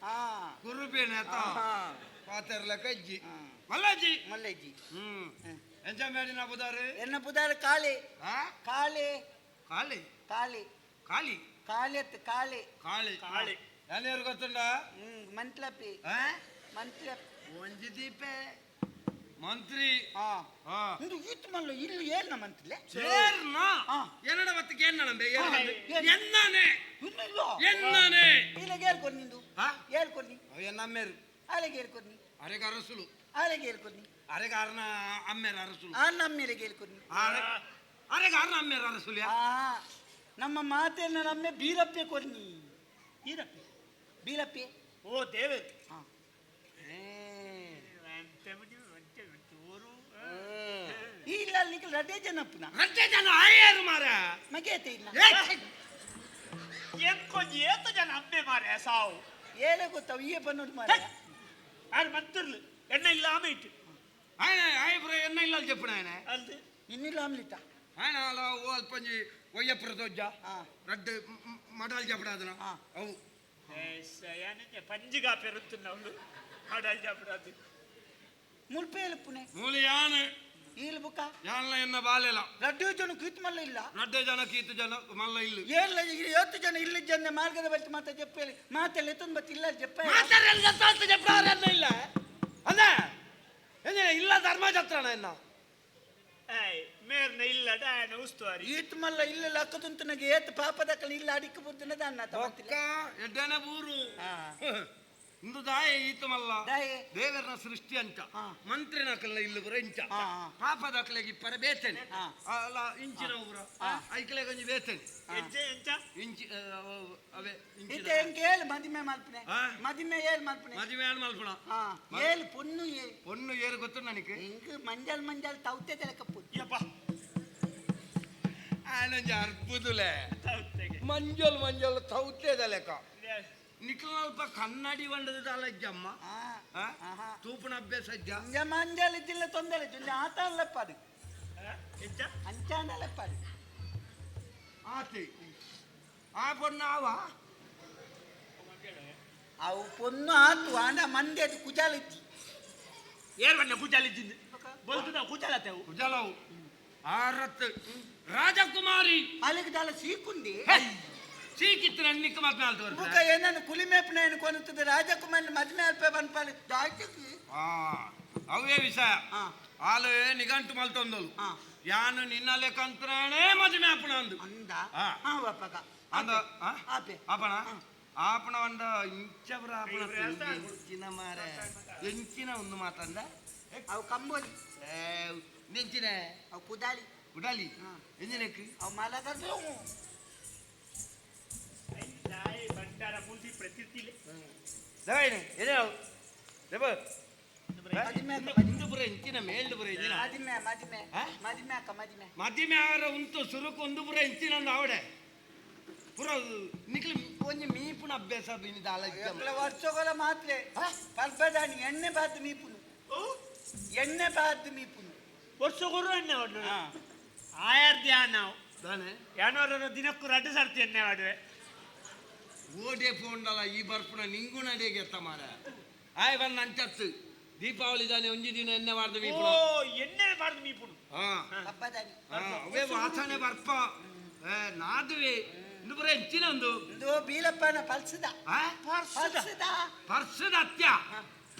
ಹಾ ಕುರುಬೇನೆ ಆತ ಹಾ. ಪಾತೆರ್ಲ ಕಜ್ಜಿ ಮಲ್ಲಜ್ಜಿ ಮಲ್ಲೆಜ್ಜಿ ಎಂಜ ಮೇಡಿನ ಬುದಾರೆ ಎನ್ನ ಪುದಾರ ಕಾಳೆ ಆ ಕಾಳೆ ಕಾಳಿ ಕಾಳೆ ಕಾಳಿ ಕಾಳೆತ್ ಕಾಳೆ ಕಾಳಿ ಕಾಳಿ. ಯಾರು ಗೊತ್ತುಂಡ ಮಂತ್ಲಪ್ಪಿ ಆ ಮಂತ್ಲಪ್ಪಿ ಒಂಜಿ ದೀಪೆ ಮಂತ್ರಿ ಹಾ ಹಾ ಇದು ಈತ್ ಮಲ್ಲ ಇಲ್ಲಿ ಏನ ಮಂತ್ಲೆ ಸೇರ್ನ ಹಾ. ಏನಡ ಮತ್ತಕ್ಕೆ ಏನಂಬೆ ಏನು? ಎನ್ನಾನೆ ಇಲ್ಲ ಎನ್ನಾನೆ ಇಲ್ಲ ಹೇಳ್ಕೊಡ್ ನಿಂದು ಹಾ ಹೇಳ್ಕೊಡ್ನಿ ಎನ್ನಮ್ಮೇರು ಆಲೆಗೆ ಹೇಳ್ಕೊಡ್ನಿ ಅರೆಗ ಅರಸುಲು ಆಲೆಗೆ ಹೇಳ್ಕೊಡ್ನಿ ಅರೆಗ ಅರ್ನ ಅಮ್ಮೇರ ಅರಸುಲು ಆ ನಮ್ಮೆಲೆಗೆ ಹೇಳ್ಕೊಡ್ನಿ ಅರೆಗ ಅರ್ನ ಅಮ್ಮೇರ ಅರಸುಲು ಆ ನಮ್ಮ ಮಾತೆಲ್ಲ ನಮ್ಮೆ ಬೀರಪ್ಪೆ ಕೊಡ್ನಿ ಬೀರಪ್ಪೆ ಬೀರಪ್ಪೆ ಓ ದೇವರು ಹಾ ಇಲ್ಲ ಅಲ್ಲಿ ರಡೆ ಜನಪ್ಪನ ರಟ್ಟೆ ಜನ ಆಯೇರು ಮಾರ ಮಗೇತೆ ಇಲ್ಲ ಎಂಕೊಂಜಿ ಏತ ಜನ ಅಮ್ಮೆ ಮಾರೆ ಸಾವು ಏಲೆ ಗೊತ್ತಾವ ಈ ಬನ್ನೋದು ಮಾರ ಯಾರು ಮಂತ್ರಲು ಎಣ್ಣೆ ಇಲ್ಲ ಆಮೆ ಇಟ್ಟು ಆಯ ಬ್ರೋ ಎನ್ನ ಇಲ್ಲ చెప్పిన ఆయన ಅಲ್ದು ಇನ್ನಿಲ್ಲ ಆಮ್ಲಿತ ఆయన అలా ఓ అల్పంజి ఒయ్యప్ర దొజ్జ ఆ. రెడ్ మడాలు చెప్పడాదన ఆ. అవు ಯಾನೆ ಪಂಜಿಗಾ ಪೆರುತ್ತುನ್ನವಳು ಹಾಡಲ್ ಜಾಪಡಾದು ಮುಲ್ಪೇಲು ಪುಣೆ మూలియాన ಈಲ್ ಬುಕ್ಕ యాన్ల ఎన్న బాలేల ರಡ್ಡು ಜನ ಕೀತ್ ಮಲ್ಲ ಇಲ್ಲ రెడ్డే జన కీతు జన మల్ల ఇల్లు ಏಲ್ಲ ಇವತ್ತು ಜನ ಇಲ್ಲ ಜನ ಮಾರ್ಗದ ಬಳಿ ಮಾತ చెప్పేಲಿ ಮಾತೆಲ್ಲ ಎತ್ತೊಂದು ಬತ್ತಿ ಇಲ್ಲ చెప్పే మాతరెల్ దత్త చెప్పారన్న ಇಲ್ಲ ಅಲ್ಲ ಎಂಜ ಇಲ್ಲ ಧರ್ಮ ಜತ್ರಣ ಎನ್ನ ಏಯ್ ಮೇರ್ನ ಇಲ್ಲ ಡಾಯನ ಉಸ್ತುವಾರಿ ಈತ್ ಮಲ್ಲ ಇಲ್ಲ ಲಕ್ಕದುಂತನಗೆ ಏತ್ ಪಾಪದಕ್ಕನ ಇಲ್ಲ ಅಡಿಕೆ ಬುದ್ದಿನ ದಾನ್ನ ఒక్క ఎడ్డన బూరు ಹಾ ఇందు దాయ ఈత మల్ల ದಾಯೆ ದೇವರನ ಸೃಷ್ಟಿ ಅಂಚ ಹಾ. ಮಂತ್ರಿ ನಕಲ ಇಲ್ಲಿ ಬರ ಇಂಚ ಹಾ, ಹಾ. ಪಾಪ ದಕ್ಲೆಗಿ ಪರ ಬೇತೇನೆ ಹಾ. ಅಲ್ಲ ಇಂಚಿನ ಉಗ್ರ ಹಾ. ಐಕ್ಲೆ ಗಂಜಿ ಬೇತೇನೆ ಎಂಚೆ ಎಂಚ ಇಂಚಿ ಅವೇ ಇತ್ತೆ ಇಂಚಿನ ಹೆಂಗೆ ಏಳು ಮದಿಮೆ ಮಲ್ಪನೆ ಹಾ. ಮದಿಮೆ ಏಳು ಮಲ್ಪನೆ ಮದುವೆ ಆನ್ ಮಲ್ಪಣ ಹಾ ಏಳು ಪೊನ್ನು ಏಳು பொண்ணு ஏறு ಗೊತ್ತು ನನಗೆ ಹೆಂಗ್ ಮಂಜಲ್ ಮಂಜಲ್ ತೌತೆ ತೆಲಕಪ್ಪು ಯಪ್ಪ ಆನಂಜ ಅರ್ಬುದುಲೆ ತೌತೆಗೆ ಮಂಜಲ್ ಮಂಜಲ್ ತೌತೆದ ಲೆಕ್ಕ ನಿಖಲ್ಪ ಕನ್ನಡಿ ಬಂಡದ ದಾಲಜ್ಜಮ್ಮ ತೂಪನ ಅಭ್ಯಾಸ ಅಜ್ಜ ಮಂಜ ಮಂಜಲ್ ಇದ್ದಿಲ್ಲ ತೊಂದರೆ ಇಲ್ಲ ಆತ ಅಲ್ಲಪ್ಪ ಅದು ಎಂಚ ಅಂಚಾನಲ್ಲಪ್ಪ ಅದು ಆತಿ ಆ பொண்ணு ಆವ ಅವು ಪೊನ್ನು ಆತು ಆಂಡ ಮಂದಿ ಅದು ಕುಜಾಲಿತ್ತಿ ಏರ್ ಬಣ್ಣ ಕುಚಾಲಿದ್ದಿಂದ ಬೋಲ್ತುದ ಕುಚಾಲತೆವು ಕುಜಲವು ಆರತ್ ರಾಜಕುಮಾರಿ ಅಲ್ಲಿಗೆ ದಾಲ ಸೀಕುಂಡಿ ಸೀಕಿತ್ತು ನನ್ನಿಕ್ಕ ಮಾತನಾಡ್ತು ಮುಖ ಏನನ್ನು ಕುಲಿಮೇಪನ ಏನು ಕೊನುತ್ತದೆ ರಾಜಕುಮಾರಿ ಮದ್ಮೆ ಅಲ್ಪ ಬಂದ್ಪಾలి ದಾಯ್ತಕ್ಕೆ ಅವೇ ವಿಷಯ ಹಾ ಆಲು ನಿಘಂಟು ಮಲ್ತೊಂದಲು ಹಾ ಯಾನು ನಿನ್ನ ಲೆಕ್ಕಂತ್ರನೇ ಮದುವೆ ಆಪಣ ಅಂದು ಅಂದ ಹಾ. ಹಾ ಬಪ್ಪಗ ಅಂದ ಆಪೆ ಆಪಣ ಆಪಣ ಅಂದ ಇಂಚವರ ಆಪಣ ಎಂಚಿನ ಮಾರ ಎಂಚಿನ ಒಂದು ಮಾತಂದ ಅವು ಕಂಬೋಲಿ ನೆಂಚಿನ ಅವು ಕುದಾಲಿ ಉಡಾಲಿ ಹಾ. ಎಂಜಿನಕ್ಕೆ ಅವು ಮಲಗದು ನಾಯಿ ಬಂಡಾರ ಮುಂದಿ ಪ್ರತಿರ್ತಿಲೆ ದವಾಯಿನಿ ಏನೇ ದೇವ ಮದಿಮೆ ಇಂದು ಬರ ಇಂಚಿನ ಮೇಲ್ದು ಬರ ಇಂಚಿನ ಮದಿಮೆ ಮದಿಮೆ ಹಾ? ಮದಿಮೆ ಅಕ್ಕ ಮದಿಮೆ ಮದಿಮೆ ಆರ ಉಂಟು ಸುರುಕು ಒಂದು ಬರ ಇಂಚಿನ ಆವಡೆ ಪುರ ನಿಖಿಲ್ ಒಂಜಿ ಮೀಪುನ ಅಭ್ಯಾಸ ಬಿನಿದ ಎಗ್ಲ ವರ್ಷಗಳ ಮಾತ್ರೆ ಪಲ್ಪದಾನಿ ಎಣ್ಣೆ ಬಾದ್ದು ಮೀಪುನು ಎಣ್ಣೆ ಬಾದ್ದು ಮೀಪುನು ವರ್ಷ ಗುರು ಎಣ್ಣೆ ಹೊಡ್ಲು ಹಾ ಆಯಾರ್ದಿ ನಾವು ತಾನೆ ಯಾನವರ ದಿನಕ್ಕೂ ರಡ್ಡು ಸರ್ತಿ ಎಣ್ಣೆ ಮಾಡುವೆ ಓಡೆ ಪೋಂಡಲ ಈ ಬರ್ಪುನ ನಿಂಗು ನಡೆಗೆ ಎತ್ತ ಮಾರ ಆಯ್ ಬಂದ ಅಂಚತ್ತು ದೀಪಾವಳಿ ದಾನೆ ಒಂಜಿ ದಿನ ಎಣ್ಣೆ ಮಾಡ್ದು ಓ ಮೀಪುನ ಎಣ್ಣೆ ಬಾರ್ದು ಮೀಪುಡು ಹಾ ಪಪ್ಪದಾನಿ ಅವೇ ವಾಸನೆ ಬರ್ಪ ನಾದುವೆ ಇಂದು ಬರ ಇಂಚಿನ ಒಂದು ಇದು ಬೀಲಪ್ಪನ ಪಲ್ಸದ ಪಲ್ಸದ ಪರ್ಸದ ಅತ್ಯ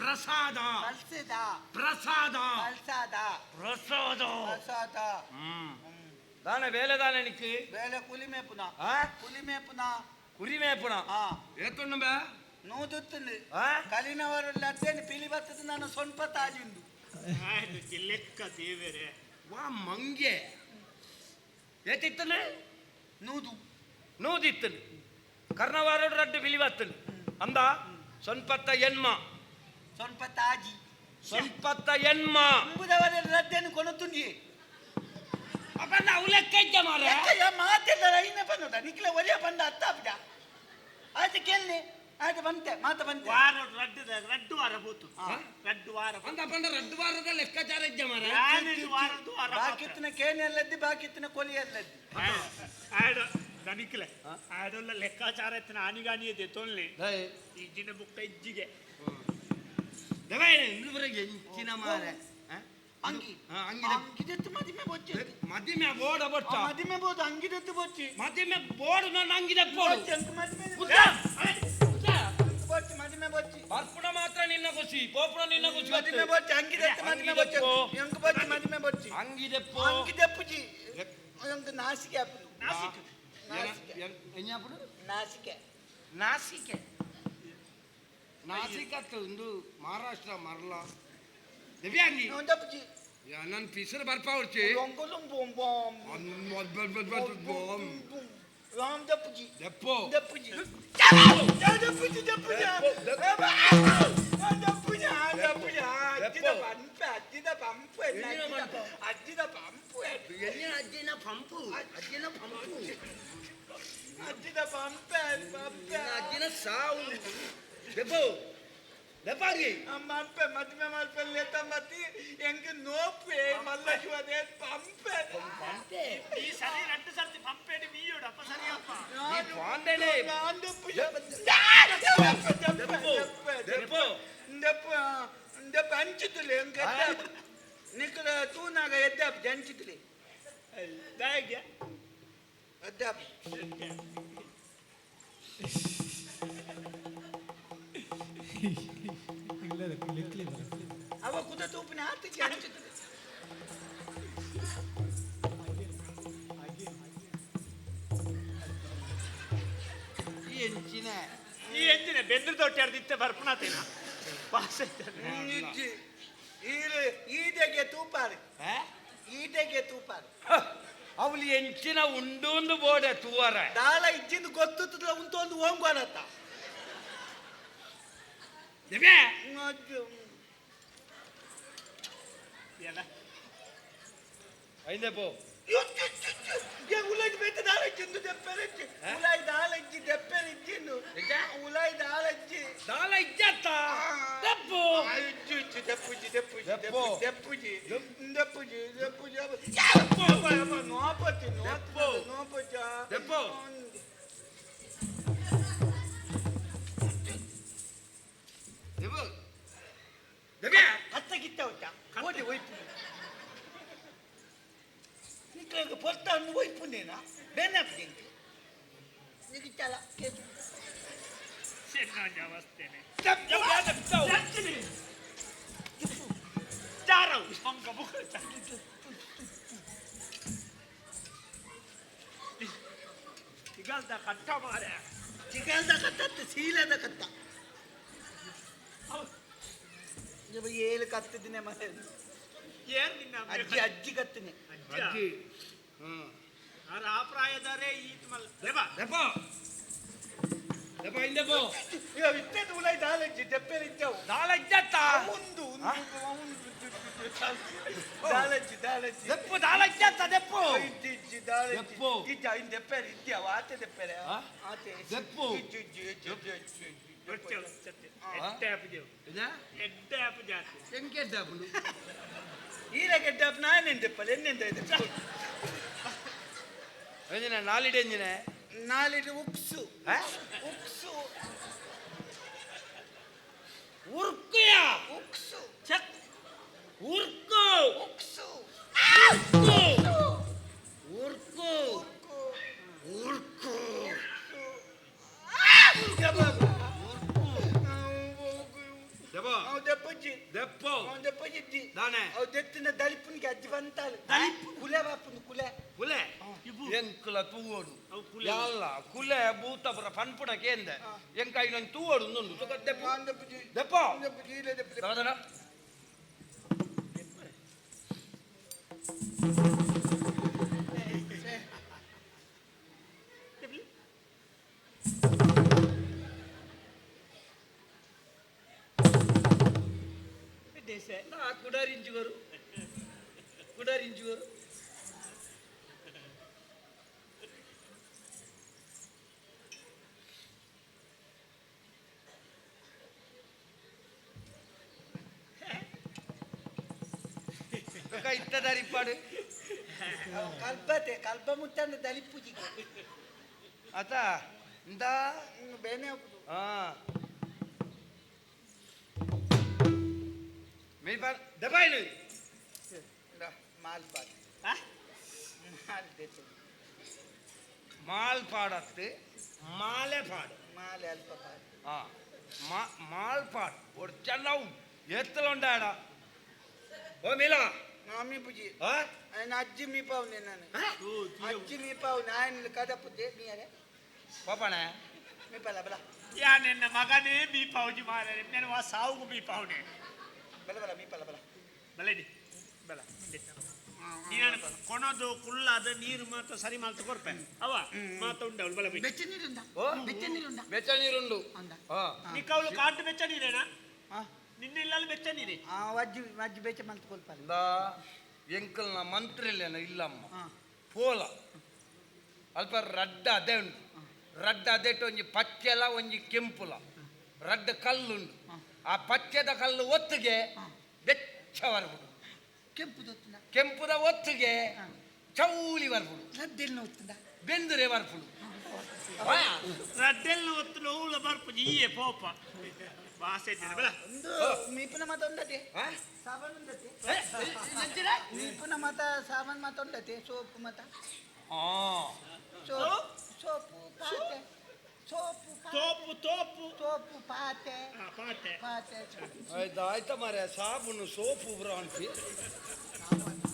ಪ್ರಸಾದ ಪಲ್ಸದ ಪ್ರಸಾದ ಪಲ್ಸದ ಪ್ರಸಾದ ಪ್ರಸಾದ ದಾನೆ ಬೇಲೆ ದಾನೆ ನಿಕ್ಕಿ ಬೇಲೆ ಕುಲಿಮೆ ಪುನಃ ಆ ಕುಲಿಮೆ ಪುನಃ ಕುರಿಮೇ ಪುಣ ಹಾ ಏತುಂಡು ಬೇ ನೂದುತ್ತುಂಡು ಆ ಕಲಿನವರು ಲದ್ದೇನು ಪಿಲಿ ಬರ್ತದೆ ನಾನು ಸೊಂಪ ತಾಜಿಂದು ಲೆಕ್ಕ ದೇವರೇ ವಾ ಮಂಗೆ ಏತಿತ್ತನು ನೂದಿತ್ತನು ಕರ್ಣವಾರೋಡು ರಡ್ಡು ಬಿಲಿವತ್ತನು ಅಂದ ಸೊನ್ಪತ್ತ ಎನ್ಮ ಸ್ವಲ್ಪ ತಾಜಿ ಸೊನ್ಪತ್ತ ಎನ್ಮ ಅಂಬುದವರ ರದ್ದೆಯನ್ನು ಕೊಡುತ್ತುಂಡಿ ಅಪ್ಪನ ಅವಲೆಕ್ಕ ಇದ್ದ ಮಾರ ಮಾತೆಲ್ಲ ಐನ ಬಂದ ನಿಕ್ಲೆ ಒಲೆಯ ಬಂದ ಅತ್ತ ಅಪ್ಪ ಆಯ್ತು ಕೇಳಿ ಆಯ್ತು ಬಂತೆ ಮಾತ ಬಂತೆ ವಾರ ರಡ್ಡು ವಾರ ಹೋತು ರಡ್ಡು ವಾರ ಅಂದ ಅಪ್ಪನ ರಡ್ಡು ವಾರದ ಲೆಕ್ಕಾಚಾರ ಇದ್ದ ಮಾರ ವಾರದ್ದು ವಾರ ಬಾಕಿತ್ತಿನ ಕೇನೆಲ್ಲದ್ದಿ ಬಾಕಿತ್ತಿನ ಕೊಲಿಯಲ್ಲದ್ದಿ ಆಡ ದನಿಕ್ಲೆ ಆಡಲ್ಲ ಲೆಕ್ಕಾಚಾರ ಎತ್ತಿನ ಆನಿಗಾನಿ ಇದೆ ತೊಳ್ಳಿ ಈ ಜಿನ ಬುಕ್ಕ ಇಜ್ಜಿಗೆ ಎಂಚಿನ ಮಾರೆ ಅಂಗಿ ಅಂಗಿದ ಅಂಗಿದತ್ತು ಮದಿಮೆ ಬೊಚ್ಚಿ ಮದಿಮೆ ಬೋಡ ಬೊಚ್ಚ ಮದಿಮೆ ಬೋದು ಅಂಗಿದತ್ತು ಬೊಚ್ಚಿ ಮದಿಮೆ ಬೋಡು ನನ್ನ ಅಂಗಿದ ಬೋಡು ಮದಿಮೆ ಬೊಚ್ಚಿ ಮದಿಮೆ ಬೊಚ್ಚಿ ಬರ್ಪುಣ ಮಾತ್ರ ನಿನ್ನ ಖುಷಿ ಪೋಪುಣ ನಿನ್ನ ಖುಷಿ ಮದಿಮೆ ಬೊಚ್ಚಿ ಅಂಗಿದತ್ತು ಮದಿಮೆ ಬೊಚ್ಚಿ ಎಂಕು ಬೊಚ್ಚಿ ಮದಿಮೆ ಬೊಚ್ಚಿ ಅಂಗಿದೆಪ್ಪೋ ಅಂಗಿದಪ್ಪುಜಿ ಎಂಕು ನಾಸಿಕೆ ಅಪ್ಪು ನಾಸಿಕೆ ಎಣ್ಣಾಪುಡು ನಾಸಿಕೆ ನಾಸಿಕೆ ನಾಸಿಕತ್ತು ಒಂದು ಮಹಾರಾಷ್ಟ್ರ ಮರಲ ದಿವ್ಯಾಂಗಿ ಒಂದಪ್ಪುಜಿ ನನ್ನ ಪಿಸರು ಬರ್ಪಾ ಹೊಡ್ಚಿ ಒಂಗೊಲಂ ಬೊಂ ಬೊಂ ರಾಮ್ ದಪ್ಪುಜಿ ದೆಪ್ಪೋ ದಪ್ಪುಜಿ ದಪ್ಪುಜಿ ದಪ್ಪುಜಿ ದಪ್ಪುಜಿ ದಪ್ಪುಜಿ ಅಜ್ಜಿದ ಪಂಪು ಅಜ್ಜಿದ ಪಂಪು ಅಜ್ಜಿನ ಪಂಪು ಅಜ್ಜಿನ ಪಂಪು ಅಜ್ಜಿದ ಪಂಪೆ ಅಜ್ಜಿನ ಸಾವು ದೆಪ್ಪೋ ದೆಪ್ಪಾಗಿ ಮಂಪೆ ಮದ್ಮೆ ಮಲ್ಪಲ್ಲಿ ತಂಬತ್ತಿ ಎಂಗೆ ನೋಪೆ ಮಲ್ಲ ಶಿವದೇ ಪಂಪೆ ಈ ಸರಿ ರಡ್ಡು ಸರ್ತಿ ಪಂಪೇಡಿ ಮೀಯೋಡು ಅಪ್ಪ ಸರಿ ಅಪ್ಪ ವಾಂದೇನೆ ನಾನು ದೆಪ್ಪೋ ದೆಪ್ಪ ಹಂಚಿತುಲೆ ಎಂಗೆ ನಿಕ್ಕಲ ತೂನಾಗ ಎದ್ದಾಪ್ ಜಂಚಿತುಲೆ ದಾಗೆ ಅದ್ದಾಪ್ ಇಲ್ಲದ ಲಿಕ್ಲಿ ಬರ ಅವ ಕುದ ತೂಪಿನ ಹಾತಿಗೆ ಹಂಚಿತುಲೆ ಎಂಚಿನ ಈ ಎಂಜಿನ ಬೆಂದ್ರ ತೊಟ್ಟಿ ಅರ್ದಿತ್ತೆ ಬರ್ಪಣತೇನ ಪಾಸ್ ಇಜ್ಜಿ ಈಡೆಗೆ ತೂಪಾರಿ ಈಡೆಗೆ ತೂಪಾರಿ ಅವಳು ಎಂಚಿನ ಉಂಡೊಂದು ಬೋಡೆ ತೂವರ ದಾಳ ಇಜ್ಜಿಂದು ಗೊತ್ತುತ್ತಲ್ಲ ಉಂಟೊಂದು ಓಂಗೋನತ್ತ ದಿವ್ಯಾ ಎಲ್ಲ ಐದೆ ಪೋ ಉಲಾಯಿ ಬೇತ ದಾಳ ಇಜ್ಜಿಂದು ದೆಪ್ಪೆರಿಜ್ಜಿ ಉಲಾಯಿ ದಾಳ ಇಜ್ಜಿ ದೆಪ್ಪೆರಿಜ್ಜಿಂದು ಉಲಾಯಿ ದಾಳ ಇಜ್ಜಿ ದಾಲ ಇಜ್ಜತ್ತ ದೆಪ್ಪು ಇಜ್ಜಿ ದೆಪ್ಪುಜಿ ದೆಪ್ಪುಜಿ ದೆಪ್ಪು. ದೆಪ್ಪುಜಿ ದೆಪ್ಪುಜಿ ದೆಪ್ಪುಜಿ ನೋಪತ್ತಿ ದೆಪ್ಪು. ನೋಪಚ್ಚ ದೆಪ್ಪು. ದೆಪ್ಪು ದಿವ್ಯಾ ಕತ್ತ ಕಿತ್ತ ಉಂಟ ಓಡಿ ಹೋಯ್ತು ನಿಕ್ಕಾಗ ಪೊರ್ತನ್ನು ಹೋಯ್ಪುಂಡೇನಾ ಬೇನಾಪ್ಡಿ ನಿಗಿತ್ತಲ್ಲ ಸೆನ್ನಾಂಜ ಅವಸ್ಥೆನೆ ದೆಪ್ಪು ಜಾರವು ಸಂಕ ಬುಕ್ಕ ಸಿಗಲ್ದ ಕಟ್ಟ ಮಾರೆ ಚಿಕಲ್ದ ಕತ್ತ ಸೀಲದ ಕತ್ತ ಇವ ಏಳು ಕತ್ತಿದ್ದೀನಿ ಮನೆ ಏನ್ ನಿನ್ನ ಅಜ್ಜಿ ಅಜ್ಜಿ ಕತ್ತಿನಿ ಅಜ್ಜಿ ಅವ್ರ ಆ ಪ್ರಾಯದಾರೆ ಈದ್ ಮಲ್ ದೇವ ದೆಪ್ಪು ದೆಪ್ಪ ಹಿಂದೆಪ್ಪು ಇತ್ತೇದು ಉಲಾಯಿ ದಾಲಜ್ಜಿ ದೆಪ್ಪೆರಿದ್ದವು ದಾಲ ಇಜ್ಜತ್ತ ಮುಂದು ದಾಲಜ್ಜಿ ದಾಲಜ್ಜಿ ದೆಪ್ಪು ದಾಲ ಇಜ್ಜತ್ತ ದೆಪ್ಪು ಇಜ್ಜಿ ದಾಲಜ್ಜಿ ದೆಪ್ಪು. ಇಜ್ಜ ಇನ್ ದೆಪ್ಪೆರಿ ಇದ್ಯಾವ ಆತೆ ದೆಪ್ಪೆರೆ ಆ? ಆತೆ ದೆಪ್ಪು. ಇಜ್ಜಿ ಇಜ್ಜಿ ಇಜ್ಜಿ ಇಜ್ಜಿ ಎಡ್ಡೆ ಆಪುದೇವು ಇದಾ ಎಡ್ಡೆ ಆಪು ಜಾತಿ ಎಂಕೆ ದೆಪ್ಪು ಈರ ಗೆಡ್ಡಪ್ಪ ನಾನೇನ್ ದೆಪ್ಪಲ್ಲ ಎನ್ನೆಂದ ಇದೆ ಎಂಜಿನ ನಾಲಿಡೆ ಎಂಜಿನ ನಾಲಿಗೆ ಉಕ್ಸು ಉಕ್ಸು ಉರ್ಕುಯ ಉಕ್ಸು ಚೆಕ್ ಉರ್ಕು ಉಕ್ಸು ಉರ್ಕು ಉರ್ಕು ದೆಪ್ಪ ದೆಪ್ಪಜ್ಜಿ ದೆಪ್ಪು ದೆಪ್ಪಜ್ಜಿ ದಾನೆ ಅವು ದೆತ್ತಿನ ದಲಿಪುನಿಗೆ ಅಜ್ಜಿ ಬಂತಾಳು ಕುಲೆ ಬಾಪುನು ಕುಲೆ ಕುಲೆ ಎಂಕುಲ ತೂವೋಡು ಎಲ್ಲ ಕುಲೆ ಬೂತಪುರ ಪನ್ಪುಡ ಕೇಂದ ಎಂಕ ಇನ್ನೊಂದು ತೂವೋಡು ಒಂದು ದೆಪ್ಪ ದೆಪ್ಪಜ್ಜಿ ದೆಪ್ಪ ದೆಪ್ಪಜ್ಜಿ ಇಲ್ಲ ದೆಪ್ಪ ದಾದನ ಕುಡಾರಿಂಚುಗರು ಕುಡಾರಿಂಚುಗರು ಇತ್ತದಾರಿಪ್ಪಾಡು ಕಲ್ಪತೆ ಕಲ್ಪ ಮುಟ್ಟಂದ ದಲಿಪುಜಿ ಆತ ಇಂದ ಬೇನೆ ಹಾ ಮೇಲ್ಪಾಡ್ ದಬಾಯ್ನು ಮಾಲ್ ಪಾಡ್ ಮಾಲ್ ದೇತು ಮಾಲ್ ಪಾಡತ್ತು ಮಾಲೆ ಪಾಡು ಮಾಲೆ ಅಲ್ಪ ಪಾಡ್ ആ മാൾപ്പാട് ഒരു ചെല്ലവും എത്തലുണ്ടാട ഓ മീല ಮಾಮಿ ಬುಜಿ ആ ఆయన అజ్జి మీ పావునే ನಾನು అజ్జి మీ పావునే ఆయన కదపుతే మీరే ಪಾಪಣೆ మీ పల బల ಯಾ ನಿನ್ನ ಮಗನೇ ಬಿ ಪಾವುಜಿ ಮಾರ నేను ವಾ ಸಾವುಗು ಬಿ ಪಾವುನೆ ಬಲ ಬಲ మీ పల ಬಲ ಬಲಡಿ ಬಲ ನೀನು ಕೊಣದು ಕುಳ್ಳಾದ ನೀರು ಮಾತ್ರ ಸರಿ ಮಾಲ್ತು ಕೊರ್ಪೆ ಅವ ಮಾತ ಉಂಡವಳು ಬಲ ಬಿ ಬೆಚ್ಚ ನೀರುಂದ ಓ ಬೆಚ್ಚ ನೀರುಂದ ಬೆಚ್ಚ ನೀರುಂಡು ಅಂದ ಆ నీ కౌలు కాటు బెచ్చ నీరేనా ఆ నిన్న ఇల్లాలు బెచ్చ నీరే ఆ వజ్జి వజ్జి ಬೆಚ್ಚ ಮಂತ್ ಕೊಲ್ಪಾಲ ಇಂದ ಎಂಕಲ್ನ ಮಂತ್ರಿಲೇನ ಇಲ್ಲಮ್ಮ ಆ ಪೋಲ ಅಲ್ಪ ರಡ್ಡ ಅದೇ ಉಂಟು ರಡ್ಡ ಅದೇಟು ಒಂಜಿ ಪಚ್ಚೆಲ ಒಂಜಿ ಕೆಂಪುಲ ರಡ್ಡ ಕಲ್ಲುಂಡು ಆ ಪಚ್ಚೆದ ಕಲ್ಲು ಒತ್ತಿಗೆ ಬೆಚ್ಚ ಬರ್ಬಿಡು ಕೆಂಪು ದೊತ್ತುಂದ ಕೆಂಪುದ ಒತ್ತಿಗೆ ಚೌಲಿ ಬರ್ಬಿಡು ರದ್ದೆಲ್ ನೋತ್ತುಂದ ಬೆಂದರೆ ಬರ್ಬಿಡು ರಡ್ಡೆಲ್ಲ ಹೊತ್ತು ನೋವುಲ ಬರ್ಪು ಈಯೆ ಪೋಪ ಭಾಷೆ ಇದ್ದೇನೆ ಬಲ ಒಂದು ಮೀಪನ ಮತ ಉಂಡತೆ ಸಾಬನ್ ಉಂಡತೆ ನಂಚಿರ ಮೀಪನ ಮತ ಸಾಬನ್ ಮತ ಉಂಡತೆ ಸೋಪು ಮತ ಆ ಸೋಪು ಪಾತೆ ಸೋಪು ತೋಪು ತೋಪು ಸೋಪು ಪಾತೆ ಪಾಟೆ ಪಾತೆ ಆಯ್ತಾ ಮಾರ್ರೆ ಸಾಬೂನು ಸೋಪು ಬ್ರಾಂತಿ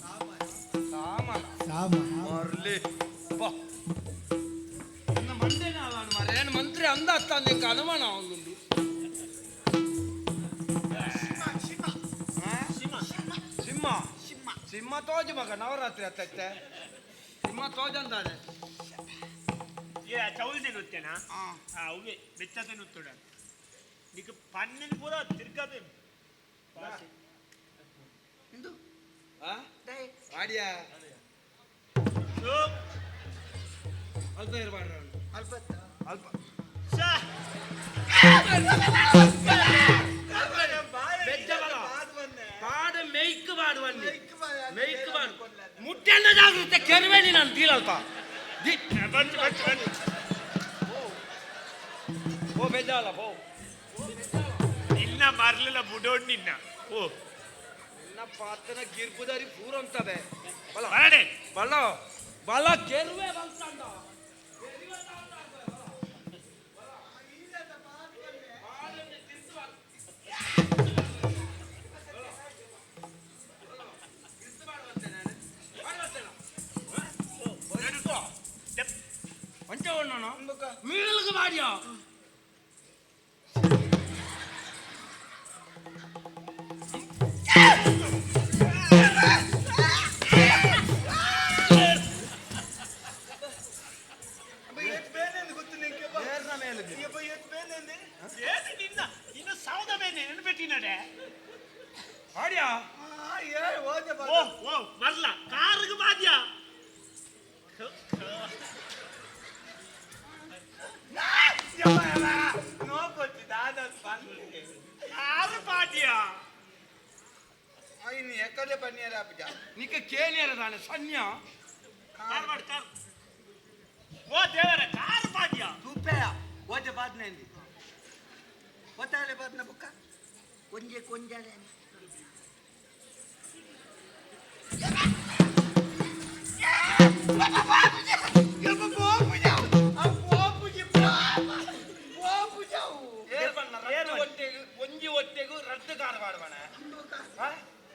ಸಾಮಾನ ಸಾಮಾನ ಮಾರ್ಲಿ ಬಾ ನನ್ನ ಮಂಡೇನ ಅಲ್ಲ ಮಾರ್ರೆ ಏನು ಮಂತ್ರಿ ಅಂದ ಅತ್ತ ನಿಂಗೆ ಅನುಮಾನ ಅವನುಂಡು ಸಿಂಹ ಸಿಂಹ ತೋಜು ಮಗ ನವರಾತ್ರಿ ಹತ್ತೈತೆ ಸಿಂಹ ತೋಜಂದಾನೆ ఏ చౌల్ది నొత్తేనా అవే బెచ్చతే నొత్తుడా నీకు పన్నెండు పూర తిరగదు ಇಂದು ಆ ದೈ ಆಡಿಯಾ ಅಲ್ಪ ಇರಬಾರ್ದು ಅಲ್ಪತ್ತ ಅಲ್ಪ ಪಾಡ ಮೇಯ್ಕ್ ಮಾಡುವನ್ನಿ ಮೇಯ್ಕ್ ಮಾಡು ಮುಟ್ಟೆಣ್ಣ ಜಾಗೃತೆ ಕೆರವೇನಿ ನಾನು ತೀಲಲ್ಪ ಓ ಬೇಜಾಲ ಓ నిన్న మరల బుడోడు నిన్న ఓ ನಿನ್ನ ಪಾತನ ಗಿರ್ಬುದಾರಿ ಪೂರಂತವೆ ಬಲ బలడే ಬಲ ಬಲ ಕೆರುವೆ ಬಂತಂಡ ಮಂಚ ಒಣ್ಣನ ಮೀಳಲ್ಗೆ ಮಾಡಿಯ ఏది నిన్న నిన్న సౌదమే నేను పెట్టినడే ಆಡಿಯಾ ఓ ఓ మరల కారుకు బాధ్యా కారు బాధ్యా ಇನ್ನು ಎಕ್ಕಡೆ ಬನ್ನಿಯರ ಅಪ್ಪಜ ನಿಕ್ಕೆ ಕೇಳಿಯರ ತಾನೆ ಸನ್ಯ కారు పడు కారు ఓ దేవర కారు బాధ్యా ತುಪ್ಪೆಯ ಓಜೆ ಬಾದ್ನೆಂದಿ ಗೊತ್ತಾಗಲೇ ಬಾದ್ನ ಬುಕ್ಕ ಕೊಂಜೆ ಕೊಂಜಾಲೆ ಒಂಜಿ ಹೊಟ್ಟೆಗೂ ರದ್ದು ಕಾರ ಮಾಡುವಣ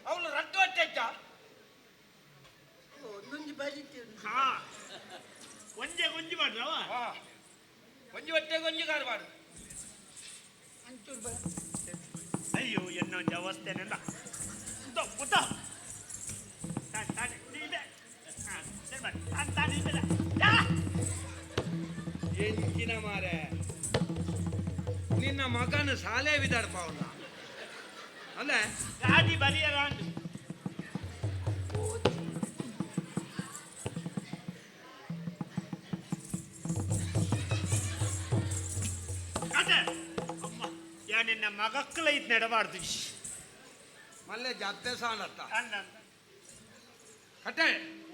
ಅವಳು ರದ್ದು ಹೊಟ್ಟೆ ಒಂದೊಂದು ಬರೀತೀವಿ ಹಾ ಕೊಂಜೆ ಕೊಂಜಿ ಮಾಡ್ರವ ಒಂಜಿ ಹೊಟ್ಟೆಗೆ ಒಂಜಿ ಕಾರ ಮಾಡು ಅಂಚೂರು ಬರ ಅಯ್ಯೋ ಎನ್ನೊಂದು ಅವಸ್ಥೆನೆಲ್ಲ ಗೊತ್ತಾ ಎಂಚಿನ ಮಾರೆ ನಿನ್ನ ಮಗನ ಶಾಲೆ ವಿದಾಡ್ಪ ಅವನ ಅಲ್ಲ ಗಾಡಿ ಬರಿಯರಾಂಡು ಅದೇ ಅಮ್ಮ ಯಾ ನಿನ್ನ ಮಗಕ್ಕಳ ಇದು ನೆಡಬಾರ್ದು ಮಲ್ಲೆ ಜತ್ತೆ ಸಾಣತ್ತ ಅಂದ ಕಟ್ಟೆ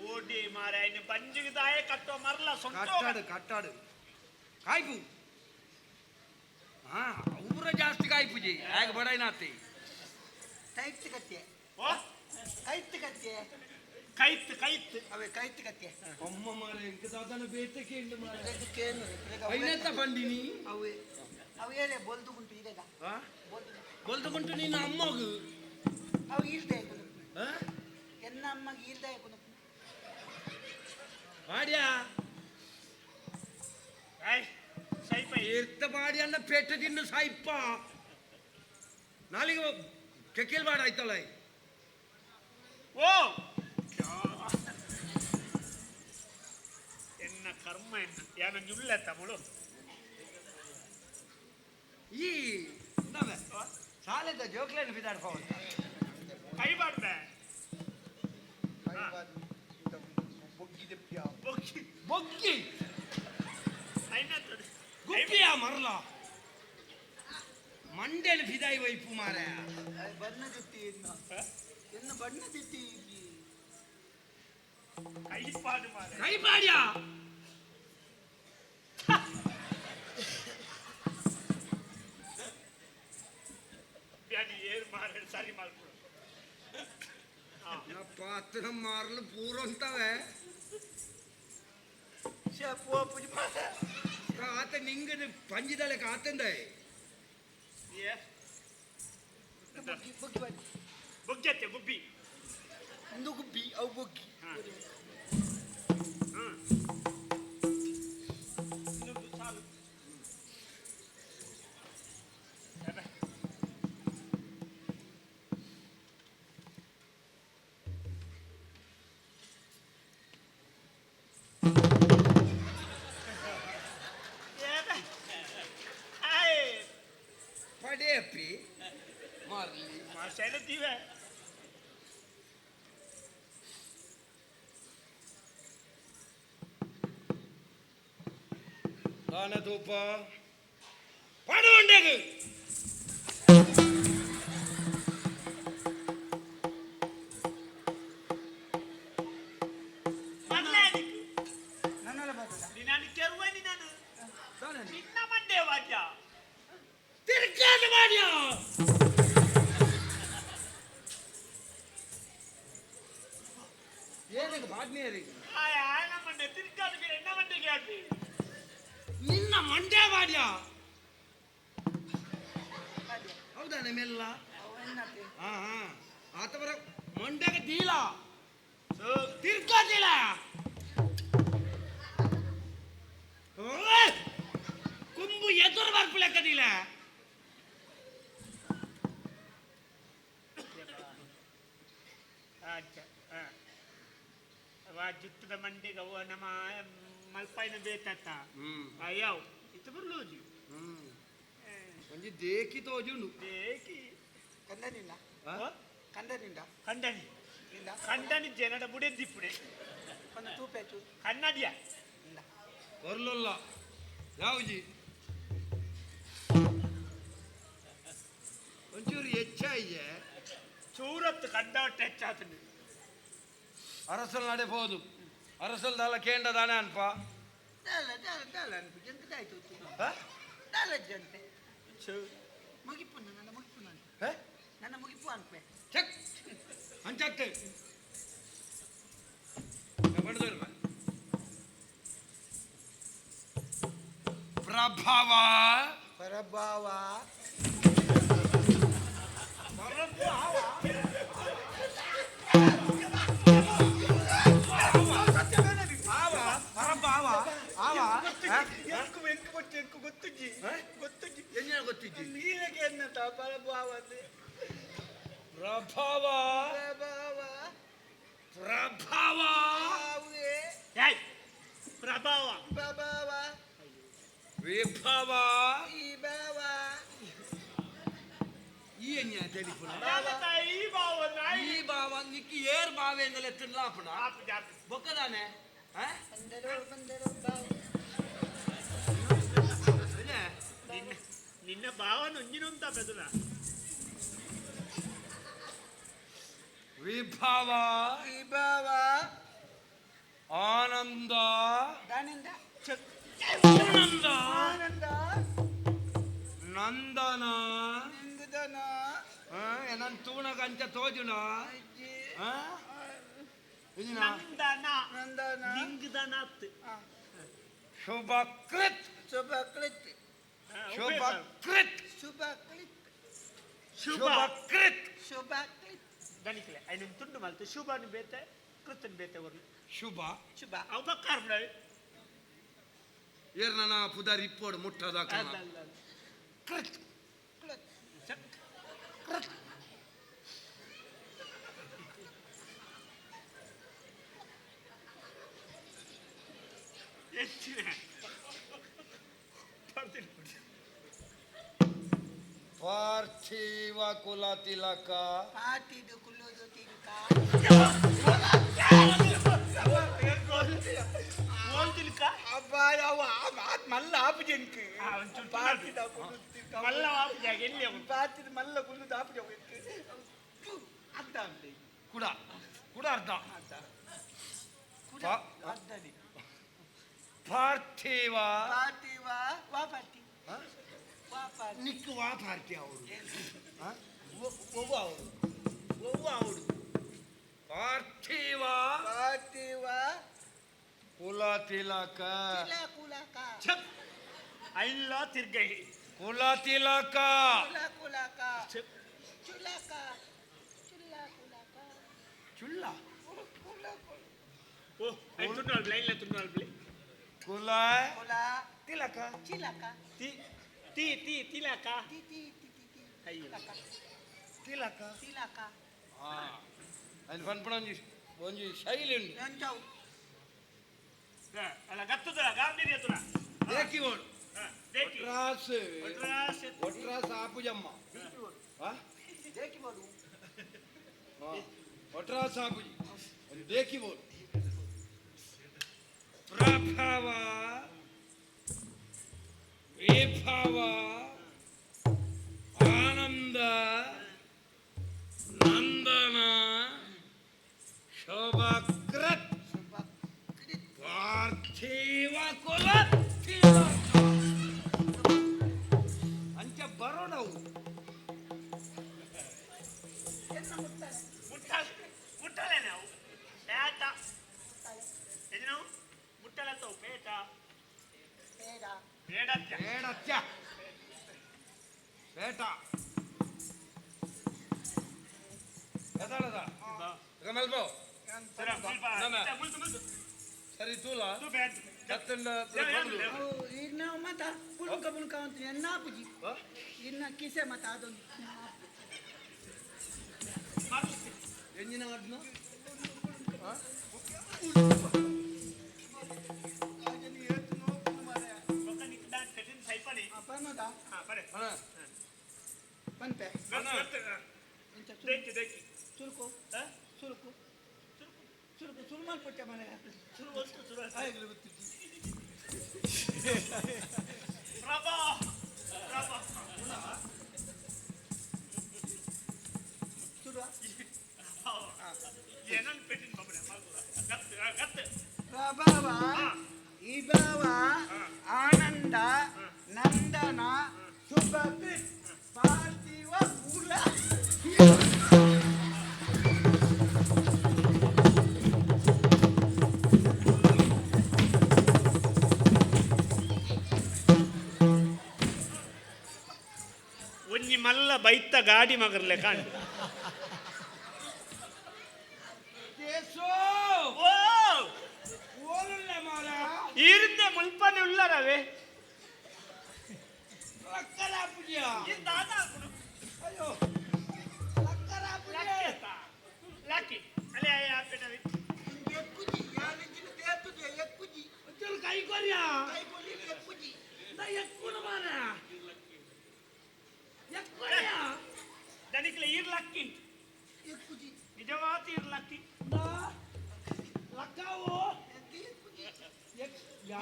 ಓಡಿ ಮಾರ ಇನ್ನು ಬಂಜಿಗೆ ದಾಯ ಕಟ್ಟೋ ಮರಲ ಕಟ್ಟಾಡು ಕಾಯ್ಪು ಹಾ ಊರ ಜಾಸ್ತಿ ಕಾಯ್ಪುಜಿ ಹೇಗೆ ಬಡಾಯ್ನಾತಿ ಕೈತ್ ಕತ್ತೆ ಓ ಕೈತ್ ಕತ್ತೆ ಕೈತ್ ಅವೇ ಕೈತ್ ಕತ್ತೆ ಅಮ್ಮ ಮಾರೆ ಎಂಕ ಸಾಧನ ಬೇತೆ ಕೇಂದ್ರ ಮಾರೆ ಇದಕ್ಕೇನು ಐನೆತ್ತ ಬಂದಿನಿ ಅವೇ ಅವೇನೇ ಬೋಲ್ದು ಉಂಟು ಈಗ ಬಲ್ದುಕೊಂಟು ನಿನ್ನ ಅಮ್ಮಗು ಅವು ಇಲ್ದೆ ಹಾ ಎನ್ನ ಅಮ್ಮಗೆ ಇಲ್ದೆ ಬಾಡ್ಯಾ ಸೈಪ ಇರ್ತ ಬಾಡಿ ಅನ್ನ ಪೆಟ್ಟ ತಿನ್ನು ಸಾಯ್ಪ ನಾಲಿಗೆ ಕೆಕ್ಕಿಲ್ ಬಾಡ ಆಯ್ತಲ್ಲ ಓ ಎನ್ನ ಕರ್ಮ ಎನ್ನ ಯಾನ ಜುಳ್ಳೆ ತಮಳು ಈ ನಾವೇ ಶಾಲೆದ ಜೋಕ್ಲೇನು ಬಿದಾಡ್ಪ ಕೈ ಬಾಡ್ದೆ ಬೊಗ್ಗಿ ಐನ ತೊಡಿ ಗುಬ್ಬಿಯ ಮರಲ ಮಂಡೇಲಿ ಫಿದಾಯಿ ವೈಪು ಮಾರೆ ಬಣ್ಣದಿತ್ತಿ ಎನ್ನ ಬಣ್ಣದಿತ್ತಿ ಕೈ ಪಾಡು ಮಾರ ಕೈ ಬಾಡ್ಯಾ ಬ್ಯಾನಿ ಏರ್ ಮಾರ ಸರಿ ಮಾಡ್ಕೊಡು ಪಾತ್ರ ಮಾರಲು ಪೂರ ಅಂತವೆ ಆತ ನಿಂಗದ ಪಂಜಿದಳೆ ಕಾತಂದ ಬುಗ್ಗತ್ತೆ ಗುಬ್ಬಿ ಒಂದು ಗುಬ್ಬಿ ಅವು ಬೊಗ್ಗಿ ಪಡೆಯಪ್ಪಿ ಮಾರ್ಲಿ ಸೆಳೆತೀವೆ ದಾನ ಧೂಪ ಪಡುವಂಡೆಗು ನನ್ನೆಲ್ಲ ಬರ್ತದ ನಾನು ಕೆರುವನಿ ನಾನು ನಿನ್ನ ಮಂಡೆ ವಾಕ್ಯ ತಿರ್ಗಾದ ಮಾಡ್ಯ ಏನಕ್ಕೆ ಬಾಡ್ನಿಯರಿಗೆ ಆಯನ ಮಂಡೆ ತಿರ್ಗಾದ ಎನ್ನ ಮಂಡೆಗೆ ಹಾಕಿ ನಿನ್ನ ಮಂಡ್ಯ ಮಾಡ್ಯ ಹೌದಾ ನಿಮ್ಮೆಲ್ಲ ಹಾ ಹಾ ಆತವರ ಮಂಡ್ಯಗೆ ದೀಲ ತಿರ್ಗಾದಿಲ್ಲ ಕುಂಬು ಎದುರು ಬರ್ಪು ಲೆಕ್ಕದಿಲ್ಲ ಜುತ್ತದ ಮಂಡಿಗೆ ಅವ ನಮ್ಮ ಮಲ್ಪಾಯಿನ ಬೇತತ್ತ ಅಯ್ಯವ್ ಇತ್ತು ಬರ್ಲೋಜಿ ಒಂಜಿ ದೇಕಿ ತೋಜುಂಡು ಬೇಕಿ ಕಂದನಿಂದ ಕಂದನಿಂದ ಕಂಡನಿ ಇಂದ ಕಂಡನಿ ಜನಡ ಬುಡೆದ್ದಿಪ್ಪುಡೆ ಒಂದು ತೂಪೆಚ್ಚು ಕನ್ನಡಿಯ ಇಂದ ಬರ್ಲಲ್ಲ ಯಾವ್ಜಿ ಒಂಚೂರು ಹೆಚ್ಚಾಯ್ಯೆ ಚೂರತ್ತು ಕಂಡವಟ್ಟು ಹೆಚ್ಚಾತನು ಅರಸಲ್ ನಡೆಬಹುದು ಅರಸಲ್ ದಾಲ ಕೇಂದ್ರ ದಾನೆ ಅನ್ಪ ದಾಲ ಅನ್ಪು ಎಂತದಾಯ್ತು ದಾಲ ಜಂತೆ ಮುಗಿಪು ನನ್ನ ಮುಗಿಪು ನಾನು ನನ್ನ ಮುಗಿಪು ಅನ್ಪೆ ಚೆಕ್ ಅಂಚತ್ತೆ ಪ್ರಭಾವ ಪರಭಾವ ಗೊತ್ತುಜ್ಜಿ ಏನೇನು ಗೊತ್ತಿದ್ದಿ ನೀನಗೆ ಎನ್ನತ ಪರಭಾವ ಪ್ರಭಾವ ಪ್ರಭಾವ ಪ್ರಭಾವ ಏಯ್ ಪ್ರಭಾವ ಬಾಬಾವ ವಿಭವ ಈ ಬಾವ ಈ ಎನ್ಯ ತೆಲಿಪುನ ಯಾವತ್ತ ಈ ಬಾವ ನಾಯಿ ಈ ಭಾವ ನಿಕ್ಕಿ ಏರ್ ಭಾವೆ ಎಂದಲೆ ತಿನ್ಲಾಪುನ ಆಪು ಜಾಪು ಬೊಕ್ಕದಾನೆ ಬಂದರು ಬಾವ ನಿನ್ನ ಭಾವನ ಒಂಜಿನೊಂತ ಬೆದುರ ವಿಭವ ಈ ಬಾವ ಆನಂದ ದಾನಿಂದ ಆನಂದ ಆನಂದ ನಂದನ ನಿಂಗದನ ಏನನ್ ತೂಣ ಕಂಚ ತೋಜುನ ಅಜ್ಜಿ ಇದಿನ ನಂದನ ನಂದನ ಲಿಂಗದನ ಶುಭಕೃತ್ ಶುಭಕೃತ್ ಶುಭಕೃತ್ ಶುಭಕೃತ್ ಶುಭ ಶುಭಕೃತ್ ಶುಭಕೃತ್ ದಣಿಕಲೆ ಐನು ತುಂಡು ಮಲ್ತು ಶುಭನು ಬೇತೆ ಕೃತನ್ ಬೇತೆ ಅವರು ಶುಭ ಶುಭ ಅವಕಾರ ಬಿಡವೆ ಏರ್ ನನ್ನ ಪುದ ರಿಪೋರ್ಟ್ ಮುಟ್ಟದ ಕೃತ್ ಪಾರ್ಥಿವ ಕುಲ ತಿಲಕ ಪಾಟಿದು ಕುಲ್ಲೋದು ತಿರುಕ ಅಬ್ಬ ಯಾವ ಮಲ್ಲ ಆಪು ಜಂಕ್ ಪಾಟಿದ ಕುಲ್ಲೋದು ತಿರುಕ ಮಲ್ಲ ಆಪುಜಾಗ ಎಲ್ಲಿ ಅವನು ಪಾಟಿದ ಮಲ್ಲ ಕುಲ್ಲೋದು ಆಪು ಜಂಕ್ ಅರ್ಧ ಅಂತ ಕುಡ ಕುಡ ಅರ್ಧ ಅರ್ಧನಿ ಪಾರ್ಥಿವ ಪಾಟಿವ ವಾ ಪಾಟಿ ವಾ ಪಾಟಿ ನಿಕ್ಕು ವಾ ಪಾರ್ಥಿ ಅವರು ಒವ್ವ ಅವರು ಒವ್ವ ಅವರು ಪಾರ್ಥಿವ ಪಾಟಿವ ಕುಲ ತಿಲಕ ಚಿಲ ಕುಲಕ ಐಲ್ಲ ತಿರ್ಗೈ ಕುಲ ತಿಲಕ ಕುಲ ಕುಲಕ ಚುಲಕ ಚುಲ್ಲ ಕುಲಕ ಚುಲ್ಲ ಕುಲ ಓ ಐ ತುಂಡು ಲೈನ್ ತುಂಡು ಅಲ್ಬಲಿ ಕುಲ ಕುಲ ತಿಲಕ ಚಿಲಕ ತಿ ತಿ ತಿ ತಿಲಕ ತಿ ತಿ ತಿ ತಿ ತಿ ಅಯ್ಯೋ ತಿಲಕ ಚಿಲಕ ಅಲ್ಲಿ ಪನ್ಪಣ ಒಂಜಿ ಶೈಲಿ ಉಂಡು ನಂಜವು ಅಲ್ಲ ಗತ್ತುದ ಗಾಂಭೀರ್ಯ ತುರ ದೇಕಿ ಓಡು ದೇಕಿ ಒಟ್ರಾಸ್ ಒಟ್ರಾಸ್ ಒಟ್ರಾಸ್ ಆಪುಜಮ್ಮ ದೇಕಿ ಮಾಡು ಒಟ್ರಾಸ್ ಆಪುಜಿ ಒಂದು ದೇಕಿ ಓಡು ಪ್ರಭಾವ ವಿಭವ ಆನಂದ ನಂದನ ಶೋಭಕೃತ್ ಪಾರ್ಥಿವ ಕುಲ ಅಂಚ ಬರೋಣವು ಮುಟ್ಟಲೆ ನಾವು ಪೇಟ ಎಲ್ಲಿ ನಾವು ಮುಟ್ಟಲೆ ತೋ ಪೇಟ ಬೇಡ ಬೇಡತ್ಯ ಬೇಡತ್ಯ ಬೇಟ ಎದಾಳದ ಮಲ್ಬೋ ಸರ ಮುಲ್ಪ ಮುಲ್ತು ಮುಲ್ತು ಸರಿ ತೂಲ ತು ಬೇಡ ಕತ್ತಂಡ ಈಗ ನಾವು ಮತ ಪುಲ್ಕ ಪುಲ್ಕ ಅಂತ ಎನ್ನ ಪೂಜಿ ಇನ್ನ ಕಿಸೆ ಮತ ಅದೊಂದು ಎಂಜಿನ ಅದ್ನ ಒಕ್ಕ ನಿಕ್ಕಿದ ಕಠಿಣ ಸೈಪಣಿ ಪನ್ನದ ಹಾ ಬರೆ ಪಂಪೆ ಇಂಥ ದೇಕಿ ದೇಕಿ ಸುರುಕು ಸುರುಕು ಸುರುಕು ಸುರುಮಲ್ ಪುಟ್ಟ ಮನೆ ಶುರು ವಸ್ತು ಶುರು ಆಗ್ಲಿ ಗೊತ್ತಿತ್ತು ಪ್ರಭಾ ಪ್ರಭಾ ಸುರುವ ಏನನ್ ಪೆಟ್ಟಿನ ಬಬ್ಬರೆ ಗತ್ತು ಗತ್ತು ಪ್ರಭಾವ ವಿಭವ ಆನಂದ ನಂದನ ಶುಭಕೃತ್ ಪಾರ್ಥಿವ ಕುಲ ಒಂಜಿ ಮಲ್ಲ ಬೈತ ಗಾಡಿ ಮಗರ್ಲೆ ಕಾಣ್ ಓ ಓಲುಳ್ಳೆ ಮಾರ ಈರಿಂದ ಮುಲ್ಪನೆ ಉಳ್ಳರವೇ ಲಕ್ಕಲ ಪೂಜ್ಯ ಅಯ್ಯೋ ಲಕ್ಕಲ ಪೂಜ್ಯ ಲಾಕಿ ಅಲ್ಲೇ ಆಪೇಟವಿ ಕೈ ಕೊರಿಯ ಎಕ್ಕುನ ಮಾರ ಎಕ್ಕುರಿಯ ದನಿಕ್ಲೆ ಇರ್ಲಕ್ಕಿ ನಿಜವಾದ ಇರ್ಲಕ್ಕಿ ಲಕ್ಕಾವು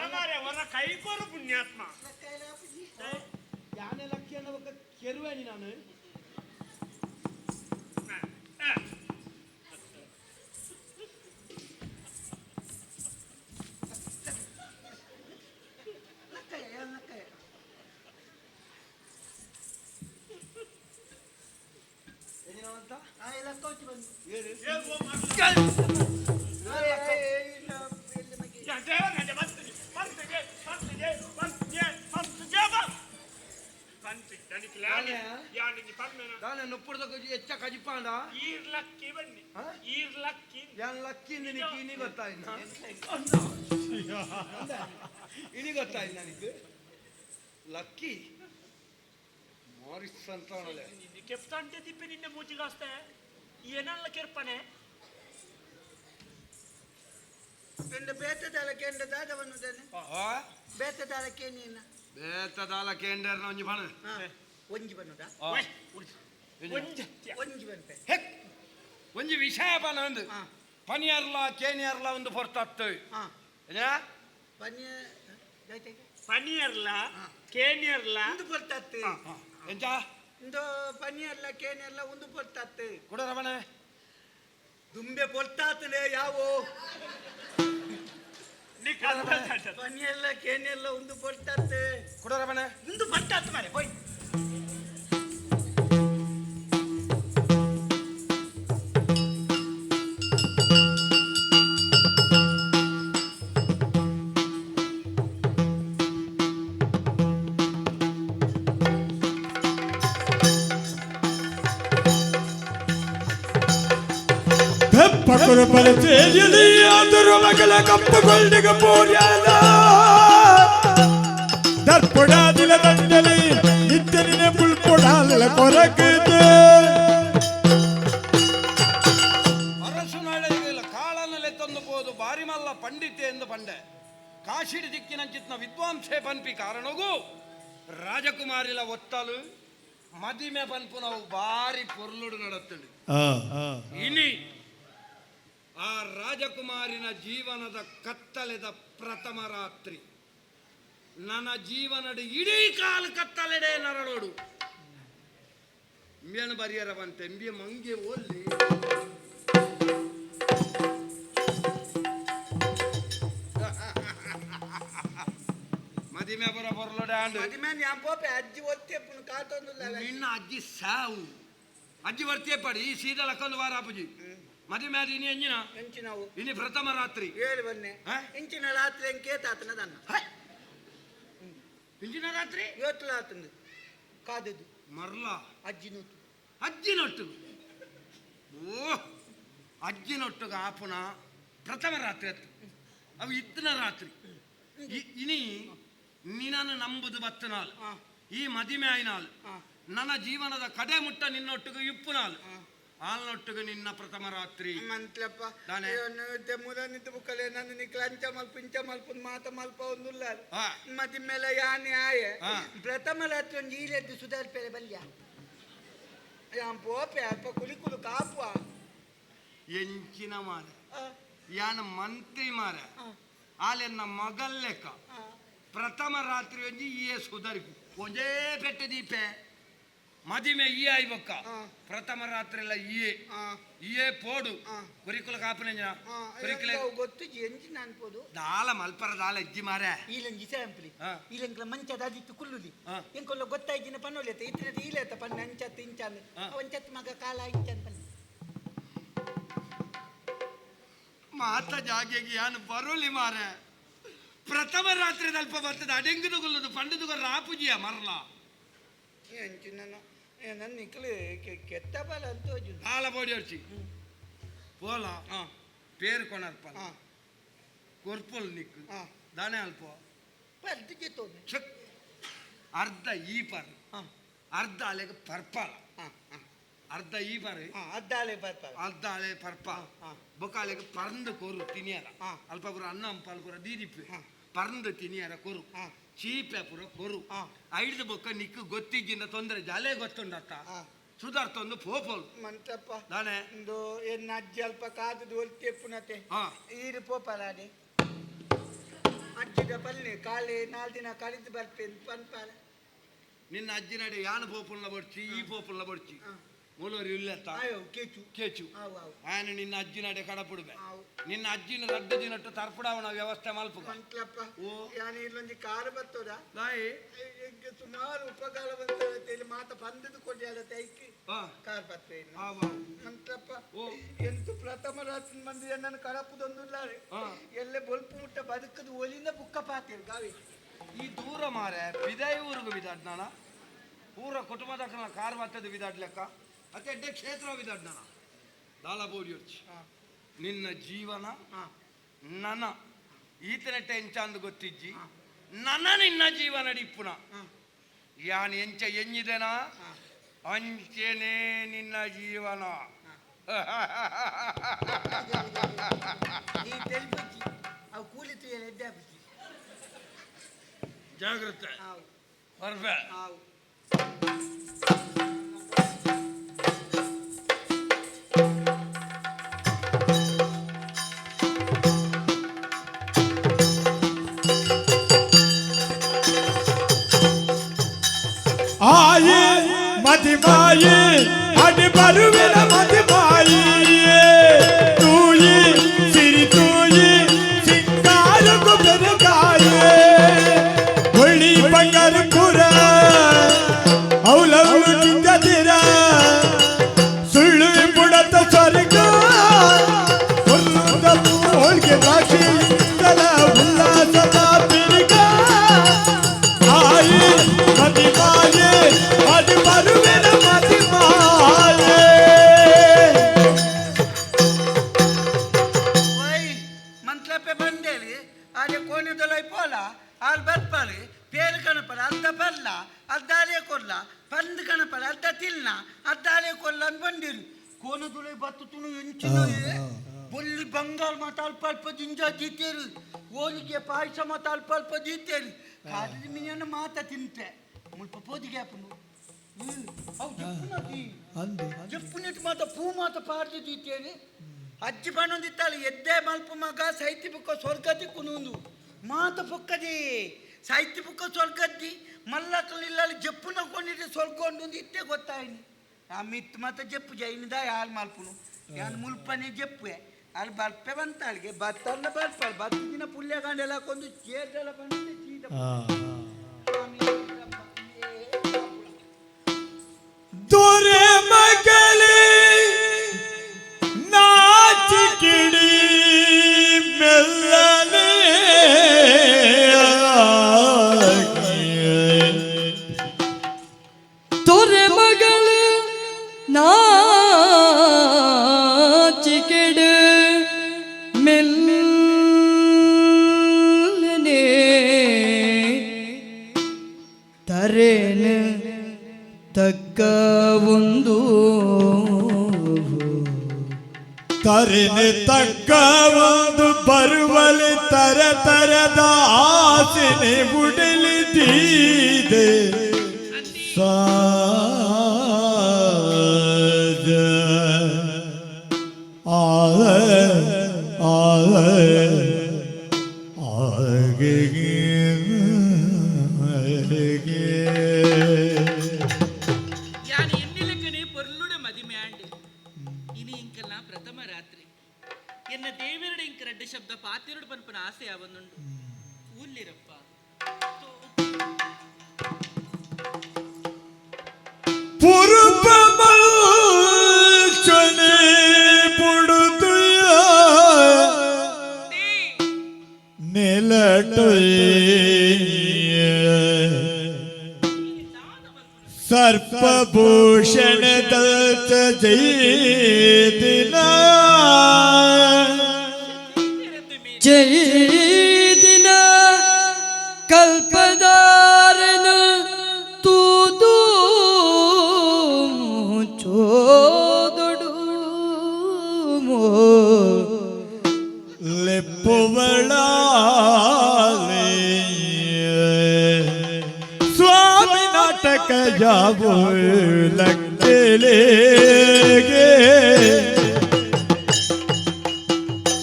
ಮಾರೆ ಅವರ ಕೈಕೋರು ಪುಣ್ಯಾತ್ಮ ಯಾನೆ ಲಕ್ಕಿ ಅನ್ನೋ ಕೆರುವೇನಿ ನಾನು ನಾನು ನೊಪ್ಪುಡ್ದ ಹೆಚ್ಚ ಕಜಿಪಾಂಡ ಈರ್ಲಕ್ಕಿ ಬನ್ನಿ ಈರ್ಲಕ್ಕಿ ಯಾನ್ ಲಕ್ಕಿ ನಿನಗೆ ಇನಿ ಗೊತ್ತಾಯ್ತು ಇನಿ ಗೊತ್ತಾಯ್ತು ನನಗೆ ಲಕ್ಕಿ ಮಾರಿಸ್ ಅಂತ ಕೆಪ್ತಾಂಟೆ ತಿಪ್ಪೆ ನಿನ್ನೆ ಮೂಚಿಗಾಸ್ತೆ ಏನಲ್ಲ ಕೆರ್ಪನೆ ಬೇತದಾಲಕ್ಕೆ ದಾದವನ್ನು ಬೇತದಾಲಕ್ಕೆ ನೀನ ಬೇತದಾಲ ಕೇಂದ್ರ ಒಂಜಿ ಬಣ ಒಂಜಿ ಬನ್ನುದ ಒಂಜಿ ಬಂತೆ ಒಂಜಿ ವಿಷಯ ಬಣ ಒಂದು ಪನಿಯರ್ಲ ಕೇನಿಯರ್ಲ ಒಂದು ಹೊರ್ತತ್ತು ಪನಿಯರ್ಲ ಕೇನಿಯರ್ಲ ಒಂದು ಬರ್ತತ್ತೆ ಎಂಚ ಒಂದು ಪನಿಯರ್ಲ ಕೇನಿಯರ್ಲ ಒಂದು ಬರ್ತತ್ತೆ ಕೊಡರ ಬಣ ದುಂಬೆ ಬರ್ತತ್ತೆ ಯಾವೋ ಪನಿಯರ್ಲ ಕೇನಿಯರ್ಲ ಒಂದು ಬರ್ತತ್ತೆ ಕೊಡರ ಬಣ ಒಂದು ಬರ್ತತ್ತೆ ಮಾರೆ ಹೋಯ್ ಪಕ್ಕರು ಪರಿಚಯಲಿ ಆದರೂ ಮಗಳ ಕಪ್ಪು ಗೋಲ್ಡಿಗ ಪೋರ್ಯಾದ ದರ್ಪುಡಾದಿಲ ದಂಡಲಿ ನಿತ್ಯನಿನ ಪುಲ್ಪುಡಾಲ ಕೊರಕದ ಅರಸು ನಾಳೆಗಿಲ್ಲ ಕಾಳನಲೆ ತಂದು ಹೋದು ಬಾರಿ ಮಲ್ಲ ಪಂಡಿತೆ ಎಂದು ಪಂಡೆ ಕಾಶಿಡಿ ದಿಕ್ಕಿನಂಚಿತ್ನ ವಿದ್ವಾಂಸೆ ಪನ್ಪಿ ಕಾರಣಗೂ ರಾಜಕುಮಾರಿಲ ಒತ್ತಲು ಮದಿಮೆ ಪನ್ಪು ನಾವು ಬಾರಿ ಪೊರ್ಲುಡು ನಡತ್ತಂಡು ಇನಿ ಆ ರಾಜಕುಮಾರಿನ ಜೀವನದ ಕತ್ತಲೆದ ಪ್ರಥಮ ರಾತ್ರಿ ನನ್ನ ಜೀವನದ ಇಡೀ ಕಾಲ ಕತ್ತಲೆಡೆ ನರಳೋಡು ಎಂಬಿಯನು ಬರಿಯರ ಬಂತೆ ಎಂಬಿಯ ಮಂಗೆ ಓಲ್ಲಿ ಮದಿಮೆ ಬರ ಬರ್ಲೋಡೆ ಆಂಡು ಅಜ್ಜಿ ಒತ್ತೆ ನಿನ್ನ ಅಜ್ಜಿ ಸಾವು ಅಜ್ಜಿ ಬರ್ತೀಯ ಪಡಿ ಈ ಸೀದಾ ಲಕ್ಕೊಂದು ವಾರ ಅಪ್ಪಜಿ ಮದುವೆ ಆದ ಇನಿ ಎಂಜಿನ ಎಂಚಿನವು ಇನಿ ಪ್ರಥಮ ರಾತ್ರಿ ಹೇಳಿ ಬನ್ನೆ ಇಂಚಿನ ರಾತ್ರಿ ಎಂಕೇತಾತನ ದನ್ನ ಇಂಚಿನ ರಾತ್ರಿ ಇವತ್ತು ಆತಂದು ಕಾದದ್ದು ಮರ್ಲ ಅಜ್ಜಿನೊಟ್ಟು ಅಜ್ಜಿನೊಟ್ಟು ಓ ಅಜ್ಜಿನೊಟ್ಟುಗ ಆಪುನ ಪ್ರಥಮ ರಾತ್ರಿ ಅತ್ತು ಅವು ಇದ್ದನ ರಾತ್ರಿ ಇನಿ ನಿನ್ನನ್ನು ನಂಬುದು ಬತ್ತನಾಲ್ ಈ ಮದಿಮೆ ಆಯ್ನಾಲ್ ನನ್ನ ಜೀವನದ ಕಡೆ ಮುಟ್ಟ ನಿನ್ನೊಟ್ಟಿಗೆ ಇಪ್ಪು ನಾಲ್ ಆಲ್ನೊಟ್ಟಿಗೆ ನಿನ್ನ ಪ್ರಥಮ ರಾತ್ರಿ ಮಂತ್ಲಪ್ಪ ಮುದನಿದ್ದ ಬುಕ್ಕಲೆ ನನ್ನ ನಿಕ್ಲ ಅಂಚ ಮಲ್ಪ ಇಂಚ ಮಲ್ಪ ಮಾತ ಮಲ್ಪ ಒಂದುಲ್ಲ ಮದಿಮೆಲ್ಲ ಯಾನೆ ಆಯೆ ಪ್ರಥಮ ರಾತ್ರಿ ಒಂದು ಈಲೆದ್ದು ಸುಧಾರ್ಪೆಲೆ ಬಲ್ಯ ಪೋಪೆ ಅಲ್ಪ ಕುಲಿಕುಲು ಕಾಪುವ ಎಂಚಿನ ಮಾರ ಯಾನ ಮಂತ್ರಿ ಮಾರ ಆಲೆನ್ನ ಮಗಲ್ ಲೆಕ್ಕ ಪ್ರಥಮ ರಾತ್ರಿ ಒಂಜಿ ಈಯೆ ಸುಧಾರಿಪು ಒಂಜೇ ಪೆಟ್ಟು ದೀಪೆ ಮದಿಮೆ ಈ ಆಯ್ಬಕ್ಕ ಪ್ರಥಮ ರಾತ್ರಿ ಎಲ್ಲ ಈಯೇ ಪೋಡು ಕುರಿಕುಲ ಕಾಪನೆ ಗೊತ್ತು ಎಂಚಿನ ಅನ್ಬೋದು ದಾಲ ಮಲ್ಪರ ದಾಲ ಇಜ್ಜಿ ಮಾರ ಈಲಂಜಿ ಸ್ಯಾಂಪಲಿ ಈಲಂಕ್ಲ ಮಂಚದ ಅದಿತ್ತು ಕುಲ್ಲುಲಿ ಎಂಕೊಲ್ಲ ಗೊತ್ತಾಯ್ಜಿನ ಪನ್ನೊಲೆತ ಇತ್ತಿನ ಈಲೇತ ಪನ್ನ ಅಂಚತ್ತು ಇಂಚಾನ್ ಒಂಚತ್ತು ಮಗ ಕಾಲ ಇಂಚಾನ್ ಪನ್ನ ಮಾತ ಜಾಗೆಗೆ ಯಾನು ಬರೋಲಿ ಮಾರ ಪ್ರಥಮ ರಾತ್ರಿ ಅಲ್ಪ ಬರ್ತದೆ ಅಡೆಂಗದು ಗುಲ್ಲದು ಪಂಡದು ರಾಪುಜಿಯ ಮರಲ ಎಂಚಿನ ನನ್ನ ನಿಕ್ಲು ಕೆತ್ತ ಬಲ ಅಂತ ದಾಲ ಬೋಡಿ ಹೊಡ್ಸಿ ಪೋಲ ಪೇರು ಕೊಣರ್ಪ ಕೊರ್ಪೊಲ್ ನಿಕ್ಕು ದಾನೆ ಅಲ್ಪ ಪರ್ದಿಗೆ ತೋನೆ ಅರ್ಧ ಈ ಪರ್ ಅರ್ಧ ಅಲೆಗೆ ಪರ್ಪಲ ಅರ್ಧ ಈ ಬಾರಿ ಅದ್ದಾಳೆ ಬರ್ತಾರೆ ಅರ್ಧ ಹಳೆ ಪರ್ಪ ಬೊಕಾಲೆಗೆ ಪರಂದು ಕೊರು ತಿನಿಯರ ಅಲ್ಪ ಪುರ ಅನ್ನ ಅಂಪಾಲ್ ಪುರ ದೀದಿಪ್ಪು ಪರಂದು ತಿನಿಯರ ಕೊರು ಚೀಪೆ ಪುರ ಕೊರು ಐದು ಬೊಕ್ಕ ನಿಕ್ಕು ಗೊತ್ತಿದ್ದಿಂದ ತೊಂದರೆ ಜಾಲೆ ಗೊತ್ತುಂಡತ್ತ ಸುಧಾರ್ತೊಂದು ಪೋಪೋಲ್ ಮಂಟಪ್ಪ ದಾನೆ ಒಂದು ಎನ್ನ ಅಜ್ಜಿ ಅಲ್ಪ ಕಾದದು ಒಲ್ತೆ ಪುನತೆ ಈರು ಪೋಪಲಾಡೆ ಅಜ್ಜಿದ ಬಲ್ಲೆ ಕಾಳೆ 4 ದಿನ ಕಳಿದು ಬರ್ಪೇನೆ ಪನ್ಪಾಲ ನಿನ್ನ ಅಜ್ಜಿ ನಡೆ ಯಾನು ಪೋಪುಲ್ನ ಬಡ್ಚಿ ಈ ಪೋಪುಲ್ನ ಬಡ್ಚಿ ಮೂಲವರು ಇಲ್ಲತ್ತ ಕೇಚು ಆಯನ ನಿನ್ನ ಅಜ್ಜಿ ನಡೆ ಕಡಪುಡ್ಬೆ ನಿನ್ನ ಅಜ್ಜಿನ ರಡ್ಡ ದಿನಟ್ಟು ತರ್ಪುಡಾವಣ ವ್ಯವಸ್ಥೆ ಮಲ್ಪ ಇಲ್ಲೊಂದು ಕಾರು ಬರ್ತದ ನಾಯಿ ಸುಮಾರು ಉಪಕಾರ ಬಂತ ಮಾತ ಬಂದದ್ದು ಕೊಡಿ ಅಲ್ಲ ತೈಕಿ ಕಾರ್ ಬರ್ತೇನೆ ಮಂತ್ರಪ್ಪ ಎಂತು ಪ್ರಥಮ ರಾತ್ರಿ ಮಂದಿ ನನ್ನ ಕಡಪುದೊಂದುಲ್ಲಾರೆ ಎಲ್ಲೇ ಬೊಲ್ಪು ಮುಟ್ಟ ಬದುಕದು ಒಲಿಂದ ಬುಕ್ಕ ಪಾತೇರು ಗಾವಿ ಈ ದೂರ ಮಾರೆ ವಿದಾಯ ಊರಿಗೆ ವಿದಾಡ್ನಾನ ಪೂರ ಕುಟುಂಬದ ಕಾರ್ ಬರ್ತದ ವಿದಾಡ್ಲೆಕ್ಕ ಅತ್ತೆ ಎಡ್ಡೆ ಕ್ಷೇತ್ರ ವಿದಾಡ್ನಾನ ದಾಳಬೋಡಿ ಹೊಡ್ಚಿ ನಿನ್ನ ಜೀವನ ನನ್ನ ಈತನಟ್ಟೆ ಎಂಚಂದು ಗೊತ್ತಿಜ್ಜಿ ನನ್ನ ನಿನ್ನ ಜೀವನ ಡಿಪ್ಪುನ ಯಾನ್ ಎಂಚ ಎഞ്ഞിದೆನ ಅಂಚೆನೇ ನಿನ್ನ ಜೀವನ ಅವು ಕೂಲಿತು ಎಡ್ಡೆ ಜಾಗ್ರತೆ ಬರ್ಬೆ ಆಯಿ ಮದಿಮಾಯಿ ಅಡಿ ಬರುವಿನ ಮದಿಮಾಯಿ ತೂಯಿ ಸಿರಿ ತೂಯಿ ಸಿಂಗಾರಕು ಬೆರಗಾಯಿ ಹುಳಿ ಬಂಗಾರ ಪುರ ಅವಲವಳು ಚಿಂಗದಿರ ಸುಳ್ಳು ಬುಡತ ಸ್ವರ್ಗ ಹುಲ್ಲುದ ಹೋಳ್ಗೆ ರಾಶಿ ಉಲ್ಲಾಸದ ಬಿರುಗ ಆಯಿ ಮದಿಮಾಯಿ ಅಡಿ ಬರುವಿನ ಮದಿಮಾಯಿ ಮಂತ್ಲಪ್ಪೆ ಬಂದೇಳಿ ಆದ್ರೆ ಕೋಣದೊಲೈ ಪೋಲ ಅಲ್ಲಿ ಬರ್ಪಾలి పేరు కనపడ అద్ద పల్ల అద్దాలే కొల్ల పండు కనపడ అద్ద తిన్న అద్దాలే కొల్ల అని ಬಂದಿರು ಕೋಣದೊಲೈ ಬತ್ತುನು ಎಂಚಿನ ಬೊಲ್ಲಿ ಬಂಗಾರ ಮತ ಅಲ್ಪ ಅಲ್ಪ ದಿಂಜ ದೀತೇರು ಹೋಳಿಗೆ ಪಾಯಸ ಮತ ಅಲ್ಪ ಅಲ್ಪ ದೀತೇರು ಕಾಲಿ ಮಿಯನ್ನ ಮಾತ ತಿಂತೆ ಮುಲ್ಪ ಪೋದಿಗೆ ಅಪ್ಪನು ಅವು ಜಪ್ಪುನಟಿ ಮಾತ ಪೂ ಮಾತ ಪಾಡ್ದು ದೀತೇರು ಅಜ್ಜಿ ಬಣ್ಣದಿತ್ತಲ್ಲ ಎದ್ದೆ ಮಲ್ಪ ಮಗ ಸೈತಿ ಬುಕ್ಕ ಸ್ವರ್ಗತಿ ಕುನುಂದು ಮಾತ ಪೊಕ್ಕದಿ ಸಾಹಿತ್ಯ ಬುಕ್ಕ ಸ್ವರ್ಗದ್ದಿ ಮಲ್ಲಕ್ಕಲಿಲ್ಲ ಜಪ್ಪು ನಕ್ಕೊಂಡಿದ್ದೆ ಸ್ವರ್ಗೊಂಡು ಇತ್ತೆ ಗೊತ್ತಾಯ್ನಿ ಆ ಮಿತ್ ಮತ್ತೆ ಜಪ್ಪು ಜೈನಿದ ಯಾರು ಮಲ್ಪುನು ಯಾನು ಮುಲ್ಪನೆ ಜಪ್ಪುವೆ ಅಲ್ಲಿ ಬರ್ಪೆ ಬಂತಾಳಿಗೆ ಬತ್ತಲ್ಲ ಬರ್ಪಾಳ ಬತ್ತು ದಿನ ಪುಲ್ಯ ಗಾಂಡೆಲ್ಲ ಕೊಂದು ಚೇರ್ದೆಲ್ಲ ಬಂದಿದ್ದೆ ಚೀದ ದೊರೆ ಮಗಳೇ ನಾಚಿಕಿಡಿ ಮೆಲ್ಲನೆ ತೊರೆ ಮಗಳು ನಾಚಿಕೆಡು ಮೆಲ್ಲನೆ ತರೇನು ತಕ್ಕ ಒಂದು ತರಿನೆ ತಕ್ಕ ಒಂದು ಬರುವಲಿ ತರ ತರದ ಆಸನೆ ಬುಡಲಿದ್ದೀದೆ ಸಾಜ ಯಾನು ಎನ್ನಿಲಕ್ಕನೆ ಪೊರ್ಲುಡ ಮದಿಮೆ ಆಂಡೆ ಇನಿ ಇಂಕಲ್ನ ಪ್ರಥಮ ರಾತ್ರಿ ಎನ್ನ ದೇವರಡೆ ಇಂಕ ರಡ್ಡ ಶಬ್ದ ಪಾತಿರುಡು ಪನ್ಪನ ಆಸೆ ಅವನುಂಡು ಊಲ್ಲಿರಪ್ಪ ಪುರುಪ ಮಲ್ಚನೆ ಪುಡುದುಯ ಸರ್ಪಭೂಷಣ ದತ್ತ ಜೈದಿನ ಜೈದಿನ ಕಲ್ಪದಾರನು ತೂದು ಚೋ जाबो लगे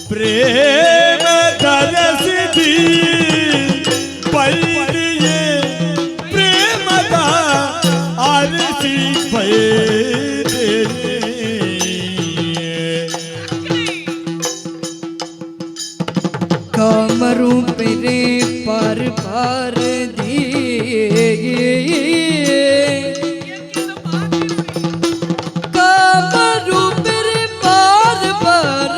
प्रेम तरस दी पैरिए प्रेम दा आरसी पैरे कामरू पेरे पार पार कामरू पेरे पार पार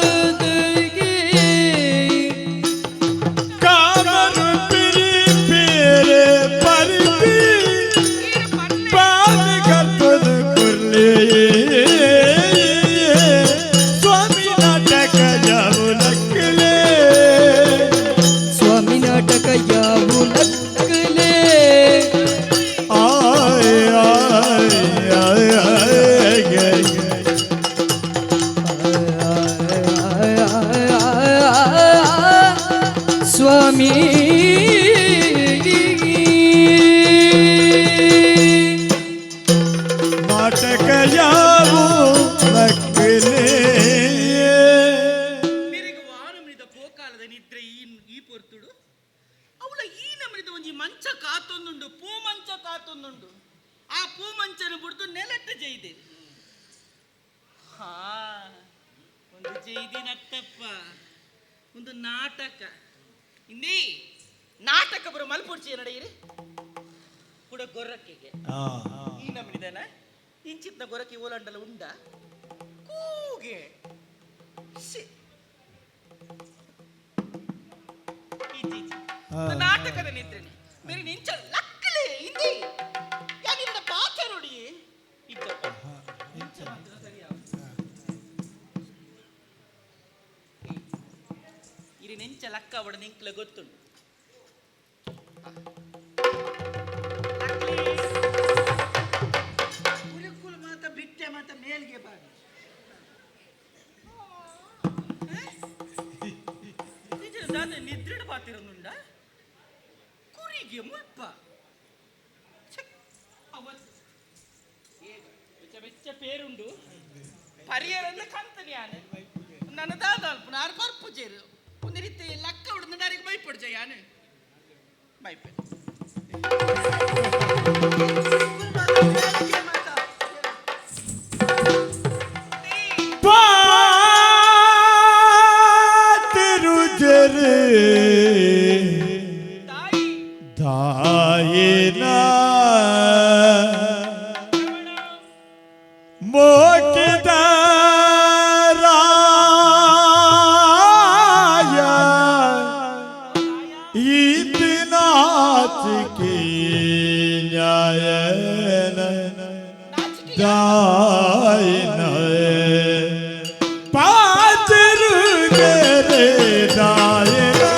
कामर पिरी पेरे परती पान करतन कुर्ले स्वामी नाटक जाऊ लकले स्वामी नाटक यावू लकले आय आय आय आय गय स्वामी नाटक जाऊ लकले ಮೇರೆಗೆ ವಾರಮಿದ ಪೋಕಾಲದ ನಿದ್ರೆ ಈ ಪೊರ್ತುಡು ಅವಳ ಈ ನಮರಿದ ಒಂಜಿ ಮಂಚ ಕಾತೊಂದುಂಡು ಪೂ ಮಂಚ ಕಾತೊಂದುಂಡು ಆ ಪೂ ಮಂಚನ ಬಿಡ್ದು ನೆಲಟ್ಟ ಜೈದೆ ಹಾ ಒಂದು ಜೈದಿ ನಟ್ಟಪ್ಪ ಒಂದು ನಾಟಕ ಇಂದಿ ನಾಟಕ ಬರೋ ಮಲ್ಪುಡ್ಚಿ ನಡೆಯಿರಿ ಕೂಡ ಗೊರ್ರಕ್ಕೆಗೆ ಈ ನಮನಿದನ ಇಂಚಿತ್ನ ಗೊರಕ್ಕೆ ಓಲಂಡಲ ಉಂಡ ಕೂಗೆ ಸಿ. ಇಜ್ಜಿ, ಇಜ್ಜಿ. ಇದು ನಾಟಕದ ನಿದ್ರೆನೆ ಬೇರೆ ನಿಂಚ ಲಕ್ಕಲೆ ಇಂದಿ ಯಾನಿಂದ ಪಾಠ ನೋಡಿ ಇದ್ದಪ್ಪ ನಿಂಚ ಮಾತ್ರ ಸರಿಯಾವ ಇರಿ ನೆಂಚ ಲಕ್ಕ ಅವಡ ನಿಂಕ್ಲ ಗೊತ್ತುಂಟು ಕುರುಕುಲು ಮಾತ ಬಿಟ್ಟೆ ಮಾತ ಮೇಲ್ಗೆ ಬಾರಿ ನಿದ್ರೆಡು ಪಾತಿರನುಂಡ ಕುರಿಗೆ ಮುಲ್ಪ ಬೆಚ್ಚ ಪೇರುಂಡು ಪರಿಯರನ್ನ ಕಂತನಿ ಆನೆ ನನ್ನ ದಾದಲ್ಪ ನಾರು ಕೊರ್ಪು ಜೇರು ಒಂದು ರೀತಿ ಲಕ್ಕ ಹೊಡೆದು ನಾರಿಗೆ ಬೈಪಡ್ಜ ಯಾನೆ ಬೈಪೆ दायना मोकदाराया इतना के न्यायन दायना पात्र रे दायना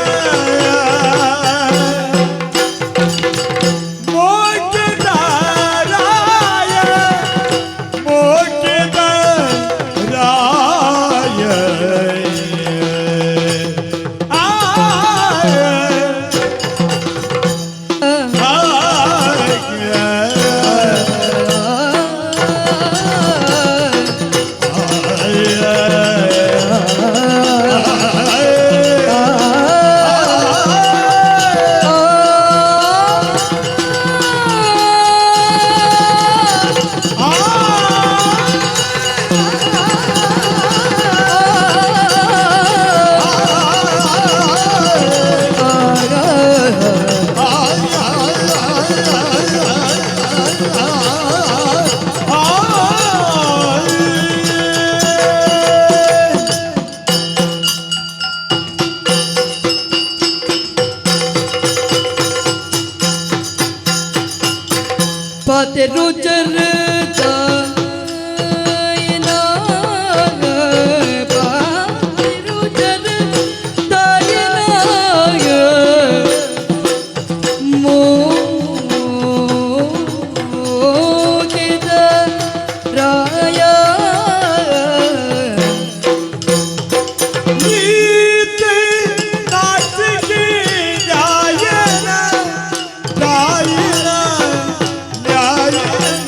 पाते रुजर दायना पाते रुजर दायना मोकेदा राया दायना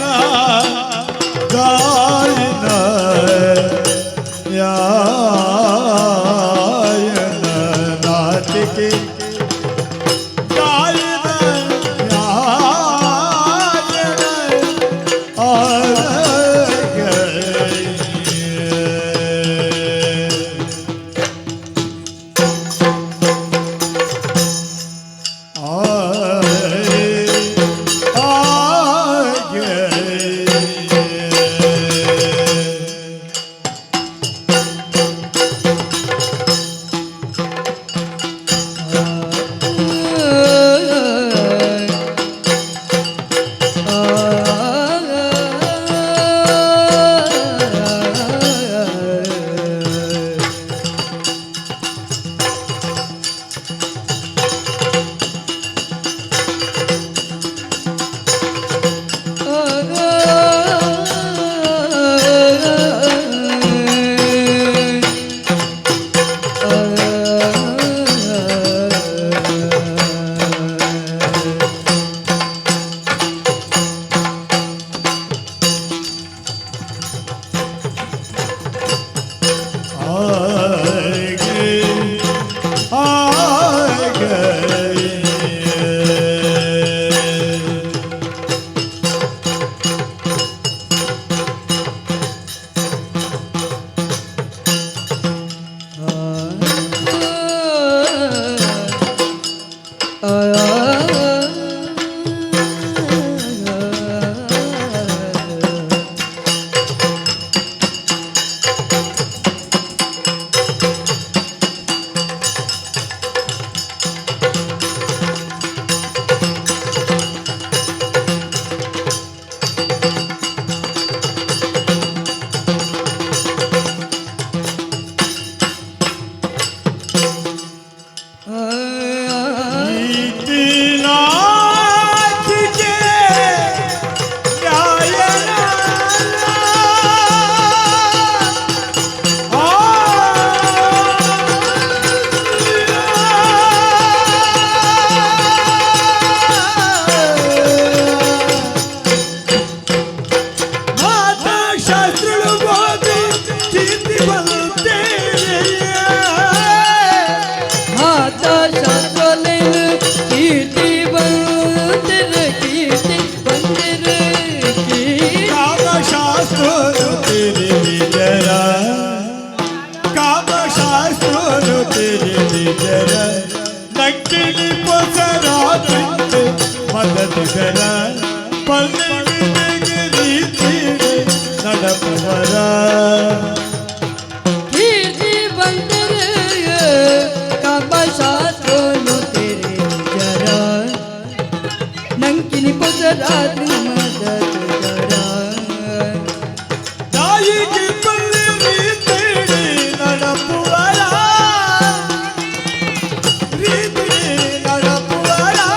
इतिनाथिके न्यायना माता शास्त्र बोधी कीर्ति बनते माता शास्त्रलेन कीर्ति बंदर कीर्ति बंदर की कामशास्त्रो तेरे निजरा कामशास्त्रो तेरे निजरा नक्किली पोसरा बिंदे मदद करा पल्ले नगरी तेरे नडपवरा कीर्ति बंदर कामशास्त्रोनु तेरे जरा नंकिनी पोसरात मदद करा दाई की पल्ले तेरे नडपवरा रीति नडपवरा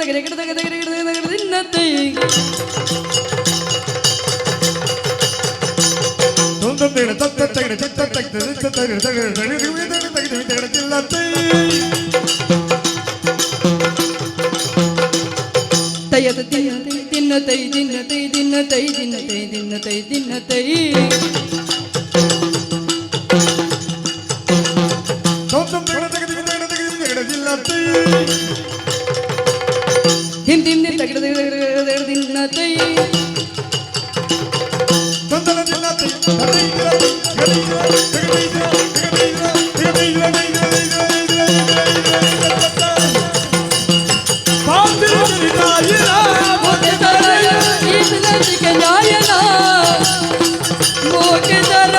ದಿನ್ನತೈ ತಯದ ದಿನ್ನತೈ ದಿನ್ನತೈ ದಿನ್ನತೈ ದಿನ್ನತೈ ದಿನ್ನತೈ ದಿನ್ನತೈ ಹಿಂದಿನ ದಿನ್ನತೈ ನ್ಯಾಯನ ಮೋಕೆದರ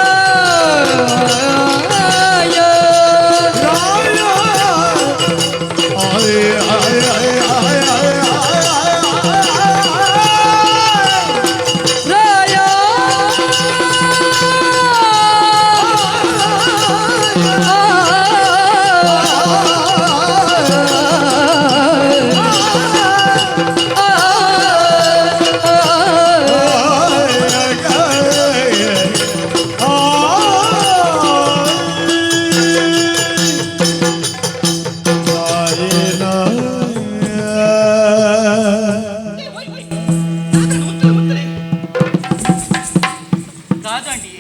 ಕಾದಂಡಿ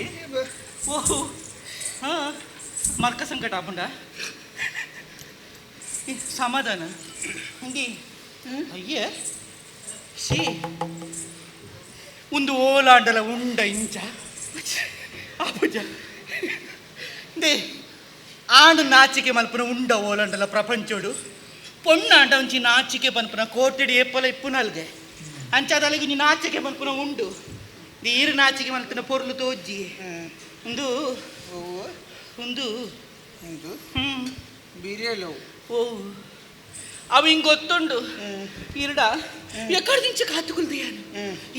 ಓಹೋ ಹಾ ಮರ್ಕ ಸಂಕಟ ಆಪುಂಡ ಸಮಾಧಾನ ಹಂಗೆ ಅಯ್ಯ ಶೀ ಒಂದು ಓಲಾಂಡಲ ಉಂಡ ಇಂಚ ಆಪುಜ ದೇ ಆಂಡು ನಾಚಿಕೆ ಮಲ್ಪನ ಉಂಡ ಓಲಾಂಡಲ ಪ್ರಪಂಚೋಡು ಪೊಣ್ಣಾಂಡ ಒಂಚಿ ನಾಚಿಕೆ ಪನ್ಪನ ಕೋಟೆಡಿ ಏಪಲ ಇಪ್ಪುನಲ್ಗೆ ಅಂಚಾದಲ್ಲಿಗೆ ನೀ ನಾಚಿಕೆ ಮಲ್ಪನ ಉಂಡು ನೀರು ನಾಚಿಕೆ ಮಲ್ಪನ ಪೊರ್ಲು ತೋಜ್ಜಿ ಒಂದು ಒಂದು ಬಿರಿಯಲು ಓ ಅವು ಹಿಂಗೆ ಗೊತ್ತುಂಡು ಇರಡ ಎಕ್ಕಡಿಂಚ ಕಾತುಕೊಳ್ದೆಯಾನು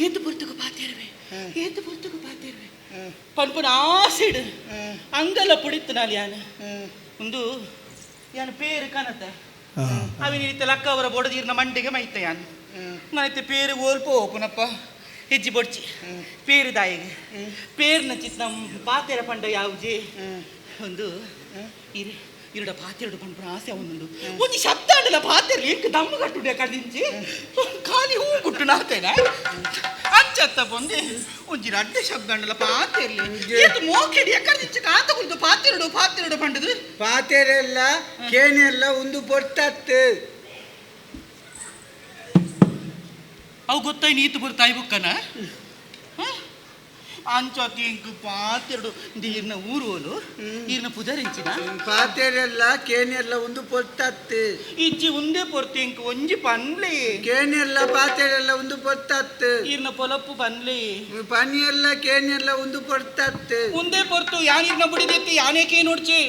ಏತು ಪೊರ್ತುಕು ಪಾತೇರ್ವೆ ಏತು ಪೊರ್ತುಕು ಪಾತೇರ್ವೆ ಪನ್ಪನ ಆಸಿಡ್ ಅಂಗಲ ಪುಡಿತ್ತು ನಾಲ್ ಯಾನು ಒಂದು ಯಾನು ಪೇರು ಕನತ ಅವಿನ ರೀತಿ ಲಕ್ಕ ಅವರ ಬೊಡದೀರ್ನ ಮಂಡಿಗೆ ಮೈತ ಯಾನು ನಾನೈತೆ ಪೇರು ಓಲ್ಪೋ ಓಪನಪ್ಪ ಹೆಜ್ಜಿ ಬೊಡ್ಚಿ ಪೇರು ದಾಯಿಗೆ ಪೇರ್ನ ಚಿತ್ ನಮ್ಮ ಪಾತೆರ ಪಂಡ ಯಾವ್ಜಿ ಒಂದು ಇರುಡ ಪಾತೆರಡು ಪಂಪನ ಆಸೆ ಅವನೊಂದು ಒಂದು ಶಬ್ದ ಅಂಡಲ ಪಾತೆರ್ಲಿ ಎಂಕ್ ದಮ್ಮ ಕಟ್ಟುಡೆ ಕಡಿಂಚಿ ಖಾಲಿ ಹೂ ಗುಟ್ಟು ನಾತೇನ ಅಂಚತ್ತ ಬಂದೆ ಒಂಜಿರ ಅಡ್ಡೆ ಶಬ್ದ ಅಂಡಲ ಪಾತೆರ್ಲಿ ಏತು ಮೋಕೆಡಿ ಎಕ್ಕಡಿಂಚ ಕಾತ ಕುಳಿತು ಪಾತೆರಡು ಪಾತೆರಡು ಪಂಡದು ಪಾತೆರೆಲ್ಲ ಕೇನೆಲ್ಲ ಒಂದು ಪೊರ್ತತ್ತು ಅವು ಗೊತ್ತಾಯಿ ನೀತು ಬರ್ತಾಯಿ ಬುಕ್ಕನ ಅಂಚೋತಿ ಇಂಕು ಪಾತೆರಡು ಈರ್ನ ಊರುವಲು ಈರ್ನ ಪುದರಿಂಚಿನ ಪಾತೆರೆಲ್ಲ ಕೇನೆಲ್ಲ ಒಂದು ಪೊರ್ತತ್ತು ಇಜ್ಜಿ ಒಂದೇ ಪೊರ್ತಿ ಇಂಕು ಒಂಜಿ ಪನ್ಲೆ ಕೇನೆಲ್ಲ ಪಾತೆರೆಲ್ಲ ಒಂದು ಪೊರ್ತತ್ತು ಈರ್ನ ಪೊಲಪ್ಪು ಪನ್ಲೆ ಪನಿಯೆಲ್ಲ ಕೇನೆಲ್ಲ ಒಂದು ಪೊರ್ತತ್ತು ಒಂದೇ ಪೊರ್ತು ಯಾನಿರ್ನ ಬುಡಿದೆತ್ತಿ ಯಾನೇಕೆ ನೋಡ್ಚಿ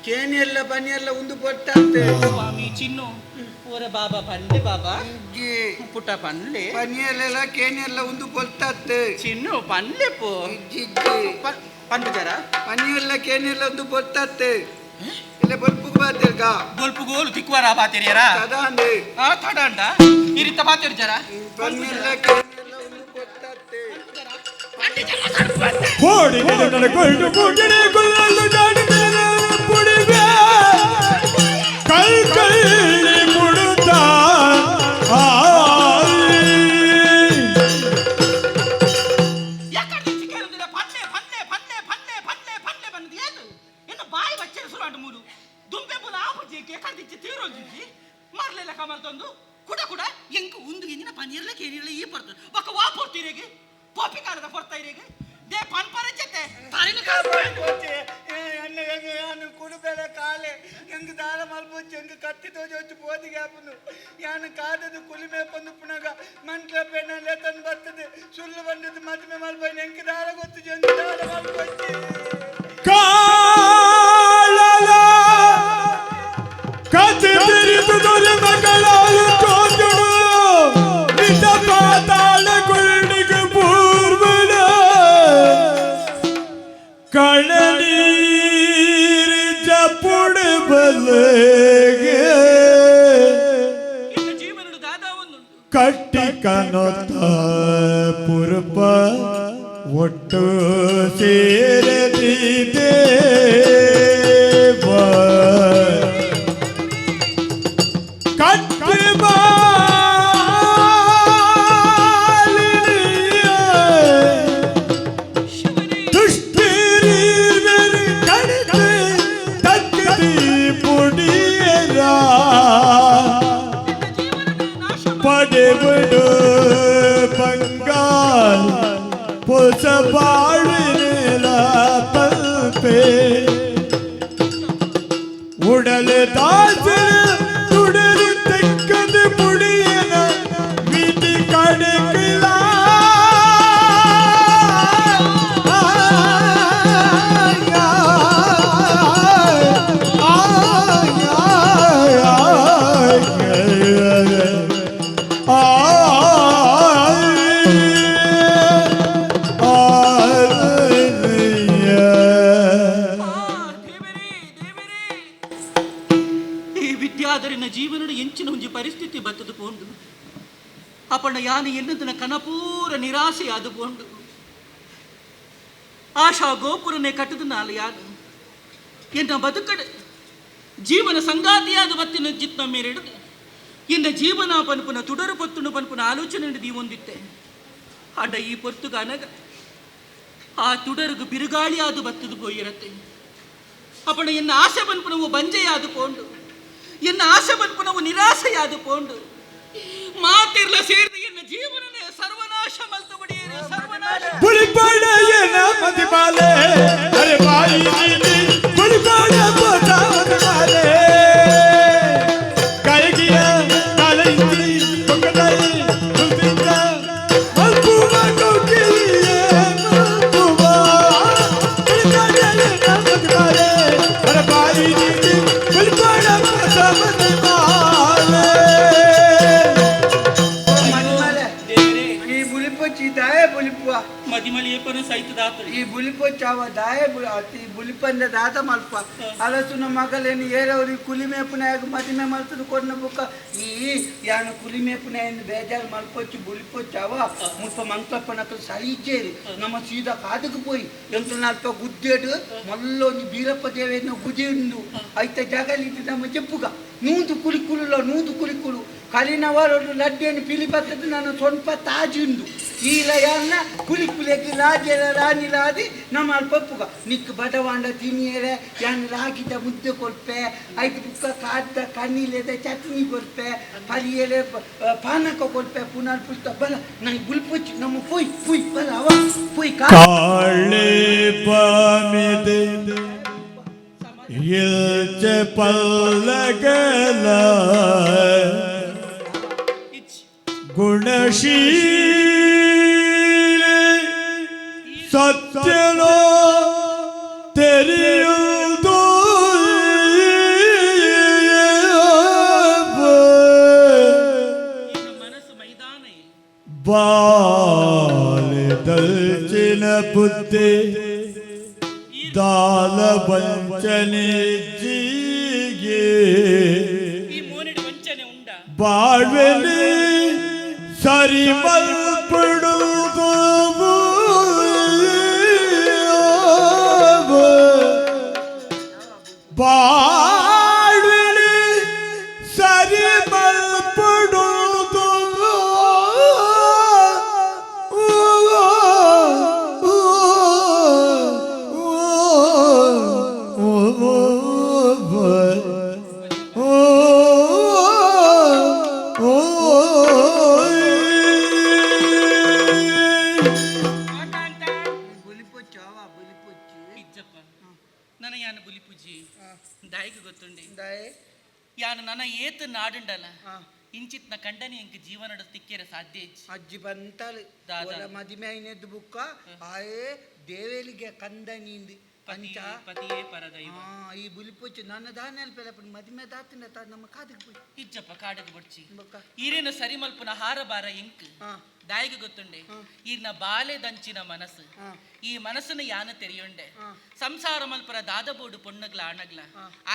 ಕೇನೆಲ್ಲ ಪನಿಯೆಲ್ಲ ಒಂದು ಪೊರ್ತತ್ತು ಸ್ವಾಮಿ ಚಿನ್ನು ಓರ ಬಾಬಾ ಪನ್ಲೆ ಬಾಬಾ ಪುಟ್ಟ ಪನ್ಲೆ ಪನಿಯಲ್ಲೆಲ್ಲ ಕೇನೆಲ್ಲ ಒಂದು ಪೊರ್ತತ್ತು ಚಿನ್ನು ಪನ್ಲೆ ಪೋ ಪನ್ಪುಜಾರ ಪನಿಯೆಲ್ಲ ಕೇನೆಲ್ಲ ಒಂದು ಪೊರ್ತತ್ತು ಇಲ್ಲ ಬಲ್ಪು ಪಾತೆರ್ಗ ಬೊಲ್ಪು ಗೋಲು ತಿಕ್ವಾರ ಪಾತೆರಿಯರ ಅದಾಂದೆ ತಡಂಡ ಈ ರೀತ ಪಾತೆರ್ ಜರ ಪನಿಯೆಲ್ಲ ಕೇನೆಲ್ಲ ಒಂದು ಪೊರ್ತತ್ತು ಕೋಡಿ ಕೊಂಡು ಮುಗಿಡಿ ಗುಲ್ಲಲು ಜಾಡಿದ ಪುಡಿವೆ ಕೈ ಕೈ ಮುಡುತ್ತ ಯಾಕಂದ್ರೆ ಕೇಳುದಿಲ್ಲ ಪನ್ಲೆ ಪನ್ಲೆ ಪನ್ಲೆ ಪನ್ಲೆ ಪನ್ಲೆ ಪನ್ಲೆ ಬಂದು ಏನು ಇನ್ನು ಬಾಯಿ ಬಚ್ಚರ ಸುರಾಟ ಮೂರು ದುಂಬೆ ಬುಲ ಆಪುಜಿ ಯಾಕಂದ್ರೆ ತೀರೋಜಿದ್ದಿ ಮಾರ್ಲೆಲ್ಲ ಕಮಲ್ ತಂದು ಕುಡ ಕುಡ ಎಂಕು ಒಂದು ಎಂದಿನ ಪನೀರ್ಲ ಕೇರಿರ್ಲ ಈ ಪಡ್ತು ಒಕ್ಕ ವಾ ಪೊರ್ತಿರೆಗೆ ಪೋಪಿ ಕಾಲದ ಪೊರ್ತಾ ಇರೆಗೆ ದೇ ಪನ್ಪರ ಜೊತೆ ತಾರಿನ ಯಾನು ಕುಡುಬೇಡ ಕಾಲೆ ಎಂಗ್ ದಾರ ಮಲ್ಪೊಚ್ಚು ಎಂಗ್ ಕತ್ತಿ ತೋಜೊಚ್ಚು ಪೋದಿಗೆ ಆಪುನು ಯಾನು ಕಾದದು ಕುಲಿಮೆ ಪಂದು ಪುನಗ ಮಂಟ್ಲ ಪೆಣ್ಣಲ್ಲೇ ತಂದು ಬರ್ತದೆ ಸುಳ್ಳು ಬಂದದ್ದು ಮದುವೆ ಮಲ್ಪೈನ ಎಂಗ್ ದಾರ ಗೊತ್ತು ಎಂಗ್ ದಾರ ಮಲ್ಪೊಚ್ಚಿ ಕಾಲಲ ಕತೆ ತಿರಿದು ದೊರೆ ಮಗಳಾಲು ತೋಜುಡು ನಿಜ ಪಾತಾಳ ಗುಳ್ಳಿಗೆ ಪೂರ್ವದ ಕಣನೀರಿ ಜಪುಡು ಬಲೆಗೆ ಇನ್ನು ಜೀವನಡು ದಾದ ಕಟ್ಟಿ ಕನೊತ್ತ ಪುರುಪ ಒಟ್ಟು ಸೇರದಿದೆ ಕಟ್ಟಿ படுவிடு பங்கால் பொசபாழில பல்பே உடல் தாசு துடரு தெக்கது முடியன வீட்டு கடுக்கலாம் ಜೀವನದ ಎಂಚಿನ ಒಂಜಿ ಪರಿಸ್ಥಿತಿ ಬತ್ತದು ಪೋಂಡು ಅಪಣ್ಣ ಯಾನು ಎನ್ನದನ ಕನಪೂರ ನಿರಾಸೆ ಆದು ಪೋಂಡು ಆಶಾ ಗೋಪುರನೆ ಕಟ್ಟದು ನಾಲು ಯಾನು ಎನ್ನ ಬದುಕಡ ಜೀವನ ಸಂಗಾತಿಯಾದ ಬತ್ತಿನ ಜಿತ್ನ ಮೇರೆಡು ಎನ್ನ ಜೀವನ ಪನ್ಪುನ ತುಡರು ಪೊತ್ತುನು ಪನ್ಪುನ ಆಲೋಚನೆ ನೀ ಹೊಂದಿತ್ತೆ ಅಡ್ಡ ಈ ಪೊರ್ತುಗ ಅನಗ ಆ ತುಡರುಗು ಬಿರುಗಾಳಿಯಾದು ಬತ್ತದು ಪೋಯಿರತ್ತೆ ಅಪಣ್ಣ ಎನ್ನ ಆಸೆ ಪನ್ಪುನವು ಬಂಜೆಯಾದು ಪೋಂಡು ಎನ್ನ ಆಸೆ ಪನ್ಪುನವು ನಿರಾಸೆಯಾದು ಪೋಂಡು ಮಾತಿರ್ಲ ಸೇರಿದ ಎನ್ನ ಜೀವನನೇ ಸರ್ವನಾಶ ಮಲ್ತು ಬಡಿಯೇನೆ ಸರ್ವನಾಶ ಬುಳಿಪಾಡಯ್ಯನ ಮದಿಮಾಲೆ ಅರೆ ಬಾಯಿ ನೀತಿ ಬುಳಿಪಾಡ ಮದಿಮಾಲೆ ಕೈಗಿಯ ಕಾಲೈತಿ ಪಕ್ಕದಲ್ಲಿ ಕುಲ್ತಿದ್ದ ಮಲ್ಪುವ ಕೌಕಿಲಿಯೇ ಮಲ್ಪುವ ಬುಳಿಪಾಡಯ್ಯನ ಮದಿಮಾಲೆ ಅರೆ ಬಾಯಿ ನೀತಿ ಬುಳಿಪಾಡ ಮದಿಮಾಲೆ ಈ ಬುಲಿಪೊಚ್ಚಿ ದಾಯ ಬುಲಿಪುವ ಮದಿಮಲಿ ಏಪನ ಸಹಿತದಾತ ಈ ಬುಲಿಪೊಚ್ಚಾವ ದಾಯ ಈ ಬುಲಿಪಂದ ದಾತ ಮಲ್ಪ ಅಲಸುನ ಮಗಲೇನು ಏರವ್ರಿಗೆ ಕುಲಿಮೇಪುನಾಗ ಮದಿಮೆ ಮಲ್ತದು ಕೊಡ್ನ ಬುಕ್ಕ ಈ ಯಾನು ಕುಲಿಮೇಪುನಾಯನ್ನು ಬೇಜಾರು ಮಲ್ಪೊಚ್ಚಿ ಬುಲಿಪೊಚ್ಚಾವ ಮುಲ್ಪ ಮಂಕ್ಲಪ್ಪನಕ್ಕ ಸಲೀಚೇರಿ ನಮ್ಮ ಸೀದಾ ಕಾದಕ್ಕೆ ಪೋಯಿ ಎಂತ ನಲ್ಪ ಗುದ್ದೇಡು ಮಲ್ಲೊಂದು ಬೀರಪ್ಪ ದೇವೇನ ಗುಜೆಂದು ಐತ ಜಗಲಿದ್ದು ನಮ್ಮ ಜಪ್ಪುಗ ನೂದು ಕುಲಿಕುಲು ನೂದು ಕುಲಿಕುಲು ಕಲಿನವರು ಲಡ್ಡಿಯನ್ನು ಪಿಲಿಪತ್ತದು ನಾನು ಸ್ವಲ್ಪ ತಾಜುಂದು ಈಲ ಯಾನ್ನ ಕುಲಿ ಕುಲಿಯಕ್ಕೆ ಲಾಜೆಲ ರಾಣಿಲಾದಿ ನಮ್ಮ ಅಲ್ಪಪ್ಪುಗ ನಿಕ್ ಬಡವಾಂಡ ತಿನಿಯರೆ ಯಾನ್ ರಾಗಿದ ಮುದ್ದೆ ಕೊಲ್ಪೆ ಐದು ಬುಕ್ಕ ಕಾದ ಕಣ್ಣಿಲೆದ ಚಟ್ನಿ ಕೊಲ್ಪೆ ಪಲಿಯಲೆ ಪಾನಕ ಕೊಲ್ಪೆ ಪುನರ್ ಪುಸ್ತ ಬಲ ನಂಗೆ ಬುಲ್ಪುಚ್ಚಿ ನಮ್ಮ ಪೊಯ್ ಪುಯ್ ಬಲ ಅವ ಪುಯ್ ಕಾಳೆ ಪಾಮಿದೆ ಇಲ್ಚ ಪಲ್ಲಗಲ ಗುಣಶೀಲ ಸತ್ಯನೋ ತೆರೆಯುವುದು ಮನಸ್ಸು ಮೈದಾನ ಬಾಲ್ಯದಲ್ಚಿನ ಬುದ್ಧಿ ದಾಲ ವಂಚನೆ ಜೀಗೆ ಈ ಮೋನಿಡ ವಂಚನೆ ಉಂಡ ಬಾಳ್ವೆಲಿ ಸರಿ ಮಲ್ಪಡುವುದು ಬಾಳ್ವೆಲಿ ಸರಿ ಮಲ್ಪಡುವುದು ಬುಲಿಪೊಚ್ಚಾವ ಬುಲಿಪೊಚ್ಚಿ ಇಜ್ಜಪ್ಪ ನನ್ನ ಯಾನ ಬುಲಿ ಪೂಜಿ ದಾಯಿಗೆ ಗೊತ್ತುಂಡಿ ದಾಯ ಯಾನ ನನ್ನ ಏತ ನಾಡುಂಡಲ್ಲ ಇಂಚಿತ್ನ ಕಂಡನಿ ಎಂಕ್ ಜೀವನದ ತಿಕ್ಕೆರೆ ಸಾಧ್ಯ ಇಜ್ಜಿ ಅಜ್ಜಿ ಬಂತಳು ದಾದ. ಮದಿಮೆ ಐನೆದ್ದು ಬುಕ್ಕ ಆಯೇ ದೇವೇಲಿಗೆ ಕಂದ ನೀಂದಿ ಪಂಚ ಪತಿಯೇ ಪರದೈವ ಈ ಬುಲಿಪೊಚ್ಚು ನನ್ನ ದಾನ ಪೆಲಪನ್ ಮದಿಮೆ ದಾತಿನ ನಮ್ಮ ಕಾದಕ್ಕೆ போய் ಇಜ್ಜಪ್ಪ ಕಾಡಗ ಬಡ್ಚಿ ಬೊಕ್ಕ ಈರೇನ ಸರಿ ಮಲ್ಪುನ ಹಾರ ಬಾರ ಎಂಕ್ ದಾಯಿಗೆ ಗೊತ್ತುಂಡೆ ಈರ್ನ ಬಾಲೆ ದಂಚಿನ ಮನಸ್ಸು ಈ ಮನಸ್ಸನ್ನು ಯಾನ ತೆರೆಯುಂಡೆ ಸಂಸಾರ ಮಲ್ಪರ ದಾದಬೋಡು ಪೊಣ್ಣಗ್ಲ ಆಣಗ್ಲ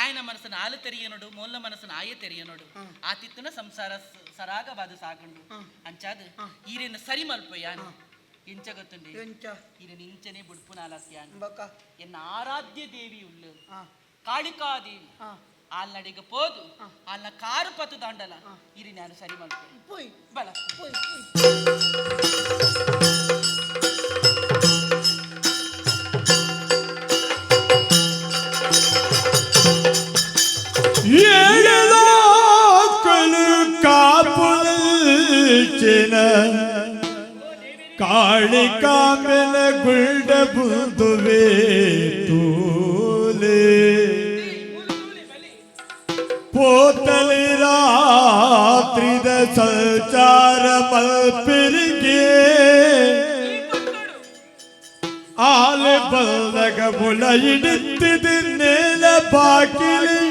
ಆಯನ ಮನಸ್ಸನ್ನು ಆಲು ತೆರೆಯನೋಡು ಮೊಲ್ಲ ಮನಸ್ಸನ್ನು ಆಯ ತೆರೆಯನೋಡು ಆತಿತ್ತನ ಸಂಸಾರ ಸರಾಗವಾದ ಸಾಕೊಂಡು ಅಂಚಾದ ಈರೇನ ಸರಿ ಮಲ್ಪಯ್ಯಾನು ಎಂಚ ಗೊತ್ತುಂಡಿ ಎಂಚ ಈರೇನ ಇಂಚನೆ ಬುಡ್ಪುನಾಲಸ್ಯಾನು ಬಕ ಎನ್ನ ಆರಾಧ್ಯ ದೇವಿ ಉಳ್ಳು ಕಾಳಿಕಾದೇವಿ ಆಲ್ ನಡಿಗೆ ಪೋದು ಆಲ್ನ ಕಾರು ಪತ್ತು ದಾಂಡಲ ಇರಿ ನಾನು ಸರಿ ಮಲ್ಪೆ ಪೋಯ್ ಬಲ ಪೋಯ್ ಕಾಳಿಕಾಂಬೆನ ಗುಳ್ಡ ಬುದುವೆ ತೂಲೆ ಪೋತಲಿ ರಾತ್ರಿದ ಸಂಚಾರ ಮಲ್ಪಿರಿಗೆ ಆಲೆ ಬಲ್ದಗ ಮುಳ ಇಡುತ್ತಿದೆ ನೇಲ ಬಾಕಿಲಿ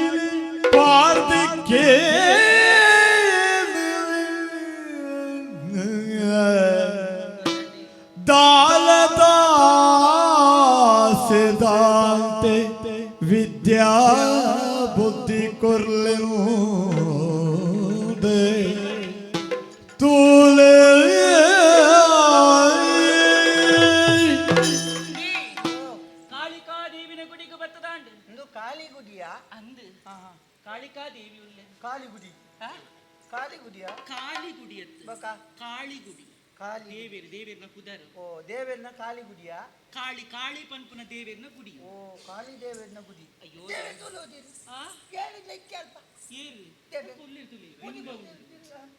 ಪಾರ್ದಿಕ್ಕೆ ದಾಲದಾಸೆದಾಂತೆ ವಿದ್ಯಾ ಬುದ್ಧಿ ಕೊರ್ಲೆಂದೆ ತೂಲೆ ಕಾಳಿಕಾದೇವಿನ ಗುಡಿಗೆ ಬತ್ತದಾಂಡು ಒಂದು ಕಾಲಿ ಗುಡಿಯಾ ಅಂದು ಕಾಳಿಕಾದೇವಿ ಉಳ್ಳೆ ಕಾಲಿ ಗುಡಿ ಕಾಲಿ ಗುಡಿಯಾ ಕಾಳಿ ಗುಡಿ ಎತ್ತು ಬಕ ಕಾಳಿ ಗುಡಿ ಕಾಲಿ ದೇವೇರ್ನ ಕುದರ್ ಓ ದೇವೇರ್ನ ಕಾಲಿ ಗುಡಿಯಾ ಕಾಳಿ ಪಂಪನ ದೇವೇರ್ನ ಗುಡಿ ಓ ಕಾಳಿ ದೇವೇರ್ನ ಗುಡಿ ಅಯ್ಯೋ ಆ? ಕೇಳಿಲ್ಲ ಕೇಳ್ಪ ಏರು ದೇವೆ. ತುಲಿ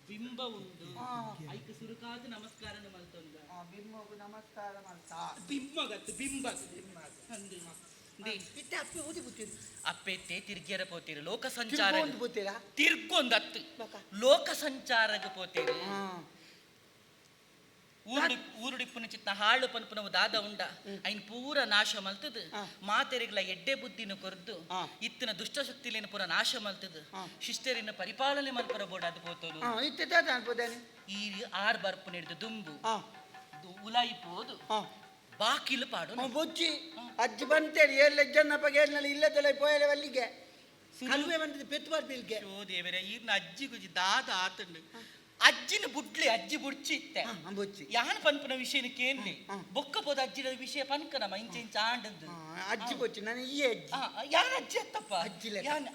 ಬಿಂಬ ಉಂಡು ಐಕ ಸುರುಕಾದ ನಮಸ್ಕಾರನ ಮಲ್ತೊಂದ ಬಿಮ್ಮಗು ನಮಸ್ಕಾರ ಮಾಡ್ತಾ ಬಿಂಬಗತ್ತು ಬಿಂಬ ಅಂದು ದೇ ಇತ್ತೆ ಅಪ್ಪಿ ಓದಿ ಬಿಟ್ಟಿರು ಅಪ್ಪೆತ್ತೆ ತಿರ್ಗ್ಯರ ಪೋತೀರು ಲೋಕ ಸಂಚಾರ ಒಂದು ಬಿಟ್ಟಿರಾ ತಿರ್ಗೊಂದತ್ತು ಬಕ ಲೋಕ ಸಂಚಾರಗ ಪೋತೀರು ಹಾ ಊರುಡಿಪ್ಪುನ ಚಿತ್ತ ಹಾಳು ಪನ್ಪುನವು ದಾದ ಉಂಡ ಐನ್ ಪೂರ ನಾಶ ಮಲ್ತದು ಮಾತೆರೆಗ್ಲ ಎಡ್ಡೆ ಬುದ್ಧಿನ ಕೊರ್ದು ಇತ್ತಿನ ದುಷ್ಟಶಕ್ತಿಲೇನ ಪೂರ ನಾಶ ಮಲ್ತದು ಶಿಷ್ಟರಿನ ಪರಿಪಾಲನೆ ಮಲ್ಪರ ಬೋಡಾದು ಪೋತೋದು ಇತ್ತೆ ತಾತ ಅನ್ಬೋದೇನೆ ಈ ಆರ್ ಬರ್ಪು ಹಿಡಿದು ದುಂಬು ಉಲಾಯಿ ಪೋದು ಬಾಕಿಲು ಪಾಡು ಬೊಚ್ಚಿ ಅಜ್ಜಿ ಬಂತೇಳಿ ಎಲ್ಲ ಜನ್ನಪ್ಪಗೆ ಏನಲ್ಲಿ ಇಲ್ಲದಲ್ಲ ಪೋಯಲೆ ಅಲ್ಲಿಗೆ ಕಲ್ವೆ ಬಂದಿದ್ದು ಪೆತ್ತು ಬರ್ಬಿಲ್ಗೆ ಶೋ ದೇವರೇ ಈರ್ನ ಅಜ್ಜಿ ಗುಜಿ ದಾದ ಆತಂಡು ಅಜ್ಜಿನ ಬುಡ್ಲಿ ಅಜ್ಜಿ ಬುಡ್ಚಿ ಇತ್ತೆ ಬೊಚ್ಚಿ ಯಾನ್ ಪನ್ಪನ ವಿಷಯನ ಕೇನ್ಲಿ ಬೊಕ್ಕ ಪೋದ ಅಜ್ಜಿನ ವಿಷಯ ಪನ್ಕನಮ ಇಂಚ ಆಂಡದ್ದು ಅಜ್ಜಿ ಬೊಚ್ಚಿ ನಾನು ಈ ಅಜ್ಜಿ ಯಾನ್ ಅಜ್ಜಿ ಅತ್ತಪ್ಪ ಅಜ್ಜಿ ಲೆಕ್ಕ. ಯಾನ್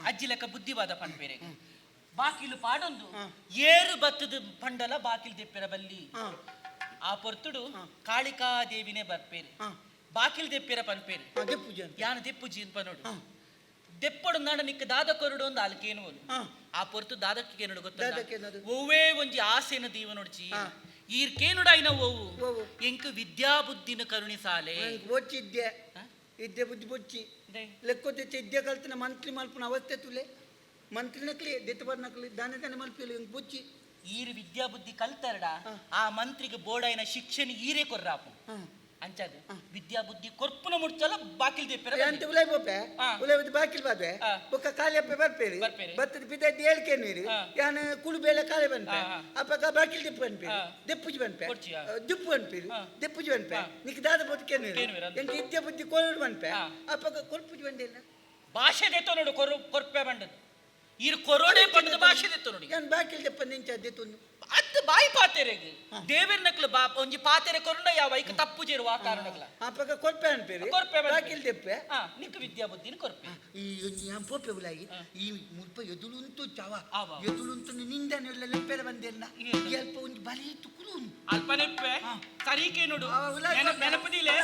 ಅಜ್ಜಿ ಲೆಕ್ಕ ಬುದ್ಧಿವಾದ ಪನ್ಪೇರೆ ಬಾಕಿಲು ಪಾಡೊಂದು ಏರು ಬತ್ತದ ಪಂಡಲ ಬಾಕಿಲು ದೆಪ್ಪೆರ ಬಲ್ಲಿ ಆ ಪೊರ್ತುಡು ಕಾಳಿಕಾದೇವಿನೇ ಬರ್ಪೇರೆ ಬಾಕಿಲು ದೆಪ್ಪೆರ ಪನ್ಪೇರೆ ಪೂಜೆ ಯಾನ ದೆಪ್ಪುಜಿ ಪನೋಡು ದೆಪ್ಪಡು ನಾಡ ನಿಕ್ಕ ದಾದ ಕೊರಡು ಒಂದು ಅಲ್ಕೇನು ಆ ಪೊರ್ತು ದಾದಕ್ಕೆ ನೋಡು ಗೊತ್ತ ಒವ್ವೇ ಒಂಜಿ ಆಸೆನ ದೀವ ನೋಡ್ಚಿ ಈರ್ಕೇನುಡ ಐನ ಓವು ಎಂಕ್ ವಿದ್ಯಾ ಬುದ್ಧಿನ ಕರುಣಿಸಾಲೆ ಬೊಚ್ಚಿದ್ದೆ ಇದ್ದೆ ಬುದ್ಧಿ ಬೊಚ್ಚಿ ಲೆಕ್ಕೊತ್ತೆ ಇದ್ದೆ ಕಲ್ತಿನ ಮಂತ್ಲಿ ಮಲ್ಪನ ಅವಸ್ಥೆ ತುಲೆ ಮಂತ್ರಿ ನಕ್ಲಿ ದೆತ್ತು ಬರ್ನಕ್ಲಿ ದಾನೆ ದಾನೆ ಮಲ್ಪಿಲ್ಲ ಹಿಂಗ್ ಬೊಚ್ಚಿ ಈರು ವಿದ್ಯಾ ಬುದ್ಧಿ ಕಲ್ತರಡ ಆ ಮಂತ್ರಿಗೆ ಬೋಡಾಯಿನ ಶಿಕ್ಷಣ ಈರೇ ಕೊರ್ರಾಪು ಅಂಚದು ವಿದ್ಯಾ ಬುದ್ಧಿ ಕೊರ್ಪುನ ಮುಡ್ಚಲ ಬಾಕಿಲ್ ದೆಪ್ಪೆರ ಅಂತ ಉಲೈ ಬೋಪೆ ಉಲೈ ಬುದ್ಧಿ ಬಾಕಿಲ್ ಬಾದೆ ಬೊಕ್ಕ ಕಾಲಿ ಅಪ್ಪೆ ಬರ್ಪೇರಿ ಬತ್ತದ ಬಿದ್ದೈತಿ ಹೇಳ್ಕೆ ನೀರು ಯಾನ ಕುಳು ಬೇಳೆ ಕಾಲೆ ಬಂಪೆ ಅಪ್ಪಗ ಬಾಕಿಲ್ ದೆಪ್ಪು ಅನ್ಪೇರಿ ದೆಪ್ಪುಜಿ ಬಂಪೆ ದಿಪ್ಪು ಅನ್ಪೇರಿ ದೆಪ್ಪುಜಿ ಬಂಪೆ ನಿಕ್ ದಾದ ಬದುಕೆ ನೀರು ಎಂತ ಇದ್ದೆ ಬುದ್ಧಿ ಕೊರಡು ಬಂಪೆ ಅಪ್ಪಗ ಕೊರ್ಪುಜಿ ಬಂದಿಲ್ಲ ಭಾಷೆ ದೆತ್ತೋ ನೋಡು ಕೊರ್ಪೆ ಬಂಡದು ಈರು ಕೊರೋಡೆ ಪಂಡದ ಭಾಷೆ ದೆತ್ತೋ ನೋಡಿ ಯಾನ್ ಬಾಕಿಲ್ ದೆಪ್ಪ ನಿಂಚ ದೆತ್ತೊಂದು ಅತ್ತ ಬಾಯಿ ಪಾತೆರೆಗೆ ದೇವರ ನಕ್ಲು ಬಾ ಒಂಜಿ ಪಾತೆರೆ ಕೊರುಂಡ ಯಾವ ಐಕ ತಪ್ಪು ಜೇರುವ ಆ ಕಾರಣಗಳ ಅಪ್ಪಗ ಕೊರ್ಪೆ ಅನ್ಪೇರಿ ಕೊರ್ಪೆ ಬಾಕಿಲ್ ದೆಪ್ಪೆ ನಿಕ್ ವಿದ್ಯಾ ಬುದ್ಧಿನ ಕೊರ್ಪೆ ಈ ಯಾನ್ ಪೋಪೆ ಉಲಾಗಿ ಈ ಮುಲ್ಪ ಎದುಳುಂಟು ಚವ ಎದುಳುಂಟು ನಿಂದನೆಲ್ಲ ಲೆಪ್ಪೆರ ಬಂದೆಲ್ಲ ಸ್ವಲ್ಪ ಒಂದು ಬಲಿ ತುಕುಲು ಅಲ್ಪನೆಪ್ಪೆ ಸರಿಕೆ ನೋಡು ನೆನಪದಿಲೆ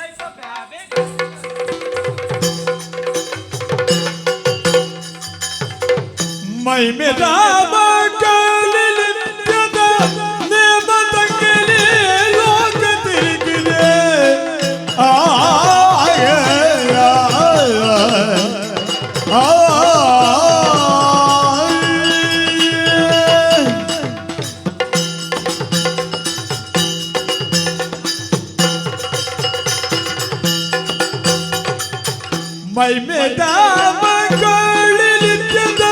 ಮೈ ಮೇದಾಮ ಕಾಲಿಲಿದ್ಯದ ನೇಮ ತಂಗಲಿ ಲೋಕ ತಿರುಗಿದೆ ಮೈ ಮೇದಾಮ ಕಾಲಿಲಿದ್ಯದ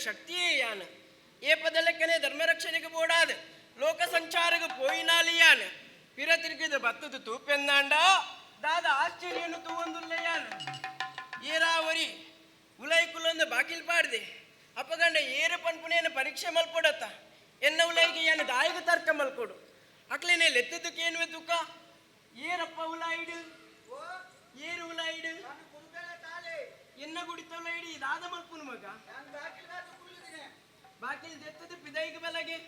ശക്തിയേ യാണ് ഏപ്പതലക്കനെ ധർമ്മരക്ഷനക്ക് പോടാതെ ലോക സഞ്ചാരക്ക് പോയിനാലിയാണ് പിറത്തിരിക്കുന്നത് ബത്തത് തൂപ്പെന്നാണ്ടോ ದಾದ ಆಶ್ಚರ್ಯನು ತೂವೊಂದುಲ್ಲಯಾನ ಏರಾವರಿ ಉಲೈಕುಲೊಂದು ಬಾಕಿಲ್ ಪಾಡ್ದೆ ಅಪ್ಪಗಂಡ ಏರು ಪನ್ಪುನೇನ ಪರೀಕ್ಷೆ ಮಲ್ಕೊಡತ್ತ ಎನ್ನ ಉಲೈಗೆ ಏನು ದಾಯಿಗೆ ತರ್ಕ ಮಲ್ಕೊಡು ಅಕ್ಲೇನೆ ಲೆತ್ತದಕ್ಕೆ ಏನು ತುಕ ಏರಪ್ಪ ಉಲಾಯಿಡು ಏರು ಉಲಾಯಿಡು ಎನ್ನ ಗುಡಿತ ಉಲಾಯಿಡು ಇದಾದ ಮಲ್ಪುನು ಮಗ ಬಾಕಿಲ್ ದೆತ್ತದು ಪಿದೈಗೆ ಬಲಗೆ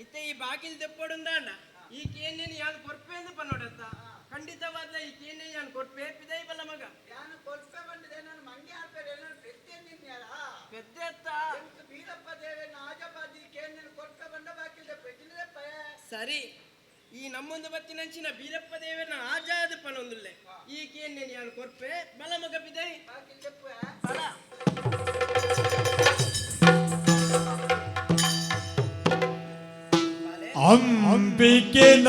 ಇತ್ತೆ ಈ ಬಾಕಿಲ್ ತೆಪ್ಪಡುಂದಾಂಡ ಈ ಕೇನೇನು ಯಾನು ಕೊರ್ಪೆ ಎಂದು ಪನ್ನೋಡತ್ತ ಖಂಡಿತವಾದ ಈ ಕೇನೆ ಯಾನು ಕೊರ್ಪೆ ಪಿದೈ ಬಲ ಮಗ ಯಾನು ಕೊರ್ಪೆ ಬಂದಿದೆ ನಾನು ಮಂಗೆ ಆಡ್ಬೇಡ ನಾನು ಪೆದ್ದೆ ನಿನ್ಯಾರ ಪೆದ್ದೆ ಅತ್ತ ಬೀರಪ್ಪ ದೇವೆ ನಾಜಪಾದಿ ಕೇನೇನು ಕೊರ್ಪೆ ಬಂದ ಬಾಕಿಲ್ ತೆಪ್ಪೆ ಪಯ ಸರಿ ಈ ನಮ್ಮೊಂದು ಬತ್ತಿನಂಚಿನ ಬೀರಪ್ಪ ದೇವನ ಆಜಾದ ಪನೊಂದುಲ್ಲೆ ಈ ಕೇನೇನು ಯಾನು ಕೊರ್ಪೆ ಬಲ ಮಗ ಪಿದೈ ಬಾಕಿಲ್ ತೆಪ್ಪೆ ಬಲ ಅಂಬಿಕೆನ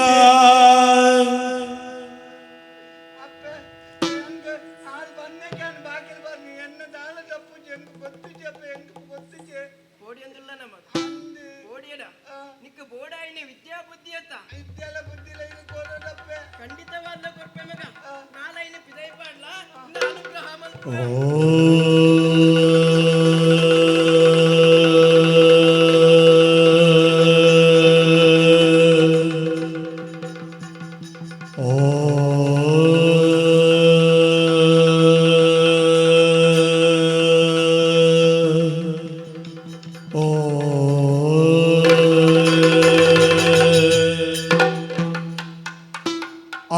ವಿದ್ಯಾ ಬುದ್ಧಿ ಅತ್ತ ಖಂಡಿತವಾದ ಕೊರ್ಪೆ ಮಗ ನಾಲೈನ ಪಿದೈ ಪಾಡ್ಲ ಅನುಗ್ರಹ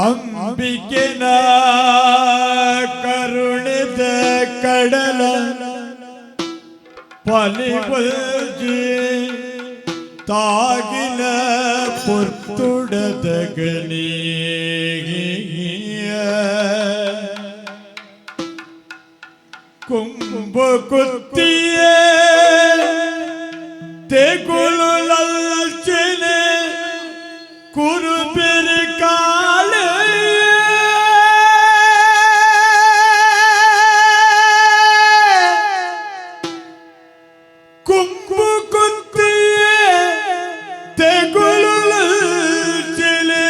ಅಂಬಿಕೆನ ಕರುಣಿದ ಕಡಲ ಪಲಿಬಲ್ಜಿ ತಾಗಿನ ಪುರ್ತುಡದ ಗಣಿಯ ಕುಂಭ ಕುತ್ತಿಯ ತೆಗುಳು ಲಲ್ಚಿನೆ ಕುರುಬಿರಿ ಕಾಳೆ ಕುಂಭು ಕುತ್ತಿಯೇ ತೆಗುಳು ಲಲ್ಚಿನೆ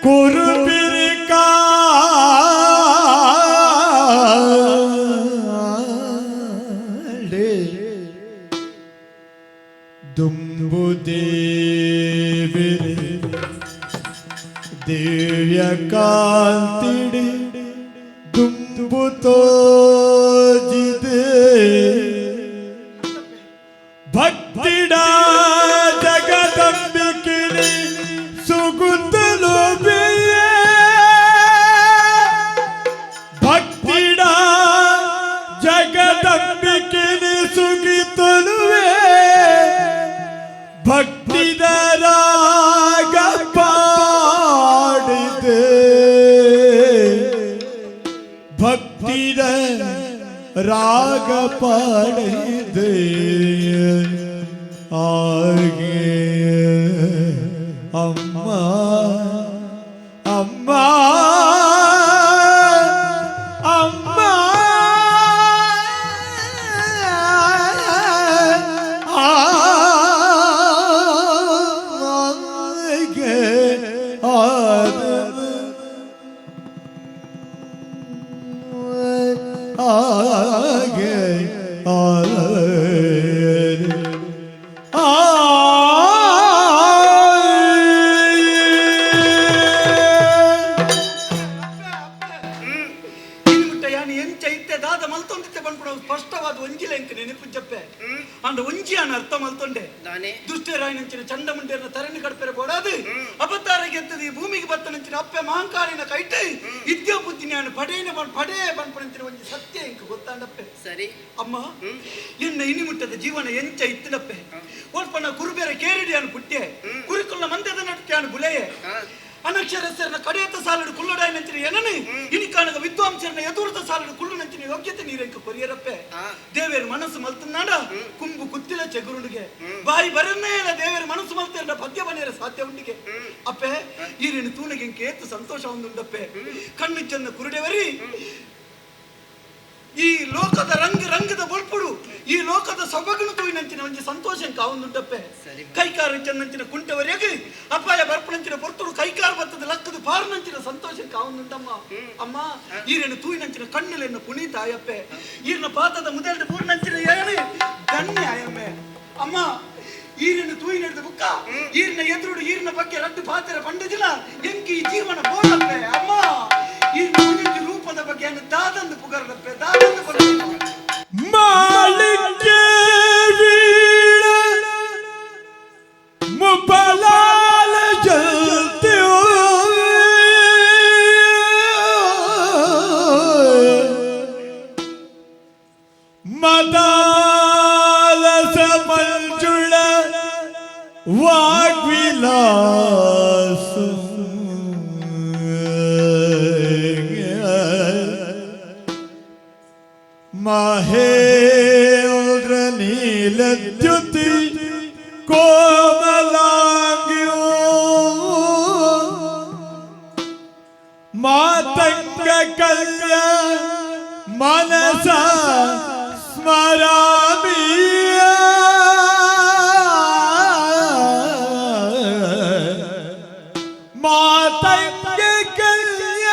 ಕುರುಬಿರಿ ಕಾಳೆ ದುಂಬು ದೇವಿರೆ ದಿವ್ಯ ಕಾಂತಿಡಿ ದುಂಬು ತೋಜಿದೆ ಭಕ್ತಿಡ ಜಗದಂಬಿಕಿನಿ ಸುಗುತ್ತಲು ಬೇಯ ಭಕ್ತಿಡ ಜಗದಂಬಿಕಿನಿ ಸುಗಿತಲುವೆ ಭಕ್ತಿದ ರಾಗ ಪಾಡಿದೆ ಭಕ್ತಿದ ರಾಗ ಪಾಡಿದೆ ಆಗೆ ಅಮ್ಮ ಅಮ್ಮ ಅಮ್ಮ ಸ್ಪಷ್ಟವಾದ ಒಂಜಿಲ ಎಂಕ ನೆನಪು ಜಪ್ಪೆ ಅಂಡ ಒಂಜಿ ಅನ್ನ ಅರ್ಥ ಮಲ್ತೊಂಡೆ ದುಷ್ಟರಾಯನಂಚಿನ ಚಂಡಮುಂಡೇರನ ತರಣಿ ಕಡಪೆರೆ ಬೋಡಾದು ಅಪತಾರಗೆ ಎತ್ತದ ಈ ಭೂಮಿಗೆ ಬತ್ತನಂಚಿನ ಅಪ್ಪೆ ಮಹಾಂಕಾರಿನ ಕೈಟೆ ಇದ್ಯೋ ಬುದ್ಧಿ ನಾನು ಪಡೇನ ಪಡೇ ಬಂದ್ಪಡಂಚಿನ ಒಂಜಿ ಸತ್ಯ ಎಂಕ ಗೊತ್ತಾಂಡಪ್ಪೆ ಸರಿ ಅಮ್ಮ ಎನ್ನ ಇನಿಮುಟ್ಟದ ಜೀವನ ಎಂಚ ಇತ್ತಿನಪ್ಪೆ ಓಡ್ಪಣ್ಣ ಕುರುಬೇರೆ ಕೇರಿಡಿ ಅನ್ನು ಪುಟ್ಟೆ ಕುರಿಕುಲ್ಲ ಮಂದದ ನಟ್ಕೆ ಅನ್ನು ಬುಲೆಯೇ ಅನಕ್ಷರಸ್ಥರನ್ನ ಕಡೆಯತ್ತ ಸಾಲಡು ಕುಳ್ಳಡಾಯಿ ನಂಚಿನ ಏನನು ಇನಿ ಕಾಣದ ವಿದ್ವಾಂಸರನ್ನ ಎದುರುದ ಸಾಲಡು ಕುಳ್ಳು ನಂಚಿನ ಯೋಗ್ಯತೆ ನೀರೆಂಕ ಕೊರಿಯರಪ್ಪೆ ದೇವೇರ ಮನಸ್ಸು ಮಲ್ತನಾಡ ಕುಂಬು ಕುತ್ತಿಲ ಚೆಗುರುಡಿಗೆ ಬಾಯಿ ಬರನ್ನೇ ಇಲ್ಲ ದೇವೇರ ಮನಸ್ಸು ಮಲ್ತ ಪದ್ಯ ಬನೆಯರ ಸಾಧ್ಯ ಉಂಡಿಗೆ ಅಪ್ಪೆ ಈರಿನ ತೂಣಿಗೆ ಏತು ಸಂತೋಷ ಒಂದುಂಡಪ್ಪೆ ಕಣ್ಣು ಚೆನ್ನ ಕುರುಡೆವರಿ ಈ ಲೋಕದ ರಂಗದ ಬೊಳ್ಪುಡು ಈ ಲೋಕದ ಸೊಬಗನು ತೂಯಿನಂಚಿನ ಒಂಜಿ ಸಂತೋಷ ಕಾವುಂದುಂಟಪ್ಪೆ ಕೈಕಾರ ಚೆನ್ನಂಚಿನ ಕುಂಟವರೆಗೆ ಅಪಾಯ ಬರ್ಪಣಂಚಿನ ಪೊರ್ತುಡು ಕೈಕಾರ ಬತ್ತದ ಲಕ್ಕದ ಪಾರ್ನಂಚಿನ ಸಂತೋಷ ಕಾವುಂದುಂಟಮ್ಮ ಅಮ್ಮ ಈರೇನು ತೂಯಿನಂಚಿನ ಕಣ್ಣಲೆನ್ನು ಪುನೀತ ಆಯಪ್ಪೆ ಈರಿನ ಪಾತದ ಮುದೆರಡು ಪೂರ್ಣಂಚಿನ ಏನೇ ಗಣ್ಯ ಆಯಮ್ಮೆ ಅಮ್ಮ ಈರಿನ ತೂಯಿ ನಡೆದ ಬುಕ್ಕ ಈರಿನ ಎದುರುಡು ಈರಿನ ಬಗ್ಗೆ ರದ್ದು ಪಾತ್ರ ಪಂಡದಿಲ್ಲ ಎಂಕಿ ಜೀವನ ಬೋಳಪ್ಪೆ ಅಮ್ಮ ಈರಿನ ರೂಪದ ಬಗ್ಗೆ ದಾದಂದು ಪುಗರಲಪ್ಪೆ ದಾದಂದು ಮಾಲಿಕ್ಯ ವೀಣ ಮುಪಲಾಲ ಜಲ್ತೆ ಮದಾಲ ಸಮಂಜುಳ ವಾಗ್ವಿಲಾಸ ಮಹೇಂದ್ರ ನೀಲದ್ಯುತಿ ಕೋಮಲಾಂಗ್ಯೋ ಮಾತಂಗ ಕಲ್ಯ ಮನಸ ಸ್ಮರಾಮಿ ಮಾತಂಗ ಕಲ್ಯ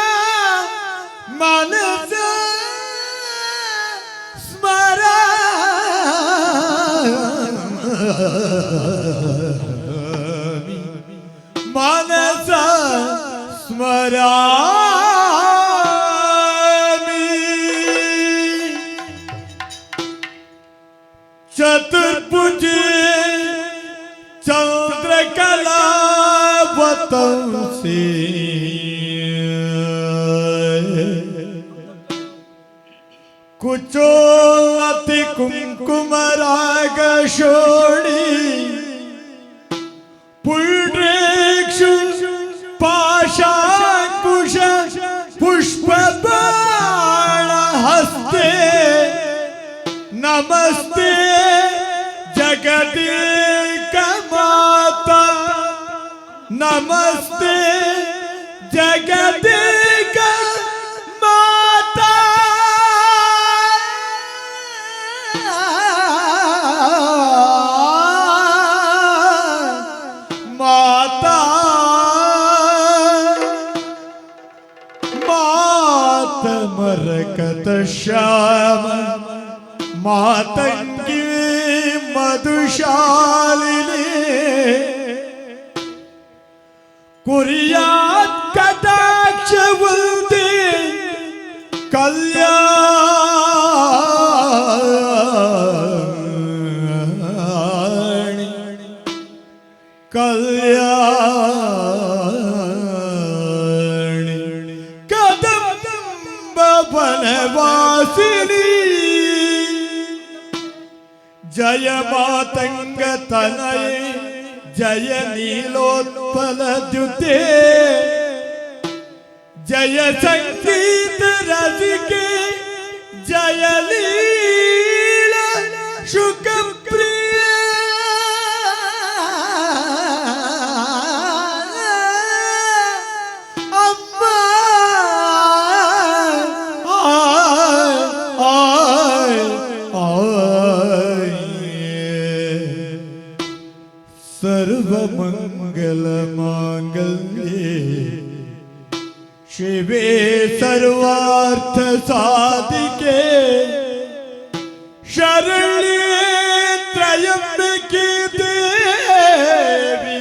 ಮನಸ ಮನಸ ಸ್ಮರಾಮಿ ಚತುರ್ಭುಜೆ ಚಂದ್ರಕಲಾವತಂಸಿ ಕುಚೋತಿ ಕುಂಕುಮರಾಗ ಶೋಣಿ ಪುಂಡ್ರೇಕ್ಷು ಪಾಶಾಂಕುಶ ಪುಷ್ಪಬಾಣ ಹಸ್ತೆ ನಮಸ್ತೆ ಜಗದೇಕ ಮಾತಾ ನಮಸ್ತೆ ಜಗದೇಕ ಮಾತಾ ಮಾತಾ ಮಾತ ಮರಕತ ಶ್ಯಾಮ ಮಾತಂಗಿ ಮಧುಶಾಲಿನಿ ಕುರಿಯಾತ್ ಕಟಾಕ್ಷ ಉಲ್ದಿ ಕಲ್ಯಾಣಿ ಕಲ್ಯಾಣಿ ಕದಂಬ ವನವಾಸಿನಿ ಜಯ ಮಾತಂಗ ತನಯ ಜಯ ನೀಲೋತ್ಪಲ ದ್ಯುತೆ ಜಯ ಸಂಗೀತ ರಸಿಕೆ ಜಯ ಲೀಲ ಶುಕ ಪ್ರಿಯ ಅಮ್ಮ ಸರ್ವಮಂಗಲ ಮಾಂಗಲ್ಯೆ ಶಿವೆ ಸರ್ವಾರ್ಥ ಸಾಧಿಕೆ ಶರಣ್ಯೆ ತ್ರಯಂಬಕೆ ದೇವಿ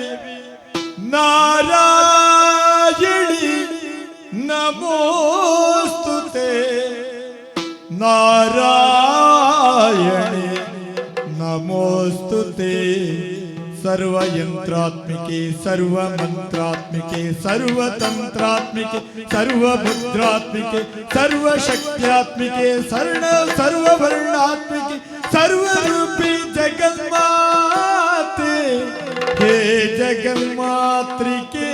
ನಾರಾಯಣಿ ನಮೋಸ್ತುತೆ ನಾರಾಯಣಿ ನಮೋಸ್ತುತೆ सर्वयंत्रात्मिके सर्वमंत्रात्मिके सर्वतंत्रात्मिके सर्वभद्रात्मिके सर्वशक्त्यात्मिके सर्ववर्णात्मिके सर्वरूपी जगन्माते हे जगन्मातृके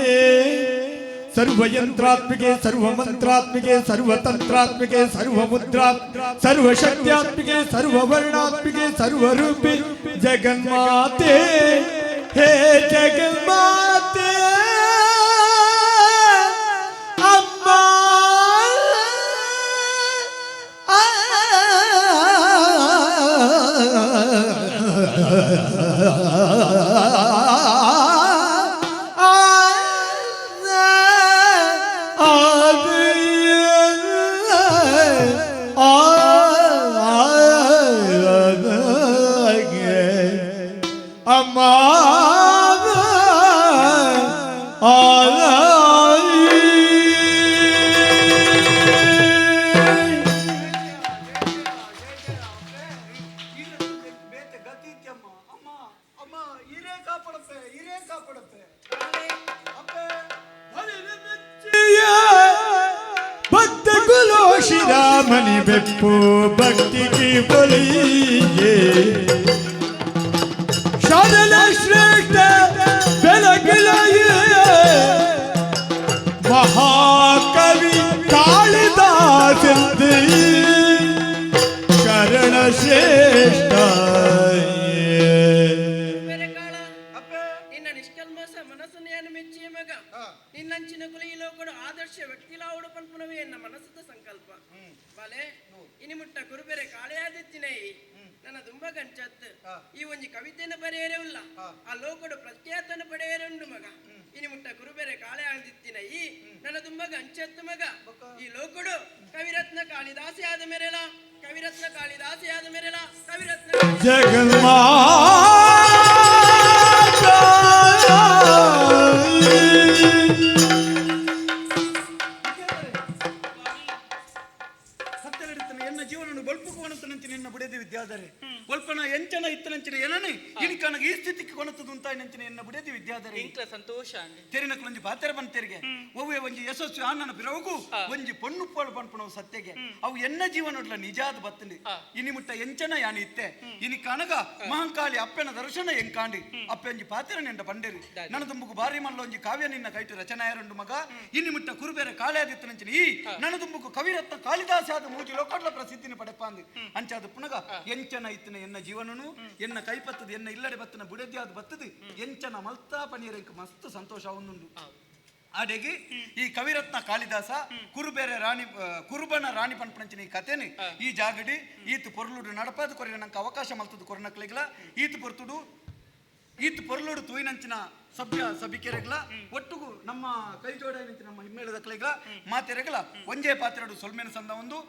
ಸರ್ವಯಂತ್ರಾತ್ಮಿಕೆ ಸರ್ವಮಂತ್ರಾತ್ಮಿಕೆ ಸರ್ವತಂತ್ರಾತ್ಮಿಕೆ ಸರ್ವಮುದ್ರಾ ಸರ್ವಶಕ್ತ್ಯಾತ್ಮಿಕೆ ಸರ್ವವರ್ಣಾತ್ಮಿಕೆ ಸರ್ವರೂಪಿ ಜಗನ್ಮಾತೆ ಹೇ ಜಗನ್ಮಾತೆ ಅಮ್ಮ ಬೇತೆ ಗತಿ ಇತ್ಯಮ್ಮ. ಅಮ್ಮ ಅಮ್ಮ ಹಿರೇ ಕಾಪಾಡಪ್ಪೆ ಹಿರೇ ಕಾಪಾಡಪ್ಪೆ ಅಪ್ಪೆ ಭಕ್ತ ಕುಲೋ ಶ್ರೀರಾಮನಿ ಬೆಪ್ಪು ಭಕ್ತಿಗೆ ಬಲಿಯೇ ಶಾರಲ ಶ್ರೇಷ್ಠ ಬೆಳಗಿಲಯೇ ಮಹಾಕವಿ ಕಾಳಿದಾಸಂತೆ ಶರಣ ಶ್ರೇಷ್ಠ ನಿನ್ನ ನಿಷ್ಕಲ್ಮಸ ಮನಸ್ಸನ್ನು ಏನು ಮೆಚ್ಚಿಯ ಮಗ ನಿನ್ನಂಚಿನ ಕುಲಿಯಿಲೋ ಕೂಡ ಆದರ್ಶ ವ್ಯಕ್ತಿಲಾವುಡು ಪನ್ಪುನವೇ ಎನ್ನ ಮನಸ್ಸದ ಸಂಕಲ್ಪ ಬಾಲೆ ಇನಿ ಮುಟ್ಟ ಕುರುಬೆರೆ ಕಾಳೆಯಾದಿತ್ತಿನೇ ನನ್ನ ದುಂಬ ಗಂಚತ್ ಈ ಒಂಜಿ ಕವಿತೆಯನ್ನು ಬರೆಯರೇ ಉಲ್ಲ ಆ ಲೋಕಡು ಪ್ರಖ್ಯಾತನ ಪಡೆಯರೇ ಉಂಡು ಮಗ ಇನಿ ಮುಟ್ಟ ಕುರುಬೆರೆ ಕಾಳೆ ಆದಿತ್ತಿನ ಈ ನನ್ನ ದುಂಬ ಗಂಚತ್ ಮಗ ಈ ಲೋಕಡು ಕವಿರತ್ನ ಕಾಳಿದಾಸಿ ಆದ ಮೇರೆಲ ಕವಿರತ್ನ ಕಾಳಿದಾಸಿ ಆದ ಮೇರೆಲ ಕವಿರತ್ನ ಸತ್ಯವಿರುತ್ತಾನೆ ಎನ್ನ ಜೀವನ ಬಲ್ಪುಕೋಣಂತನಂಚಿನ ಎನ್ನ ಬುಡೇದಿ ವಿದ್ಯಾಧರೆ ಬಲ್ಪನ ಎಂಚನ ಇತ್ತನಂಚಿನ ಏನನೆ ಇನಿಕನಗ ಈ ಸ್ಥಿತಿಗೆ ಕೊಣತದು ಅಂತ ನಂಚಿನ ಎನ್ನ ಬುಡೇದಿ ವಿದ್ಯಾಧರೆ ಇಂಕ್ಲ ಸಂತೋಷ ತೆರಿನ ಒಂಜಿ ಪಾತ್ರ ಬಂತೆರಿಗೆ ಒವ್ವೆ ಒಂಜಿ ಯಶಸ್ವಿ ಆನನ ಬಿರವಗು ಒಂಜಿ ಪೊಣ್ಣು ಪೋಳು ಪನ್ಪುಣವು ಸತ್ಯಗೆ ಅವು ಎನ್ನ ಜೀವನಡ್ಲ ನಿಜಾದ ಬತ್ತಂಡಿ ಇನಿ ಮುಟ್ಟ ಎಂಚನ ಯಾನಿ ಇತ್ತೆ ಇನಿ ಕನಗ ಮಹಂಕಾಳಿ ಅಪ್ಪನ ದರ್ಶನ ಎಂಕಾಂಡಿ ಅಪ್ಪೆ ಒಂಜಿ ಪಾತ್ರ ನೆಂಡ ಬಂಡೇರಿ ನನ್ನ ದುಂಬುಗು ಬಾರಿ ಮಲ್ಲ ಒಂಜಿ ಕಾವ್ಯ ನಿನ್ನ ಕೈಟು ರಚನಾಯರಂಡು ಮಗ ಇನಿ ಮುಟ್ಟ ಕುರುಬೇರೆ ಕಾಳೆಯಾದಿತ್ತನಂಚಿನ ಈ ನನ್ನ ದುಂಬುಗು ಕವಿರತ್ನ ಕಾಳಿದಾಸ ಆದ ಮೂಜಿ ಲೋಕಡ್ಲ ಪ್ರಸಿದ್ಧಿನ ಪಡೆಪಾಂದಿ ಅಂಚಾದ ಪುನಗ ಎಂಚನ ಇತ್ತಿನ ಎನ್ನ ಜೀವನನು ಎನ್ನ ಕೈಪತ್ತದ ಎನ್ನ ಇಲ್ಲಡೆ ಬತ್ತನ ಬುಡದ್ಯಾದ ಬತ್ತದು ಎಂಚನ ಮಲ್ತಾ ಪನಿಯರಂಕ ಮಸ್ತ್ ಸಂತೋಷ ಒಂದುಂಡು ಆಡೆಗೆ ಈ ಕವಿರತ್ನ ಕಾಳಿದಾಸ ಕುರುಬನ ರಾಣಿ ಪನ್ಪಂಚಿನ ಈ ಕಥೆನೆ ಈ ಜಾಗಡಿ ಈತ್ ಪೊರ್ಲುಡು ನಡಪಾದ ಕೊರೆ ನಂಗೆ ಅವಕಾಶ ಮಲ್ತದ ಕೊರನಕ್ಲೆಗ್ಲ ಈತ್ ಪೊರ್ತುಡು ಈತ್ ಪೊರ್ಲುಡು ತೂಯಿನಂಚಿನ ಸಭ್ಯ ಸಭಿಕೆರೆಗ್ಲ ಒಟ್ಟುಗು ನಮ್ಮ ಕೈ ಜೋಡಾಯಿನಂಚ ನಮ್ಮ ಹಿಮ್ಮೇಳದ ಕ್ಲೆಗ್ಲ ಮಾತೆರೆಗ್ಲ ಒಂಜೇ ಪಾತ್ರೆಡು ಸೊಲ್ಮೇನ ಸಂದ ಒಂದು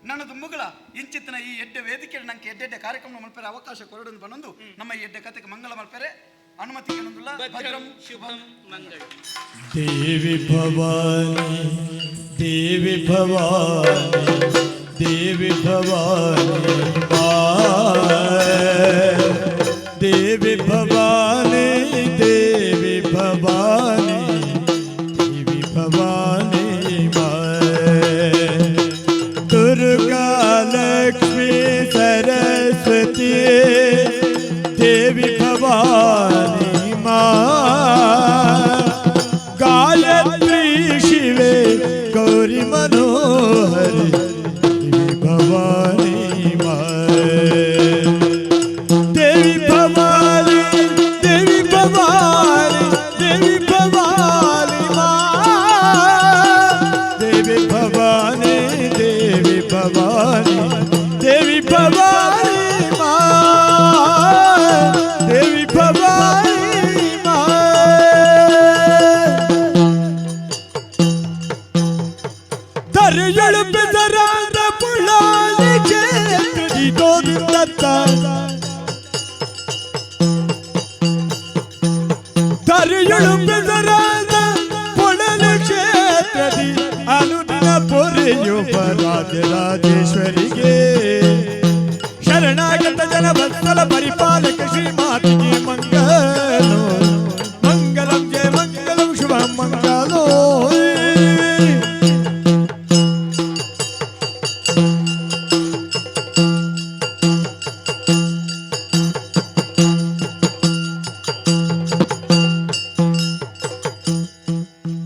ನನ್ನ ದುಮ್ಮುಗಳ ಇಂಚಿತ್ತಿನ ಈ ಎಡ್ಡೆ ವೇದಿಕೆ ನಂಗೆ ಎಡ್ಡೆ ಕಾರ್ಯಕ್ರಮ ಮಲ್ಪರೆ ಅವಕಾಶ ಕೊರಡೊಂದು ಬನ್ನೊಂದು ನಮ್ಮ ಈ ಎಡ್ಡೆ ಕಥೆಗೆ ಮಂಗಲ ಮಲ್ಪರೆ ಅನುಮತಿ ಕೇಳೊಂದುಲ್ಲ ಭದ್ರಂ ಶುಭಂ ಮಂಗಳ ದೇವಿ ಭವಾನಿ ದೇವಿ ಭವಾನಿ ದೇವಿ ಭವಾನಿ ದೇವಿ ಭವಾನಿ ದೇವಿ ಭವಾನಿ ದೇವಿ ಭವಾನಿ दुर्गा लक्ष्मी सरस्वती देवी भवानी माँ गायत्री शिवे गौरी मनोहर देवी भवानी माँ देवी भवानी देवी भवानी देवी भवानी माँ देवी भवानी देवी भवानी देवी भवानी माँ देवी भवानी माँ दरियल पे दरांद पुलाने के तुझी दो दिन दत्ता दरियल पे दरांद पुलाने के तुझी अनुदिन ಪೊರೆಯೋ ರಾಜರಾಜೇಶ್ವರಿಗೆ ಶರಣಾಗತ ಜನ ಬತ್ಸಲ ಪರಿಪಾಲಕ ಶ್ರೀ ಮಾತಿಗೆ